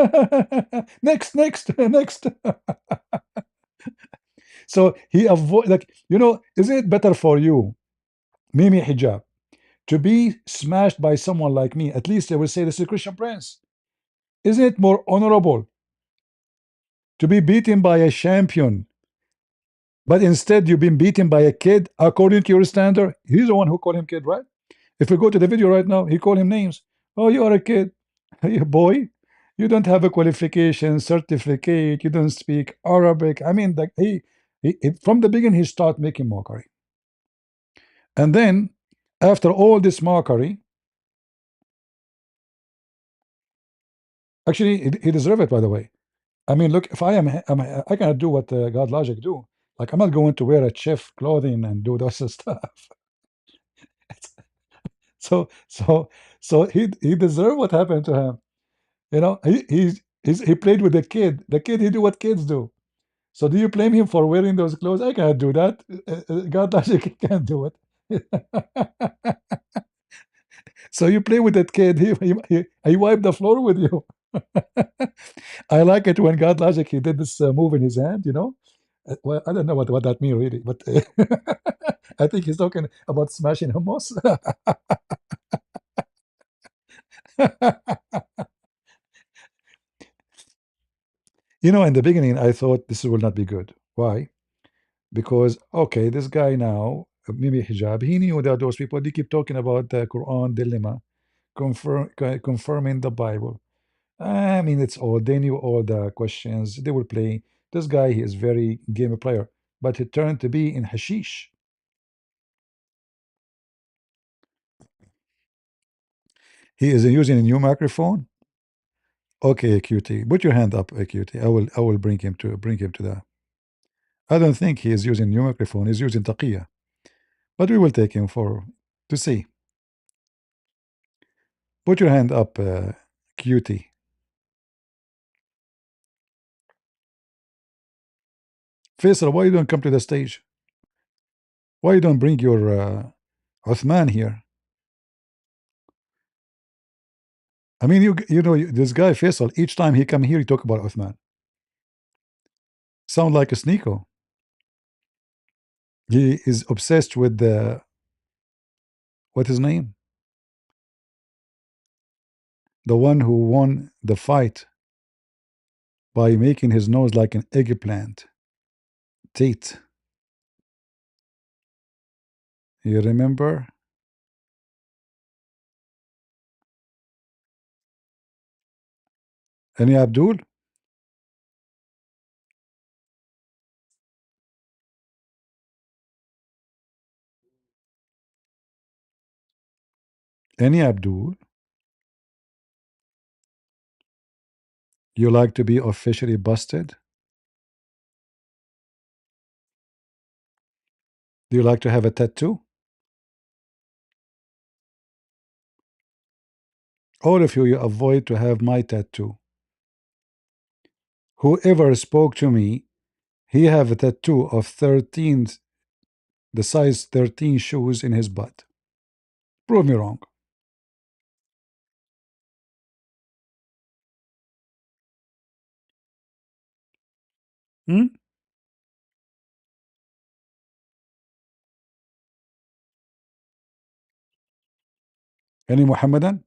Next, next, next. So he avoid, like, isn't it better for you, Mimi Hijab, to be smashed by someone like me? At least they will say this is a Christian Prince. Isn't it more honorable to be beaten by a champion, but instead you've been beaten by a kid according to your standard? He's the one who called him kid, right? If we go to the video right now, he called him names. Oh, you are a kid. Hey, boy, you don't have a qualification, certificate, you don't speak Arabic. I mean, from the beginning, he started making mockery. And then, after all this mockery, actually, he deserved it, by the way. I mean, look, if I cannot do what God Logic do. Like, I'm not going to wear a chef clothing and do those stuff. So he deserved what happened to him. He played with the kid. The kid, he do what kids do. So do you blame him for wearing those clothes? I cannot do that. God Logic can't do it. So you play with that kid. He wiped the floor with you. I like it when God Logic, he did this move in his hand, Well, I don't know what that means really, but I think he's talking about smashing hummus. In the beginning, I thought this will not be good. Why? Because, okay, this guy now, Mimi Hijab, he knew that those people, they keep talking about the Quran dilemma, confirming the Bible. I mean, it's all, they knew all the questions. They were playing. This guy, he is very game player, but he turned to be in hashish. He is using a new microphone. Okay, QT, put your hand up, QT. I will bring him to that. I don't think he is using new microphone. He's using taqiyya, but we will take him to see. Put your hand up, QT. Faisal, why you don't come to the stage? Why you don't bring your Uthman here? I mean, this guy Faisal. Each time he come here, he talk about Uthman. Sound like a sneako. He is obsessed with the what his name? The one who won the fight by making his nose like an eggplant. Tate. You remember? Any Abdul? Any Abdul? You like to be officially busted? Do you like to have a tattoo? All of you avoid to have my tattoo. Whoever spoke to me, he have a tattoo of 13, the size 13 shoes in his butt. Prove me wrong. Hmm? Any Muhammadan?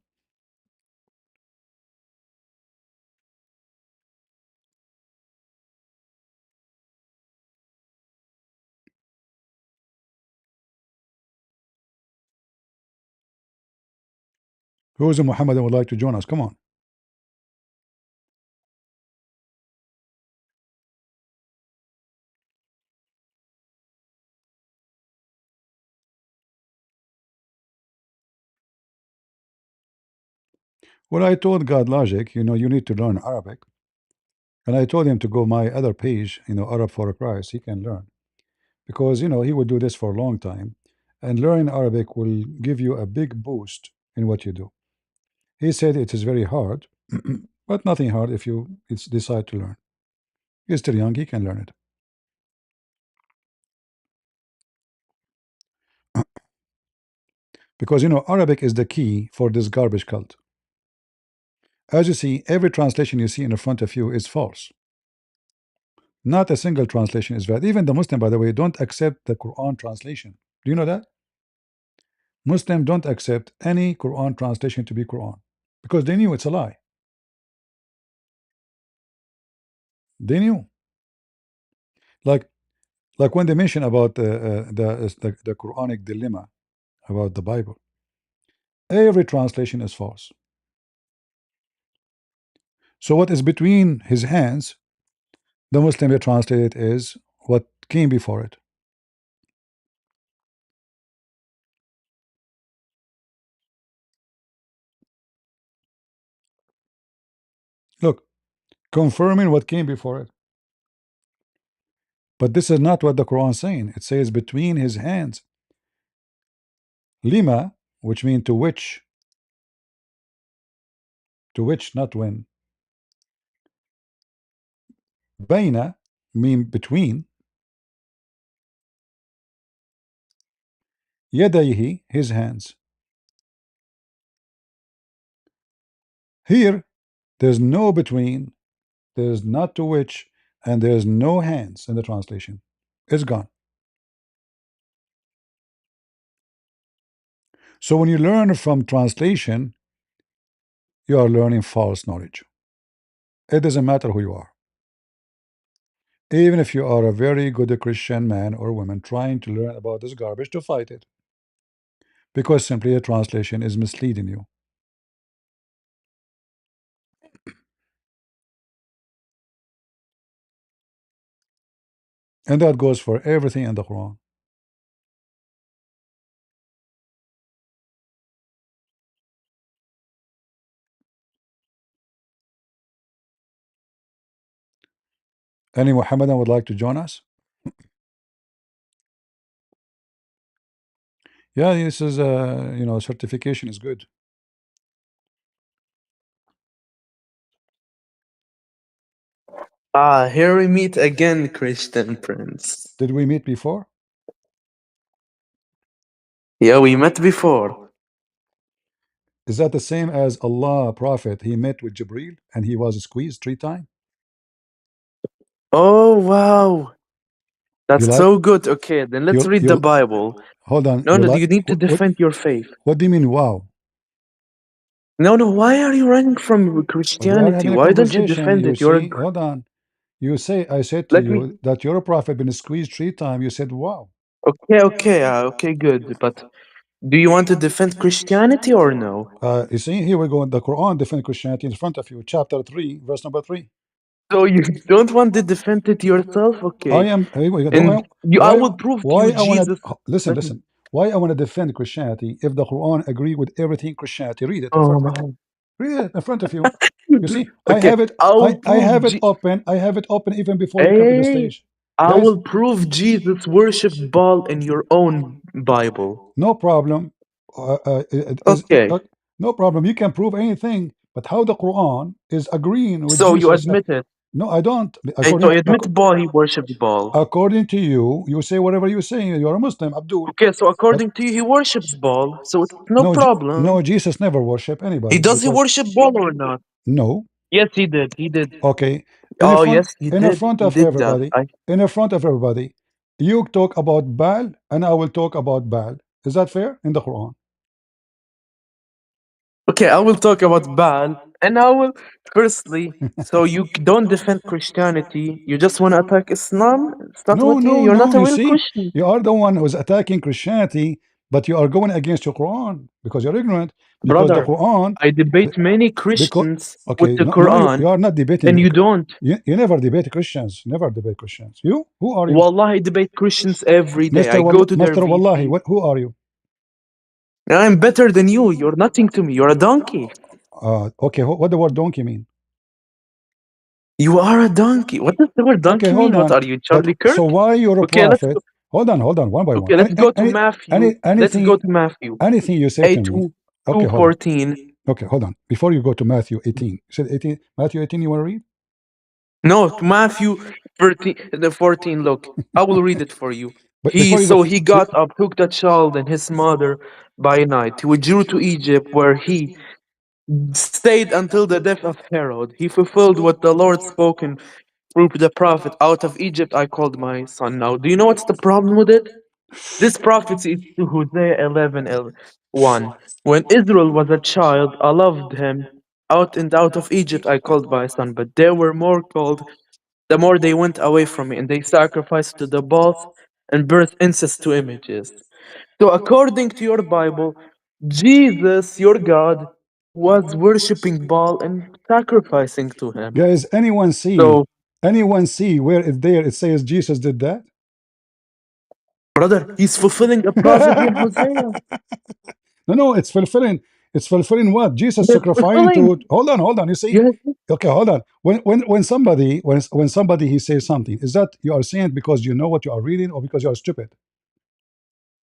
Who is a Muhammadan would like to join us? Come on. Well, I told God Logic, you need to learn Arabic. And I told him to go my other page, Arab for Christ. He can learn. Because, he will do this for a long time. And learning Arabic will give you a big boost in what you do. He said it is very hard, but nothing hard if you decide to learn. He's still young, he can learn it. Because, Arabic is the key for this garbage cult. As you see, every translation you see in front of you is false. Not a single translation is valid. Even the Muslim, by the way, don't accept the Quran translation. Do you know that? Muslims don't accept any Quran translation to be Quran because they knew it's a lie. They knew. Like when they mention about the Quranic dilemma about the Bible, every translation is false. So what is between his hands, the Muslim will translate it as what came before it. Look, confirming what came before it. But this is not what the Quran is saying. It says between his hands. Lima, which means to which, not when. Baina mean between. Yadayhi, his hands. Here, there's no between, there's not to which, and there's no hands in the translation. It's gone. So when you learn from translation, you are learning false knowledge. It doesn't matter who you are. Even if you are a very good Christian man or woman trying to learn about this garbage, to fight it. Because simply a translation is misleading you. And that goes for everything in the Quran. Any Muhammadan would like to join us? Yeah, this is certification is good. Ah, here we meet again, Christian Prince. Did we meet before? Yeah, we met before. Is that the same as Allah Prophet? He met with Jibril and he was squeezed 3 times. Oh, wow. You That's like so good. Okay, then let's read the Bible. hold on. No, You no, like you need to what? defend your faith. What do you mean? Wow. No, no, why are you running from We are Christianity? having a Why don't you conversation. defend You it? You're a, see, hold on. You say I said to let me. you that your prophet been squeezed 3 times. You said wow. Okay, good. But do you want to defend Christianity or no? You see, here we go. The Quran defend Christianity in front of you, chapter 3, verse number 3. So you don't want to defend it yourself? I Okay. am. And I Why? will prove to Why you I want Jesus. to listen? Let me. Listen. Why I want to defend Christianity if the Quran agree with everything Christianity? Read it in Oh front of you. my. Read it in front of you. You see, I Okay, have it. I will I have prove. it open. I have it open even before you come to the Hey, stage, I guys. will prove Jesus worshipped Baal in your own Bible. No problem. Okay, No problem. You can prove anything, but how the Quran is agreeing with so you Jesus? admit it. No, I don't. Hey, so you admit Baal, he worshipped Baal. According to you, you say whatever you say. You're a Muslim, Abdul. Okay, so But according to you, he worships Baal, so it's no no, problem. no, Jesus never worship He anybody does he because worship Baal or not? no. Yes, he did. He did. Okay, Oh, yes, he in the did. front He of did that. everybody, in the front of everybody, you talk about Baal and I will talk about Baal. Is that fair in the Quran? Okay, I will talk about Baal, and I will firstly. So you don't defend Christianity. You just want to attack Islam. Is that No, what you? no, You're not no. a You real see, Christian. you are the one who's attacking Christianity, but you are going against your Quran because you're ignorant. Because the Brother, Quran, I debate many because Christians with okay, the no, you Quran, are not debating. and you don't. You never debate Christians. Never debate Christians. You? Who are you? Wallah, I debate Christians every day. I go to their Mr. Wallahi, VC. who are you? I'm better than you. You're nothing to me. You're a donkey. Okay, what the word donkey mean? You are a donkey. What does the word Okay, donkey hold mean? What on. are you, But Charlie so Kirk? why you're a Okay, let's go. prophet? Hold on, one by one. Okay, let's go to Matthew. Let's go Anything, to Matthew. anything you say to 8 me. 2, Okay, hold on. 2:14. Okay, hold on. Before you go to Matthew 18, you said 18. Matthew 18, you want to read? No, to Matthew 13, the 14. Look, I will read it for you. But before you go, He got up, took the child and his mother by night. He withdrew to Egypt, where he stayed until the death of Herod. He fulfilled what the Lord spoken through the prophet. Out of Egypt I called my son. Now, do you know what's the problem with it? This prophecy is to Hosea 11:1. When Israel was a child, I loved him. Out of Egypt I called my son, but they were more called the more they went away from me, and they sacrificed to the Baals and burnt incense to images. So, according to your Bible, Jesus, your God, was worshipping Baal and sacrificing to him. guys, So, anyone see where it there it says Jesus did that? brother, he's fulfilling a prophecy in Hosea. No, it's fulfilling. It's fulfilling what Jesus Yes, sacrificing fulfilling. to. Hold on. You see, Yes. okay, hold on. When somebody he says something, is that you are saying it because you know what you are reading or because you are stupid?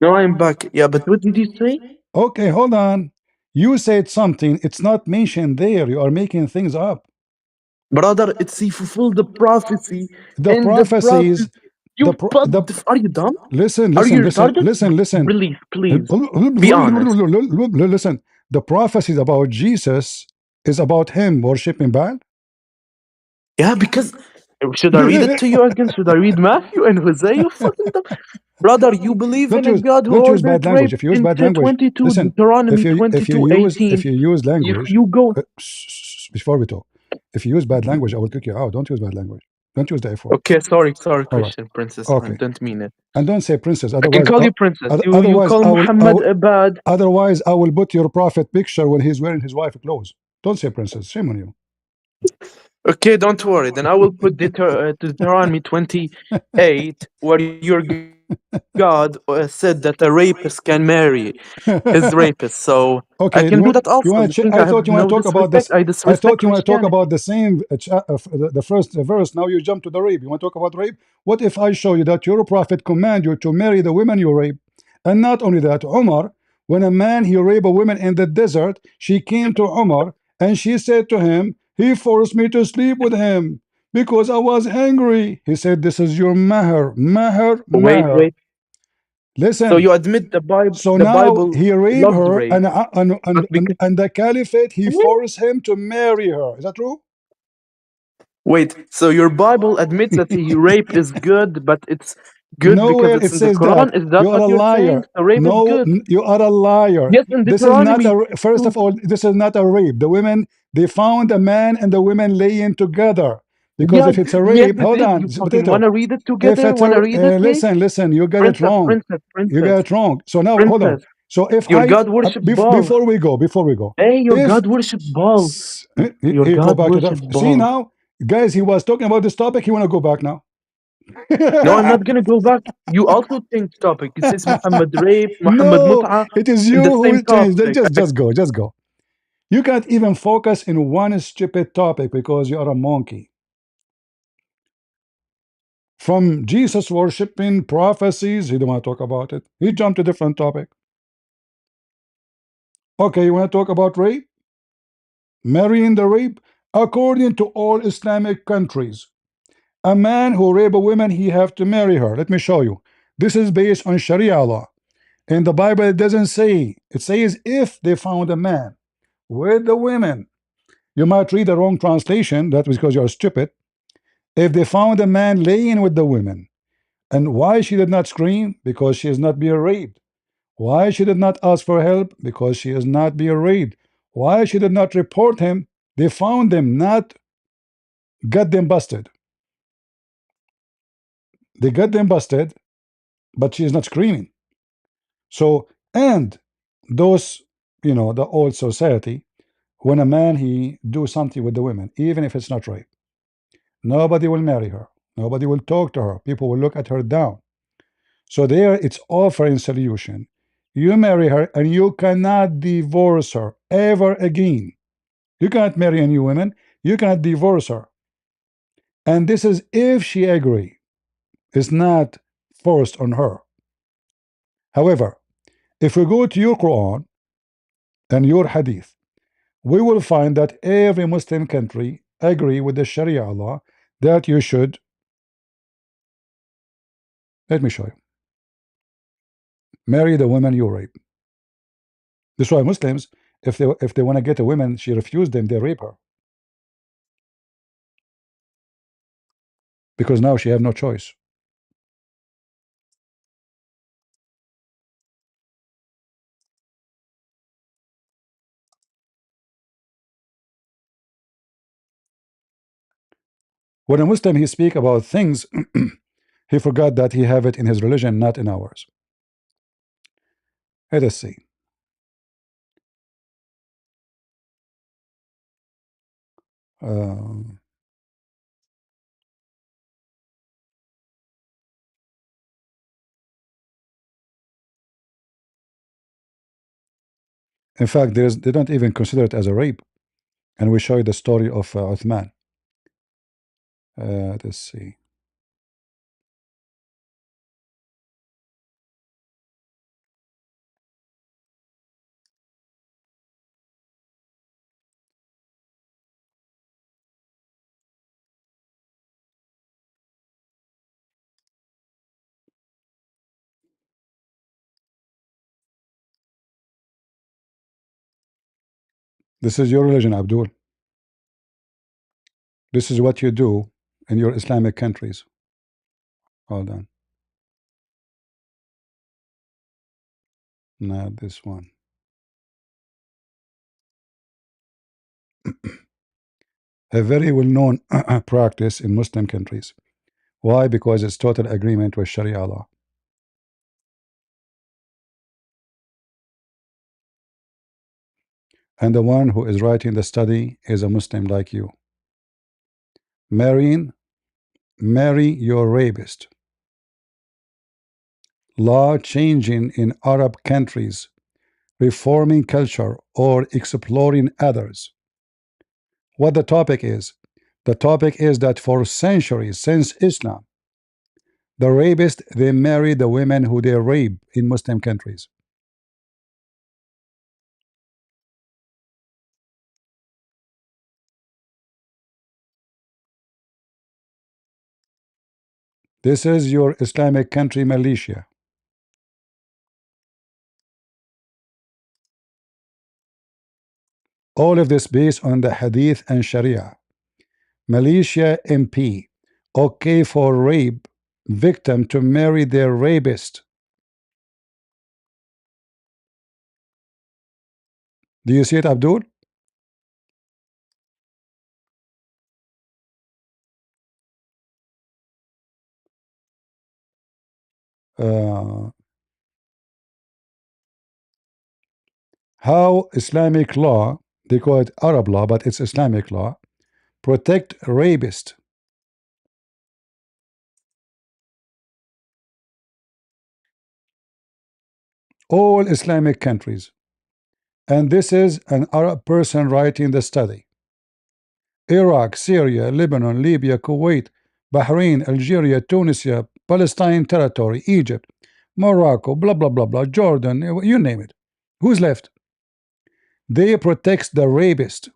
Now I'm back. Yeah, but what did you say? Okay, hold on. You said something. It's not mentioned there. You are making things up. Brother, it's he fulfilled the prophecy. The And the prophecy. prophecies. The Are you dumb? listen, Are you listen, listen, retarded? listen, listen. Please. Be honest. Listen. The prophecies about Jesus is about him worshiping Baal. Yeah, because Should I read it to you again? Should I read Matthew and Hosea? You fucking dumb. Brother, you believe in a God who don't use bad ordered language. rape If you use in bad language, 22, listen. Deuteronomy If 22:18. you use If language, you go, before we talk, if you use bad language, I will kick you out. Don't use bad language. Don't use the F word. okay, sorry, All right. Christian princess. I Okay. don't mean it. And don't say princess. I can call you princess. You Otherwise, call Muhammad a bad. otherwise, I will put your prophet picture when he's wearing his wife clothes. Don't say princess. Shame on you. Okay, don't worry. Then I will put Deuteronomy 28, where your God said that a rapist can marry his rapist. So I can do that Okay, also. You think I have I no thought you want to talk disrespect? about I this. disrespect I thought you want to talk Christianity. about the same the first verse. Now you jump to the rape. You want to talk about rape? What if I show you that your prophet command you to marry the women you rape? And not only that, Umar, when a man he raped a woman in the desert, she came to Umar and she said to him, he forced me to sleep with him because I was angry. He said, this is your mahr, mahr, mahr. Wait. So Listen. you admit So the now Bible he raped loves her, rape, but because and the caliphate he forced him to marry her. Is that true? wait, so your Bible admits that rape is good, but it's good because Nowhere it's it in the says that. Quran. Is that You are what a you're saying? liar. So rape is No, good. you are a liar. Yes, in This is not Deuteronomy a. First 2. of all, this is not a rape. The women they found a man and the women laying together. Because Yeah, if it's a yes, rape, they hold did. on, You fucking potato. wanna read it If together? it's a Wanna read it, hey? listen, you get it Princess, wrong. princess, You get princess, it wrong. So now hold on. princess. So if Your God worship ball. before we go, Hey, your if God worship ball. Your he go God back to the worship see ball. now, guys, he was talking about this topic. He want to go back now. No, I'm not gonna go back. You also change topic. It says Muhammad rape, Muhammad No, mut'a it is in you the who same will change. topic. Just go. You can't even focus in one stupid topic because you are a monkey. From Jesus worshiping prophecies, he don't want to talk about it. He jumped to a different topic. Okay, you want to talk about rape? Marrying the rape? According to all Islamic countries, a man who rape a woman, he have to marry her. Let me show you. This is based on Sharia law. In the Bible, it doesn't say. It says if they found a man with the women. You might read the wrong translation. That was because you're stupid. If they found a man laying with the women, and why she did not scream? Because she is not being raped. Why she did not ask for help? Because she is not being raped. Why she did not report him? They found them, not got them busted. They got them busted, but she is not screaming. So, and those, the old society, when a man he do something with the women, even if it's not rape, nobody will marry her. Nobody will talk to her. People will look at her down. So there it's offering solution. You marry her and you cannot divorce her ever again. You cannot marry a new woman. You cannot divorce her. And this is if she agree. It's not forced on her. However, if we go to your Quran and your Hadith, we will find that every Muslim country agree with the Sharia law that you should. Let me show you. Marry the woman you rape. That's why Muslims, if they want to get a woman, she refused them, they rape her because now she have no choice. When a Muslim he speak about things, he forgot that he have it in his religion, not in ours. Let us see. Um, in fact, they don't even consider it as a rape, and we show you the story of Uthman. Let's see. This is your religion, Abdul. This is what you do in your Islamic countries? Hold on. Not this one. A very well-known practice in Muslim countries. Why? Because it's total agreement with Sharia law. And the one who is writing the study is a Muslim like you. Marry your rapist. Law changing in Arab countries, reforming culture, or exploring others. What the topic is? The topic is that for centuries since Islam, the rapists, they marry the women who they rape in Muslim countries. This is your Islamic country, Malaysia. All of this based on the Hadith and Sharia. Malaysia MP, okay for rape victim to marry their rapist. Do you see it, Abdul? How Islamic law, they call it Arab law, but it's Islamic law, protect rapist. All Islamic countries. And this is an Arab person writing the study. Iraq, Syria, Lebanon, Libya, Kuwait, Bahrain, Algeria, Tunisia, Palestine territory, Egypt, Morocco, blah, blah, blah, blah, Jordan, you name it. Who's left? They protect the rapist.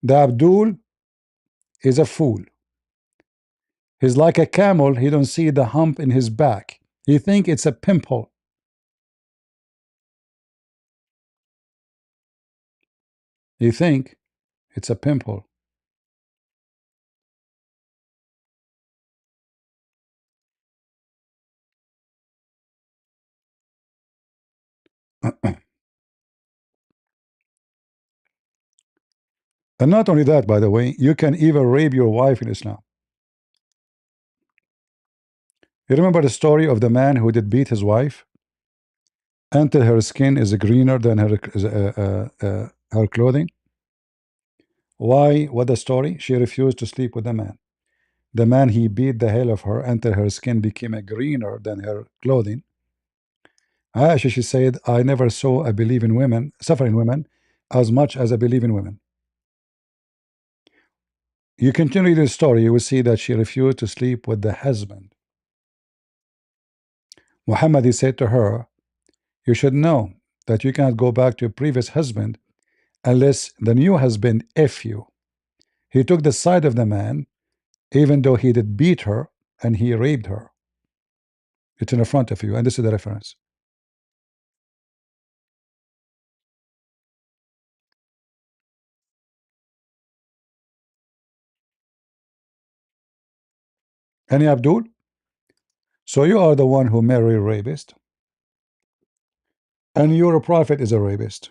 The Abdul is a fool. He's like a camel. He don't see the hump in his back. He think it's a pimple. He think it's a pimple. And not only that, by the way, you can even rape your wife in Islam. You remember the story of the man who did beat his wife until her skin is greener than her clothing? Why? What the story? She refused to sleep with the man. The man, he beat the hell of her until her skin became greener than her clothing. Aisha, she said, I never saw I believe in women, suffering women, as much as I believe in women. You continue the story, you will see that she refused to sleep with the husband. Muhammad, he said to her, you should know that you cannot go back to your previous husband unless the new husband F you. He took the side of the man, even though he did beat her and he raped her. It's in the front of you, and this is the reference. Any Abdul? So you are the one who married a rapist, and your prophet is a rapist.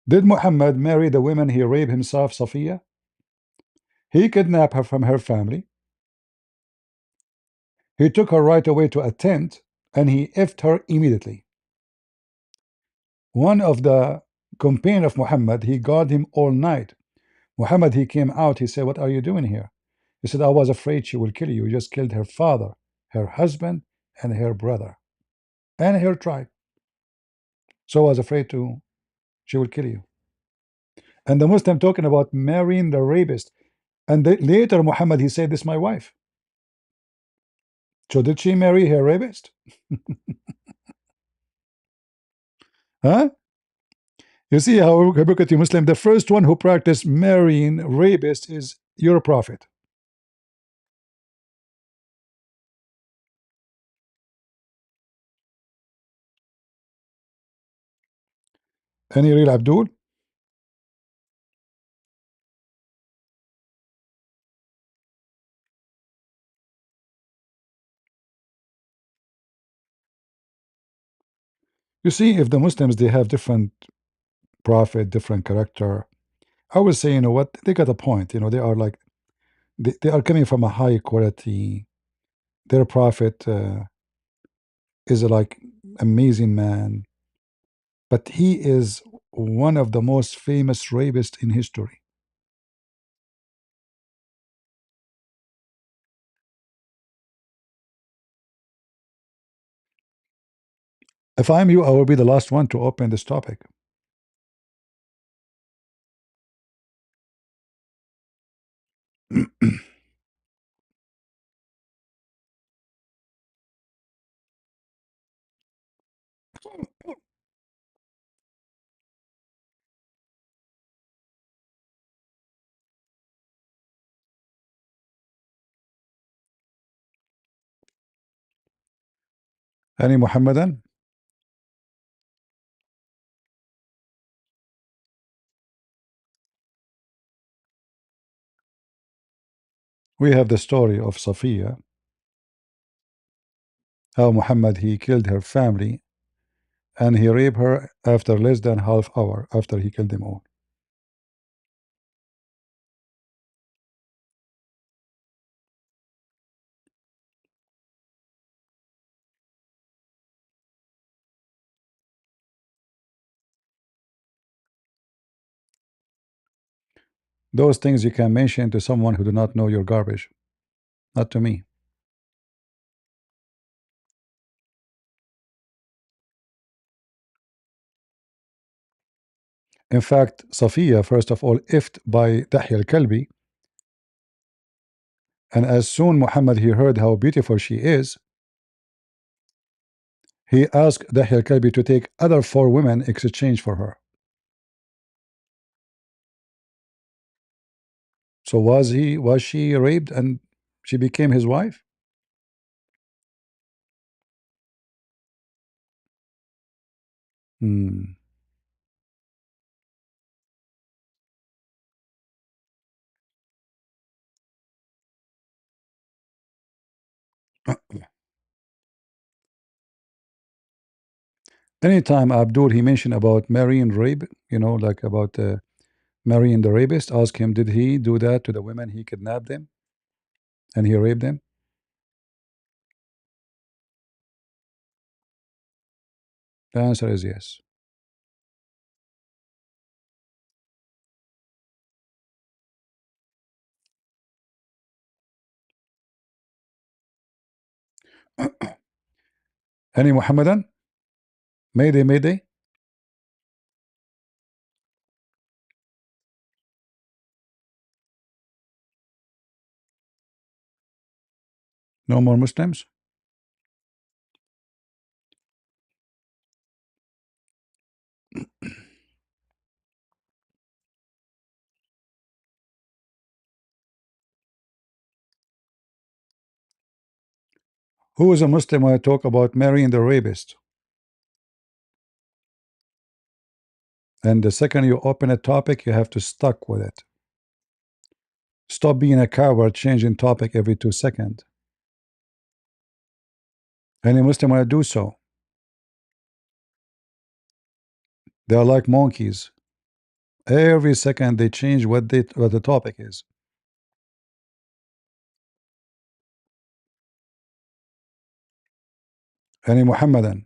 Did Muhammad marry the woman he raped himself, Safiya? He kidnapped her from her family. He took her right away to a tent, and he effed her immediately. One of the companions of Muhammad, he guarded him all night. Muhammad, he came out, he said, what are you doing here? He said, I was afraid she will kill you. You just killed her father, her husband, and her brother, and her tribe. So I was afraid she will kill you. And the Muslim talking about marrying the rapist. And later Muhammad, he said, this is my wife. So did she marry her rapist? Huh? You see how hypocrite Muslim, the first one who practiced marrying rapist is your prophet. Any real Abdul? You see, if the Muslims they have different prophet, different character, I would say, you know what, they got a point. You know, they are like they are coming from a high quality. Their prophet is a like amazing man, but he is one of the most famous rapists in history. If I'm you, I will be the last one to open this topic. Any Muhammadan? We have the story of Safiya, how Muhammad he killed her family and he raped her after less than half hour after he killed them all. Those things you can mention to someone who do not know your garbage, not to me. In fact, Safiya, first of all, ifed by Dahya al-Kalbi, and as soon Muhammad he heard how beautiful she is, he asked Dahya al-Kalbi to take other 4 women in exchange for her. So was she raped and she became his wife? Hmm. Anytime Abdul he mentioned about marrying rape, you know, like about marrying the rapist, ask him, did he do that to the women he kidnapped them and he raped them? The answer is yes. Any Muhammadan? Mayday, mayday. No more Muslims? Who is a Muslim when I talk about marrying the rapist? And the second you open a topic, you have to stuck with it. Stop being a coward, changing topic every 2 seconds. Any Muslim will do so. They are like monkeys. Every second they change what the topic is. Any Muhammadan?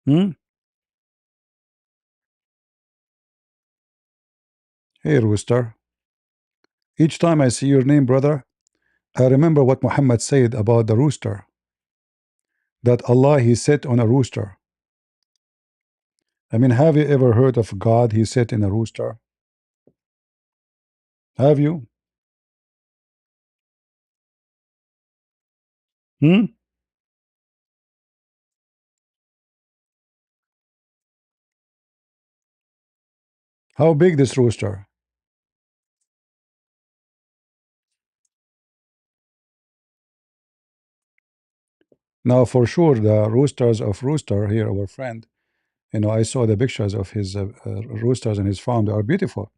Hmm? Hey, rooster. Each time I see your name, brother, I remember what Muhammad said about the rooster. That Allah he sit on a rooster. I mean, have you ever heard of God he sit in a rooster? Have you? Hmm? How big this rooster? Now, for sure, the roosters of Rooster here, our friend, you know, I saw the pictures of his roosters in his farm. They are beautiful.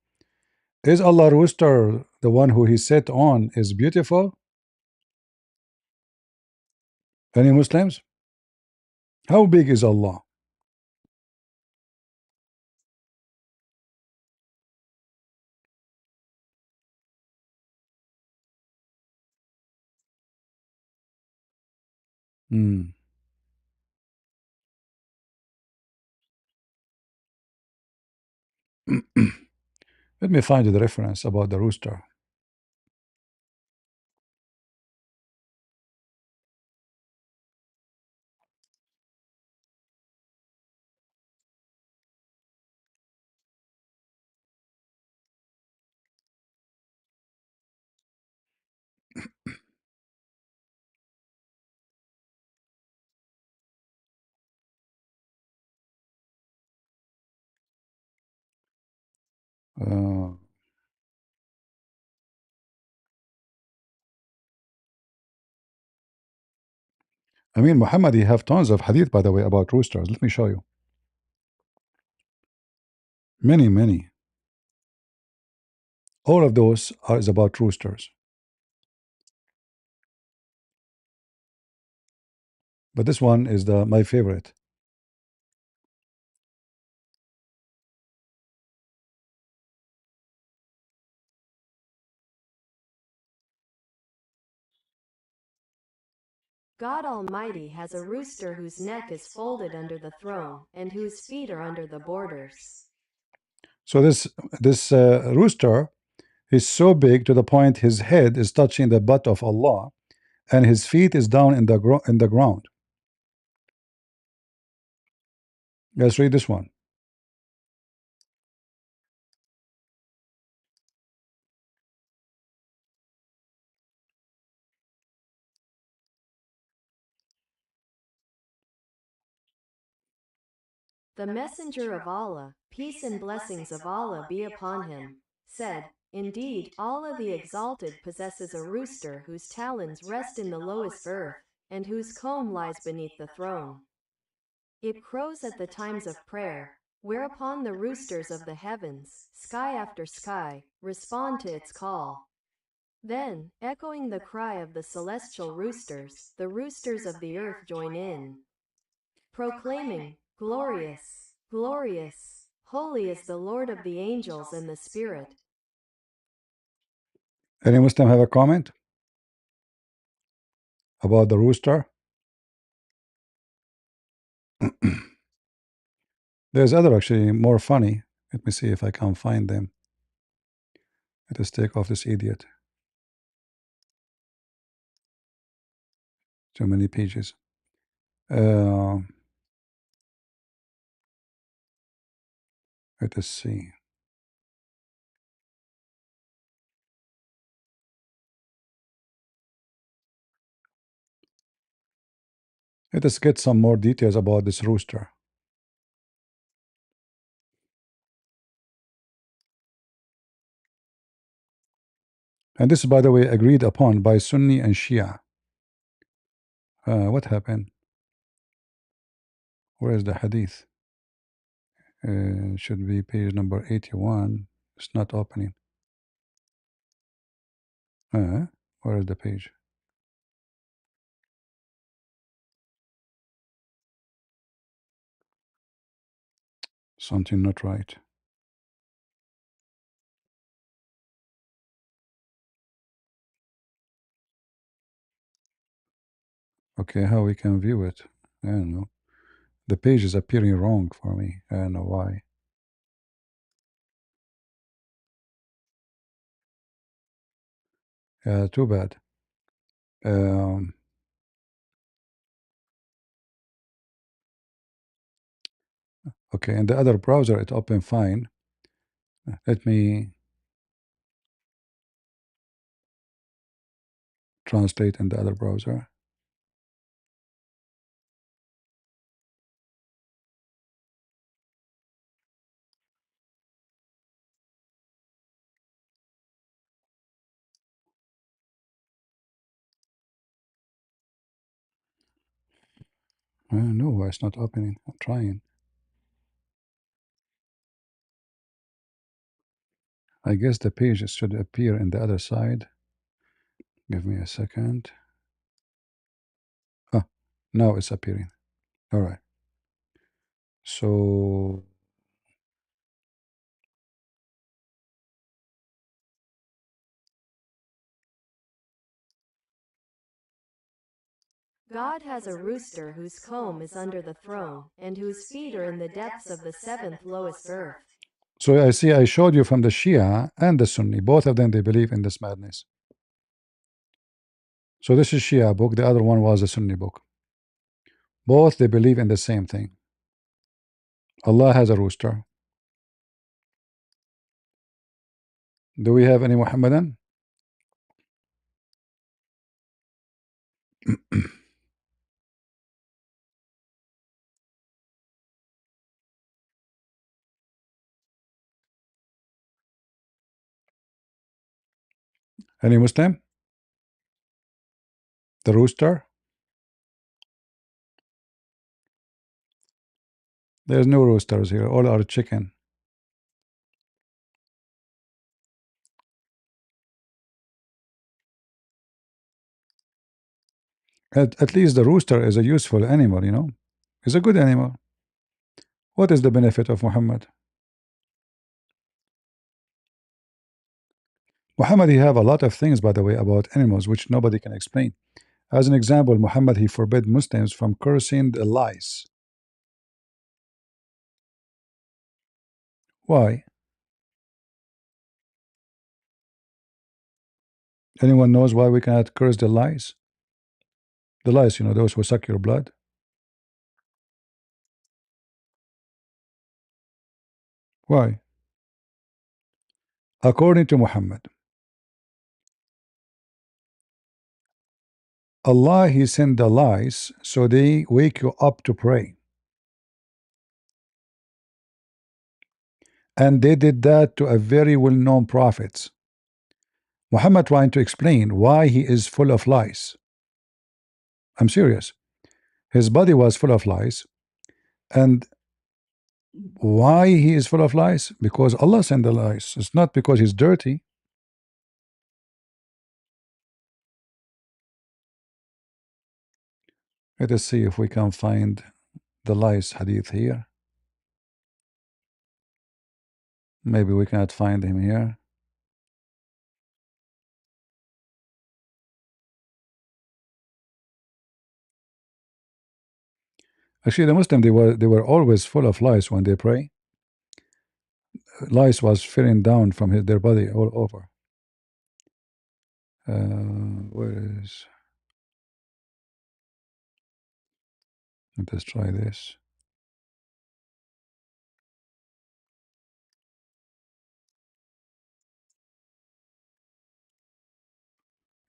Is Allah rooster the one who he sat on, is beautiful? Any Muslims? How big is Allah? Hmm. Let me find the reference about the rooster. Uh, I mean, Muhammad, he have tons of hadith, by the way, about roosters. Let me show you. Many, many. All of those are is about roosters. But this one is my favorite. God Almighty has a rooster whose neck is folded under the throne, and whose feet are under the borders. So this rooster is so big to the point his head is touching the butt of Allah, and his feet is down in the ground. Let's read this one. The messenger of Allah, peace and blessings of Allah be upon him, said, "Indeed, Allah the Exalted possesses a rooster whose talons rest in the lowest earth, and whose comb lies beneath the throne. It crows at the times of prayer, whereupon the roosters of the heavens, sky after sky, respond to its call. Then, echoing the cry of the celestial roosters, the roosters of the earth join in, proclaiming, 'Glorious, glorious, holy is the Lord of the angels and the Spirit.'" Any Muslim have a comment about the rooster? There's other actually more funny. Let me see if I can find them. Let us take off this idiot. Too many pages. Let us see. Let us get some more details about this rooster. And this, by the way, agreed upon by Sunni and Shia. What happened? Where is the hadith? Should be page number 81. It's not opening. Where is the page? Something not right. Okay, how we can view it? I don't know. The page is appearing wrong for me. I don't know why. Too bad. Okay, in the other browser it opened fine. Let me translate in the other browser. I don't know why it's not opening. I'm trying. I guess the page should appear in the other side. Give me a second. Ah, now it's appearing. All right. So God has a rooster whose comb is under the throne, and whose feet are in the depths of the seventh lowest earth. So I see I showed you from the Shia and the Sunni. Both of them, they believe in this madness. So this is Shia book. The other one was a Sunni book. Both, they believe in the same thing. Allah has a rooster. Do we have any Muhammadan? Any Muslim? The rooster? There's no roosters here. All are chicken. At least the rooster is a useful animal, you know. It's a good animal. What is the benefit of Muhammad? Muhammad, he have a lot of things, by the way, about animals which nobody can explain. As an example, Muhammad, he forbid Muslims from cursing the lice. Why? Anyone knows why we cannot curse the lice? The lice, you know, those who suck your blood. Why? According to Muhammad, Allah, he sent the lice so they wake you up to pray. And they did that to a very well-known prophet. Muhammad trying to explain why he is full of lice. I'm serious. His body was full of lice. And why he is full of lice? Because Allah sent the lice. It's not because he's dirty. Let us see if we can find the lice hadith here. Maybe we cannot find him here. Actually, the Muslim, they were always full of lice when they pray. Lice was filling down from their body all over. Where is? Let us try this.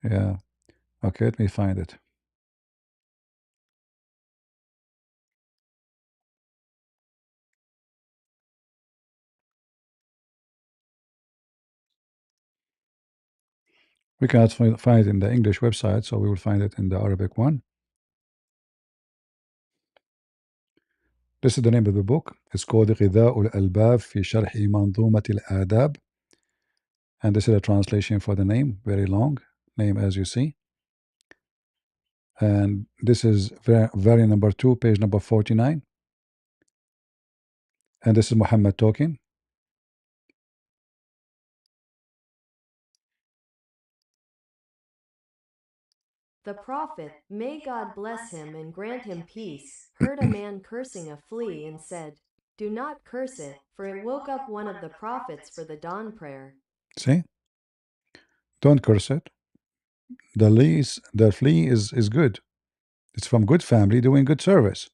Yeah. Okay, let me find it. We cannot find it in the English website, so we will find it in the Arabic one. This is the name of the book. It's called غذاء الألباب في شرح منظومة الآداب. And this is a translation for the name, very long name as you see. And this is very number 2, page number 49. And this is Muhammad talking. The prophet, may God bless him and grant him peace, heard a man cursing a flea and said, "Do not curse it, for it woke up one of the prophets for the dawn prayer." See? Don't curse it. The flea is good. It's from good family doing good service.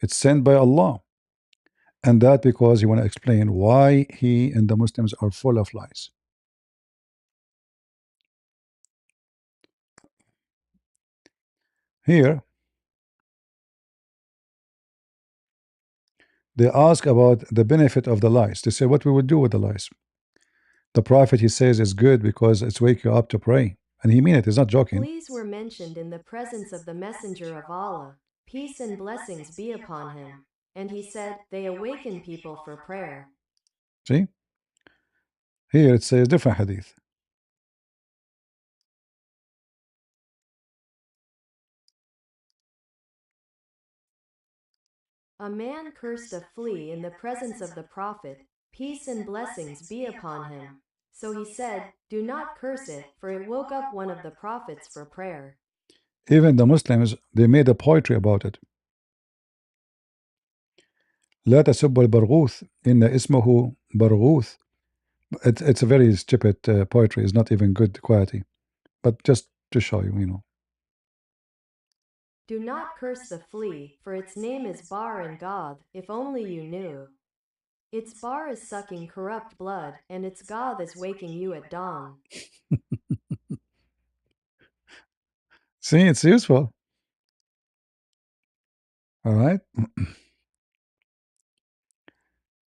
It's sent by Allah. And that because you want to explain why he and the Muslims are full of lies. Here, they ask about the benefit of the lies. They say, what we would do with the lies. The Prophet, he says, is good because it's wake you up to pray. And he mean it, he's not joking. Fleas were mentioned in the presence of the Messenger of Allah, peace and blessings be upon him. And he said, they awaken people for prayer. See? Here it says different hadith. A man cursed a flea in the presence of the Prophet, peace and blessings be upon him. So he said, "Do not curse it, for it woke up one of the prophets for prayer." Even the Muslims, they made a poetry about it. لا تسبوا البرغوث إن اسمه برغوث. It's a very stupid poetry. It's not even good quality. But just to show you, you know. Do not curse the flea, for its name is Bar and Goth, if only you knew. Its bar is sucking corrupt blood, and its Goth is waking you at dawn. See, it's useful. All right.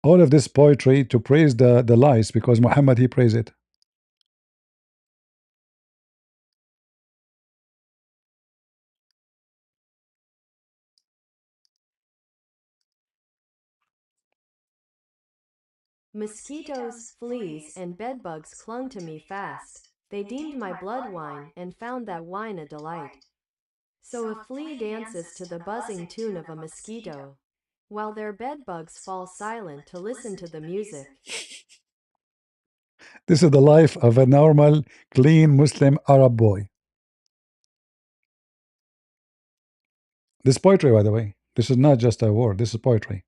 All of this poetry to praise the lice because Muhammad, he praised it. Mosquitoes, fleas, and bedbugs clung to me fast. They deemed my blood wine, and found that wine a delight. So a flea dances to the buzzing tune of a mosquito, while their bedbugs fall silent to listen to the music. This is the life of a normal, clean Muslim Arab boy. This poetry, by the way. This is not just a word. This is poetry.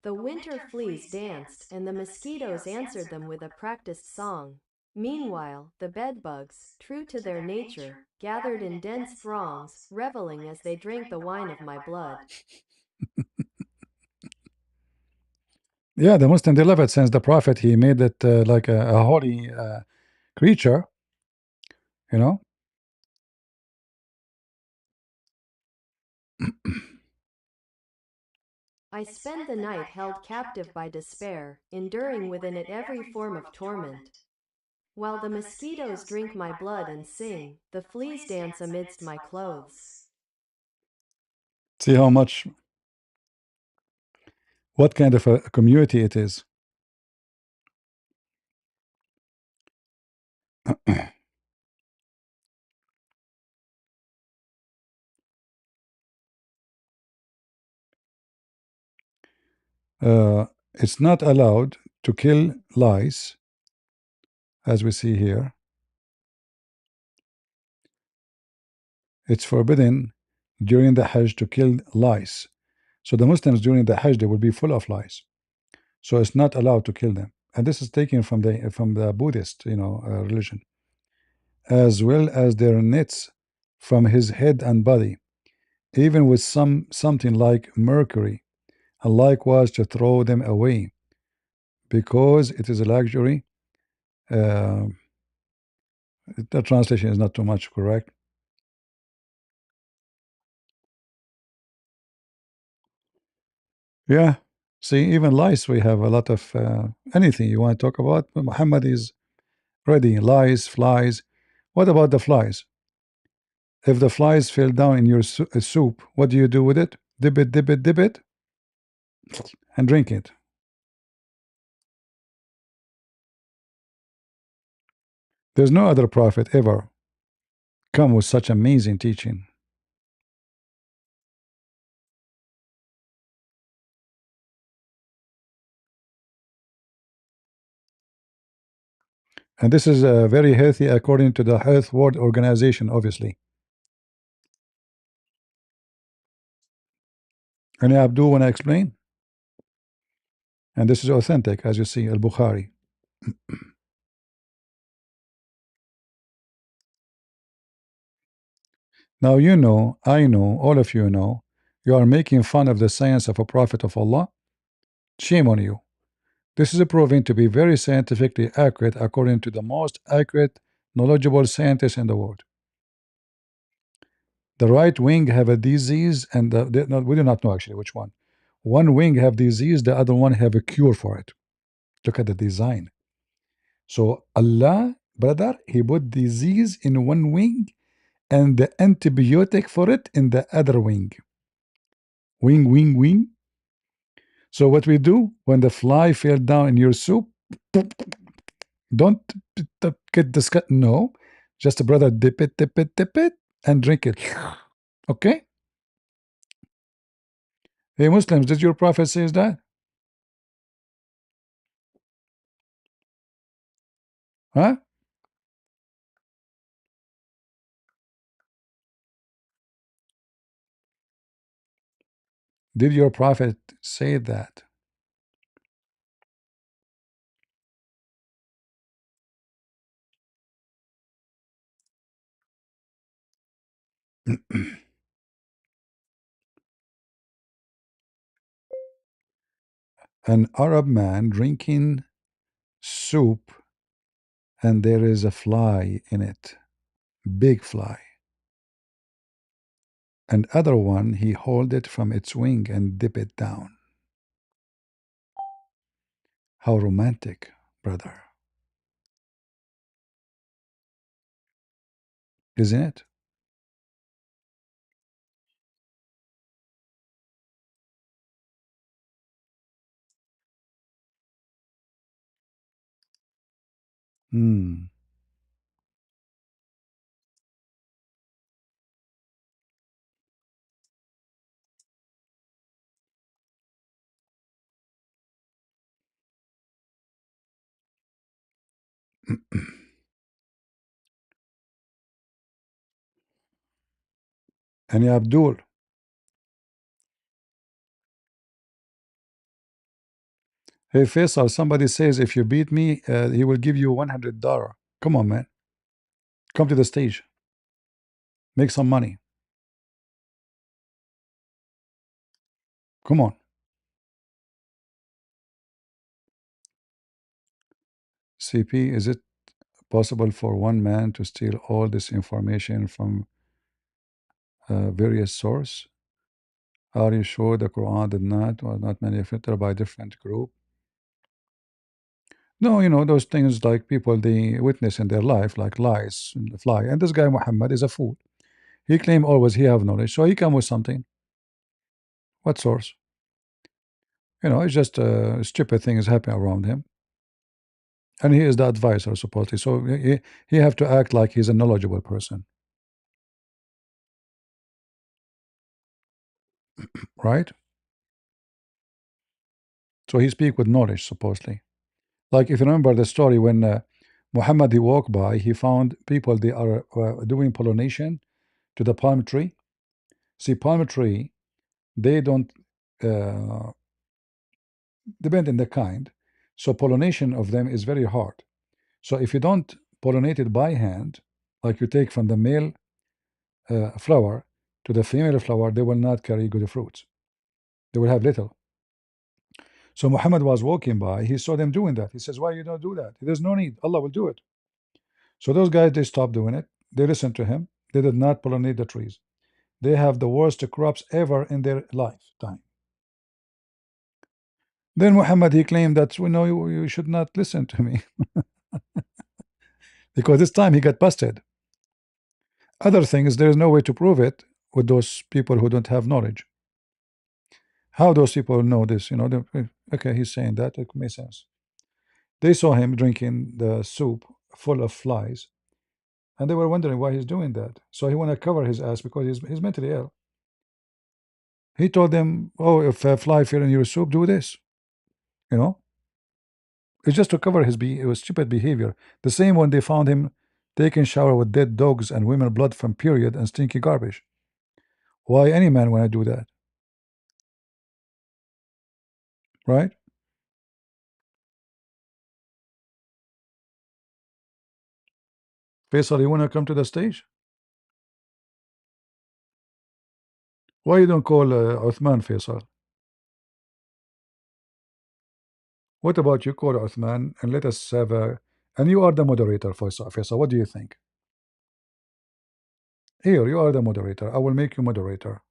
The winter fleas danced, and the mosquitoes answered them with a practiced song. Meanwhile, the bedbugs, true to their nature, gathered in dense throngs, reveling as they drank the wine of my blood. Yeah, the Muslim, they love it since the Prophet, he made it like a holy creature, you know. I spend the night held captive by despair, enduring within it every form of torment. While the mosquitoes drink my blood and sing, the fleas dance amidst my clothes. See how much, what kind of a community it is. It's not allowed to kill lice, as we see here. It's forbidden during the Hajj to kill lice. So the Muslims during the Hajj, they will be full of lice. So it's not allowed to kill them. And this is taken from the Buddhist, you know, religion, as well as their nets from his head and body, even with something like mercury, and likewise to throw them away, because it is a luxury. Uh, the translation is not too much correct. Yeah. See, even lice, we have a lot of anything you want to talk about. Muhammad is ready. Lice, flies. What about the flies? If the flies fell down in your soup, what do you do with it? Dip it, and drink it. There's no other prophet ever come with such amazing teaching. And this is very healthy according to the Health World Organization, obviously. Any Abdul want to explain? And this is authentic, as you see, Al-Bukhari. Now you know, I know, all of you know, you are making fun of the science of a prophet of Allah. Shame on you. This is proving to be very scientifically accurate according to the most accurate, knowledgeable scientists in the world. The right wing have a disease, and no, we do not know actually which one. One wing have disease, the other one have a cure for it. Look at the design. So Allah, brother, he put disease in one wing and the antibiotic for it in the other wing. Wing. So what we do when the fly fell down in your soup, don't get disgust. No, just brother, dip it, and drink it. Okay. Hey Muslims, did your prophet says that? Huh? Did your prophet say that? An Arab man drinking soup and there is a fly in it, big fly. And other one he hold it from its wing and dip it down. How romantic, brother, isn't it? Hmm. And ya Abdul, hey Faisal, somebody says if you beat me, he will give you $100. Come on, man, come to the stage, make some money. Come on. CP, is it possible for one man to steal all this information from various source? Are you sure the Quran did not was not manufactured by different group? No, those things like people they witness in their life, like lies and the fly. And this guy Muhammad is a fool. He claim always he have knowledge, so he come with something. What source? It's just stupid things happen around him, and he is the advisor supposedly. So he have to act like he's a knowledgeable person, right? So he speak with knowledge supposedly. Like if you remember the story when Muhammad he walked by, he found people they are doing pollination to the palm tree. See, palm tree they don't uh, depend on the kind, so pollination of them is very hard. So if you don't pollinate it by hand, like you take from the male flower to the female flower, they will not carry good fruits. They will have little. So Muhammad was walking by, he saw them doing that. He says, "Why you don't do that? There's no need. Allah will do it." So those guys they stopped doing it. They listened to him. They did not pollinate the trees. They have the worst crops ever in their lifetime. Then Muhammad he claimed that you should not listen to me because this time he got busted. Other things there is no way to prove it with those people who don't have knowledge. How those people know this? Okay, he's saying that it makes sense. They saw him drinking the soup full of flies, and they were wondering why he's doing that. So he want to cover his ass because he's mentally ill. He told them, "Oh, if a fly fell in your soup, do this." You know, it's just to cover his stupid behavior. The same when they found him taking shower with dead dogs and women blood from period and stinky garbage. Why any man want to do that, right? Faisal, you want to come to the stage? Why you don't call Uthman, Faisal? What about you call Uthman and let us have a. And you are the moderator, Faisal. Faisal, what do you think? Here, you are the moderator. I will make you moderator.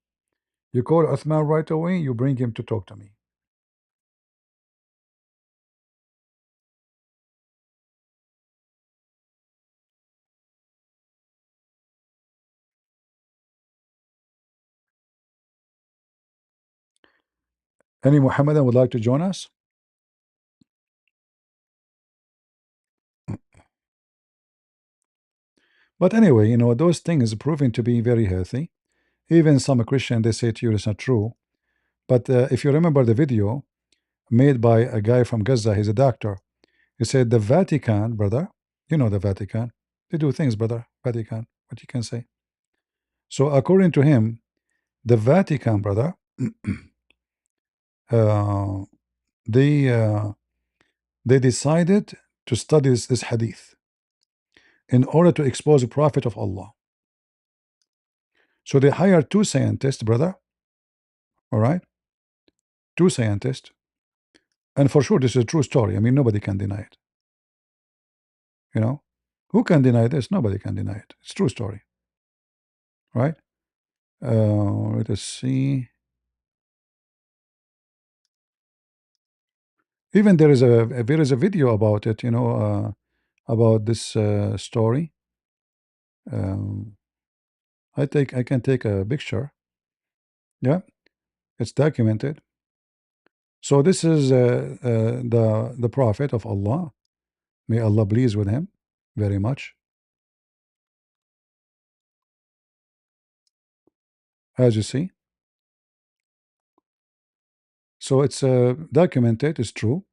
You call Uthman right away, you bring him to talk to me. Any Muhammadan would like to join us? But anyway, you know, those things proving to be very healthy. Even some Christian, they say to you it's not true. But if you remember the video made by a guy from Gaza, he's a doctor. He said the Vatican, brother, you know the Vatican, they do things, brother, Vatican, what you can say. So according to him, the Vatican, brother, uh, they uh, they decided to study this hadith in order to expose the Prophet of Allah. So they hired two scientists, brother, all right, two scientists, and for sure this is a true story. I mean, nobody can deny it. You know, who can deny this? Nobody can deny it. It's true story, right? Let us see. Even there is a video about it. You know, about this story. Um, I can take a picture. Yeah, it's documented. So this is the Prophet of Allah. May Allah please with him very much. As you see, so it's documented. It's true,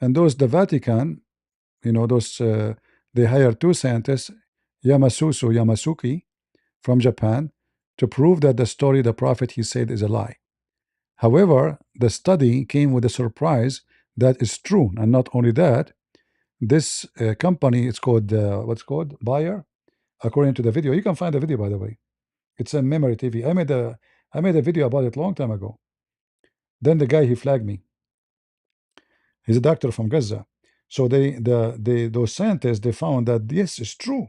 and those the Vatican, you know, those they hired two scientists, Yamasuki from Japan, to prove that the story the Prophet he said is a lie. However, the study came with a surprise that is true, and not only that, this company, it's called what's called Bayer. According to the video, you can find the video by the way. It's a memory TV. I made a video about it long time ago. Then the guy he flagged me. He's a doctor from Gaza. So those scientists they found that this is true,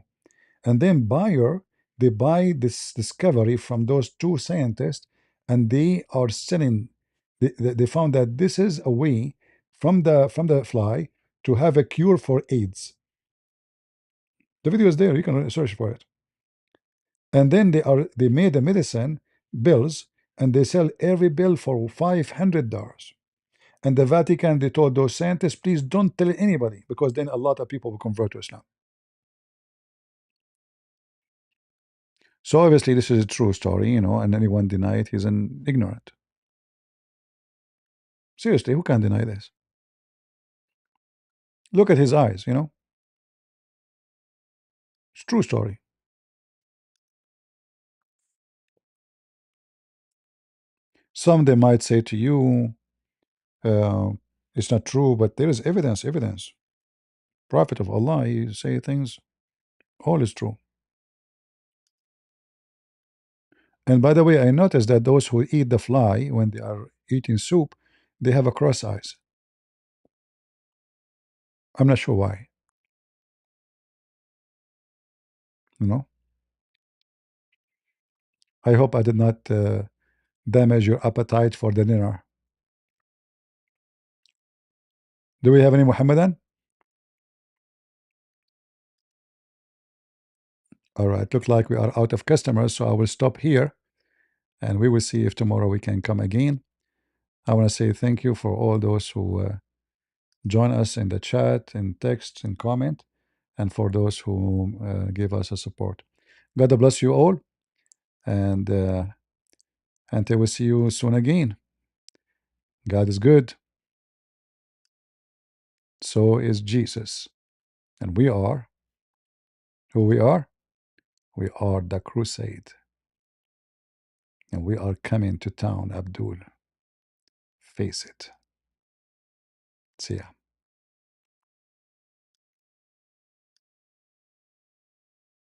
and then Bayer they buy this discovery from those two scientists, and they are selling. They found that this is a way from the fly to have a cure for AIDS. The video is there. You can search for it. And then they made the medicine bills, and they sell every bill for $500. And the Vatican they told those scientists, please don't tell anybody, because then a lot of people will convert to Islam. So obviously this is a true story, you know, and anyone deny it, he's an ignorant. Seriously, who can deny this? Look at his eyes, you know. It's true story. Some they might say to you, it's not true, but there is evidence. Prophet of Allah, he say things, all is true. And by the way, I noticed that those who eat the fly when they are eating soup, they have a cross eyes. I'm not sure why. You know. I hope I did not damage your appetite for the dinner. Do we have any Muhammadan? All right. Look like we are out of customers, so I will stop here, and we will see if tomorrow we can come again. I want to say thank you for all those who join us in the chat, in text, and comment, and for those who give us a support. God bless you all, and until we see you soon again. God is good. So is Jesus. And we are who we are. We are the crusade. And we are coming to town, Abdul. Face it. See ya.